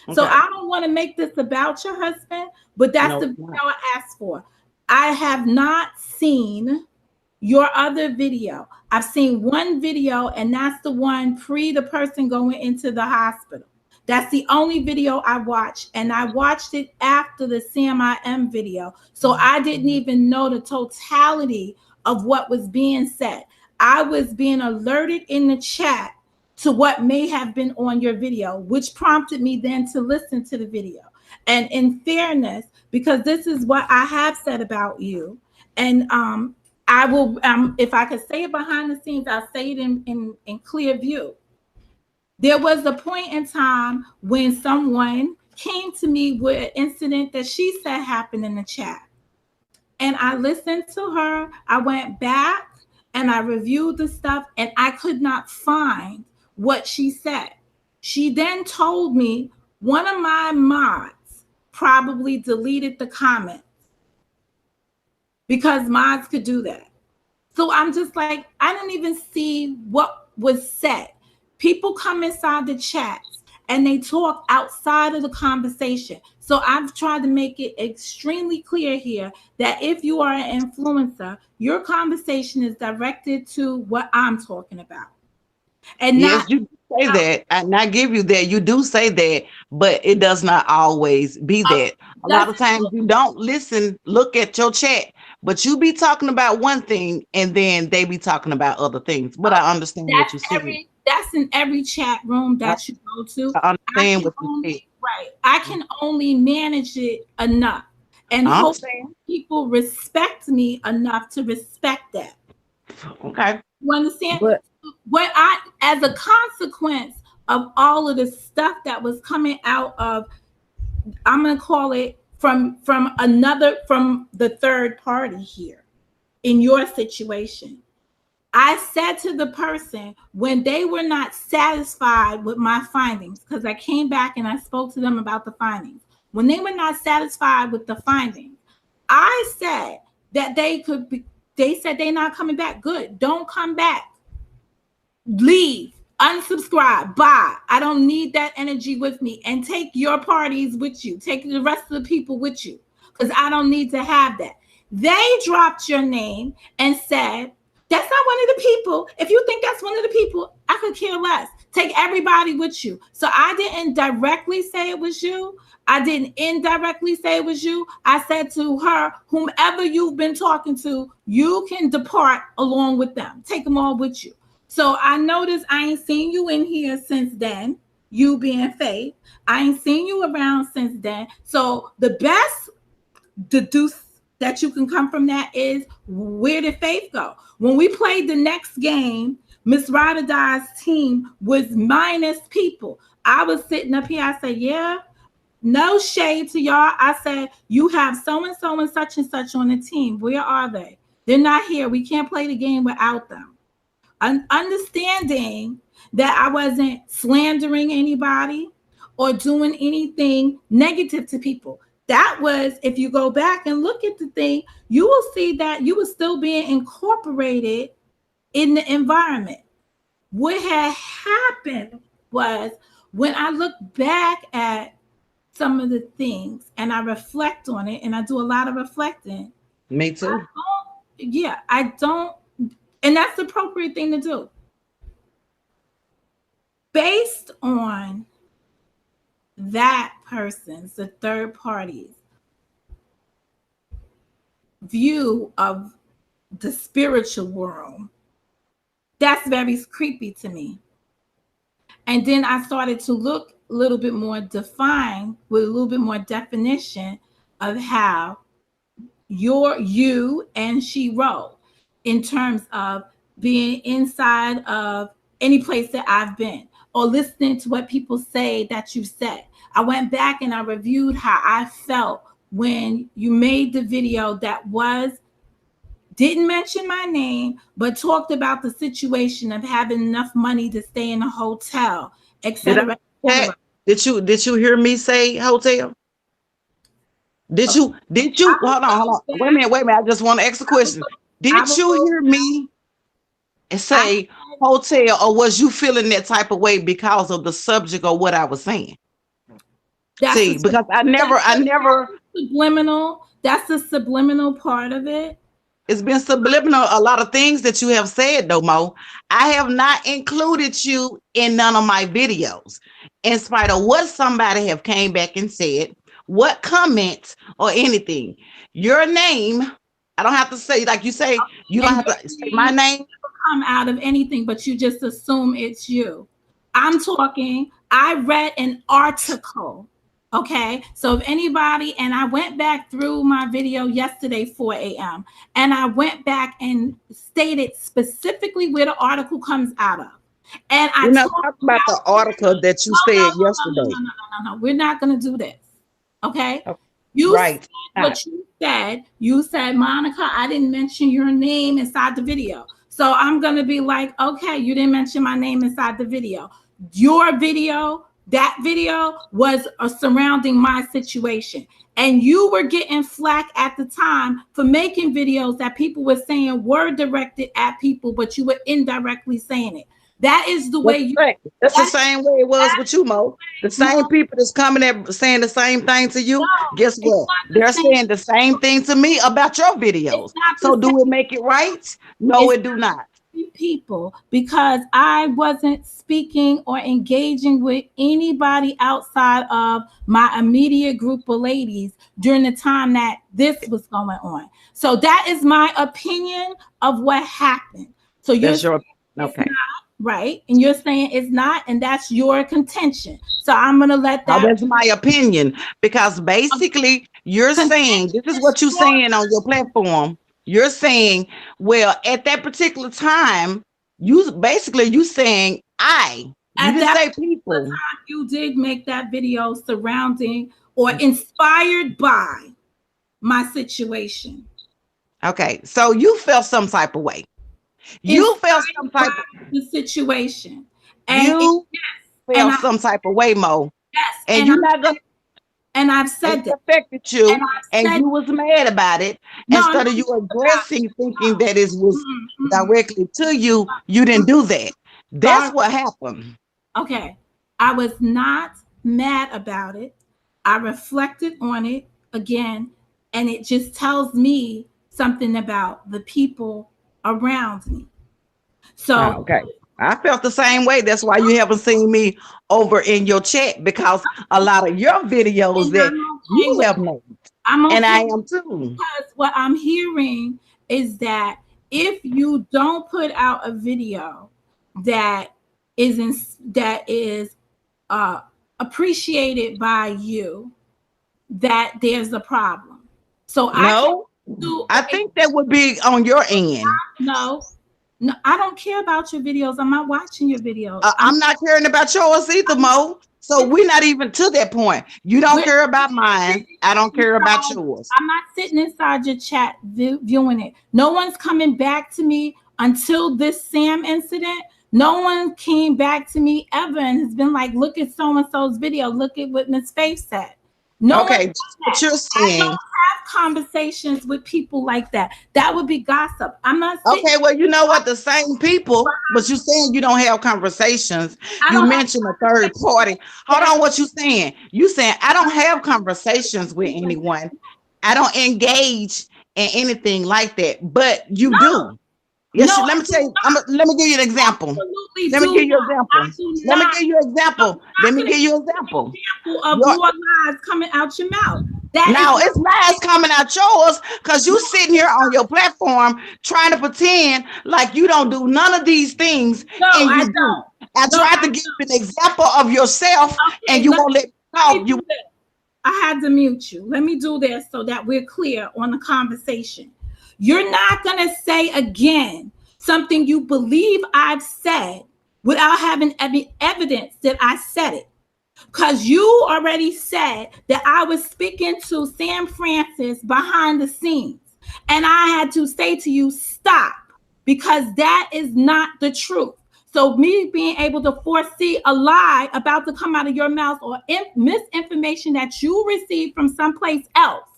Okay. So I don't want to make this about your husband, but that's the video I asked for. I have not seen your other video. I've seen one video, and that's the one pre the person going into the hospital. That's the only video I watched, and I watched it after the CMIM video. So I didn't even know the totality of what was being said. I was being alerted in the chat to what may have been on your video, which prompted me then to listen to the video. And in fairness, because this is what I have said about you, and I will, if I could say it behind the scenes, I'll say it in clear view. There was a point in time when someone came to me with an incident that she said happened in the chat. And I listened to her. I went back and I reviewed the stuff, and I could not find what she said. She then told me one of my mods probably deleted the comments, because mods could do that. So I'm just like, I didn't even see what was said. People come inside the chats and they talk outside of the conversation. So I've tried to make it extremely clear here that if you are an influencer, your conversation is directed to what I'm talking about. And yes, you say that, and I give you that. You do say that, but it does not always be that. A lot of times you don't listen, look at your chat, but you be talking about one thing, and then they be talking about other things. But I understand what you're saying. That's in every chat room that you go to. I understand what you say. Right. I can only manage it enough, and hope people respect me enough to respect that. Okay. You understand? But what I, as a consequence of all of the stuff that was coming out of, I'm going to call it from the third party here in your situation, I said to the person when they were not satisfied with my findings, because I came back and I spoke to them about the findings. When they were not satisfied with the findings, I said that they said they're not coming back. Good. Don't come back. Leave, unsubscribe, bye. I don't need that energy with me. And take your parties with you. Take the rest of the people with you, because I don't need to have that. They dropped your name and said, that's not one of the people. If you think that's one of the people, I could care less. Take everybody with you. So I didn't directly say it was you. I didn't indirectly say it was you. I said to her, whomever you've been talking to, you can depart along with them. Take them all with you. So I noticed I ain't seen you in here since then, you being Faith. I ain't seen you around since then. So the best deduce that you can come from that is, where did Faith go? When we played the next game, Miss Ride or Die's team was minus people. I was sitting up here. I said, yeah, no shade to y'all. I said, you have so-and-so and such on the team. Where are they? They're not here. We can't play the game without them. Understanding that I wasn't slandering anybody or doing anything negative to people. That was, if you go back and look at the thing, you will see that you were still being incorporated in the environment. What had happened was, when I look back at some of the things and I reflect on it, and I do a lot of reflecting. Me too. I don't, and that's the appropriate thing to do. Based on that person's, the third party's view of the spiritual world, that's very creepy to me. And then I started to look a little bit more defined, with a little bit more definition of how you and she roll in terms of being inside of any place that I've been, or listening to what people say that you said. I went back and I reviewed how I felt when you made the video that didn't mention my name, but talked about the situation of having enough money to stay in a hotel, etc. Did you hear me say hotel? Did you hold on. Wait a minute. I just want to ask a question. Did you hear me say hotel, or was you feeling that type of way because of the subject or what I was saying? Because I never subliminal. That's the subliminal part of it. It's been subliminal. A lot of things that you have said, though, Mo. I have not included you in none of my videos, in spite of what somebody have came back and said, what comments or anything. Your name, I don't have to say, like you say, you don't have to say my name. Come out of anything, but you just assume it's you. I'm talking, I read an article. Okay, so if anybody, and I went back through my video yesterday, 4 a.m., and I went back and stated specifically where the article comes out of. And I We're not talking about the article that you said yesterday. No. We're not going to do this. Okay? Right. What you said. You said, Monica, I didn't mention your name inside the video. So I'm going to be like, okay, you didn't mention my name inside the video. Your video, that video was surrounding my situation. And you were getting flack at the time for making videos that people were saying were directed at people, but you were indirectly saying it. That is the way that's the same way it was with you, Mo. The same people that's coming at saying the same thing to you. Guess what? They're saying the same thing to me about your videos. So do it make it right? No, it do not. People, because I wasn't speaking or engaging with anybody outside of my immediate group of ladies during the time that this was going on. So that is my opinion of what happened. So okay. Right, and you're saying it's not, and that's your contention. So I'm gonna let that. That's my opinion, because basically you're saying, this is what you're saying on your platform. You're saying, well, at that particular time, you saying you didn't say people. You did make that video surrounding or inspired by my situation. Okay, so you felt some type of way. You felt some type of the situation, and you felt some type of way, Mo. Yes, and you're not gonna. And I've said that affected you, and you was mad about it. Instead of you addressing, thinking that it was directly to you, you didn't do that. That's what happened. Okay, I was not mad about it. I reflected on it again, and it just tells me something about the people around me. So I felt the same way. That's why you haven't seen me over in your chat, because a lot of your videos And that I'm okay you with have it. made, I'm and I okay am too. because what I'm hearing is that if you don't put out a video that is uh, appreciated by you, that there's a problem. So I can't No, do I think that would be on your end. no, no. I don't care about your videos. I'm not watching your videos. I'm not caring about yours either, Mo. So we're not even to that point. You don't care about mine. I don't care about yours. I'm not sitting inside your chat viewing it. No one's coming back to me until this Sam incident. No one came back to me ever and has been like, look at so and so's video. Look at what Miss Faith said. No one. Okay, just what you're I don't saying. have conversations with people like that. That would be gossip. I'm not. Okay, well, you know what? The same people, but you saying you don't have conversations. You mentioned a third party. Hold on, what you saying? You saying I don't have conversations with anyone. I don't engage in anything like that, but you do. Yes, let me tell you. Let me give you an example. Let me give you an example. Let me give you an example. Let me give you an example. Of more lies coming out your mouth. Now it's lies coming out yours because you sitting here on your platform trying to pretend like you don't do none of these things, and you do. I tried to give you an example of yourself, and you won't let me talk. You. I had to mute you. Let me do this so that we're clear on the conversation. You're not going to say again something you believe I've said without having any evidence that I said it. Because you already said that I was speaking to Sam Francis behind the scenes. And I had to say to you, stop, because that is not the truth. So me being able to foresee a lie about to come out of your mouth or misinformation that you received from someplace else,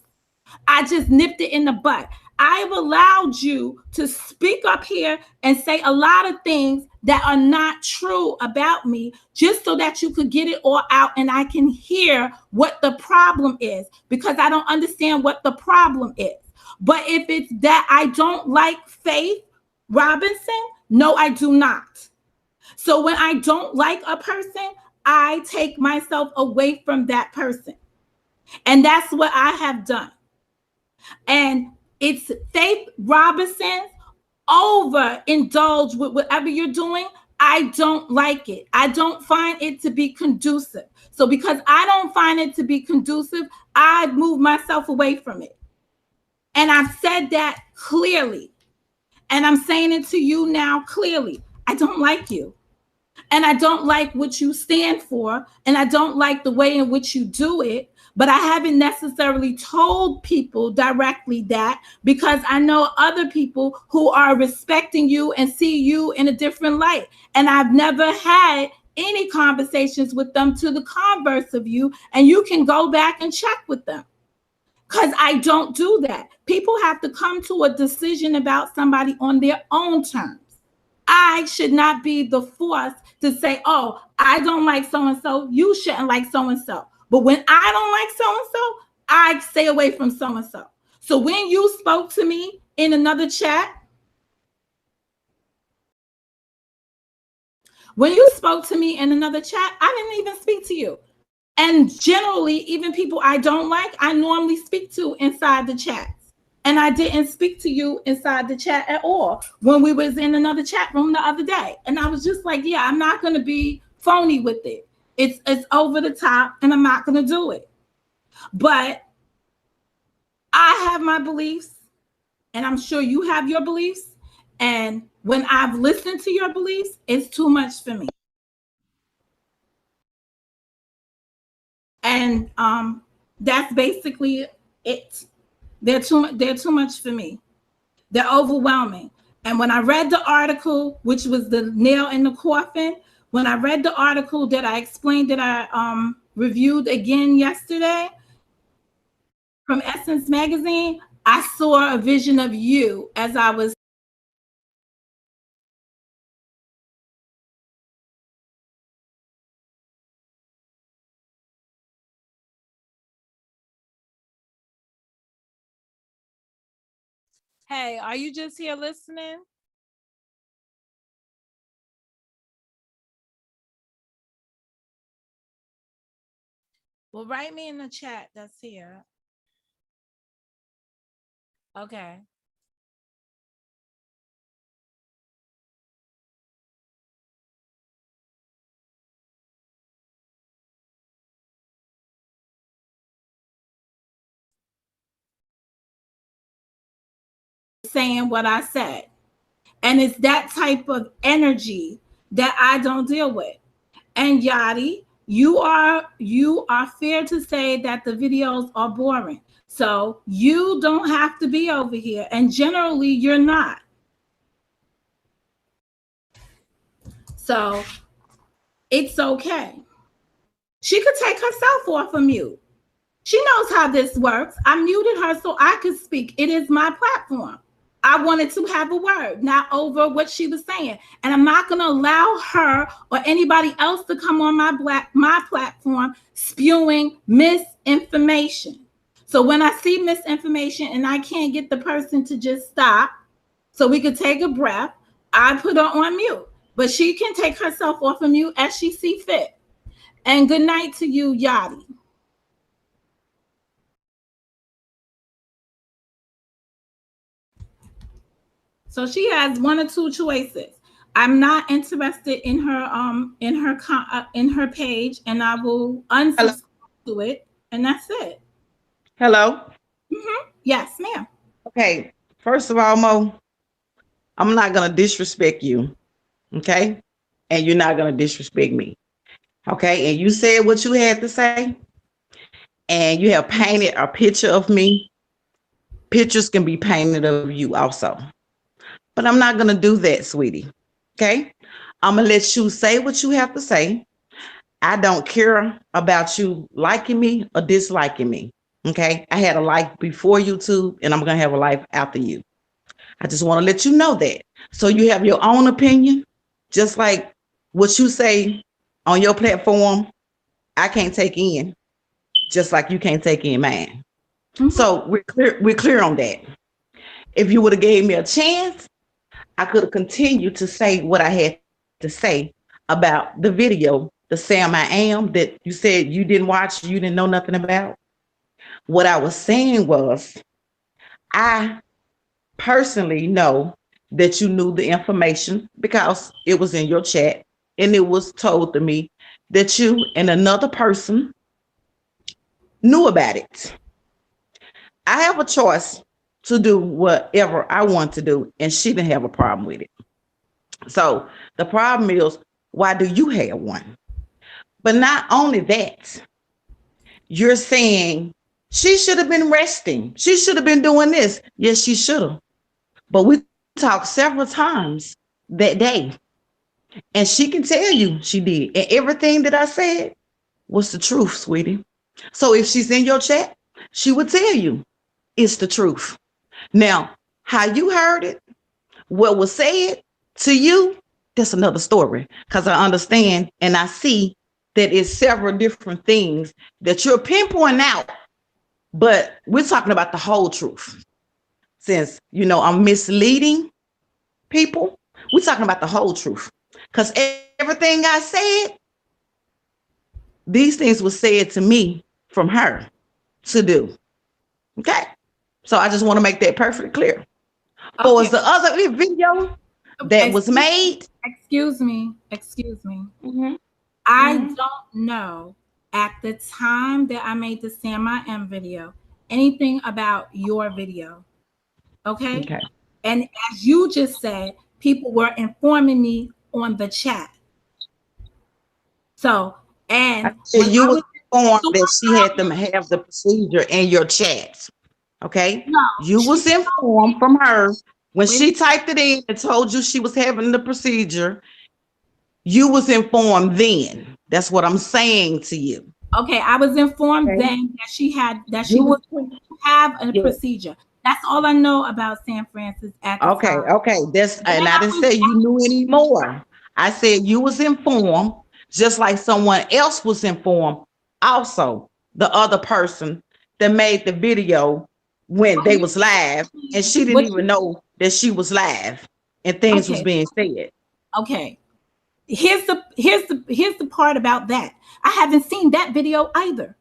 I just nipped it in the butt. I've allowed you to speak up here and say a lot of things that are not true about me, just so that you could get it all out and I can hear what the problem is, because I don't understand what the problem is. But if it's that I don't like Faith Robinson, no, I do not. So when I don't like a person, I take myself away from that person. And that's what I have done. And it's Faith Robinson overindulge with whatever you're doing. I don't like it. I don't find it to be conducive. So because I don't find it to be conducive, I've moved myself away from it. And I've said that clearly. And I'm saying it to you now clearly. I don't like you. And I don't like what you stand for. And I don't like the way in which you do it. But I haven't necessarily told people directly that, because I know other people who are respecting you and see you in a different light. And I've never had any conversations with them to the converse of you. And you can go back and check with them, because I don't do that. People have to come to a decision about somebody on their own terms. I should not be the force to say, oh, I don't like so-and-so, you shouldn't like so-and-so. But when I don't like so-and-so, I stay away from so-and-so. So when you spoke to me in another chat, I didn't even speak to you. And generally, even people I don't like, I normally speak to inside the chats. And I didn't speak to you inside the chat at all when we was in another chat room the other day. And I was just like, yeah, I'm not going to be phony with it. It's over the top, and I'm not going to do it. But I have my beliefs, and I'm sure you have your beliefs. And when I've listened to your beliefs, it's too much for me. And that's basically it. They're too much for me. They're overwhelming. And when I read the article, which was the nail in the coffin, when I read the article that I explained, that I reviewed again yesterday from Essence Magazine, I saw a vision of you as I was. Hey, are you just here listening? Well, write me in the chat that's here. Okay. Saying what I said. And it's that type of energy that I don't deal with. And Yachty, you are fair to say that the videos are boring. So you don't have to be over here. And generally you're not. So it's okay. She could take herself off of mute. She knows how this works. I muted her so I could speak. It is my platform. I wanted to have a word, not over what she was saying. And I'm not going to allow her or anybody else to come on my platform spewing misinformation. So when I see misinformation and I can't get the person to just stop so we could take a breath, I put her on mute. But she can take herself off of mute as she see fit. And good night to you, Yachty. So she has one or two choices. I'm not interested in her page, and I will unsubscribe to it, and that's it. Hello. Yes, ma'am. Okay. First of all, Mo, I'm not gonna disrespect you. Okay, and you're not gonna disrespect me. Okay, and you said what you had to say, and you have painted a picture of me. Pictures can be painted of you also. But I'm not going to do that, sweetie. Okay? I'm going to let you say what you have to say. I don't care about you liking me or disliking me. Okay? I had a life before YouTube, and I'm going to have a life after you. I just want to let you know that. So you have your own opinion, just like what you say on your platform, I can't take in, just like you can't take in mine. So we're clear on that. If you would have gave me a chance, I could have continued to say what I had to say about the video, the Sam I Am, that you said you didn't watch, you didn't know nothing about. What I was saying was, I personally know that you knew the information because it was in your chat and it was told to me that you and another person knew about it. I have a choice to do whatever I want to do, and she didn't have a problem with it. So the problem is, why do you have one? But not only that, you're saying she should have been resting. She should have been doing this. Yes, she should have. But we talked several times that day, and she can tell you she did. And everything that I said was the truth, sweetie. So if she's in your chat, she would tell you it's the truth. Now, how you heard it, what was said to you, that's another story, because I understand and I see that it's several different things that you're pinpointing out, but we're talking about the whole truth. Since, you know, I'm misleading people, we're talking about the whole truth, because everything I said, these things were said to me from her to do. Okay? So I just want to make that perfectly clear. Okay. Was the other video that was made? Excuse me. I don't know at the time that I made the Sam I Am video anything about your video. Okay? And as you just said, people were informing me on the chat. So, and you was informed that she had them have the procedure in your chats. Okay, no, you was informed from her when she typed it in and told you she was having the procedure. You was informed then. That's what I'm saying to you. Okay, I was informed then that she was going to have a procedure. That's all I know about San Francis at the time. Okay. That's and I didn't say you knew any more. I said you was informed, just like someone else was informed. Also, the other person that made the video when they was live, and she didn't even know that she was live and things was being said. Okay. Here's the part about that. I haven't seen that video either.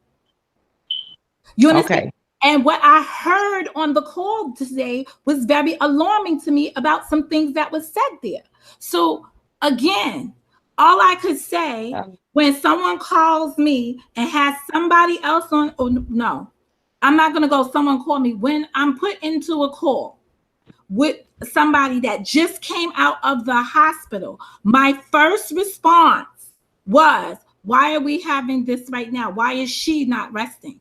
You understand? Okay. And what I heard on the call today was very alarming to me about some things that was said there. So again, all I could say when someone calls me and has somebody else on, oh no, I'm not gonna go, someone call me. When I'm put into a call with somebody that just came out of the hospital, my first response was, why are we having this right now? Why is she not resting?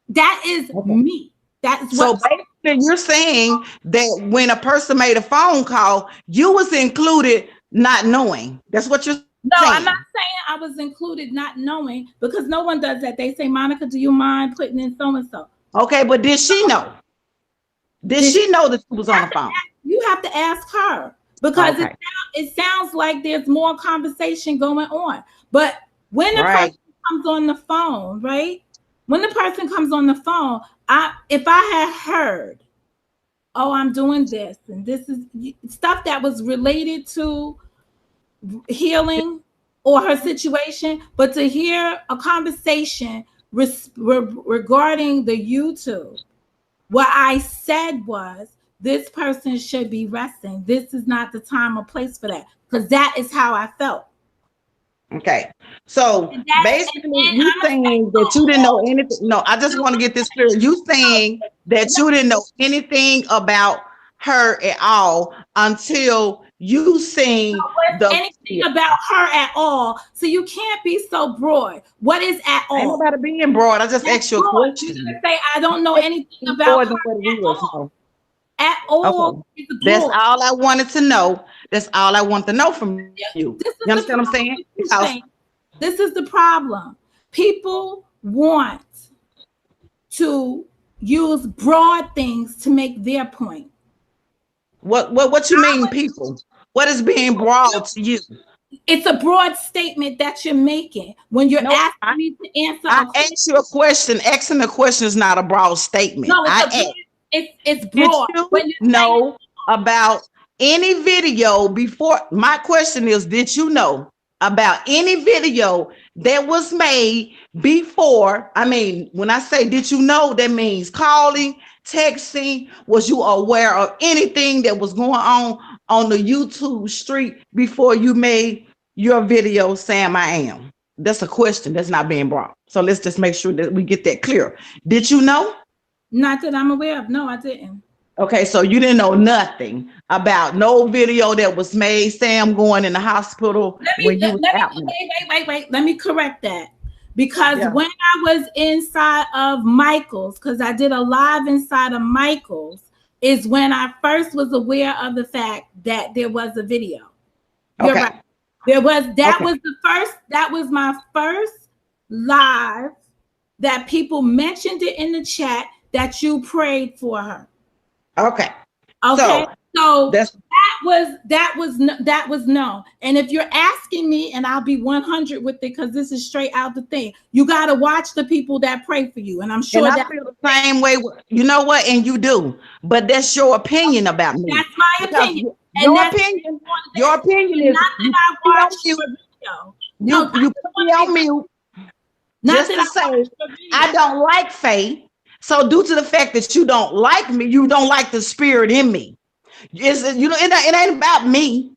That is me. That is So what. basically, you're saying that when a person made a phone call, you was included not knowing. That's what you're No, saying. I'm not saying I was included not knowing, because no one does that. They say, Monica, do you mind putting in so-and-so? Okay, but did she know? Did she know that she was on the phone? You have to ask her, because it sounds like there's more conversation going on. But when the person comes on the phone, right? When the person comes on the phone, if I had heard, oh, I'm doing this, and this is stuff that was related to healing or her situation, but to hear a conversation regarding the YouTube, what I said was, this person should be resting. This is not the time or place for that, because that is how I felt. Okay, so basically, you saying that you didn't know anything. No, I just want to get this clear. You saying that you didn't know anything about her at all until you seen anything about her at all. So you can't be so broad. What is at all? Ain't nobody being broad. I just asked you a question. You say I don't know anything about her at all. At all. Okay. That's all I wanted to know. That's all I want to know from you. You understand what I'm saying? This is the problem. People want to use broad things to make their point. What you mean, people? What is being broad to you? It's a broad statement that you're making when you're asking me to answer. I asked you a question. Asking a question is not a broad statement. No, it's broad. Did you know about any video before? My question is, did you know about any video that was made before? I mean, when I say did you know, that means calling, texting. Was you aware of anything that was going on the YouTube street before you made your video saying I am? That's a question that's not being brought. So let's just make sure that we get that clear. Did you know? Not that I'm aware of. No, I didn't. Okay, so you didn't know nothing about no video that was made, Sam going in the hospital when you was out. Wait. Let me correct that. Because when I was inside of Michael's, because I did a live inside of Michael's, is when I first was aware of the fact that there was a video. You're right. That was my first live that people mentioned it in the chat that you prayed for her. Okay. So that was known. And if you're asking me, and I'll be 100 with it, because this is straight out the thing, you got to watch the people that pray for you. And I'm sure I feel the same way. You know what? And you do, but that's your opinion about me. That's my opinion. Your opinion is you put me on mute. Just to say, I don't like faith. So due to the fact that you don't like me, you don't like the spirit in me. It ain't about me.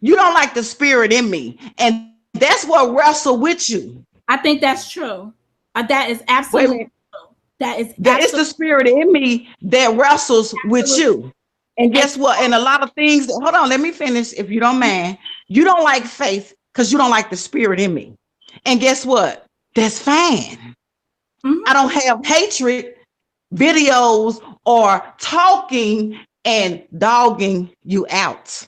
You don't like the spirit in me. And that's what wrestle with you. I think that's true. That is absolutely true. That is the spirit in me that wrestles with you. And guess what? And a lot of things, hold on, let me finish if you don't mind. You don't like faith because you don't like the spirit in me. And guess what? That's fine. I don't have hatred videos or talking and dogging you out.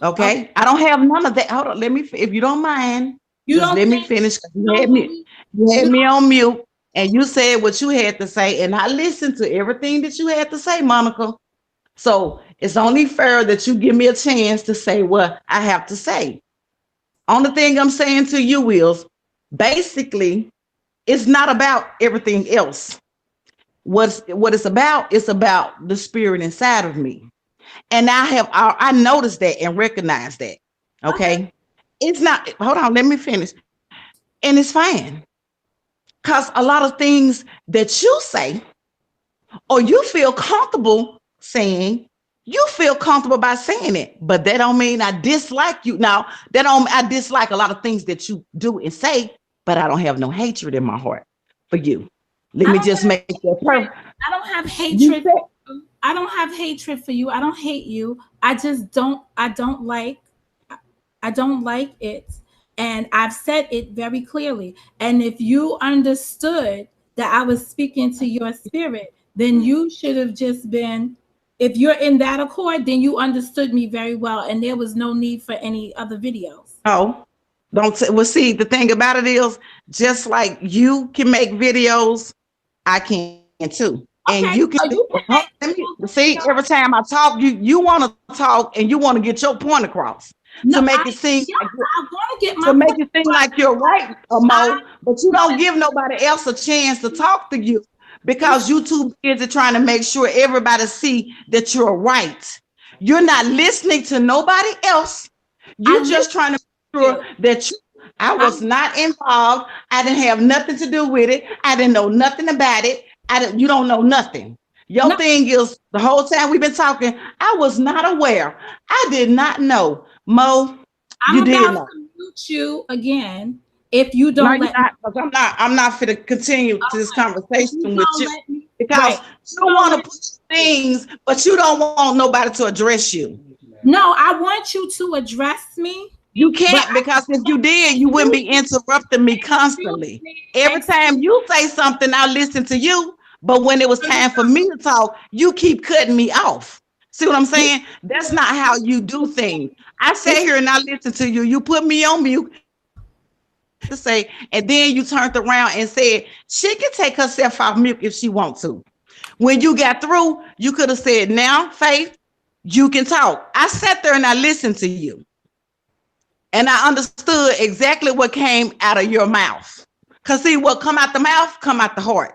Okay? I don't have none of that. Hold on, if you don't mind, let me finish. You had me on mute and you said what you had to say, and I listened to everything that you had to say, Monica. So it's only fair that you give me a chance to say what I have to say. Only thing I'm saying to you is, basically, it's not about everything else. What it's about the spirit inside of me. And I noticed that and recognized that. Okay. It's not, hold on, let me finish. And it's fine. Because a lot of things that you say or you feel comfortable saying, you feel comfortable by saying it, but that don't mean I dislike you. Now, I dislike a lot of things that you do and say, but I don't have no hatred in my heart for you. Let me just make that perfect. I don't have hatred. I don't have hatred for you. I don't hate you. I just don't like it. And I've said it very clearly. And if you understood that I was speaking to your spirit, then you should have just been, if you're in that accord, then you understood me very well. And there was no need for any other videos. Oh, well, see, the thing about it is, just like you can make videos, I can too. Okay, and you can, see, every time I talk, you want to talk and you want to get your point across. No, to make it seem like I want to get my to make it seem like you're right, Mo, but you don't give nobody else a chance to talk to you because you too busy trying to make sure everybody see that you're right. You're not listening to nobody else. You're just trying to make sure that I was not involved. I didn't have nothing to do with it. I didn't know nothing about it. You don't know nothing. Your thing is the whole time we've been talking, I was not aware. I did not know. Mo, I'm about to mute you again if you don't let me. I'm not fit to continue this conversation with you because you don't want to put things, but you don't want nobody to address you. No, I want you to address me. You can't, because if you did, you wouldn't be interrupting me constantly. Every time you say something, I listen to you. But when it was time for me to talk, you keep cutting me off. See what I'm saying? That's not how you do things. I sat here and I listened to you. You put me on mute to say, and then you turned around and said, she can take herself off mute if she wants to. When you got through, you could have said, now, Faith, you can talk. I sat there and I listened to you. And I understood exactly what came out of your mouth. Because see, what come out the mouth, come out the heart.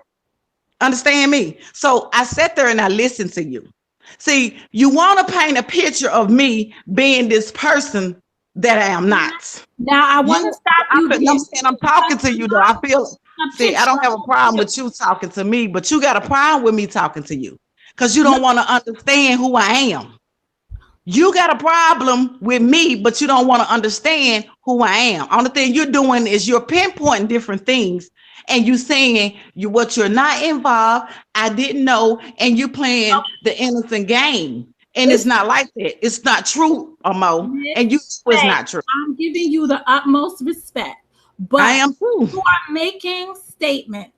Understand me? So I sat there and I listened to you. See, you want to paint a picture of me being this person that I am not. Now I want to stop you. I'm talking to you though. I feel, see, I don't have a problem with you talking to me, but you got a problem with me talking to you because you don't want to understand who I am. You got a problem with me, but you don't want to understand who I am. Only thing you're doing is you're pinpointing different things and you saying what you're not involved, I didn't know, and you playing the innocent game. And it's not like that. It's not true, Mo. And it's not true. I'm giving you the utmost respect, but I am too. You are making statements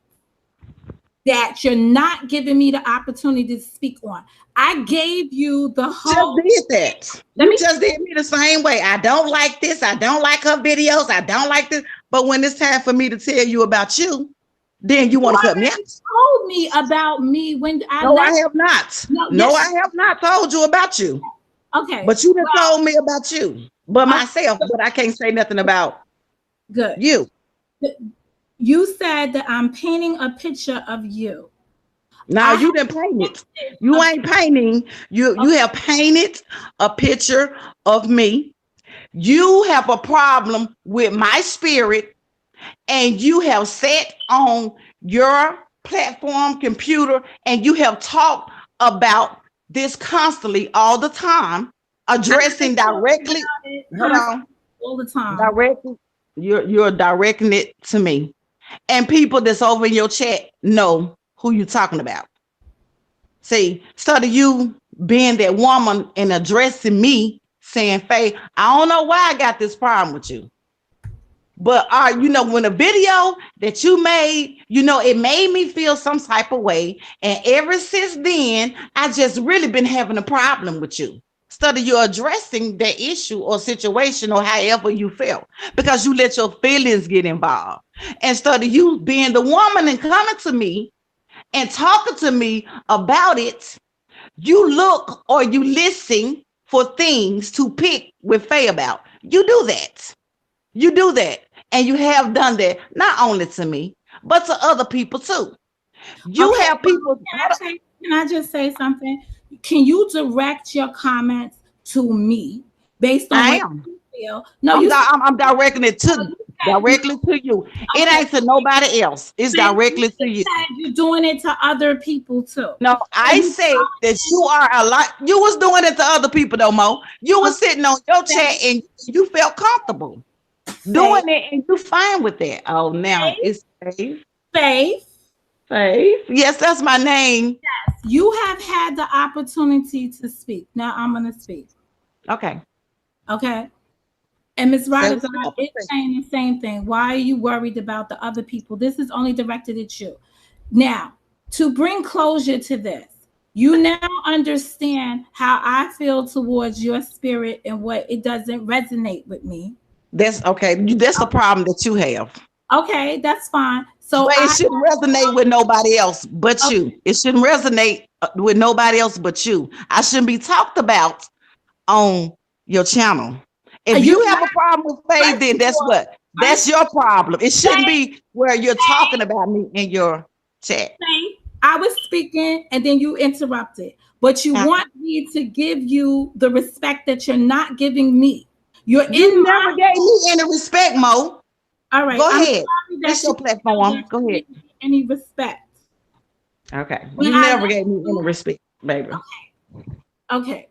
that you're not giving me the opportunity to speak on. I gave you the whole. Just did that. You just did me the same way. I don't like this. I don't like her videos. I don't like this. But when it's time for me to tell you about you, then you want to cut me out. Told me about me when I. No, I have not. I have not told you about you. Okay, but you told me about you, but myself. But I can't say nothing about. Good. You. You said that I'm painting a picture of you. Now you didn't paint it. You ain't painting. You have painted a picture of me. You have a problem with my spirit, and you have sat on your platform computer and you have talked about this constantly all the time, addressing directly. Hold on. All the time. Directly. You're directing it to me. And people that's over in your chat know who you're talking about. See, instead of you being that woman and addressing me, saying, Faye, I don't know why I got this problem with you. But when a video that you made, it made me feel some type of way. And ever since then, I just really been having a problem with you. Instead of you addressing that issue or situation or however you felt, because you let your feelings get involved. Instead of you being the woman and coming to me and talking to me about it, you look or you listen for things to pick with Faye about. You do that. You do that. And you have done that not only to me, but to other people too. You have people. Can I just say something? Can you direct your comments to me based on what you feel? No, I'm directing it to Directly to you. It ain't to nobody else. It's directly to you. You're doing it to other people too. No, I said that you are a lot. You was doing it to other people though, Mo. You was sitting on your chat and you felt comfortable doing it, and you fine with that. Oh, now it's Faith. Faith. Yes, that's my name. Yes, you have had the opportunity to speak. Now I'm gonna speak. Okay. And Ms. Ryder is saying the same thing. Why are you worried about the other people? This is only directed at you. Now, to bring closure to this, you now understand how I feel towards your spirit and what it doesn't resonate with me. That's okay. That's the problem that you have. Okay, that's fine. So but it shouldn't resonate with nobody else but you. It shouldn't resonate with nobody else but you. I shouldn't be talked about on your channel. If you have a problem with Faith, then that's your problem. It shouldn't be where you're talking about me in your chat. I was speaking and then you interrupted, but you want me to give you the respect that you're not giving me. You never gave me any respect, Mo. All right. Go ahead. That's your platform. Go ahead. Any respect. Okay. You never gave me any respect, baby. Okay.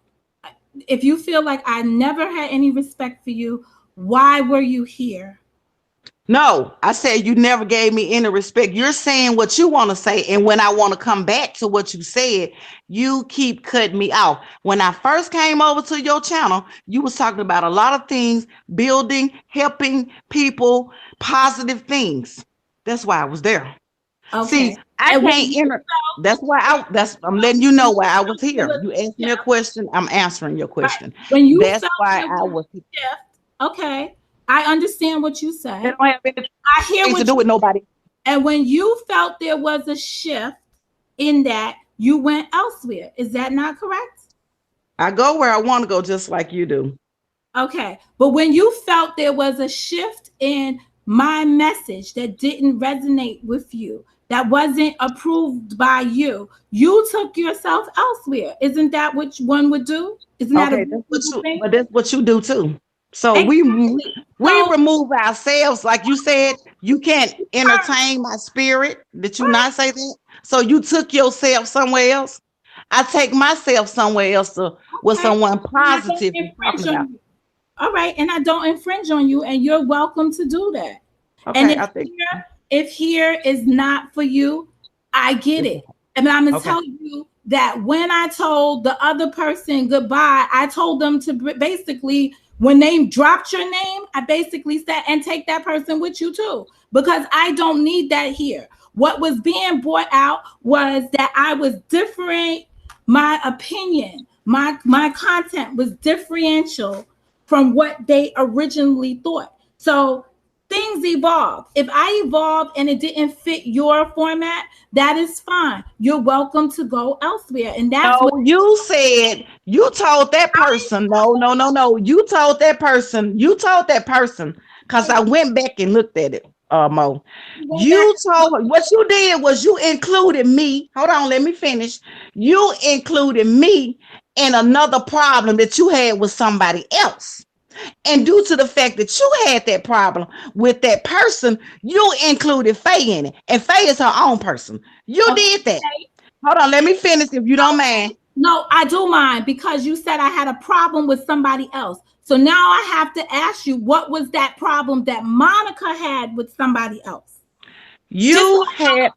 If you feel like I never had any respect for you, why were you here? No, I said you never gave me any respect. You're saying what you want to say. And when I want to come back to what you said, you keep cutting me off. When I first came over to your channel, you was talking about a lot of things, building, helping people, positive things. That's why I was there. Okay. See, I can't enter. That's why I'm letting you know why I was here. You asked me a question, I'm answering your question. That's why I was here. Okay. I understand what you said. It don't have anything to do with nobody. And when you felt there was a shift in that, you went elsewhere. Is that not correct? I go where I want to go, just like you do. Okay. But when you felt there was a shift in my message that didn't resonate with you, that wasn't approved by you, you took yourself elsewhere. Isn't that what one would do? Isn't that but that's what you do too. So we remove ourselves, like you said. You can't entertain my spirit. Did you not say that? So you took yourself somewhere else. I take myself somewhere else with someone positive. All right, and I don't infringe on you, and you're welcome to do that. Okay, and if here is not for you, I get it. And I'm gonna tell you that when I told the other person goodbye, I told them to basically, when they dropped your name, I basically said, and take that person with you too, because I don't need that here. What was being brought out was that I was different. My opinion, my content was differential from what they originally thought. So things evolve. If I evolve and it didn't fit your format, that is fine. You're welcome to go elsewhere. And that's what you said. You told that person. No. You told that person. Because I went back and looked at it, Mo. You told what you did was you included me. Hold on, let me finish. You included me in another problem that you had with somebody else. And due to the fact that you had that problem with that person, you included Faye in it. And Faye is her own person. You did that. Hold on, let me finish if you don't mind. No, I do mind, because you said I had a problem with somebody else. So now I have to ask you, what was that problem that Monica had with somebody else? You had.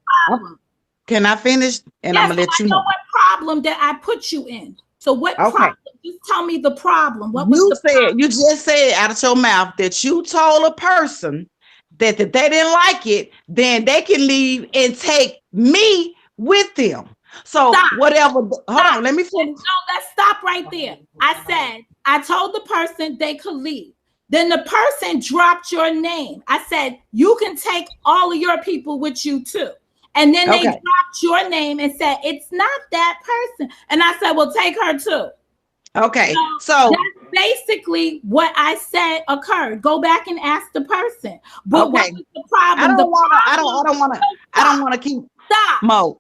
Can I finish? And I'm going to let you know. What problem that I put you in? So what problem? Just tell me the problem. What was the problem? You just said out of your mouth that you told a person that if they didn't like it, then they can leave and take me with them. So whatever. Hold on, let me finish. No, let's stop right there. I said, I told the person they could leave. Then the person dropped your name. I said, you can take all of your people with you too. And then they dropped your name and said, it's not that person. And I said, well, take her too. Okay. So that's basically what I said occurred. Go back and ask the person. But what was the problem? I don't want to keep Mo.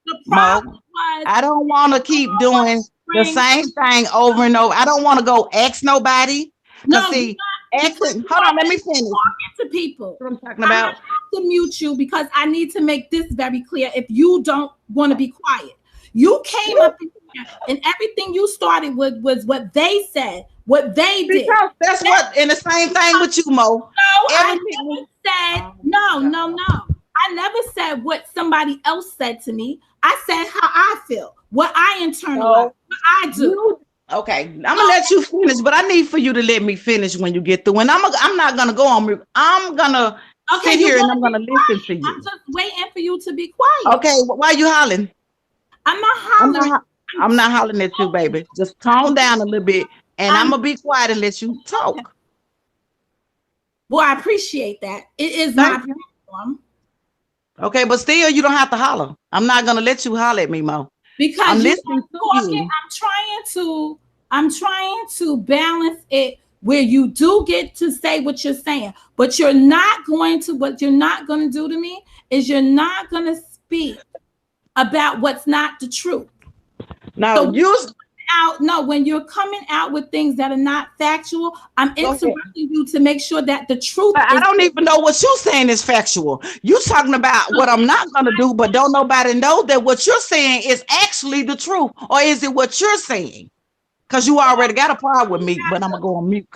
I don't want to keep doing the same thing over and over. I don't want to go ask nobody. No, see, asking. Hold on, let me finish. Talking to people. What I'm talking about. I have to mute you because I need to make this very clear. If you don't want to be quiet, you came up in here and everything you started with was what they said, what they did. Because that's what, and the same thing with you, Mo. No, I never said no. I never said what somebody else said to me. I said how I feel, what I internalize, what I do. Okay, I'm gonna let you finish, but I need for you to let me finish when you get through. And I'm not gonna go on mute. I'm gonna sit here and I'm gonna listen to you. I'm just waiting for you to be quiet. Okay, why are you hollering? I'm not hollering. I'm not hollering at you, baby. Just calm down a little bit, and I'm gonna be quiet and let you talk. Well, I appreciate that. It is my platform. Okay, but still, you don't have to holler. I'm not gonna let you holler at me, Mo. Because I'm listening to you. I'm trying to balance it where you do get to say what you're saying, but you're not going to. What you're not going to do to me is you're not going to speak about what's not the truth. No, when you're coming out with things that are not factual, I'm interrupting you to make sure that the truth. I don't even know what you're saying is factual. You're talking about what I'm not going to do, but don't nobody know that what you're saying is actually the truth, or is it what you're saying? Because you already got a problem with me, but I'm gonna go on mute.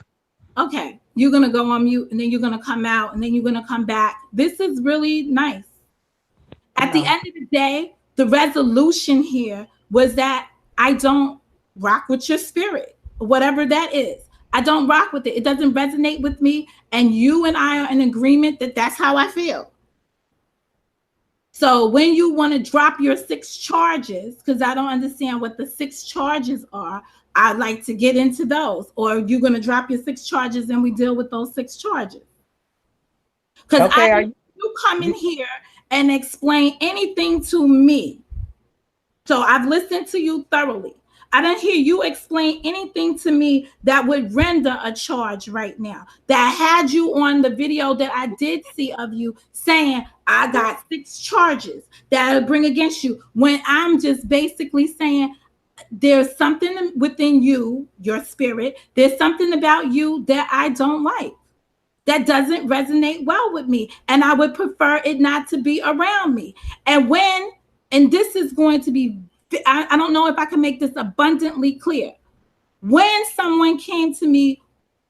Okay, you're gonna go on mute, and then you're gonna come out, and then you're gonna come back. This is really nice. At the end of the day, the resolution here was that I don't rock with your spirit, whatever that is. I don't rock with it. It doesn't resonate with me. And you and I are in agreement that that's how I feel. So when you want to drop your 6 charges, because I don't understand what the 6 charges are, I'd like to get into those. Or you're going to drop your 6 charges and we deal with those 6 charges. Because you come in here and explain anything to me. So I've listened to you thoroughly. I didn't hear you explain anything to me that would render a charge right now. That had you on the video that I did see of you saying, I got 6 charges that I bring against you. When I'm just basically saying, there's something within you, your spirit, there's something about you that I don't like. That doesn't resonate well with me. And I would prefer it not to be around me. And this is going to be, I don't know if I can make this abundantly clear. When someone came to me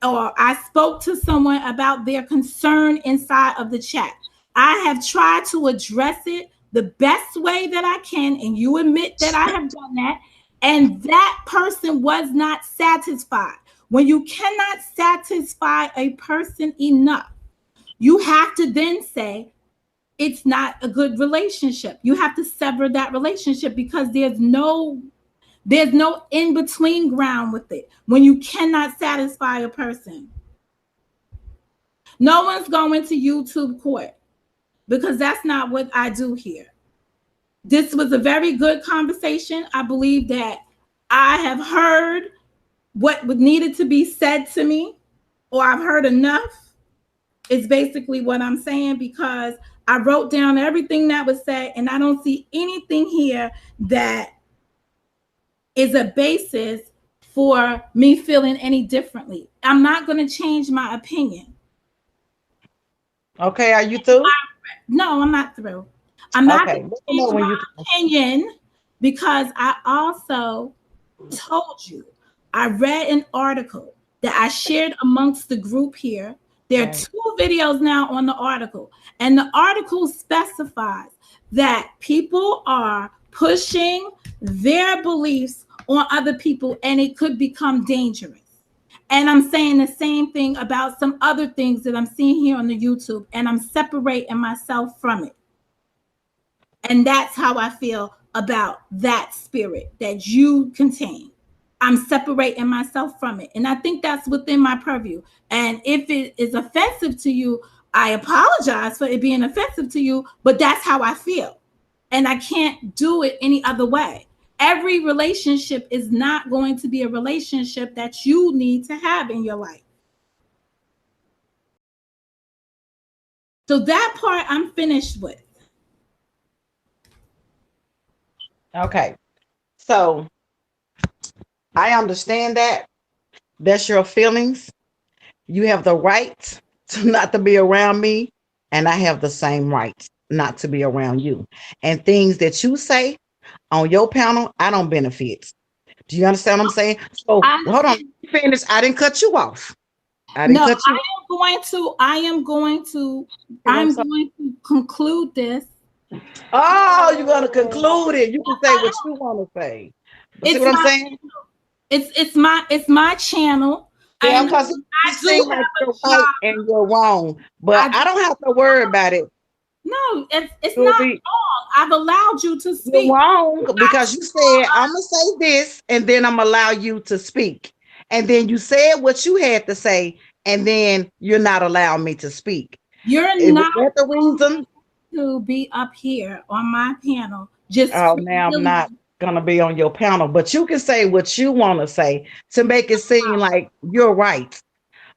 or I spoke to someone about their concern inside of the chat, I have tried to address it the best way that I can. And you admit that I have done that. And that person was not satisfied. When you cannot satisfy a person enough, you have to then say, it's not a good relationship. You have to sever that relationship because there's no in-between ground with it. When you cannot satisfy a person, no one's going to YouTube court because that's not what I do here. This was a very good conversation. I believe that I have heard what needed to be said to me, or I've heard enough, is basically what I'm saying, because I wrote down everything that was said, and I don't see anything here that is a basis for me feeling any differently. I'm not going to change my opinion. Okay, are you through? No, I'm not through. I'm not going to change my opinion because I also told you, I read an article that I shared amongst the group here. There are 2 videos now on the article, and the article specifies that people are pushing their beliefs on other people, and it could become dangerous. And I'm saying the same thing about some other things that I'm seeing here on the YouTube, and I'm separating myself from it. And that's how I feel about that spirit that you contain. I'm separating myself from it. And I think that's within my purview. And if it is offensive to you, I apologize for it being offensive to you, but that's how I feel. And I can't do it any other way. Every relationship is not going to be a relationship that you need to have in your life. So that part I'm finished with. Okay. So I understand that. That's your feelings. You have the right to not to be around me, and I have the same right not to be around you. And things that you say on your panel, I don't benefit. Do you understand what I'm saying? So I hold on, understand. finish. I didn't cut you off. I didn't No, cut you. I'm going to conclude this. Oh, you're gonna conclude it. You can say what you want to say. But see It's what I'm my saying? it's my channel. Yeah, And because you I do seem like have you're a right job. and you're wrong. But I don't have to worry about it. No, it's You'll not be wrong. I've allowed you to you're speak. wrong because you said I'm gonna say this and then I'm gonna allow you to speak. And then you said what you had to say, and then you're not allowing me to speak. You're Was not that the reason? to be up here on my panel. Just Oh, now I'm not gonna be on your panel, but you can say what you want to say to make it seem like you're right.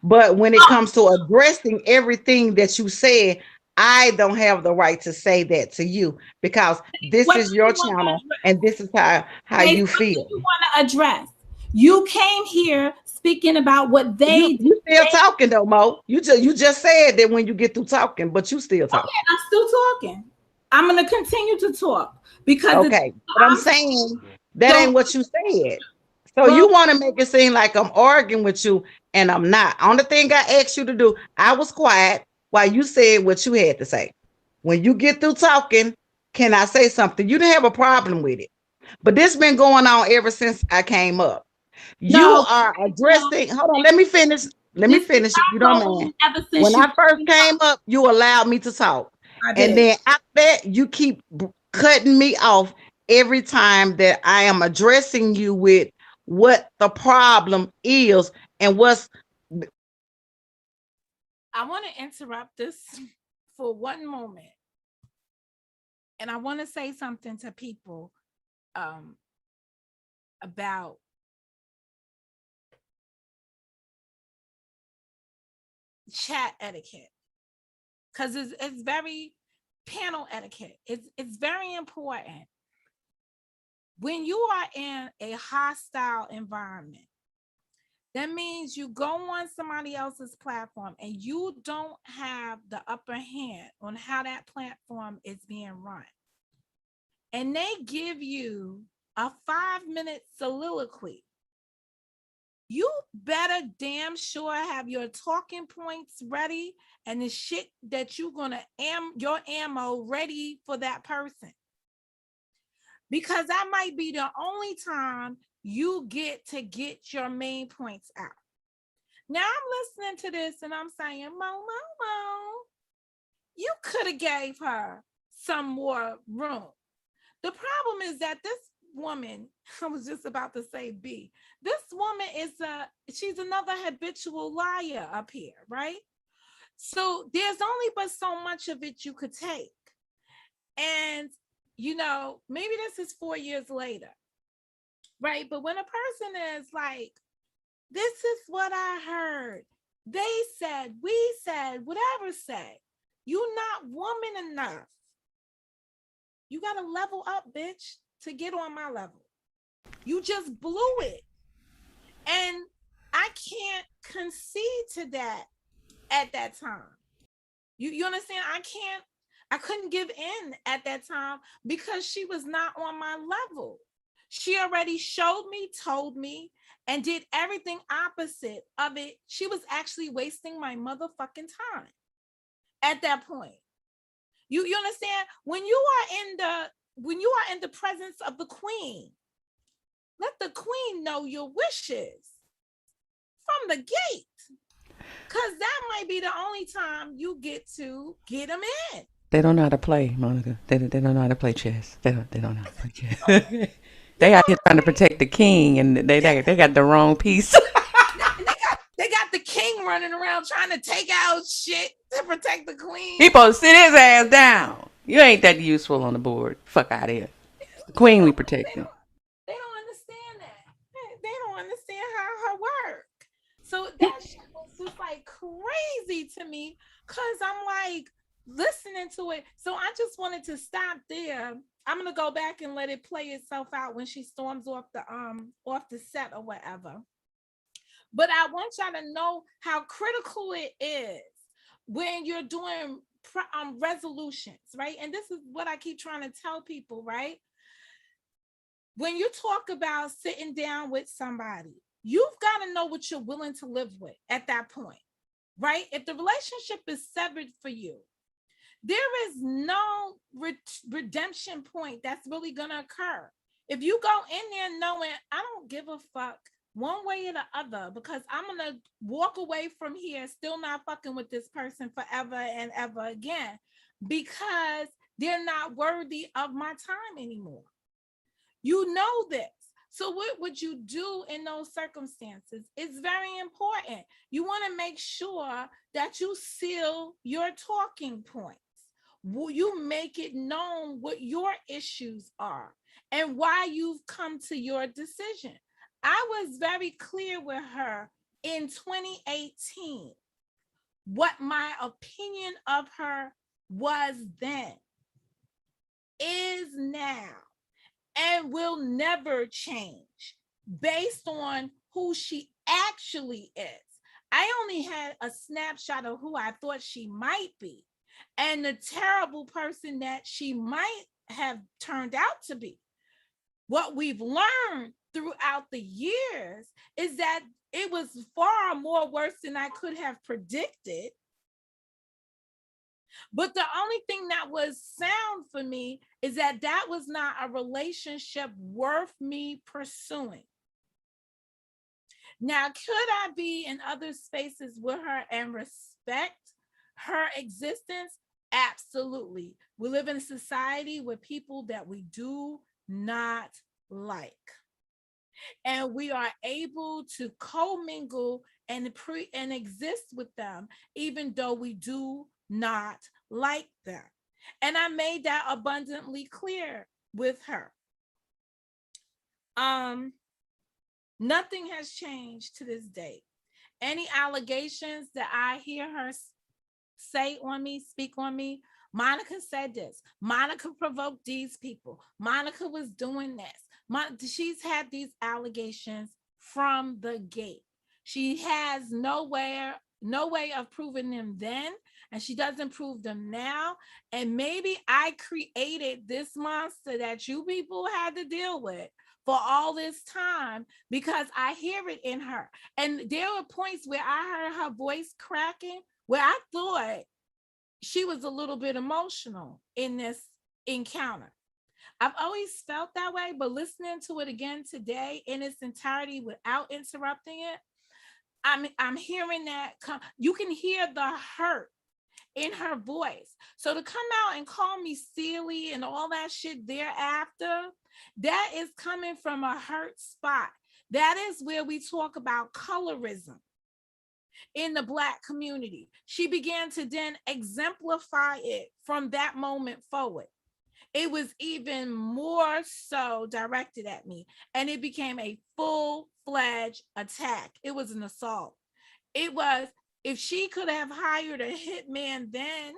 But when it comes to addressing everything that you said, I don't have the right to say that to you because this what is do your you want to channel address? and this is how Hey, you what do feel. you want to address? You came here speaking about what they did. You still talking though, Mo. You just said that when you get through talking, but you still talking. Okay, I'm still talking. I'm gonna continue to talk because Okay, but I'm saying that So- ain't what you said. So Well- you want to make it seem like I'm arguing with you, and I'm not. Only thing I asked you to do, I was quiet while you said what you had to say. When you get through talking, can I say something? You didn't have a problem with it, but this been going on ever since I came up. You are addressing. Hold on, let me finish. Let me finish if you don't mind. When I first came up, you allowed me to talk, and then after that, you keep cutting me off every time that I am addressing you with what the problem is and what's. I want to interrupt this for one moment. And I want to say something to people about chat etiquette. Because it's very panel etiquette. It's very important. When you are in a hostile environment, that means you go on somebody else's platform and you don't have the upper hand on how that platform is being run. And they give you a 5-minute soliloquy. You better damn sure have your talking points ready and the shit that you're gonna your ammo ready for that person. Because that might be the only time you get to get your main points out. Now I'm listening to this and I'm saying, Mo, you could have gave her some more room. The problem is that this woman, I was just about to say B, this woman she's another habitual liar up here, right? So there's only but so much of it you could take. And, maybe this is 4 years later, right? But when a person is like, this is what I heard, they said, we said, whatever said, you're not woman enough. You got to level up, bitch, to get on my level. You just blew it. And I can't concede to that at that time. You understand? I couldn't give in at that time because she was not on my level. She already showed me, told me, and did everything opposite of it. She was actually wasting my motherfucking time at that point. You understand? When you are in the presence of the queen, let the queen know your wishes from the gate. Because that might be the only time you get to get them in. They don't know how to play, Monica. They don't know how to play chess. They don't know how to play chess. They out here trying to protect the king, and they got the wrong piece. They got the king running around trying to take out shit to protect the queen. He supposed to sit his ass down. You ain't that useful on the board. Fuck out of here. It's the queen we protecting. They don't understand that. They don't understand how her work. So that shit was just like crazy to me because I'm like listening to it. So I just wanted to stop there. I'm gonna go back and let it play itself out when she storms off the set or whatever. But I want y'all to know how critical it is when you're doing resolutions, right? And this is what I keep trying to tell people, right? When you talk about sitting down with somebody, you've got to know what you're willing to live with at that point, right? If the relationship is severed for you, there is no redemption point that's really going to occur. If you go in there knowing, I don't give a fuck one way or the other, because I'm going to walk away from here still not fucking with this person forever and ever again, because they're not worthy of my time anymore. You know this. So what would you do in those circumstances? It's very important. You want to make sure that you seal your talking points. You make it known what your issues are and why you've come to your decision. I was very clear with her in 2018 what my opinion of her was then, is now, and will never change based on who she actually is. I only had a snapshot of who I thought she might be and the terrible person that she might have turned out to be. What we've learned throughout the years is that it was far more worse than I could have predicted. But the only thing that was sound for me is that that was not a relationship worth me pursuing. Now, could I be in other spaces with her and respect her existence? Absolutely. We live in a society with people that we do not like. And we are able to commingle and exist with them, even though we do not like them. And I made that abundantly clear with her. Nothing has changed to this day. Any allegations that I hear her say on me, speak on me, Monica said this, Monica provoked these people, Monica was doing this. She's had these allegations from the gate. She has no way of proving them then, and she doesn't prove them now. And maybe I created this monster that you people had to deal with for all this time because I hear it in her. And there were points where I heard her voice cracking where I thought she was a little bit emotional in this encounter. I've always felt that way, but listening to it again today in its entirety without interrupting it, I'm hearing that you can hear the hurt in her voice. So to come out and call me silly and all that shit thereafter, that is coming from a hurt spot. That is where we talk about colorism in the Black community. She began to then exemplify it from that moment forward. It was even more so directed at me, and it became a full-fledged attack. It was an assault. It was, if she could have hired a hitman then,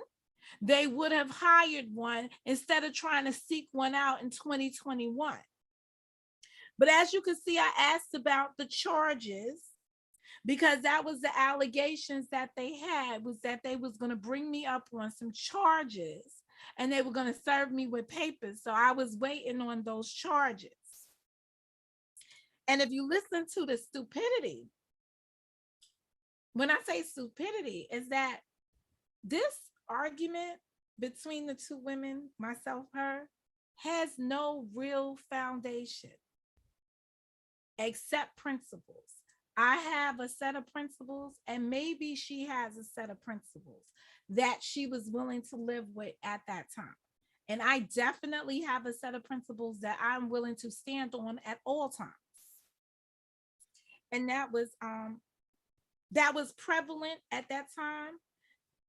they would have hired one instead of trying to seek one out in 2021. But as you can see, I asked about the charges because that was the allegations that they had, was that they was going to bring me up on some charges and they were going to serve me with papers. So I was waiting on those charges. And if you listen to the stupidity, when I say stupidity, is that this argument between the two women, myself, her, has no real foundation except principles. I have a set of principles, and maybe she has a set of principles that she was willing to live with at that time. And I definitely have a set of principles that I'm willing to stand on at all times. And that was prevalent at that time.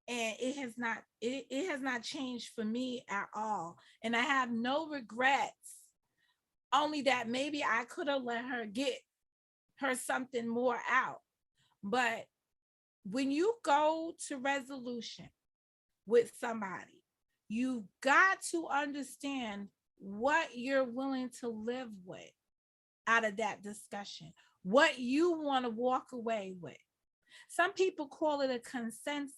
And it has not changed for me at all. And I have no regrets, only that maybe I could have let her get her something more out. But when you go to resolution with somebody, you've got to understand what you're willing to live with out of that discussion, what you want to walk away with. Some people call it a consensus.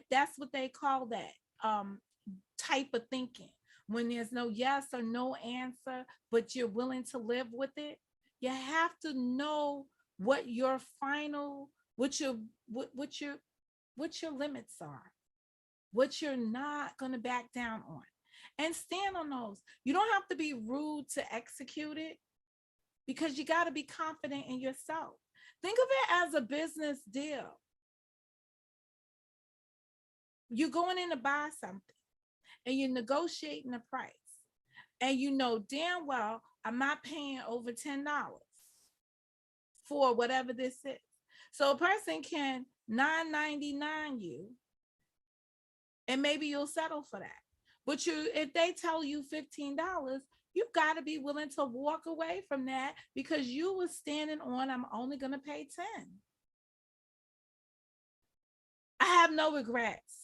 That's what they call that type of thinking. When there's no yes or no answer, but you're willing to live with it. You have to know what your limits are, what you're not going to back down on, and stand on those. You don't have to be rude to execute it, because you got to be confident in yourself. Think of it as a business deal. You're going in to buy something and you're negotiating the price, and you know damn well I'm not paying over $10 for whatever this is. So a person can $9.99 you, and maybe you'll settle for that. But if they tell you $15, you've got to be willing to walk away from that, because you were standing on, I'm only going to pay 10. I have no regrets.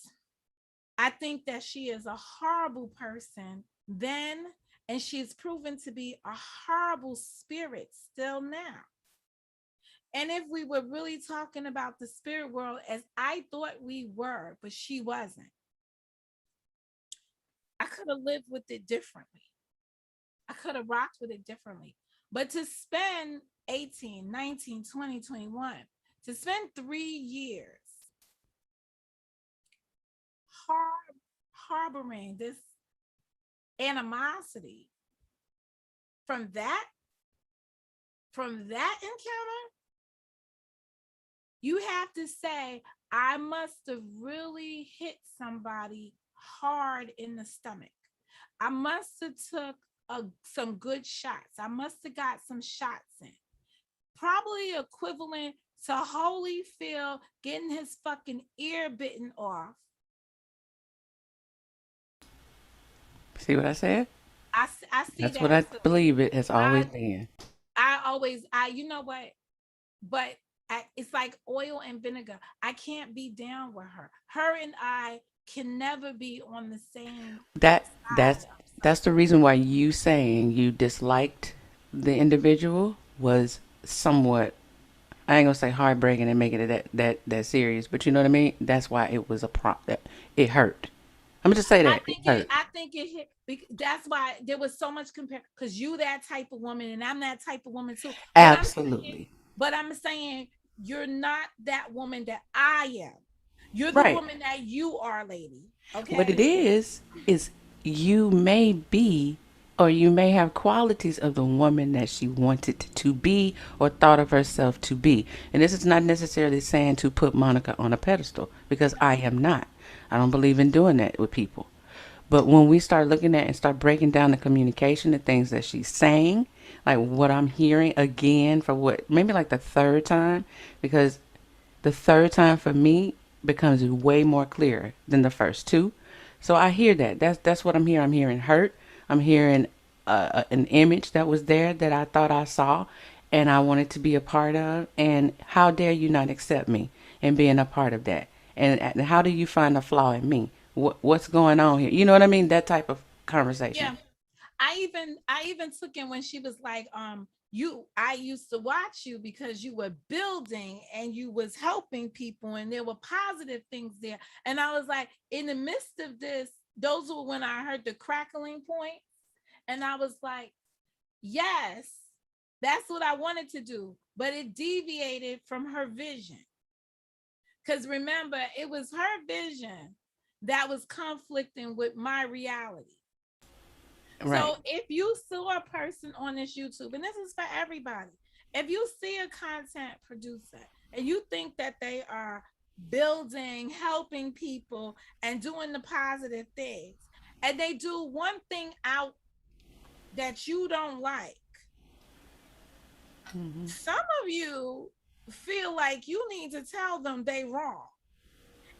I think that she is a horrible person then, and she's proven to be a horrible spirit still now. And if we were really talking about the spirit world as I thought we were, but she wasn't, I could have lived with it differently. I could have rocked with it differently. But to spend 18, 19, 20, 21, to spend 3 years harboring this animosity from that encounter, you have to say, I must have really hit somebody hard in the stomach. I must have took some good shots. I must have got some shots in. Probably equivalent to Holyfield getting his fucking ear bitten off. See what I said? I see That's that. what I believe it has always been. You know what? But it's like oil and vinegar. I can't be down with her. Her and I can never be on the same. That's the reason why you saying you disliked the individual was somewhat, I ain't gonna say heartbreaking and making it that serious, but you know what I mean? That's why it was that it hurt. I'm gonna just say that I think it hit. That's why there was so much because you that type of woman and I'm that type of woman too. Absolutely. But I'm saying you're not that woman that I am. You're the woman that you are, lady. Okay. What it is you may be, or you may have qualities of the woman that she wanted to be or thought of herself to be. And this is not necessarily saying to put Monica on a pedestal, because I am not. I don't believe in doing that with people. But when we start looking at and start breaking down the communication, the things that she's saying, like what I'm hearing again for maybe like the third time, because the third time for me becomes way more clear than the first two. So I hear that. That's what I'm hearing. I'm hearing hurt. I'm hearing an image that was there that I thought I saw and I wanted to be a part of. And how dare you not accept me and being a part of that? And how do you find a flaw in me? What's going on here? You know what I mean? That type of conversation. Yeah. I even took in when she was like, I used to watch you because you were building and you was helping people and there were positive things there. And I was like, in the midst of this, those were when I heard the crackling points. And I was like, yes, that's what I wanted to do. But it deviated from her vision. Because remember, it was her vision that was conflicting with my reality. Right. So if you saw a person on this YouTube, and this is for everybody, if you see a content producer and you think that they are building, helping people and doing the positive things, and they do one thing out that you don't like, some of you feel like you need to tell them they wrong.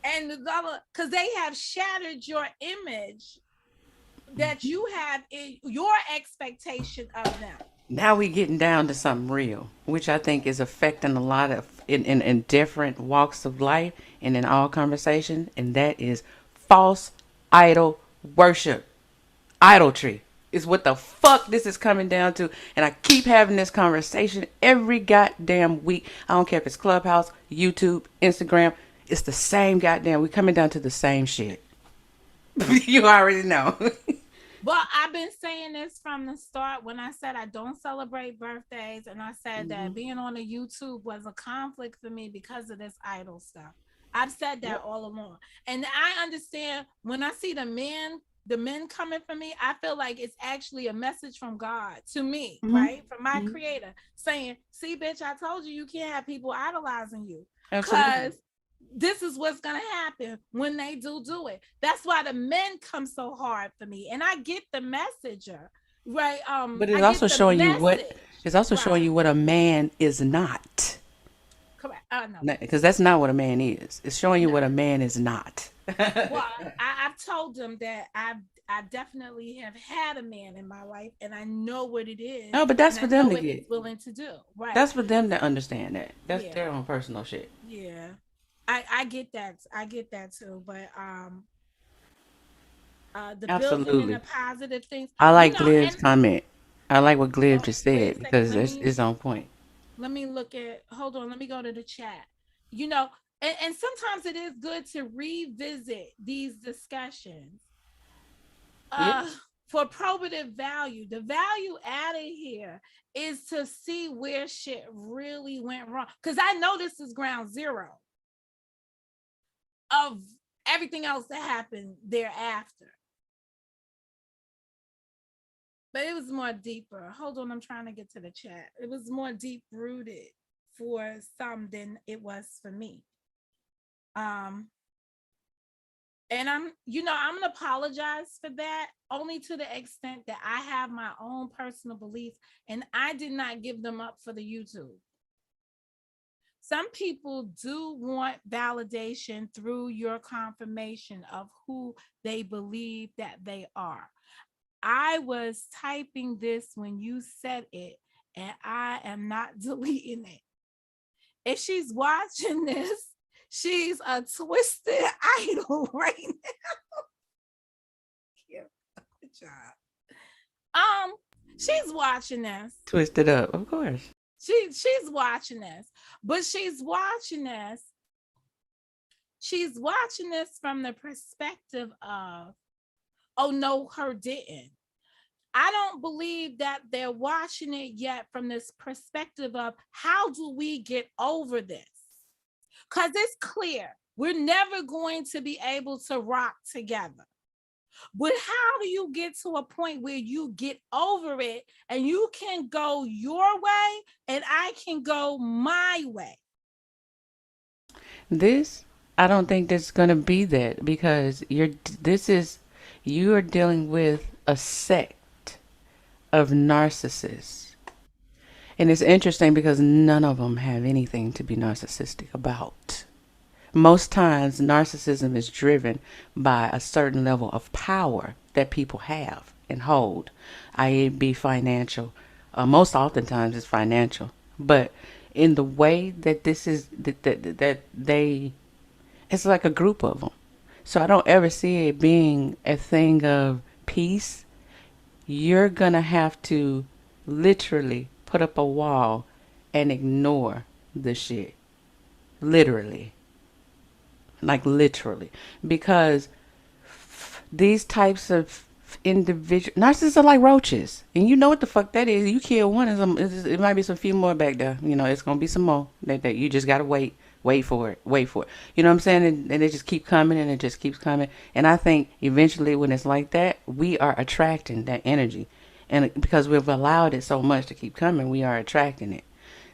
And because they have shattered your image that you have in your expectation of them. Now we're getting down to something real, which I think is affecting a lot of in different walks of life and in all conversation, and that is false idol worship, idolatry. is what the fuck this is coming down to. And I keep having this conversation every goddamn week. I don't care if it's Clubhouse, YouTube, Instagram. It's the same goddamn. We coming down to the same shit. You already know. Well, I've been saying this from the start when I said I don't celebrate birthdays, and I said that being on the YouTube was a conflict for me because of this idol stuff. I've said that all along. And I understand when I see the men coming for me, I feel like it's actually a message from God to me, right? From my creator saying, see, bitch, I told you can't have people idolizing you. Because this is what's going to happen when they do it. That's why the men come so hard for me. And I get the messenger, right? But it's also showing you what showing you what a man is not. Correct. No. Because that's not what a man is. It's showing you what a man is not. Well, I've told them that I definitely have had a man in my life, and I know what it is. No, but that's for them to get willing to do. Right. That's for them to understand that. That's their own personal shit. Yeah. I get that. I get that too. But the building and the positive things. I like Glib's comment. I like what Glib just said because it's on point. Let me look at. Hold on. Let me go to the chat. You know, and sometimes it is good to revisit these discussions. For probative value, the value added here is to see where shit really went wrong. Because I know this is ground zero of everything else that happened thereafter. But it was more deeper. Hold on, I'm trying to get to the chat. It was more deep rooted for some than it was for me. And I'm gonna apologize for that only to the extent that I have my own personal beliefs and I did not give them up for the YouTube. Some people do want validation through your confirmation of who they believe that they are. I was typing this when you said it, and I am not deleting it. If she's watching this, she's a twisted idol right now. Good job. She's watching this. Twisted up, of course. She's watching this, but she's watching this from the perspective of, oh no, her didn't. I don't believe that they're watching it yet from this perspective of how do we get over this? Because it's clear we're never going to be able to rock together. But how do you get to a point where you get over it and you can go your way and I can go my way? I don't think there's going to be that because you are dealing with a sect of narcissists. And it's interesting because none of them have anything to be narcissistic about. Most times, narcissism is driven by a certain level of power that people have and hold, i.e. be financial. Most oftentimes it's financial. But in the way that this is, it's like a group of them. So I don't ever see it being a thing of peace. You're going to have to literally put up a wall and ignore the shit. Literally. Like literally. Because these types of individual narcissists are like roaches. And you know what the fuck that is. You kill one, it might be some few more back there. You know, it's going to be some more. That you just got to wait for it. You know what I'm saying? And it just keep coming and it just keeps coming. And I think eventually when it's like that, we are attracting that energy. And because we've allowed it so much to keep coming, we are attracting it.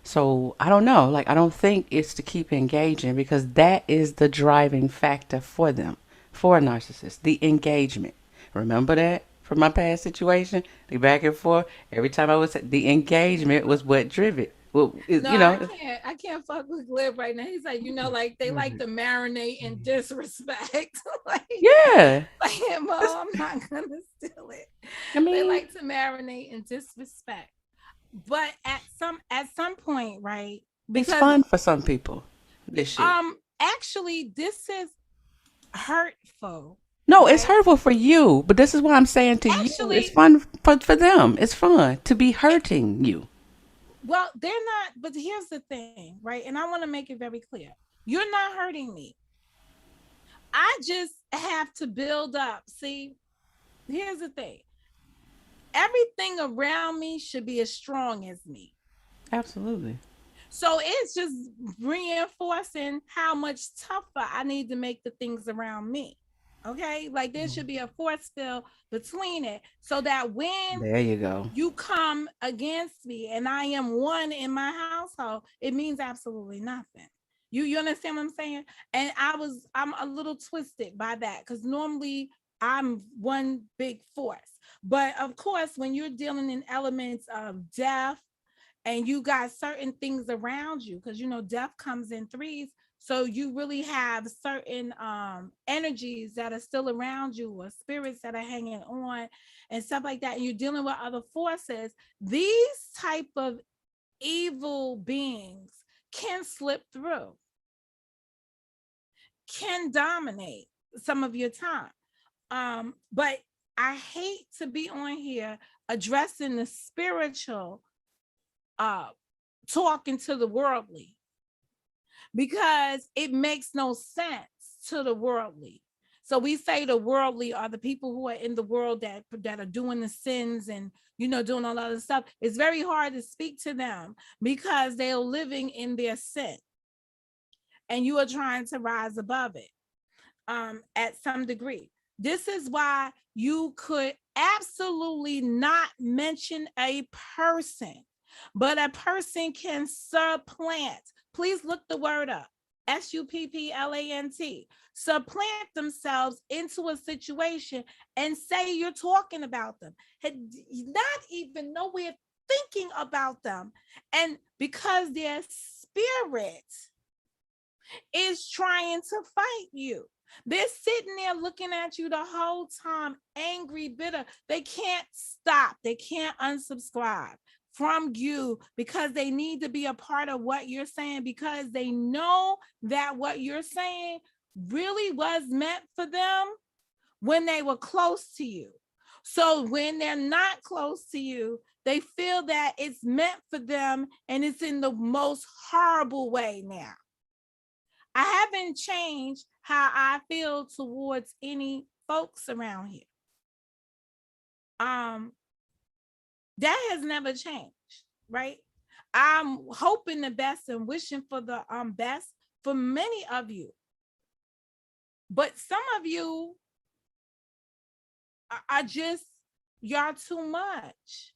So I don't know. Like, I don't think it's to keep engaging because that is the driving factor for them, for a narcissist, the engagement. Remember that from my past situation? The back and forth. Every time the engagement was what drove it. Well, I can't fuck with Glib right now. He's like, like they like to marinate in disrespect. Yeah. Like, Mom, I'm not gonna steal it. They like to marinate in disrespect. But at some point, right? Because it's fun for some people. This shit. Actually, this is hurtful No, it's hurtful for you, but this is what I'm saying to you. It's fun for them. It's fun to be hurting you. Well, they're not, but here's the thing, right? And I want to make it very clear. You're not hurting me. I just have to build up. See, here's the thing. Everything around me should be as strong as me. Absolutely. So it's just reinforcing how much tougher I need to make the things around me. Okay, like there should be a force field between it, so that when there you go, you come against me and I am one in my household, it means absolutely nothing. You understand what I'm saying? And I'm a little twisted by that, because normally I'm one big force. But of course, when you're dealing in elements of death, and you got certain things around you, because death comes in threes. So you really have certain energies that are still around you, or spirits that are hanging on and stuff like that. And you're dealing with other forces. These type of evil beings can slip through, can dominate some of your time. But I hate to be on here addressing the spiritual, talking to the worldly, because it makes no sense to the worldly. So we say the worldly are the people who are in the world that are doing the sins and doing all other stuff. It's very hard to speak to them because they are living in their sin, and you are trying to rise above it at some degree. This is why you could absolutely not mention a person, but a person can supplant. Please look the word up. SUPPLANT. Supplant themselves into a situation and say you're talking about them. Not even nowhere thinking about them. And because their spirit is trying to fight you. They're sitting there looking at you the whole time, angry, bitter. They can't stop. They can't unsubscribe from you because they need to be a part of what you're saying, because they know that what you're saying really was meant for them when they were close to you. So when they're not close to you, they feel that it's meant for them, and it's in the most horrible way now. I haven't changed how I feel towards any folks around here. That has never changed, right? I'm hoping the best and wishing for the best for many of you. But some of you are just, y'all too much.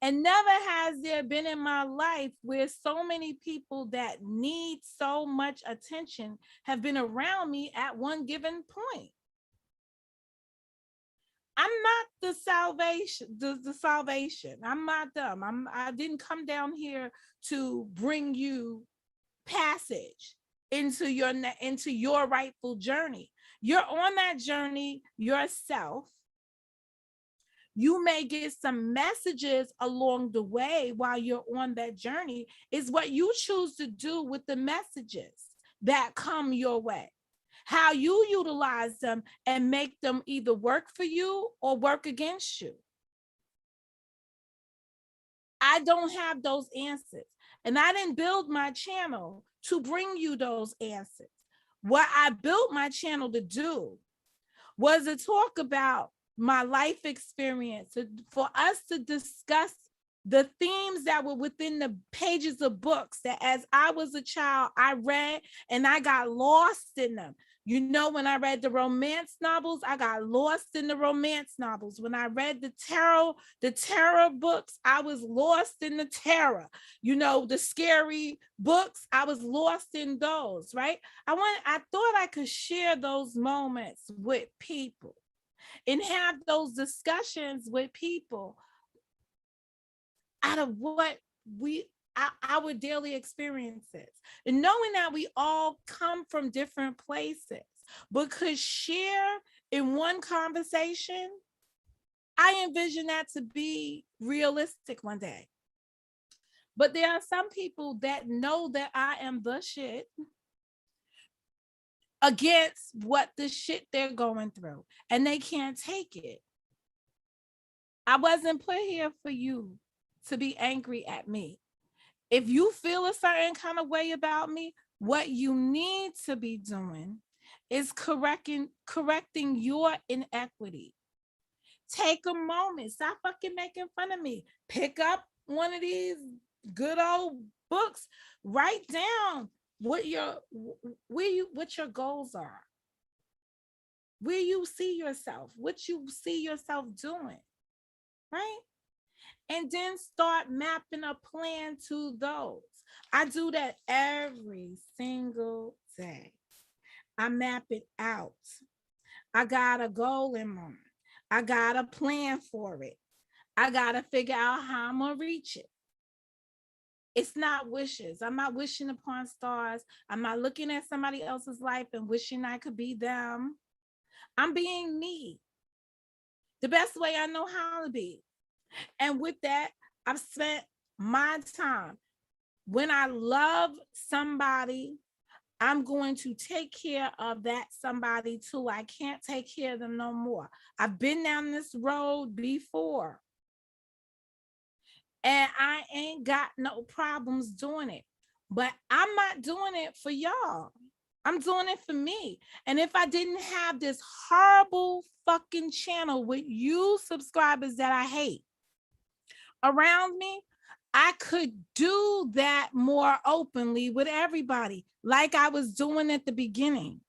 And never has there been in my life where so many people that need so much attention have been around me at one given point. I'm not the salvation. I'm not them. I didn't come down here to bring you passage into your rightful journey. You're on that journey yourself. You may get some messages along the way while you're on that journey. Is what you choose to do with the messages that come your way. How you utilize them and make them either work for you or work against you. I don't have those answers. And I didn't build my channel to bring you those answers. What I built my channel to do was to talk about my life experience, for us to discuss the themes that were within the pages of books that as I was a child, I read and I got lost in them. When I read the romance novels, I got lost in the romance novels. When I read the terror books, I was lost in the terror. The scary books, I was lost in those, right? I thought I could share those moments with people and have those discussions with people out of what our daily experiences, and knowing that we all come from different places, but could share in one conversation. I envision that to be realistic one day. But there are some people that know that I am the shit, against what the shit they're going through, and they can't take it. I wasn't put here for you to be angry at me. If you feel a certain kind of way about me, what you need to be doing is correcting your inequity. Take a moment. Stop fucking making fun of me. Pick up one of these good old books. Write down what your goals are. Where you see yourself, what you see yourself doing, right? And then start mapping a plan to those. I do that every single day. I map it out. I got a goal in mind. I got a plan for it. I got to figure out how I'm going to reach it. It's not wishes. I'm not wishing upon stars. I'm not looking at somebody else's life and wishing I could be them. I'm being me, the best way I know how to be. And with that, I've spent my time. When I love somebody, I'm going to take care of that somebody too. I can't take care of them no more. I've been down this road before, and I ain't got no problems doing it. But I'm not doing it for y'all. I'm doing it for me. And if I didn't have this horrible fucking channel with you subscribers that I hate around me, I could do that more openly with everybody, like I was doing at the beginning.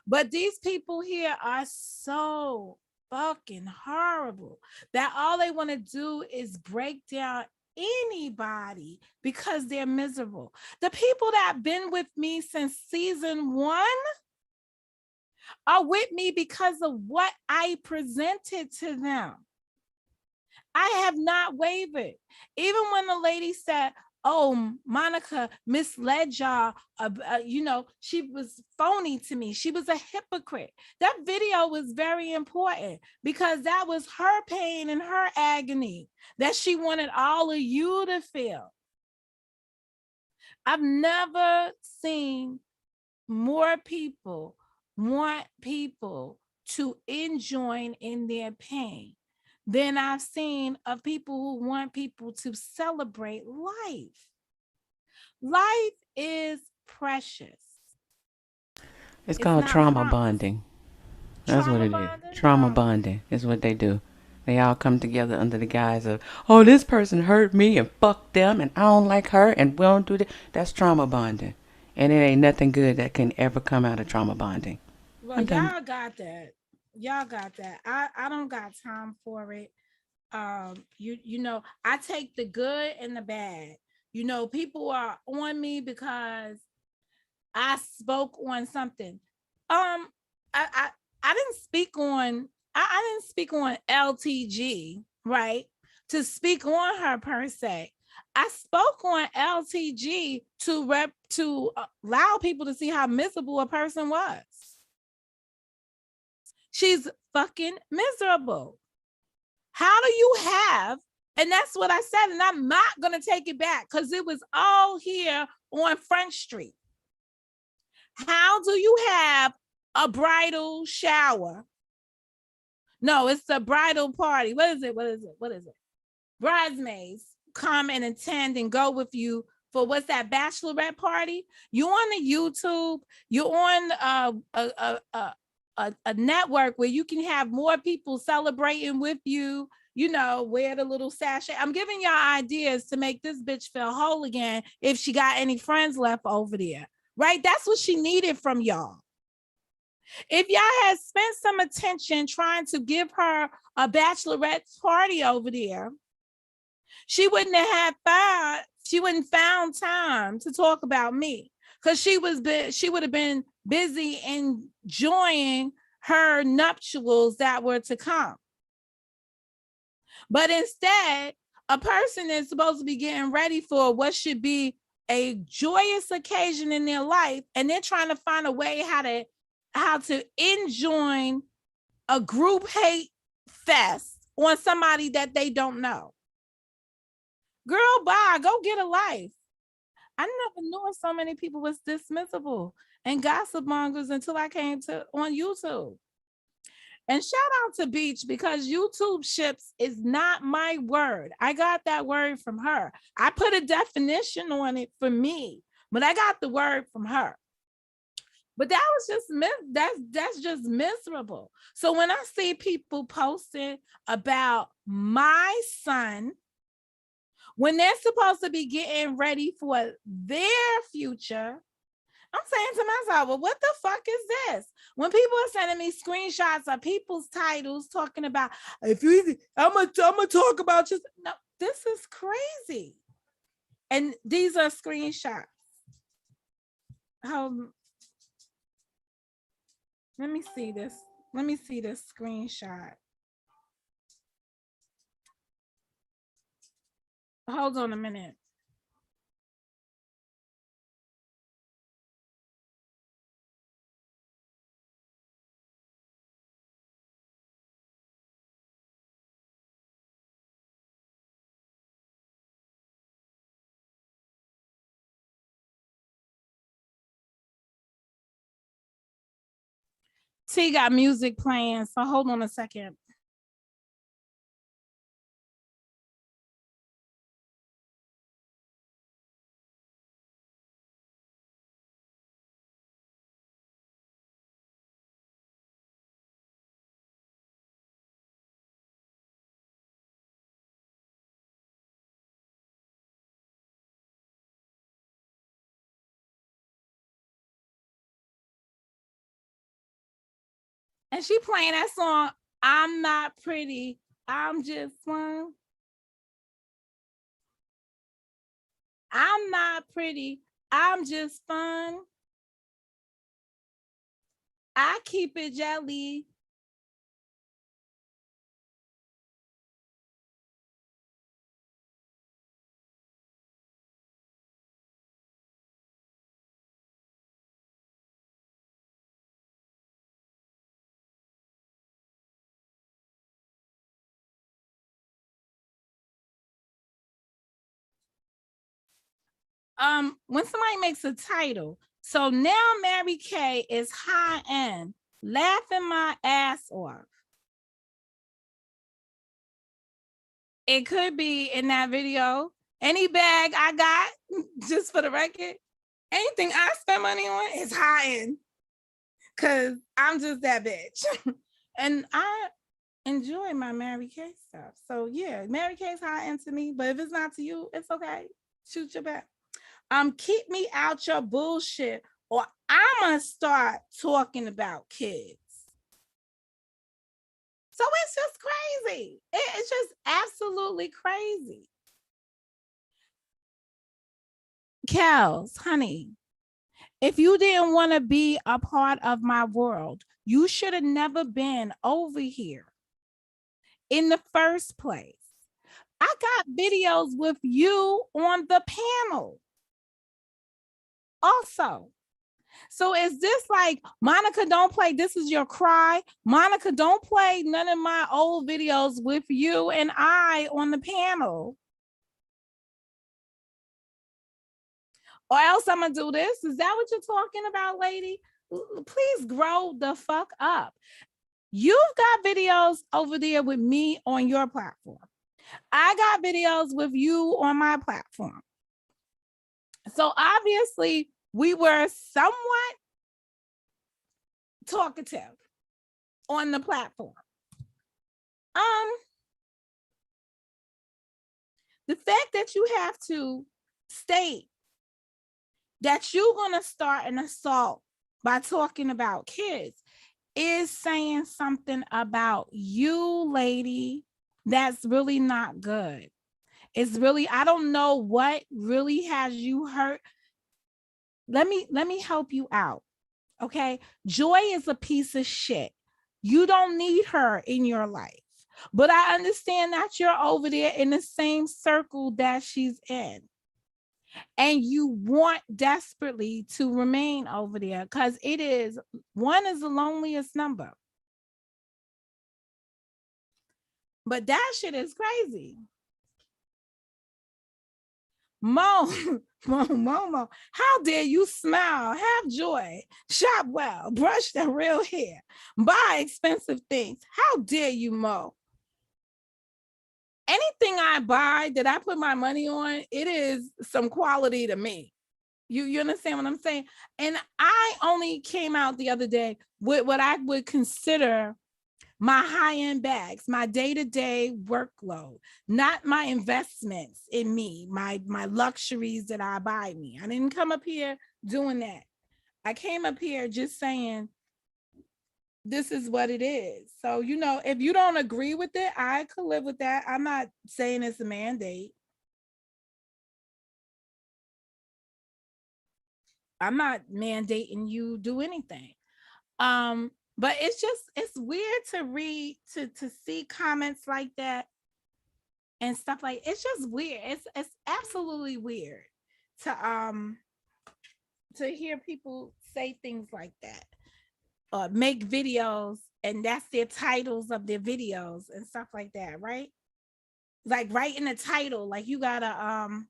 But these people here are so fucking horrible that all they want to do is break down anybody because they're miserable. The people that have been with me since season 1 are with me because of what I presented to them. I have not wavered. Even when the lady said, oh, Monica misled y'all, she was phony to me. She was a hypocrite. That video was very important because that was her pain and her agony that she wanted all of you to feel. I've never seen more people want people to enjoin in their pain than I've seen of people who want people to celebrate life. Life is precious. It's called trauma bonding. That's what it is. Trauma bonding is what they do. They all come together under the guise of, oh, this person hurt me and fuck them and I don't like her and we don't do that. That's trauma bonding. And it ain't nothing good that can ever come out of trauma bonding. Well, y'all got that. Y'all got that. I don't got time for it. You know, I take the good and the bad. You know, people are on me because I spoke on something. I didn't speak on I didn't speak on LTG, right? To speak on her per se. I spoke on LTG to allow people to see how miserable a person was. She's fucking miserable. How do you have, and that's what I said, and I'm not going to take it back because it was all here on Front Street. How do you have a bridal shower? No, it's a bridal party. What is it? Bridesmaids come and attend and go with you for what's that bachelorette party? You're on the YouTube. You're on a network where you can have more people celebrating with you, you know, wear the little sachet. I'm giving y'all ideas to make this bitch feel whole again if she got any friends left over there, right? That's what she needed from y'all. If y'all had spent some attention trying to give her a bachelorette party over there, she wouldn't have found time to talk about me because she would have been busy enjoying her nuptials that were to come. But instead, a person is supposed to be getting ready for what should be a joyous occasion in their life, and they're trying to find a way how to enjoin a group hate fest on somebody that they don't know. Girl, bye, go get a life. I never knew so many people was this miserable. and gossip mongers until I came to on YouTube. And shout out to Beach, because YouTube ships is not my word. I got that word from her. I put a definition on it for me, but I got the word from her. But that was just that's just miserable. So when I see people posting about my son, when they're supposed to be getting ready for their future, I'm saying to myself, well, what the fuck is this? When people are sending me screenshots of people's titles talking about, I'm gonna talk about you. No, this is crazy. And these are screenshots. Let me see this. Let me see this screenshot. Hold on a minute. T got music playing, so hold on a second. And she playing that song, I'm not pretty, I'm just fun. I'm not pretty, I'm just fun. I keep it jelly. When somebody makes a title, so now Mary Kay is high end, laughing my ass off. It could be in that video. Any bag I got, just for the record, anything I spend money on is high end, because I'm just that bitch. And I enjoy my Mary Kay stuff. So yeah, Mary Kay's high end to me, but if it's not to you, it's okay. Shoot your bet. Keep me out your bullshit, or I'm gonna start talking about kids. So it's just crazy. It's just absolutely crazy. Kels, honey, if you didn't want to be a part of my world, you should have never been over here in the first place. I got videos with you on the panel also. So is this like, Monica, don't play This Is Your Cry? Monica, don't play none of my old videos with you and I on the panel. Or else I'm gonna do this. Is that what you're talking about, lady? Please grow the fuck up. You've got videos over there with me on your platform. I got videos with you on my platform. So obviously we were somewhat talkative on the platform. The fact that you have to state that you're gonna start an assault by talking about kids is saying something about you, lady, that's really not good. It's really, I don't know what really has you hurt. Let me help you out. Okay. Joy is a piece of shit. You don't need her in your life. But I understand that you're over there in the same circle that she's in. And you want desperately to remain over there because one is the loneliest number. But that shit is crazy. Mo, Momo, how dare you smile, have joy, shop well, brush the real hair, buy expensive things. How dare you, Mo? Anything I buy that I put my money on, it is some quality to me. You understand what I'm saying? And I only came out the other day with what I would consider my high-end bags, my day-to-day workload, not my investments in me, my luxuries that I buy me. I didn't come up here doing that. I came up here just saying, this is what it is. So, you know, if you don't agree with it, I could live with that. I'm not saying it's a mandate. I'm not mandating you do anything. But it's weird to read, to see comments like that and stuff like, it's just weird. It's absolutely weird to hear people say things like that, or make videos and that's their titles of their videos and stuff like that, right? Like right in the title, like you gotta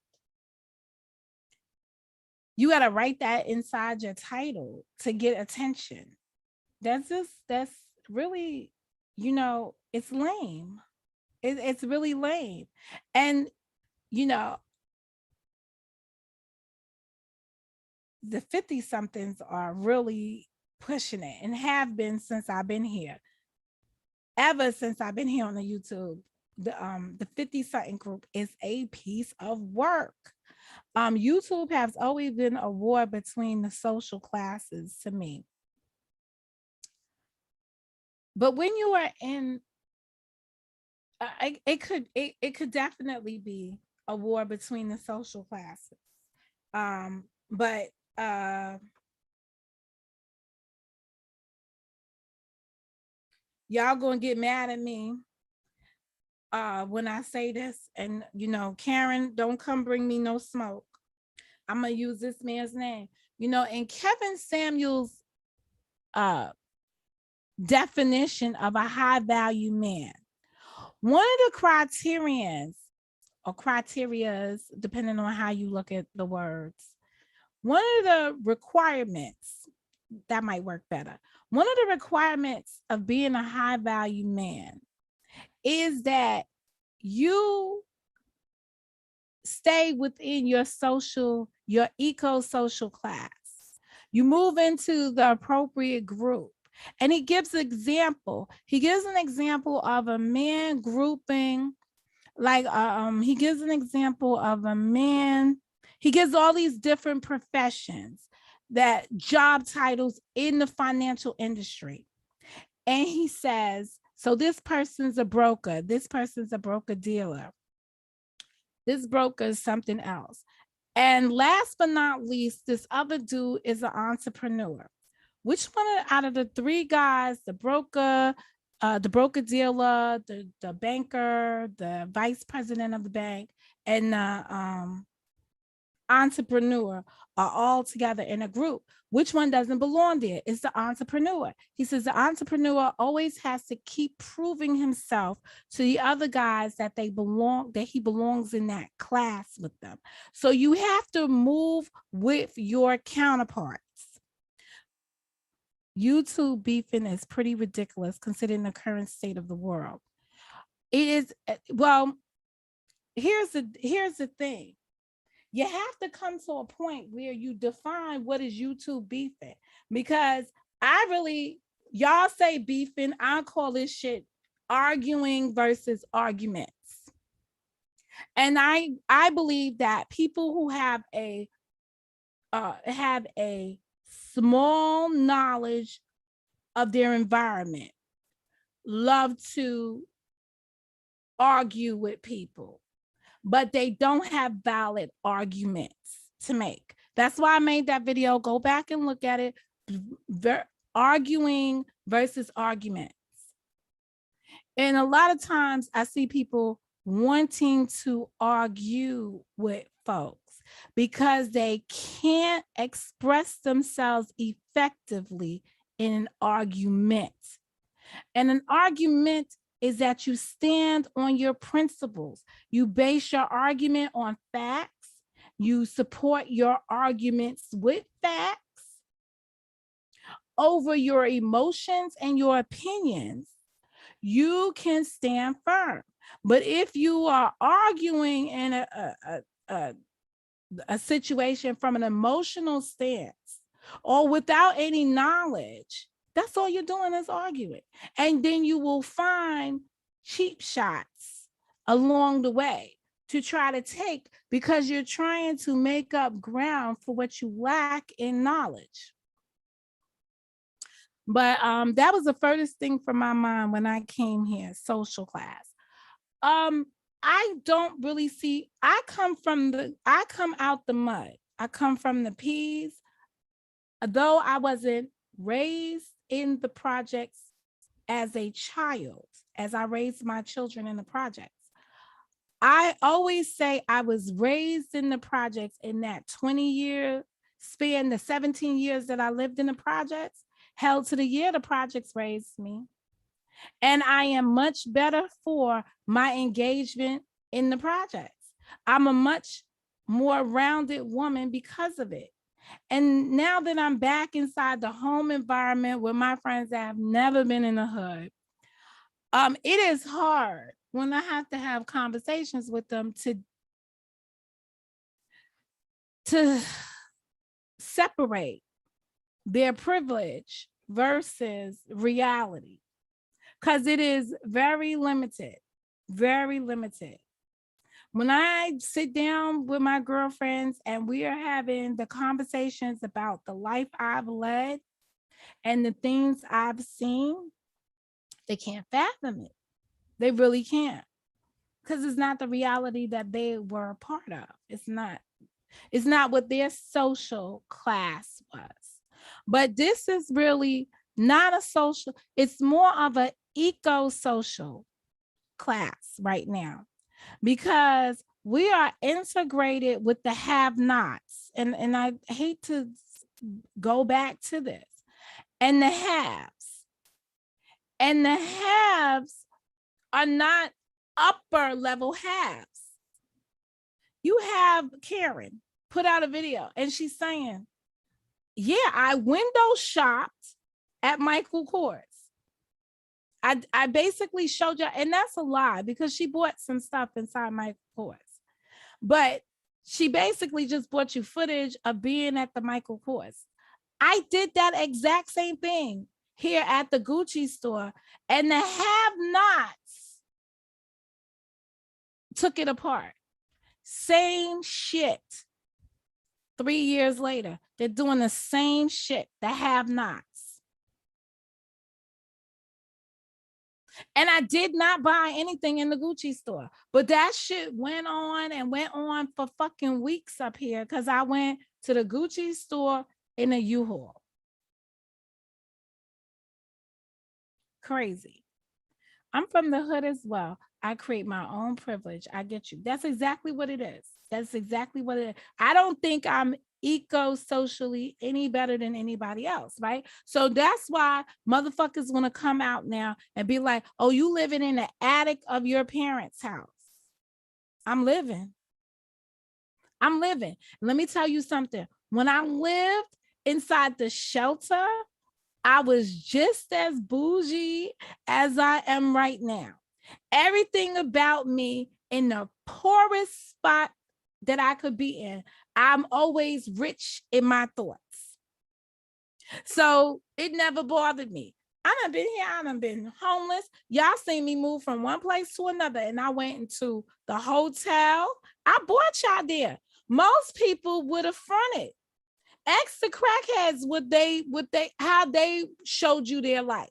write that inside your title to get attention. That's really, you know, it's lame. It's really lame. And, you know, the 50 somethings are really pushing it and have been since I've been here. Ever since I've been here on the YouTube, the 50 something group is a piece of work. YouTube has always been a war between the social classes to me. But when you are in, it could definitely be a war between the social classes. But y'all gonna get mad at me when I say this, and you know, Karen, don't come bring me no smoke. I'm gonna use this man's name. You know, in Kevin Samuel's definition of a high value man, one of the criterions or criterias, depending on how you look at the words, one of the requirements that might work better. One of the requirements of being a high value man is that you stay within your eco-social class. You move into the appropriate group. And he gives an example. He gives an example of a man grouping, like he gives an example of a man. He gives all these different professions, that job titles in the financial industry. And he says, so this person's a broker, this person's a broker dealer, this broker is something else. And last but not least, this other dude is an entrepreneur. Which one out of the three guys, the broker dealer, the banker, the vice president of the bank, and the entrepreneur are all together in a group? Which one doesn't belong there? It's the entrepreneur. He says the entrepreneur always has to keep proving himself to the other guys that he belongs in that class with them. So you have to move with your counterparts. YouTube beefing is pretty ridiculous considering the current state of the world. It is, well, here's the thing. You have to come to a point where you define what is YouTube beefing, because y'all say beefing, I call this shit arguing versus arguments. And I believe that people who have a small knowledge of their environment love to argue with people, but they don't have valid arguments to make. That's why I made that video. Go back and look at it. Arguing versus arguments. And a lot of times I see people wanting to argue with folks because they can't express themselves effectively in an argument. And an argument is that you stand on your principles. You base your argument on facts you support your arguments with facts over your emotions and your opinions, you can stand firm. But if you are arguing in a situation from an emotional stance or without any knowledge, that's all you're doing is arguing. And then you will find cheap shots along the way to try to take, because you're trying to make up ground for what you lack in knowledge. But that was the furthest thing from my mind when I came here, social class. I don't really see, I come out the mud. I come from the peas. Though I wasn't raised in the projects as a child, as I raised my children in the projects, I always say I was raised in the projects in that 20-year span, the 17 years that I lived in the projects, held to the year the projects raised me. And I am much better for my engagement in the projects. I'm a much more rounded woman because of it. And now that I'm back inside the home environment with my friends that have never been in the hood, it is hard when I have to have conversations with them to separate their privilege versus reality, because it is very limited, very limited. When I sit down with my girlfriends and we are having the conversations about the life I've led and the things I've seen, they can't fathom it. They really can't, because it's not the reality that they were a part of. It's not what their social class was. But this is really not a social, it's more of an eco-social class right now, because we are integrated with the have-nots. And I hate to go back to this. And the haves. And the haves are not upper level haves. You have Karen put out a video and she's saying, yeah, I window shopped at Michael Kors. I basically showed you, and that's a lie because she bought some stuff inside Michael Kors. But she basically just brought you footage of being at the Michael Kors. I did that exact same thing here at the Gucci store, and the have-nots took it apart. Same shit. 3 years later, they're doing the same shit, the have-nots. And I did not buy anything in the Gucci store, but that shit went on and went on for fucking weeks up here because I went to the Gucci store in a U-Haul. Crazy. I'm from the hood as well. I create my own privilege. I get you. That's exactly what it is. That's exactly what it is. I don't think I'm eco-socially any better than anybody else, right? So that's why motherfuckers want to come out now and be like, oh, you living in the attic of your parents' house. I'm living. Let me tell you something. When I lived inside the shelter, I was just as bougie as I am right now. Everything about me in the poorest spot that I could be in, I'm always rich in my thoughts. So it never bothered me. I done been here, I done been homeless. Y'all seen me move from one place to another, and I went into the hotel. I bought y'all there. Most people would have fronted. Ask the crackheads how they showed you their life.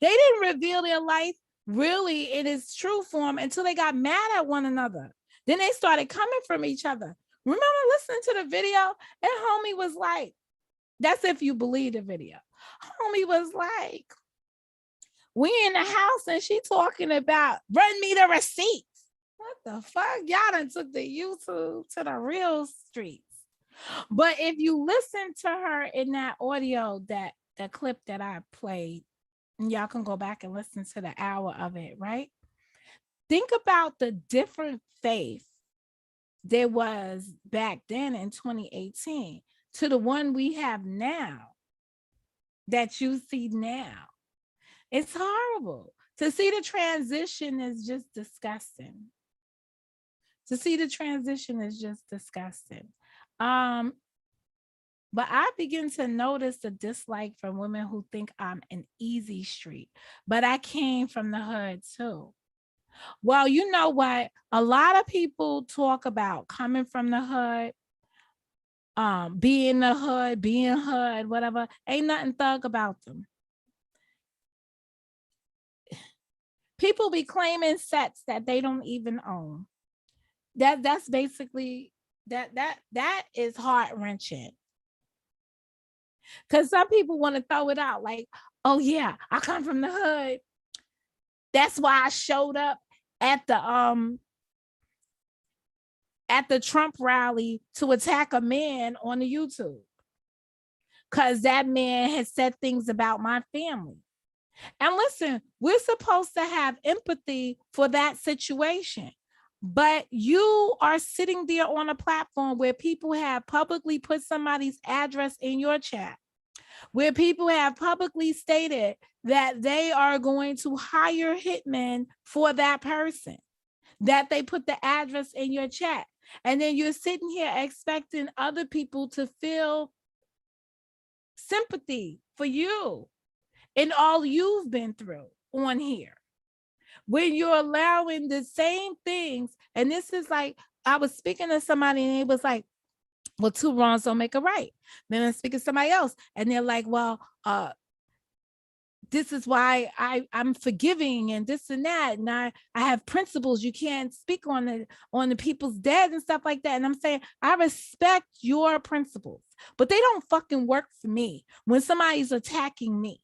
They didn't reveal their life really in its true form until they got mad at one another. Then they started coming from each other. Remember listening to the video? And homie was like, that's if you believe the video. Homie was like, we in the house and she talking about run me the receipts. What the fuck? Y'all done took the YouTube to the real streets. But if you listen to her in that audio, that clip that I played, and y'all can go back and listen to the hour of it, right? Think about the different faith there was back then in 2018 to the one we have now that you see now. It's horrible. To see the transition is just disgusting. To see the transition is just disgusting. But I begin to notice a dislike from women who think I'm an easy street, but I came from the hood too. Well, you know what? A lot of people talk about coming from the hood, being hood, whatever. Ain't nothing thug about them. People be claiming sets that they don't even own. That's basically that is heart-wrenching. Because some people want to throw it out like, oh yeah, I come from the hood. That's why I showed up at the Trump rally to attack a man on the YouTube. Because that man has said things about my family. And listen, we're supposed to have empathy for that situation. But you are sitting there on a platform where people have publicly put somebody's address in your chat, where people have publicly stated that they are going to hire hitmen for that person, that they put the address in your chat. And then you're sitting here expecting other people to feel sympathy for you and all you've been through on here. When you're allowing the same things, and this is like, I was speaking to somebody and it was like, well, two wrongs don't make a right. Then I'm speaking to somebody else and they're like, well, this is why I'm forgiving and this and that. And I have principles. You can't speak on the people's dead and stuff like that. And I'm saying, I respect your principles, but they don't fucking work for me when somebody's attacking me.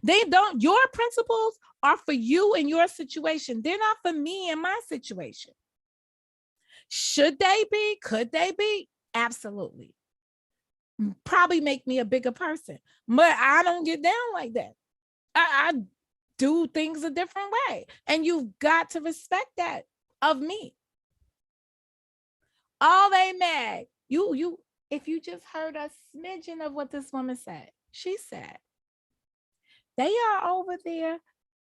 They don't. Your principles are for you and your situation. They're not for me and my situation. Should they be? Could they be? Absolutely. Probably make me a bigger person, but I don't get down like that. I do things a different way, and you've got to respect that of me. All they mad. You. If you just heard a smidgen of what this woman said, she said, they are over there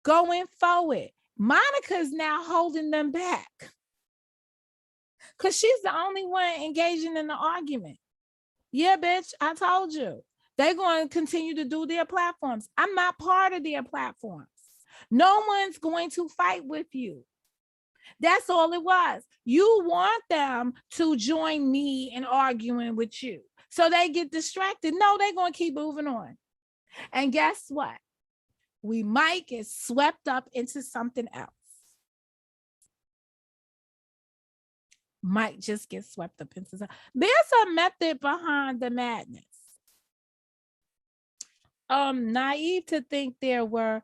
going forward. Monica's now holding them back because she's the only one engaging in the argument. Yeah, bitch, I told you. They're going to continue to do their platforms. I'm not part of their platforms. No one's going to fight with you. That's all it was. You want them to join me in arguing with you so they get distracted. No, they're going to keep moving on. And guess what? We might get swept up into something else. Might just get swept up into something. There's a method behind the madness. Naive to think there were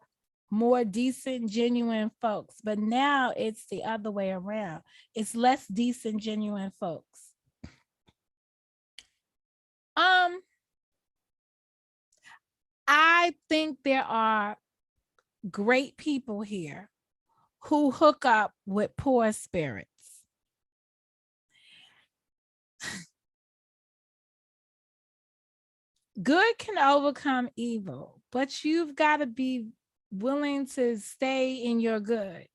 more decent, genuine folks, but now it's the other way around. It's less decent, genuine folks. I think there are great people here who hook up with poor spirits. Good can overcome evil, but you've got to be willing to stay in your good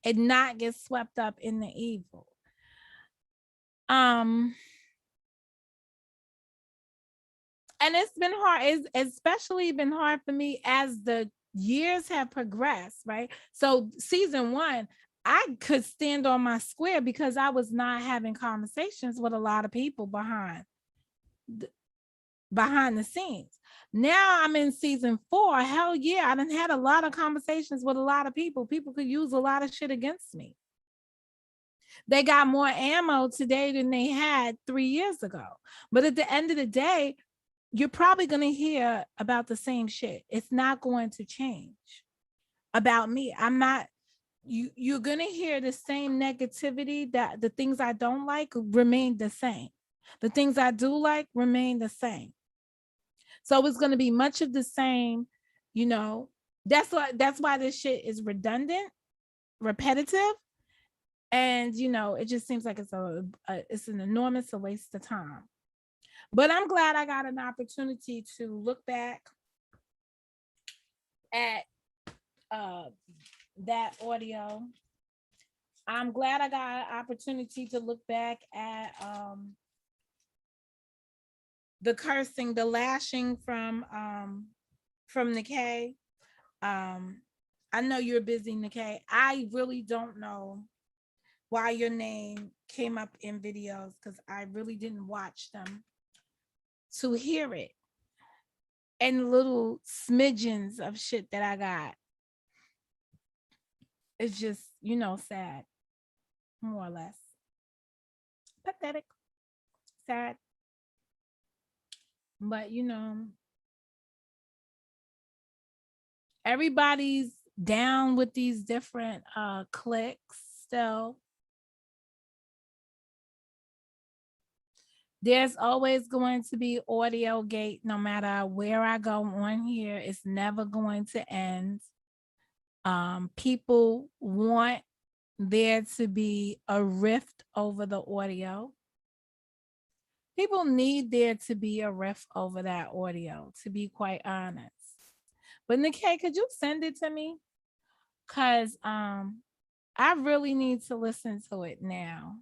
and not get swept up in the evil. And it's been hard. It's especially been hard for me as the years have progressed, right? So season 1, I could stand on my square because I was not having conversations with a lot of people behind the scenes. Now I'm in season 4. Hell yeah, I done had a lot of conversations with a lot of people. People could use a lot of shit against me. They got more ammo today than they had 3 years ago. But at the end of the day, you're probably going to hear about the same shit. It's not going to change about me. I'm not, you're going to hear the same negativity. That the things I don't like remain the same. The things I do like remain the same. So it's going to be much of the same, you know. That's why this shit is redundant, repetitive, And it just seems like it's an enormous waste of time. But I'm glad I got an opportunity to look back at that audio. I'm glad I got an opportunity to look back at the cursing, the lashing from Nikkei. I know you're busy, Nikkei. I really don't know why your name came up in videos, because I really didn't watch them to hear it. And little smidgens of shit that I got. It's just, sad. More or less. Pathetic. Sad. But, everybody's down with these different cliques still. There's always going to be audio gate no matter where I go on here. It's never going to end. People want there to be a rift over the audio. People need there to be a rift over that audio, to be quite honest. But Nikkei, could you send it to me? Because I really need to listen to it now.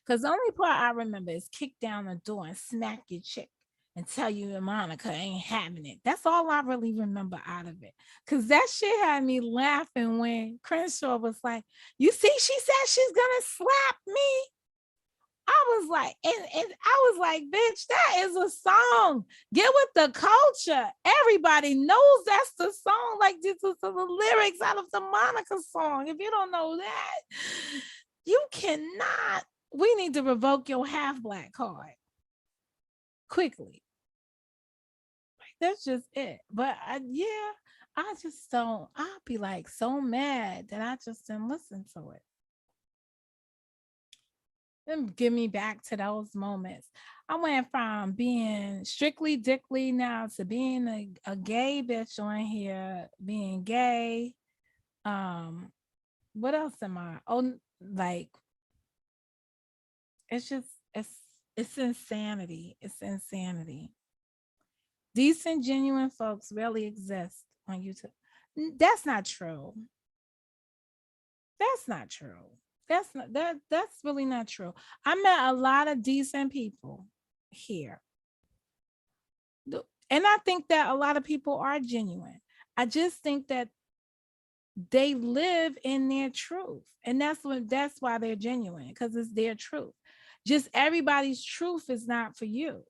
Because the only part I remember is kick down the door and smack your chick and tell you that Monica ain't having it. That's all I really remember out of it. Because that shit had me laughing when Crenshaw was like, you see, she said she's going to slap me. I was like, and I was like, bitch, that is a song. Get with the culture. Everybody knows that's the song. Like, this is the lyrics out of the Monica song. If you don't know that, you cannot. We need to revoke your half-black card quickly. That's just it. But I just don't. I'll be like so mad that I just didn't listen to it. Then give me back to those moments. I went from being strictly dickly now to being a gay bitch on here, being gay. What else am I? Oh, like, it's just, it's insanity. It's insanity. Decent, genuine folks really exist on YouTube. That's not true. That's not true. That's really not true. I met a lot of decent people here. And I think that a lot of people are genuine. I just think that they live in their truth. And that's why they're genuine, because it's their truth. Just everybody's truth is not for you.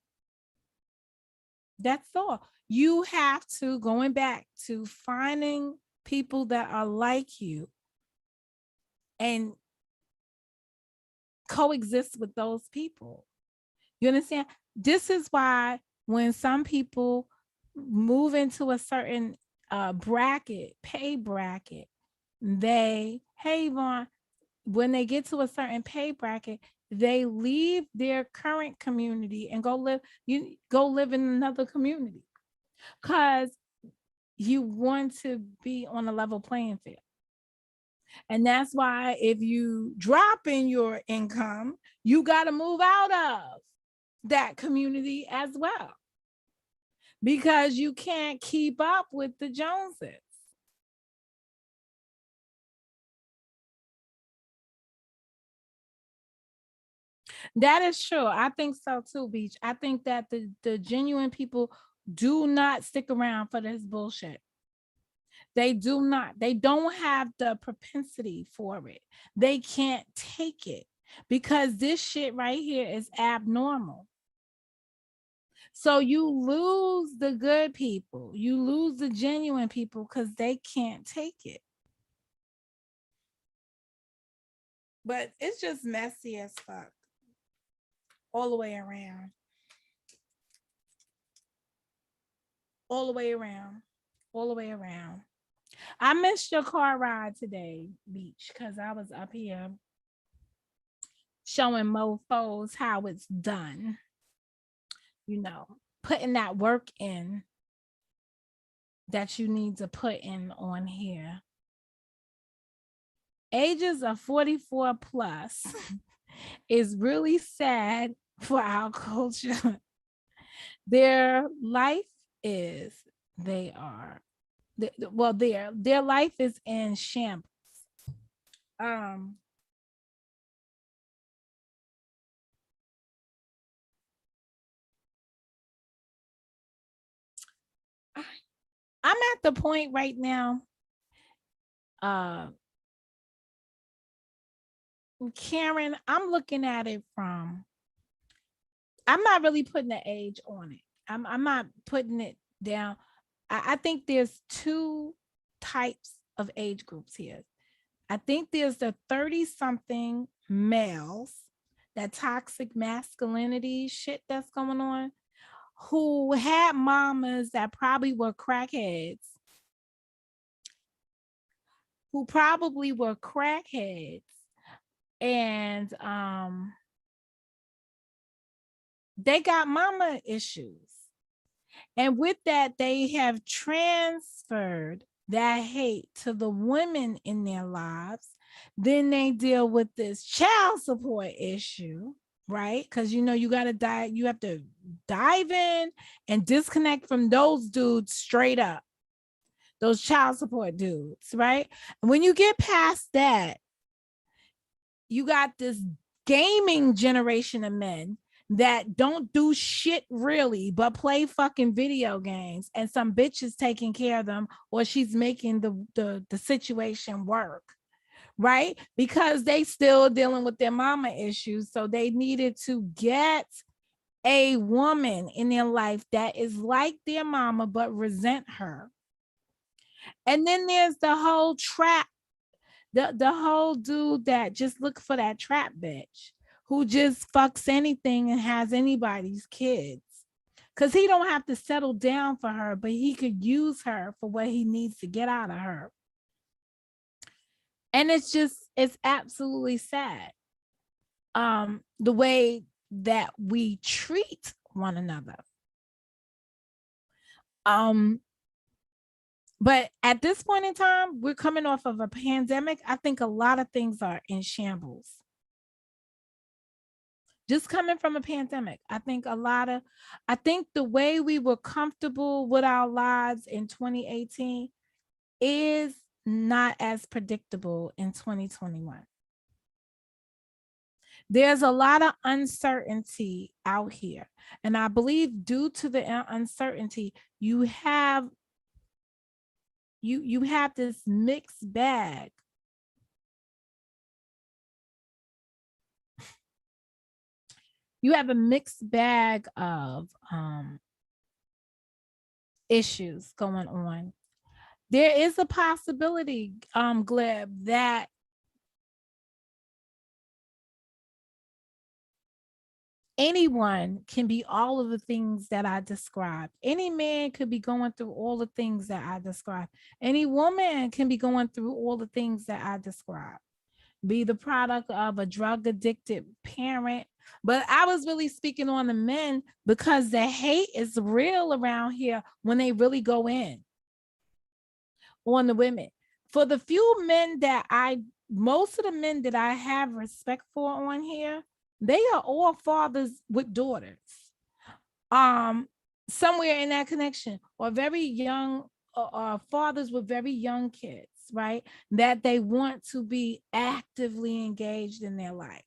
That's all. You have to, going back to finding people that are like you and coexist with those people. You understand? This is why when some people move into a certain pay bracket, hey Vaughn, when they get to a certain pay bracket, they leave their current community and go live in another community, because you want to be on a level playing field. And that's why if you drop in your income, you got to move out of that community as well, because you can't keep up with the Joneses. That is true. I think so too, Beach. I think that the genuine people do not stick around for this bullshit. They do not. They don't have the propensity for it. They can't take it, because this shit right here is abnormal. So you lose the good people. You lose the genuine people because they can't take it. But it's just messy as fuck. All the way around. All the way around. All the way around. I missed your car ride today, Beach, because I was up here showing mofos how it's done. Putting that work in that you need to put in on here. Ages of 44 plus is really sad for our culture. Their life is, their life is in shambles. I'm at the point right now, Karen, I'm looking at it from, I'm not really putting the age on it. I'm not putting it down. I think there's two types of age groups here. I think there's the 30-something males, that toxic masculinity shit that's going on, who had mamas that probably were crackheads, and they got mama issues. And with that, they have transferred that hate to the women in their lives. Then they deal with this child support issue, right? Because you have to dive in and disconnect from those dudes straight up, those child support dudes, right? And when you get past that, you got this gaming generation of men that don't do shit really but play fucking video games, and some bitch is taking care of them, or she's making the situation work, right? Because they still dealing with their mama issues. So they needed to get a woman in their life that is like their mama but resent her. And then there's the whole trap, the whole dude that just look for that trap bitch who just fucks anything and has anybody's kids, because he don't have to settle down for her, but he could use her for what he needs to get out of her. And it's absolutely sad, the way that we treat one another. But at this point in time, we're coming off of a pandemic. I think a lot of things are in shambles. Just coming from a pandemic, I think the way we were comfortable with our lives in 2018 is not as predictable in 2021. There's a lot of uncertainty out here. And I believe due to the uncertainty, you have this mixed bag. You have a mixed bag of issues going on. There is a possibility, Gleb, that anyone can be all of the things that I described. Any man could be going through all the things that I described. Any woman can be going through all the things that I described. Be the product of a drug addicted parent. But I was really speaking on the men because the hate is real around here when they really go in on the women. For the few men most of the men that I have respect for on here, they are all fathers with daughters. Somewhere in that connection, or very young fathers with very young kids, right? That they want to be actively engaged in their life.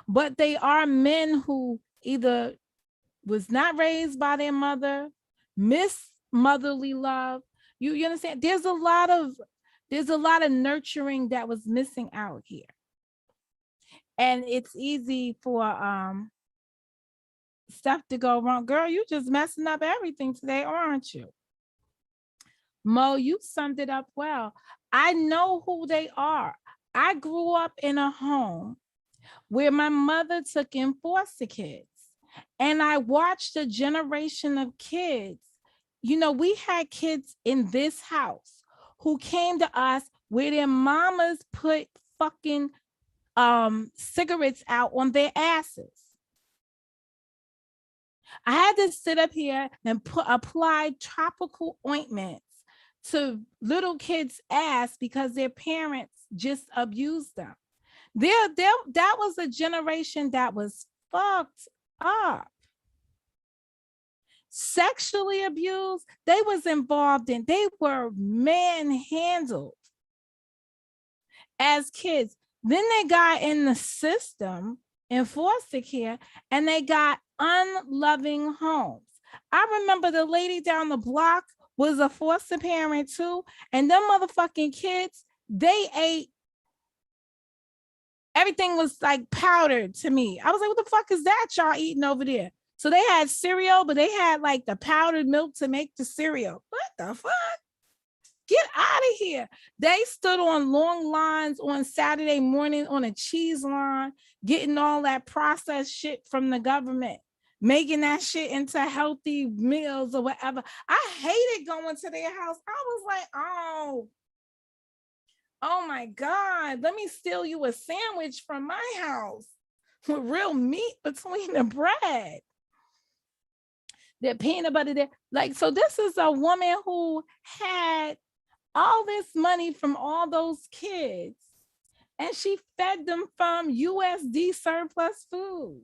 But they are men who either was not raised by their mother, miss motherly love. You understand? There's a lot of nurturing that was missing out here. And it's easy for stuff to go wrong. Girl, you just messing up everything today, aren't you? Mo, you summed it up well. I know who they are. I grew up in a home where my mother took in foster kids, and I watched a generation of kids. We had kids in this house who came to us where their mamas put fucking cigarettes out on their asses. I had to sit up here and apply topical ointments to little kids' ass because their parents just abused them. That was a generation that was fucked up. Sexually abused, they was involved in, they were manhandled as kids. Then they got in the system in foster care and they got unloving homes. I remember the lady down the block was a foster parent too, and them motherfucking kids, they ate, everything was like powdered to me. I was like, what the fuck is that y'all eating over there? So they had cereal, but they had like the powdered milk to make the cereal. What the fuck? Get out of here. They stood on long lines on Saturday morning on a cheese line, getting all that processed shit from the government, making that shit into healthy meals or whatever. I hated going to their house. I was like, oh my God, let me steal you a sandwich from my house with real meat between the bread. The peanut butter there. Like, so this is a woman who had all this money from all those kids and she fed them from USD surplus food.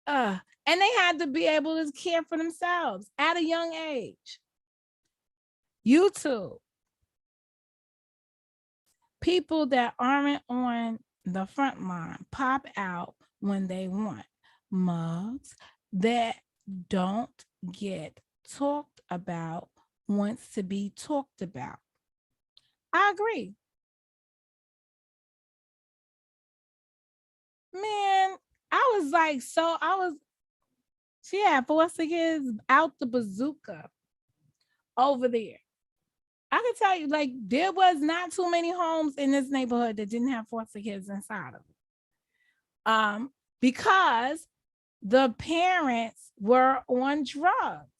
And they had to be able to care for themselves at a young age. YouTube. People that aren't on the front line pop out when they want. Mugs that don't get talked about wants to be talked about. I agree. Man, she had foster kids out the bazooka over there. I can tell you, like, there was not too many homes in this neighborhood that didn't have foster kids inside of it. Because the parents were on drugs.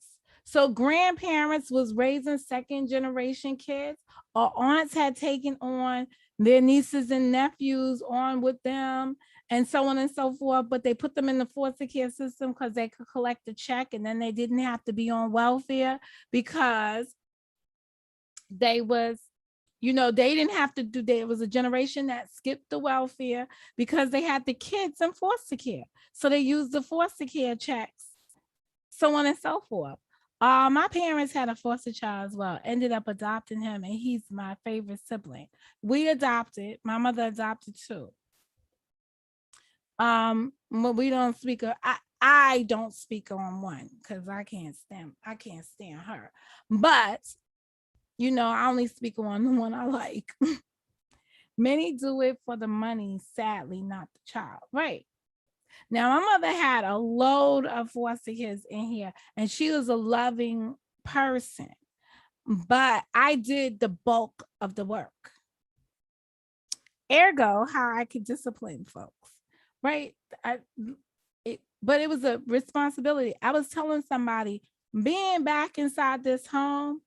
So grandparents was raising second generation kids, or aunts had taken on their nieces and nephews on with them and so on and so forth, but they put them in the foster care system because they could collect a check and then they didn't have to be on welfare because they was, they didn't have to do, there was a generation that skipped the welfare because they had the kids in foster care. So they used the foster care checks, so on and so forth. My parents had a foster child as well, ended up adopting him, and he's my favorite sibling. We adopted, my mother adopted too. But we don't speak, I don't speak on one because I can't stand her. But I only speak on the one I like. Many do it for the money, sadly, not the child. Right. Now, my mother had a load of foster kids in here, and she was a loving person, but I did the bulk of the work. Ergo, how I could discipline folks, right? But it was a responsibility. I was telling somebody, being back inside this home,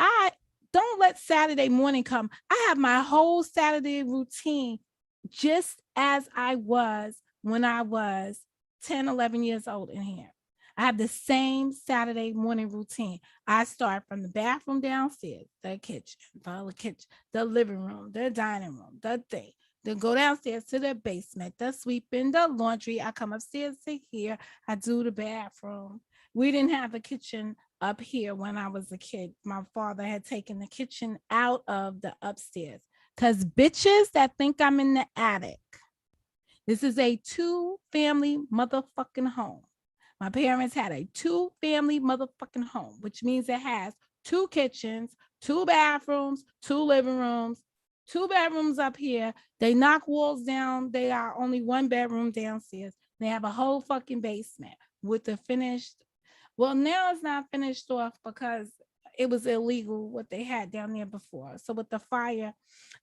I don't let Saturday morning come. I have my whole Saturday routine just as I was when I was 10, 11 years old in here. I have the same Saturday morning routine. I start from the bathroom downstairs, the kitchen, the living room, the dining room, the thing. Then go downstairs to the basement, the sweeping, the laundry. I come upstairs to here. I do the bathroom. We didn't have a kitchen up here when I was a kid. My father had taken the kitchen out of the upstairs because bitches that think I'm in the attic. This is a 2-family motherfucking home. My parents had a 2-family motherfucking home, which means it has 2 kitchens, 2 bathrooms, 2 living rooms, 2 bedrooms up here. They knock walls down. They are only 1 bedroom downstairs. They have a whole fucking basement with the finished. Well, now it's not finished off because it was illegal what they had down there before. So with the fire,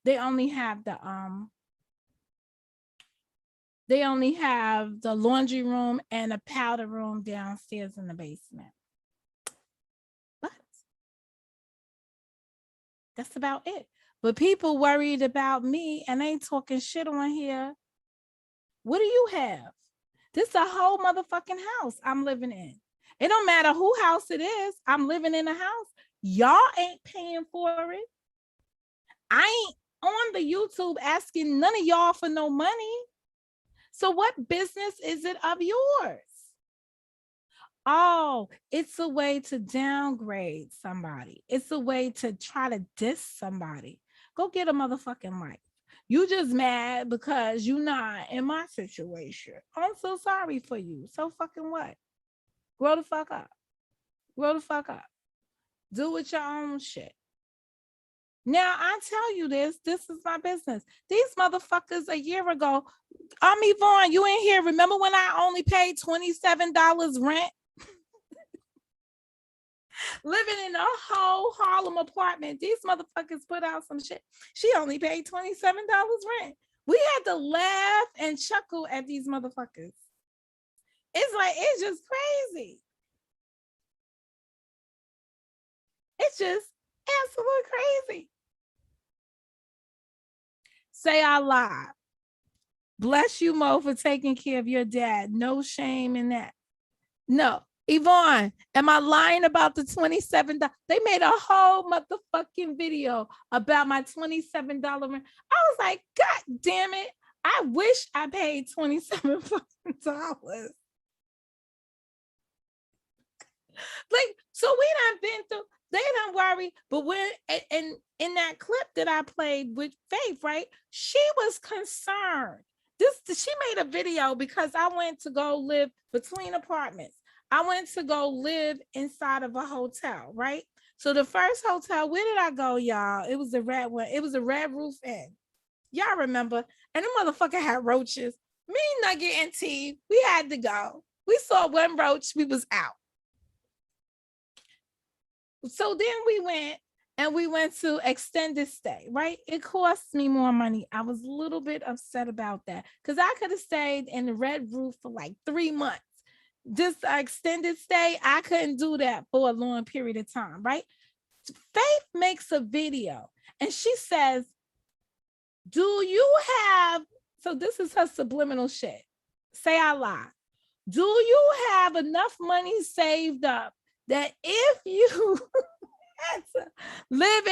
they only have the laundry room and a powder room downstairs in the basement. But that's about it. But people worried about me and they talking shit on here. What do you have? This is a whole motherfucking house I'm living in. It don't matter who house it is. I'm living in a house. Y'all ain't paying for it. I ain't on the YouTube asking none of y'all for no money. So what business is it of yours? Oh, it's a way to downgrade somebody. It's a way to try to diss somebody. Go get a motherfucking life. You just mad because you not in my situation. I'm so sorry for you. So fucking what? Grow the fuck up. Grow the fuck up. Do with your own shit. Now, I tell you this is my business. These motherfuckers a year ago, Yvonne, you ain't here. Remember when I only paid $27 rent? Living in a whole Harlem apartment. These motherfuckers put out some shit. She only paid $27 rent. We had to laugh and chuckle at these motherfuckers. It's like, it's just crazy. It's just absolutely crazy. Say I lied. Bless you, Mo, for taking care of your dad. No shame in that. No. Yvonne, am I lying about the $27? They made a whole motherfucking video about my $27 rent. I was like, God damn it. I wish I paid $27 fucking. Like, so we done been through, they don't worry, but when in that clip that I played with Faith, right? She was concerned. She made a video because I went to go live between apartments. I went to go live inside of a hotel, right? So the first hotel, where did I go, y'all? It was the red one. It was a Red Roof Inn. Y'all remember? And the motherfucker had roaches. Me, Nugget, and T, we had to go. We saw one roach, we was out. So then we went to extended stay, right? It cost me more money. I was a little bit upset about that because I could have stayed in the Red Roof for like 3 months. This extended stay, I couldn't do that for a long period of time, right? Faith makes a video and she says, do you have, so this is her subliminal shit. Say I lie. Do you have enough money saved up that if you had to live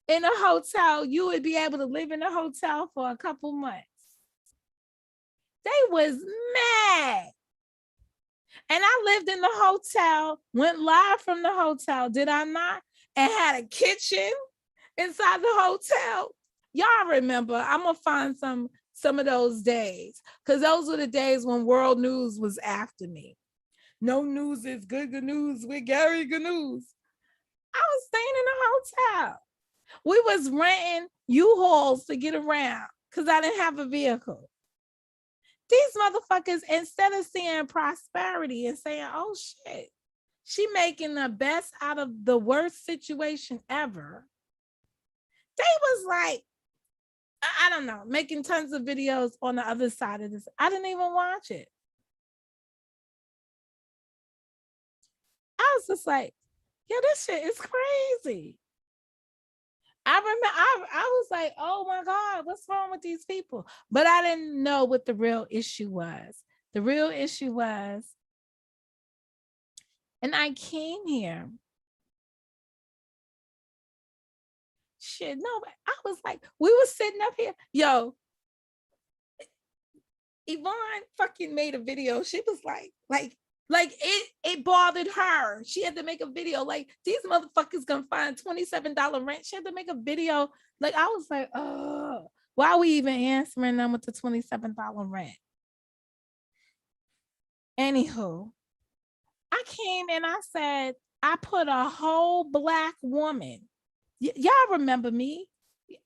in a hotel, you would be able to live in a hotel for a couple months? They was mad. And I lived in the hotel, went live from the hotel, did I not? And had a kitchen inside the hotel. Y'all remember, I'm gonna find some of those days, because those were the days when world news was after me. No news is good news with Gary News. I was staying in a hotel. We was renting U-Hauls to get around because I didn't have a vehicle. These motherfuckers, instead of seeing prosperity and saying, oh shit, she making the best out of the worst situation ever, they was like, I don't know, making tons of videos on the other side of this. I didn't even watch it. I was just like, yeah, this shit is crazy. I remember I was like, oh my God, what's wrong with these people? But I didn't know what the real issue was. The real issue was, and I came here. Shit, no, I was like, we were sitting up here. Yo, Yvonne fucking made a video. She was like it bothered her. She had to make a video. Like, these motherfuckers gonna find $27 rent. She had to make a video. Like, I was like, oh, why are we even answering them with the $27 rent? Anywho, I came and I said, I put a whole Black woman. Y'all remember me?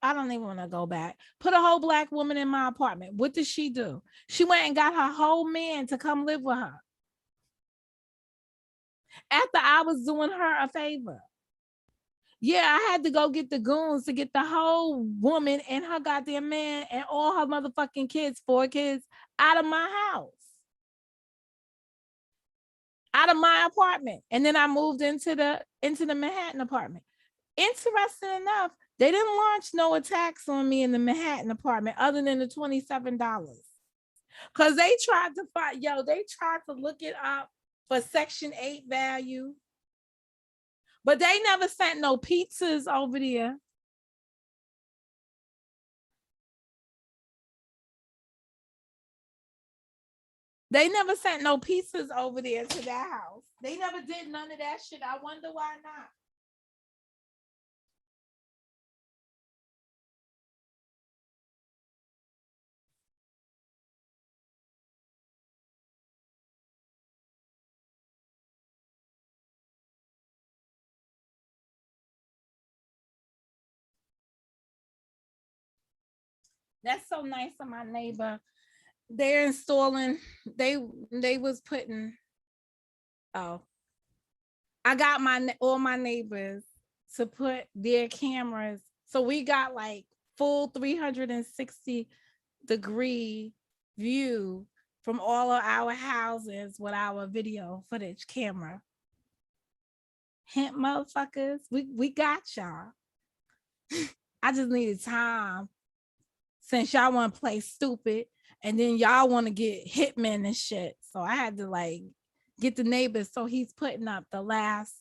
I don't even want to go back. Put a whole Black woman in my apartment. What did she do? She went and got her whole man to come live with her. After I was doing her a favor. Yeah, I had to go get the goons to get the whole woman and her goddamn man and all her motherfucking kids, 4 kids, out of my house. Out of my apartment. And then I moved into the Manhattan apartment. Interesting enough, they didn't launch no attacks on me in the Manhattan apartment other than the $27. Because they tried to find, they tried to look it up for Section 8 value. But they never sent no pizzas over there. They never sent no pizzas over there to that house. They never did none of that shit. I wonder why not. That's so nice of my neighbor. They're installing, they was putting, oh, I got all my neighbors to put their cameras. So we got like full 360-degree view from all of our houses with our video footage camera. Hint motherfuckers, we got y'all. I just needed time. Since y'all want to play stupid and then y'all want to get hitmen and shit. So I had to like get the neighbors. So he's putting up the last,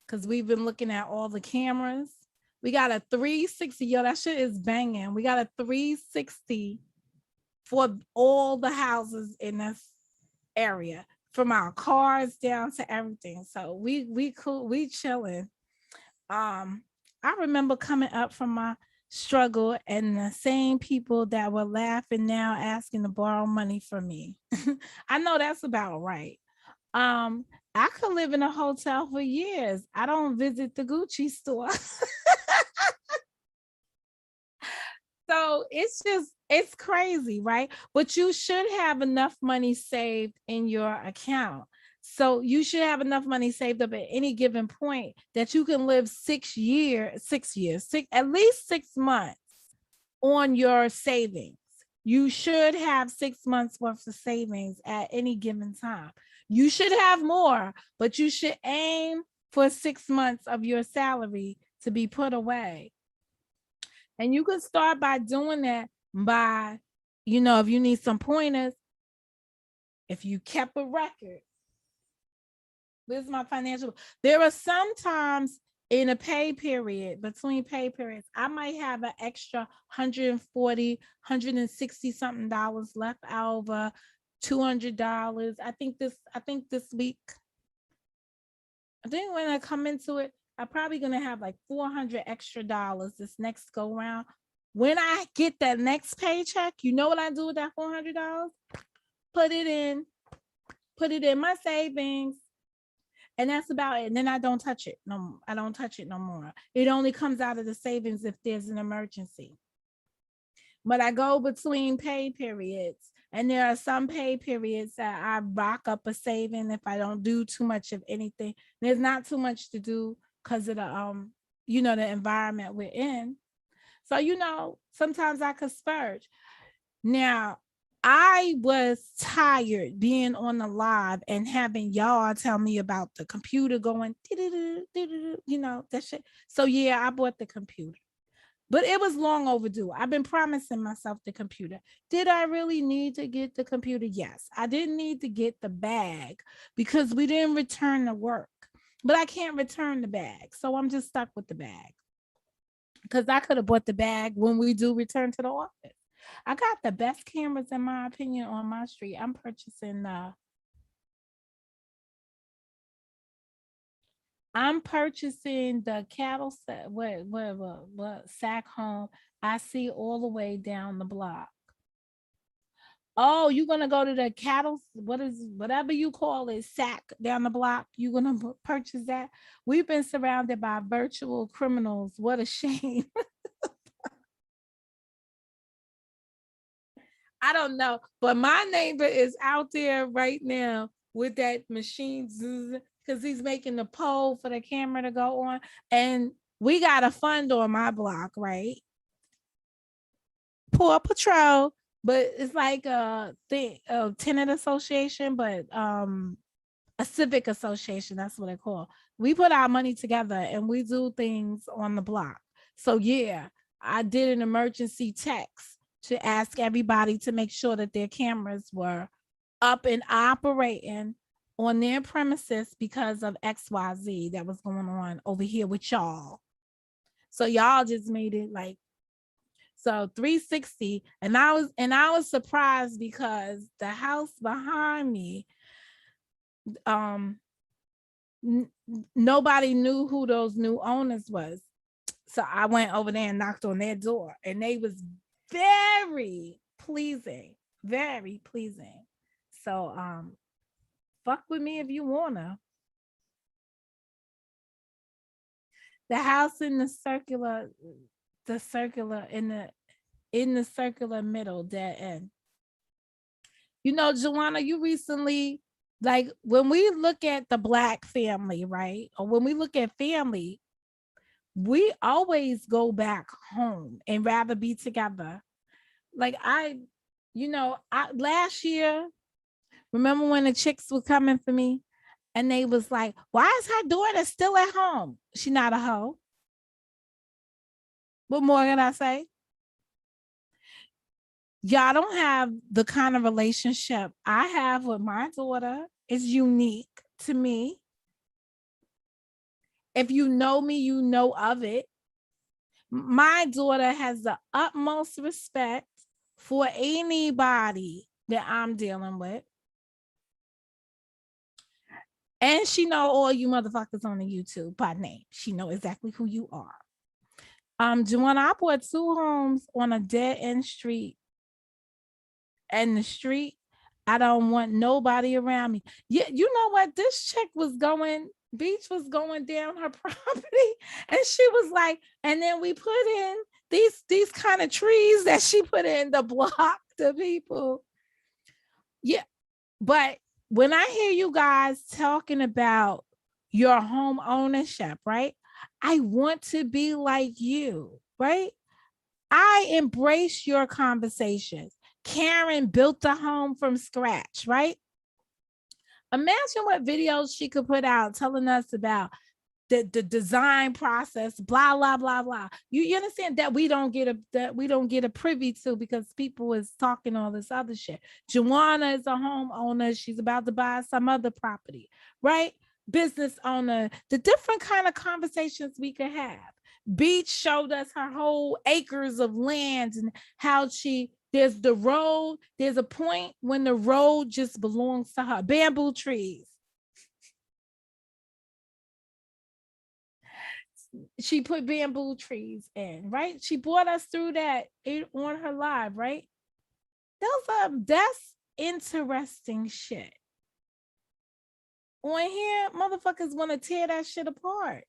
because we've been looking at all the cameras. We got a 360. Yo, that shit is banging. We got a 360 for all the houses in this area, from our cars down to everything. So we cool, we chilling. I remember coming up from my struggle and the same people that were laughing now asking to borrow money from me. I know that's about right. I could live in a hotel for years. I don't visit the Gucci store. So it's crazy, right? But you should have enough money saved in your account. So you should have enough money saved up at any given point that you can live 6 years, at least 6 months on your savings. You should have 6 months worth of savings at any given time. You should have more, but you should aim for 6 months of your salary to be put away. And you can start by doing that by, if you need some pointers, if you kept a record. This is my financial. There are sometimes in a pay period, between pay periods, I might have an extra $140, $160 something left over, $200. I think this week, when I come into it, I'm probably gonna have like $400 extra this next go round. When I get that next paycheck, you know what I do with that $400? Put it in my savings. And that's about it. And then I don't touch it. No, I don't touch it no more. It only comes out of the savings if there's an emergency. But I go between pay periods, and there are some pay periods that I rock up a saving if I don't do too much of anything. There's not too much to do because of the the environment we're in. So sometimes I could splurge. Now, I was tired being on the live and having y'all tell me about the computer going, that shit. So yeah, I bought the computer, but it was long overdue. I've been promising myself the computer. Did I really need to get the computer? Yes. I didn't need to get the bag because we didn't return the work, but I can't return the bag. So I'm just stuck with the bag because I could have bought the bag when we do return to the office. I got the best cameras, in my opinion, on my street. I'm purchasing the cattle set, what sack home I see all the way down the block. Oh, you're gonna go to the cattle, whatever you call it, sack down the block. You're gonna purchase that. We've been surrounded by virtual criminals. What a shame. I don't know, but my neighbor is out there right now with that machine because he's making the pole for the camera to go on. And we got a fund on my block, right? Poor Patrol, but it's like a tenant association, but a civic association. That's what they call. We put our money together and we do things on the block. So yeah, I did an emergency text to ask everybody to make sure that their cameras were up and operating on their premises because of XYZ that was going on over here with y'all. So y'all just made it like so 360. And I was surprised because the house behind me, nobody knew who those new owners was. So I went over there and knocked on their door, and they was very pleasing, very pleasing. So fuck with me if you wanna. The house in the circular in the circular middle, dead end. You know, Joanna, you recently, like when we look at the Black family, right? Or when we look at family, we always go back home and rather be together. Like last year, remember when the chicks were coming for me and they was like, why is her daughter still at home? She not a hoe. What more can I say? Y'all don't have the kind of relationship I have with my daughter. It's unique to me. If you know me, you know of it. My daughter has the utmost respect for anybody that I'm dealing with. And she know all you motherfuckers on the YouTube by name. She know exactly who you are. Joanna, I bought 2 homes on a dead end street. And the street, I don't want nobody around me. Yeah, you know what? This chick Beach was going down her property, and she was like, and then we put in these kind of trees that she put in to block the people. Yeah, but when I hear you guys talking about your home ownership, right? I want to be like you, right? I embrace your conversations. Karen built a home from scratch, right? Imagine what videos she could put out telling us about the design process, blah, blah, blah, blah. You understand that we don't get a privy to because people is talking all this other shit. Joanna is a homeowner. She's about to buy some other property, right? Business owner, the different kind of conversations we could have. Beach showed us her whole acres of land and how there's the road. There's a point when the road just belongs to her. Bamboo trees. She put bamboo trees in, right? She brought us through that on her live, right? That's interesting shit. On here, motherfuckers want to tear that shit apart.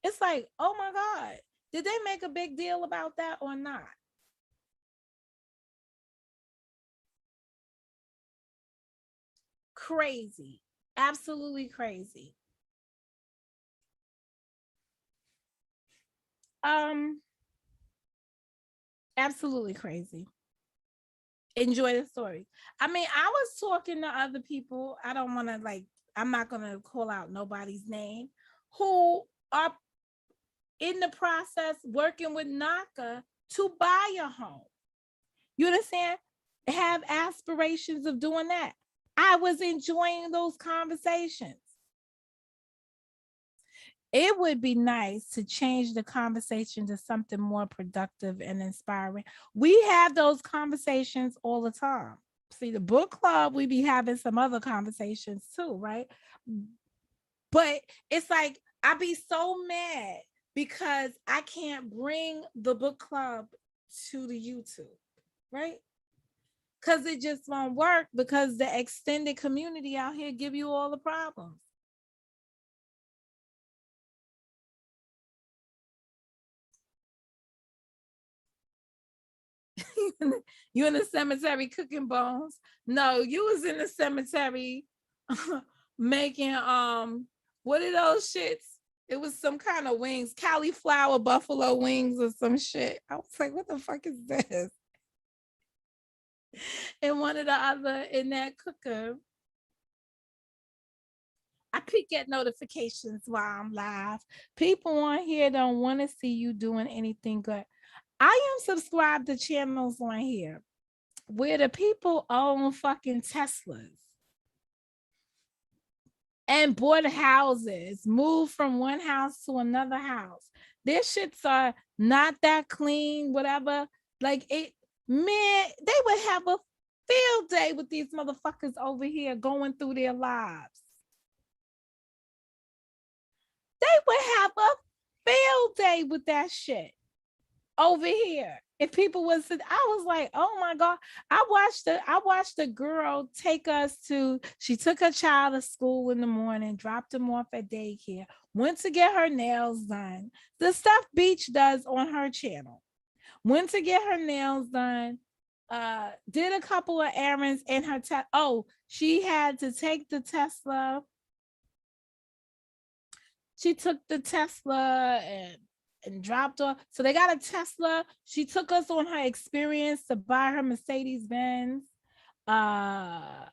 It's like, oh my God, did they make a big deal about that or not? Crazy. Absolutely crazy. Absolutely crazy. Enjoy the story. I mean, I was talking to other people. I don't want to I'm not going to call out nobody's name, who are in the process working with NACA to buy a home. You understand? Have aspirations of doing that. I was enjoying those conversations. It would be nice to change the conversation to something more productive and inspiring. We have those conversations all the time. See, the book club, we be having some other conversations too, right? But it's like, I be so mad because I can't bring the book club to the YouTube, right? Because it just won't work because the extended community out here give you all the problems. You in the cemetery cooking bones? No, you was in the cemetery making what are those shits? It was some kind of wings, cauliflower buffalo wings or some shit. I was like, what the fuck is this? And one of the other in that cooker. I peek at notifications while I'm live. People on here don't want to see you doing anything good. I am subscribed to channels on here where the people own fucking Teslas. and bought houses, moved from one house to another house. Their shits are not that clean, whatever. Like it, man, they would have a field day with these motherfuckers over here going through their lives. They would have a field day with that shit over here. If people was, I was like, oh my God. I watched a girl she took her child to school in the morning, dropped him off at daycare, went to get her nails done. The stuff Beach does on her channel. Went to get her nails done, did a couple of errands in her she had to take the Tesla. She took the Tesla and dropped off. So they got a Tesla. She took us on her experience to buy her Mercedes Benz. I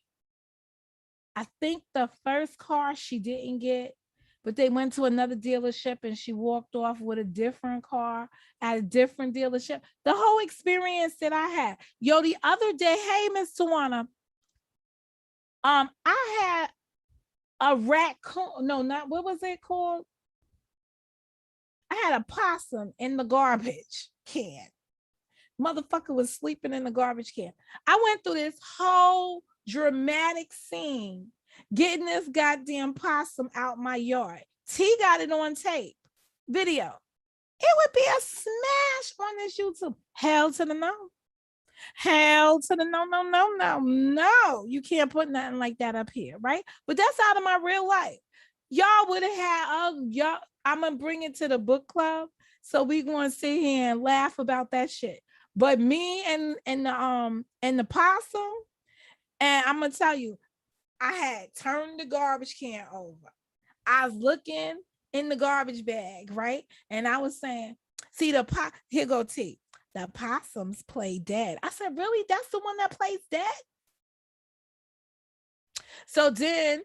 think the first car she didn't get, but they went to another dealership and she walked off with a different car at a different dealership. The whole experience that I had. Yo, the other day, hey, Miss Tawana, I had a raccoon. No, not what was it called? I had a possum in the garbage can. Motherfucker was sleeping in the garbage can. I went through this whole dramatic scene getting this goddamn possum out my yard. T got it on tape, video. It would be a smash on this YouTube. Hell to the no. Hell to the no. You can't put nothing like that up here, right? But that's out of my real life. Y'all would have had, y'all, I'm gonna bring it to the book club. So we gonna sit here and laugh about that shit. But me and the possum, and I'm gonna tell you, I had turned the garbage can over. I was looking in the garbage bag, right? And I was saying, see here go T. The possums play dead. I said, really? That's the one that plays dead? So then,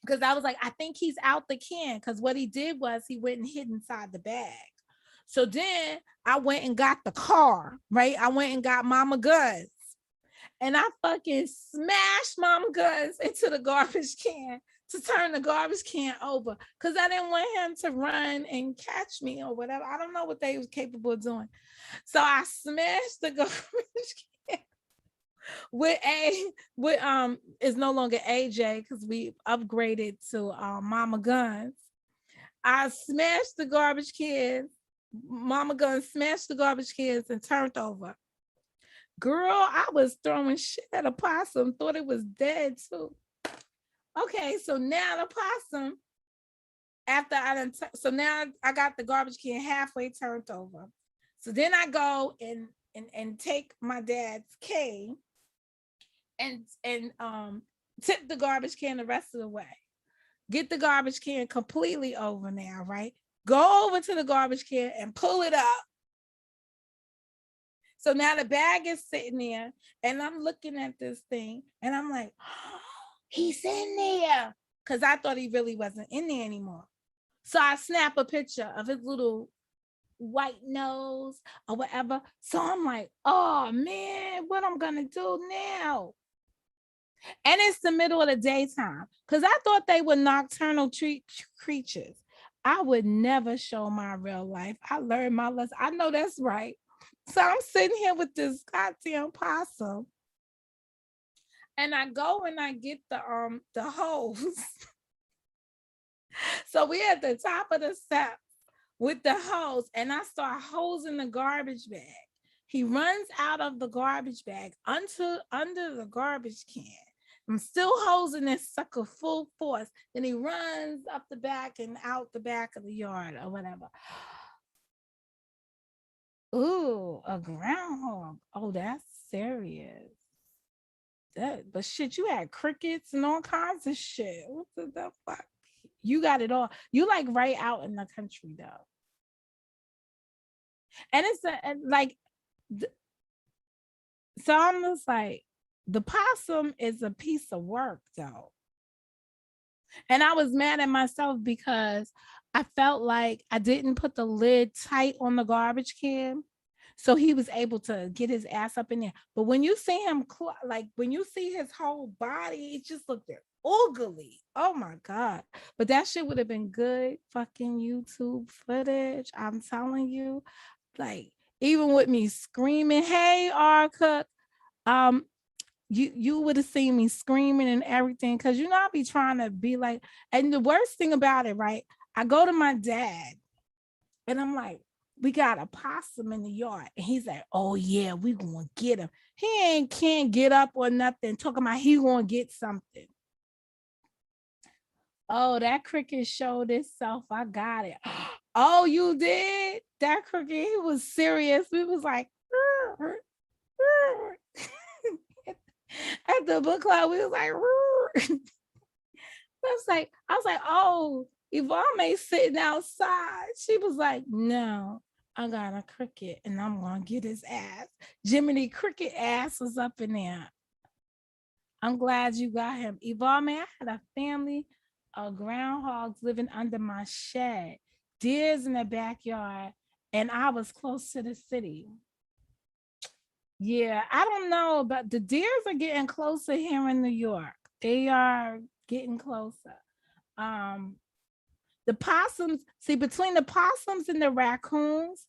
because I was like, I think he's out the can, because what he did was he went and hid inside the bag. So then I went and got the car, right? I went and got Mama Guns. And I fucking smashed Mama Guns into the garbage can to turn the garbage can over, because I didn't want him to run and catch me or whatever. I don't know what they was capable of doing. So I smashed the garbage can with it's no longer AJ because we upgraded to Mama Guns. I smashed the garbage cans. Mama Guns smashed the garbage cans and turned over. Girl, I was throwing shit at a possum, thought it was dead too. Okay, so now the possum, so now I got the garbage can halfway turned over. So then I go and take my dad's cane and tip the garbage can the rest of the way. Get the garbage can completely over now, right? Go over to the garbage can and pull it up. So now the bag is sitting there and I'm looking at this thing and I'm like, oh, he's in there. Because I thought he really wasn't in there anymore. So I snap a picture of his little white nose or whatever. So I'm like, oh man, what I'm gonna do now? And it's the middle of the daytime because I thought they were nocturnal creatures. I would never show my real life. I learned my lesson. I know that's right. So I'm sitting here with this goddamn possum. And I go and I get the hose. So we at the top of the steps with the hose, and I start hosing the garbage bag. He runs out of the garbage bag under the garbage can. I'm still hosing this sucker full force. Then he runs up the back and out the back of the yard or whatever. Ooh, a groundhog. Oh, that's serious. But shit, you had crickets and all kinds of shit. What the fuck? You got it all. You like right out in the country though. And it's so I'm just like, the possum is a piece of work though. And I was mad at myself because I felt like I didn't put the lid tight on the garbage can. So he was able to get his ass up in there. But when you see him, like when you see his whole body, it just looked ugly. Oh my God. But that shit would have been good fucking YouTube footage. I'm telling you, like, even with me screaming, hey, R Cook, you would have seen me screaming and everything. Cause you know, I be trying to be like, and the worst thing about it, right? I go to my dad and I'm like, we got a possum in the yard. And he's like, oh yeah, we gonna get him. He can't get up or nothing. Talking about he gonna get something. Oh, that cricket showed itself. I got it. Oh, you did? That cricket, he was serious. We was like, at the book club, we was like, I was like, oh, Yvonne sitting outside. She was like, no, I got a cricket and I'm gonna get his ass. Jiminy Cricket ass was up in there. I'm glad you got him. Yvonne, I had a family of groundhogs living under my shed, deers in the backyard, and I was close to the city. Yeah, I don't know, but the deers are getting closer here in New York. They are getting closer. The possums, see, between the possums and the raccoons,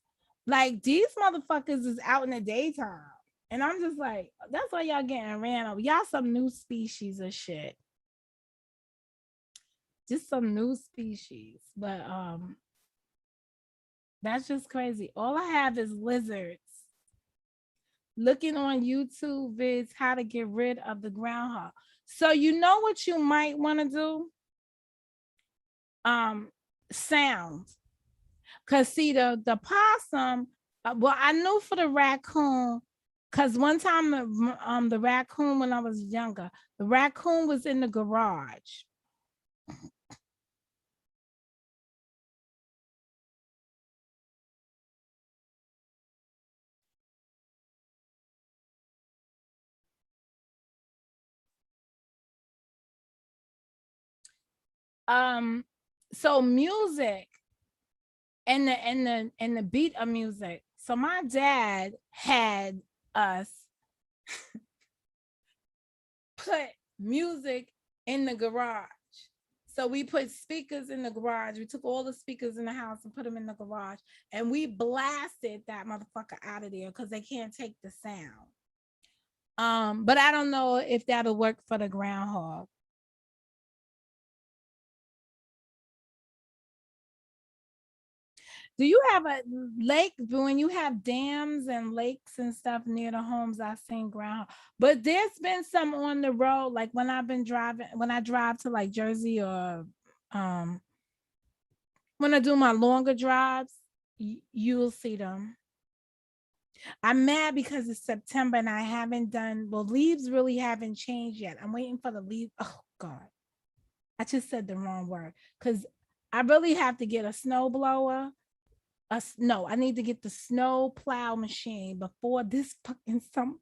like these motherfuckers is out in the daytime. And I'm just like, that's why y'all getting ran over. Y'all some new species of shit. Just some new species. But that's just crazy. All I have is lizards. Looking on YouTube vids how to get rid of the groundhog. So you know what you might want to do? Sound. Cause see the possum, well, I knew for the raccoon, cause one time the raccoon, when I was younger, the raccoon was in the garage. So music and the beat of music. So my dad had us put music in the garage. So we put speakers in the garage. We took all the speakers in the house and put them in the garage, and we blasted that motherfucker out of there because they can't take the sound. But I don't know if that'll work for the groundhog. Do you have a lake? When you have dams and lakes and stuff near the homes, I've seen groundhog. But there's been some on the road, like when I've been driving, when I drive to like Jersey or when I do my longer drives, you'll see them. I'm mad because it's September and I haven't done, well, leaves really haven't changed yet. I'm waiting for the leaves. Oh God, I just said the wrong word because I really have to get a snow blower. No, I need to get the snow plow machine before this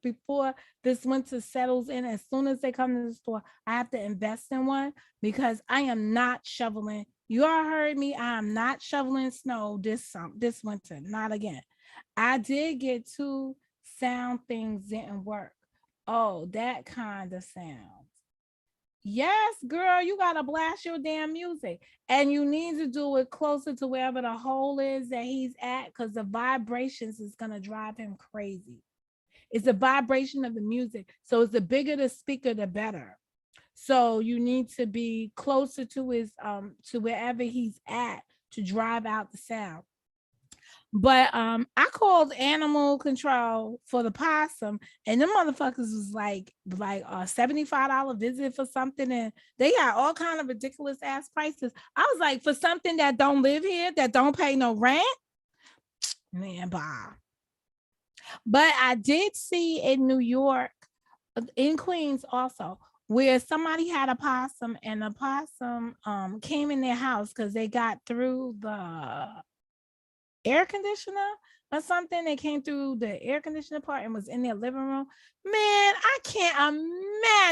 before this winter settles in. As soon as they come to the store, I have to invest in one because I am not shoveling. You all heard me. I am not shoveling snow this winter. Not again. I did get 2 sound things didn't work. Oh, that kind of sound. Yes, girl, you gotta blast your damn music, and you need to do it closer to wherever the hole is that he's at, because the vibrations is gonna drive him crazy. It's the vibration of the music, so it's the bigger the speaker, the better. So you need to be closer to his to wherever he's at to drive out the sound. But I called animal control for the possum, and them motherfuckers was like a $75 visit for something, and they got all kind of ridiculous ass prices. I was like, for something that don't live here, that don't pay no rent, man, bye. But I did see in New York, in Queens also, where somebody had a possum, and the possum came in their house because they got through the air conditioner or something. They came through the air conditioner part and was in their living room. Man, I can't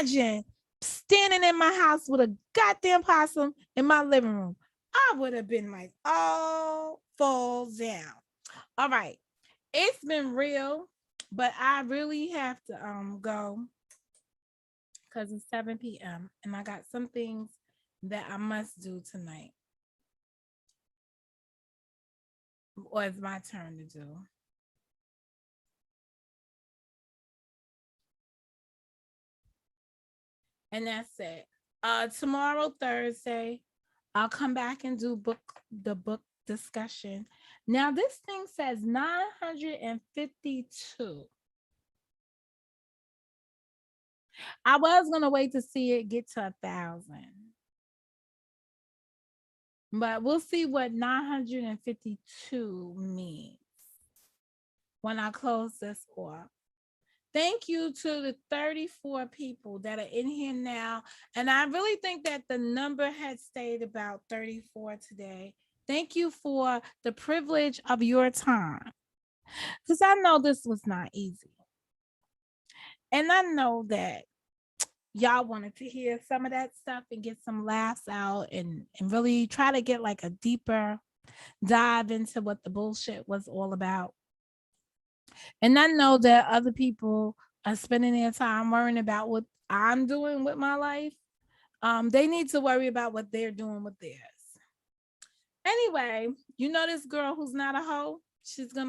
imagine standing in my house with a goddamn possum in my living room. I would have been like, oh, falls down. All right. It's been real, but I really have to go because it's 7 p.m. and I got some things that I must do tonight. Or it's my turn to do. And that's it. Tomorrow, Thursday, I'll come back and do the book discussion. Now, this thing says 952. I was gonna wait to see it get to 1,000. But we'll see what 952 means when I close this off. Thank you to the 34 people that are in here now. And I really think that the number had stayed about 34 today. Thank you for the privilege of your time. Because I know this was not easy. And I know that y'all wanted to hear some of that stuff and get some laughs out and really try to get like a deeper dive into what the bullshit was all about. And I know that other people are spending their time worrying about what I'm doing with my life. They need to worry about what they're doing with theirs. Anyway, you know this girl who's not a hoe? She's gonna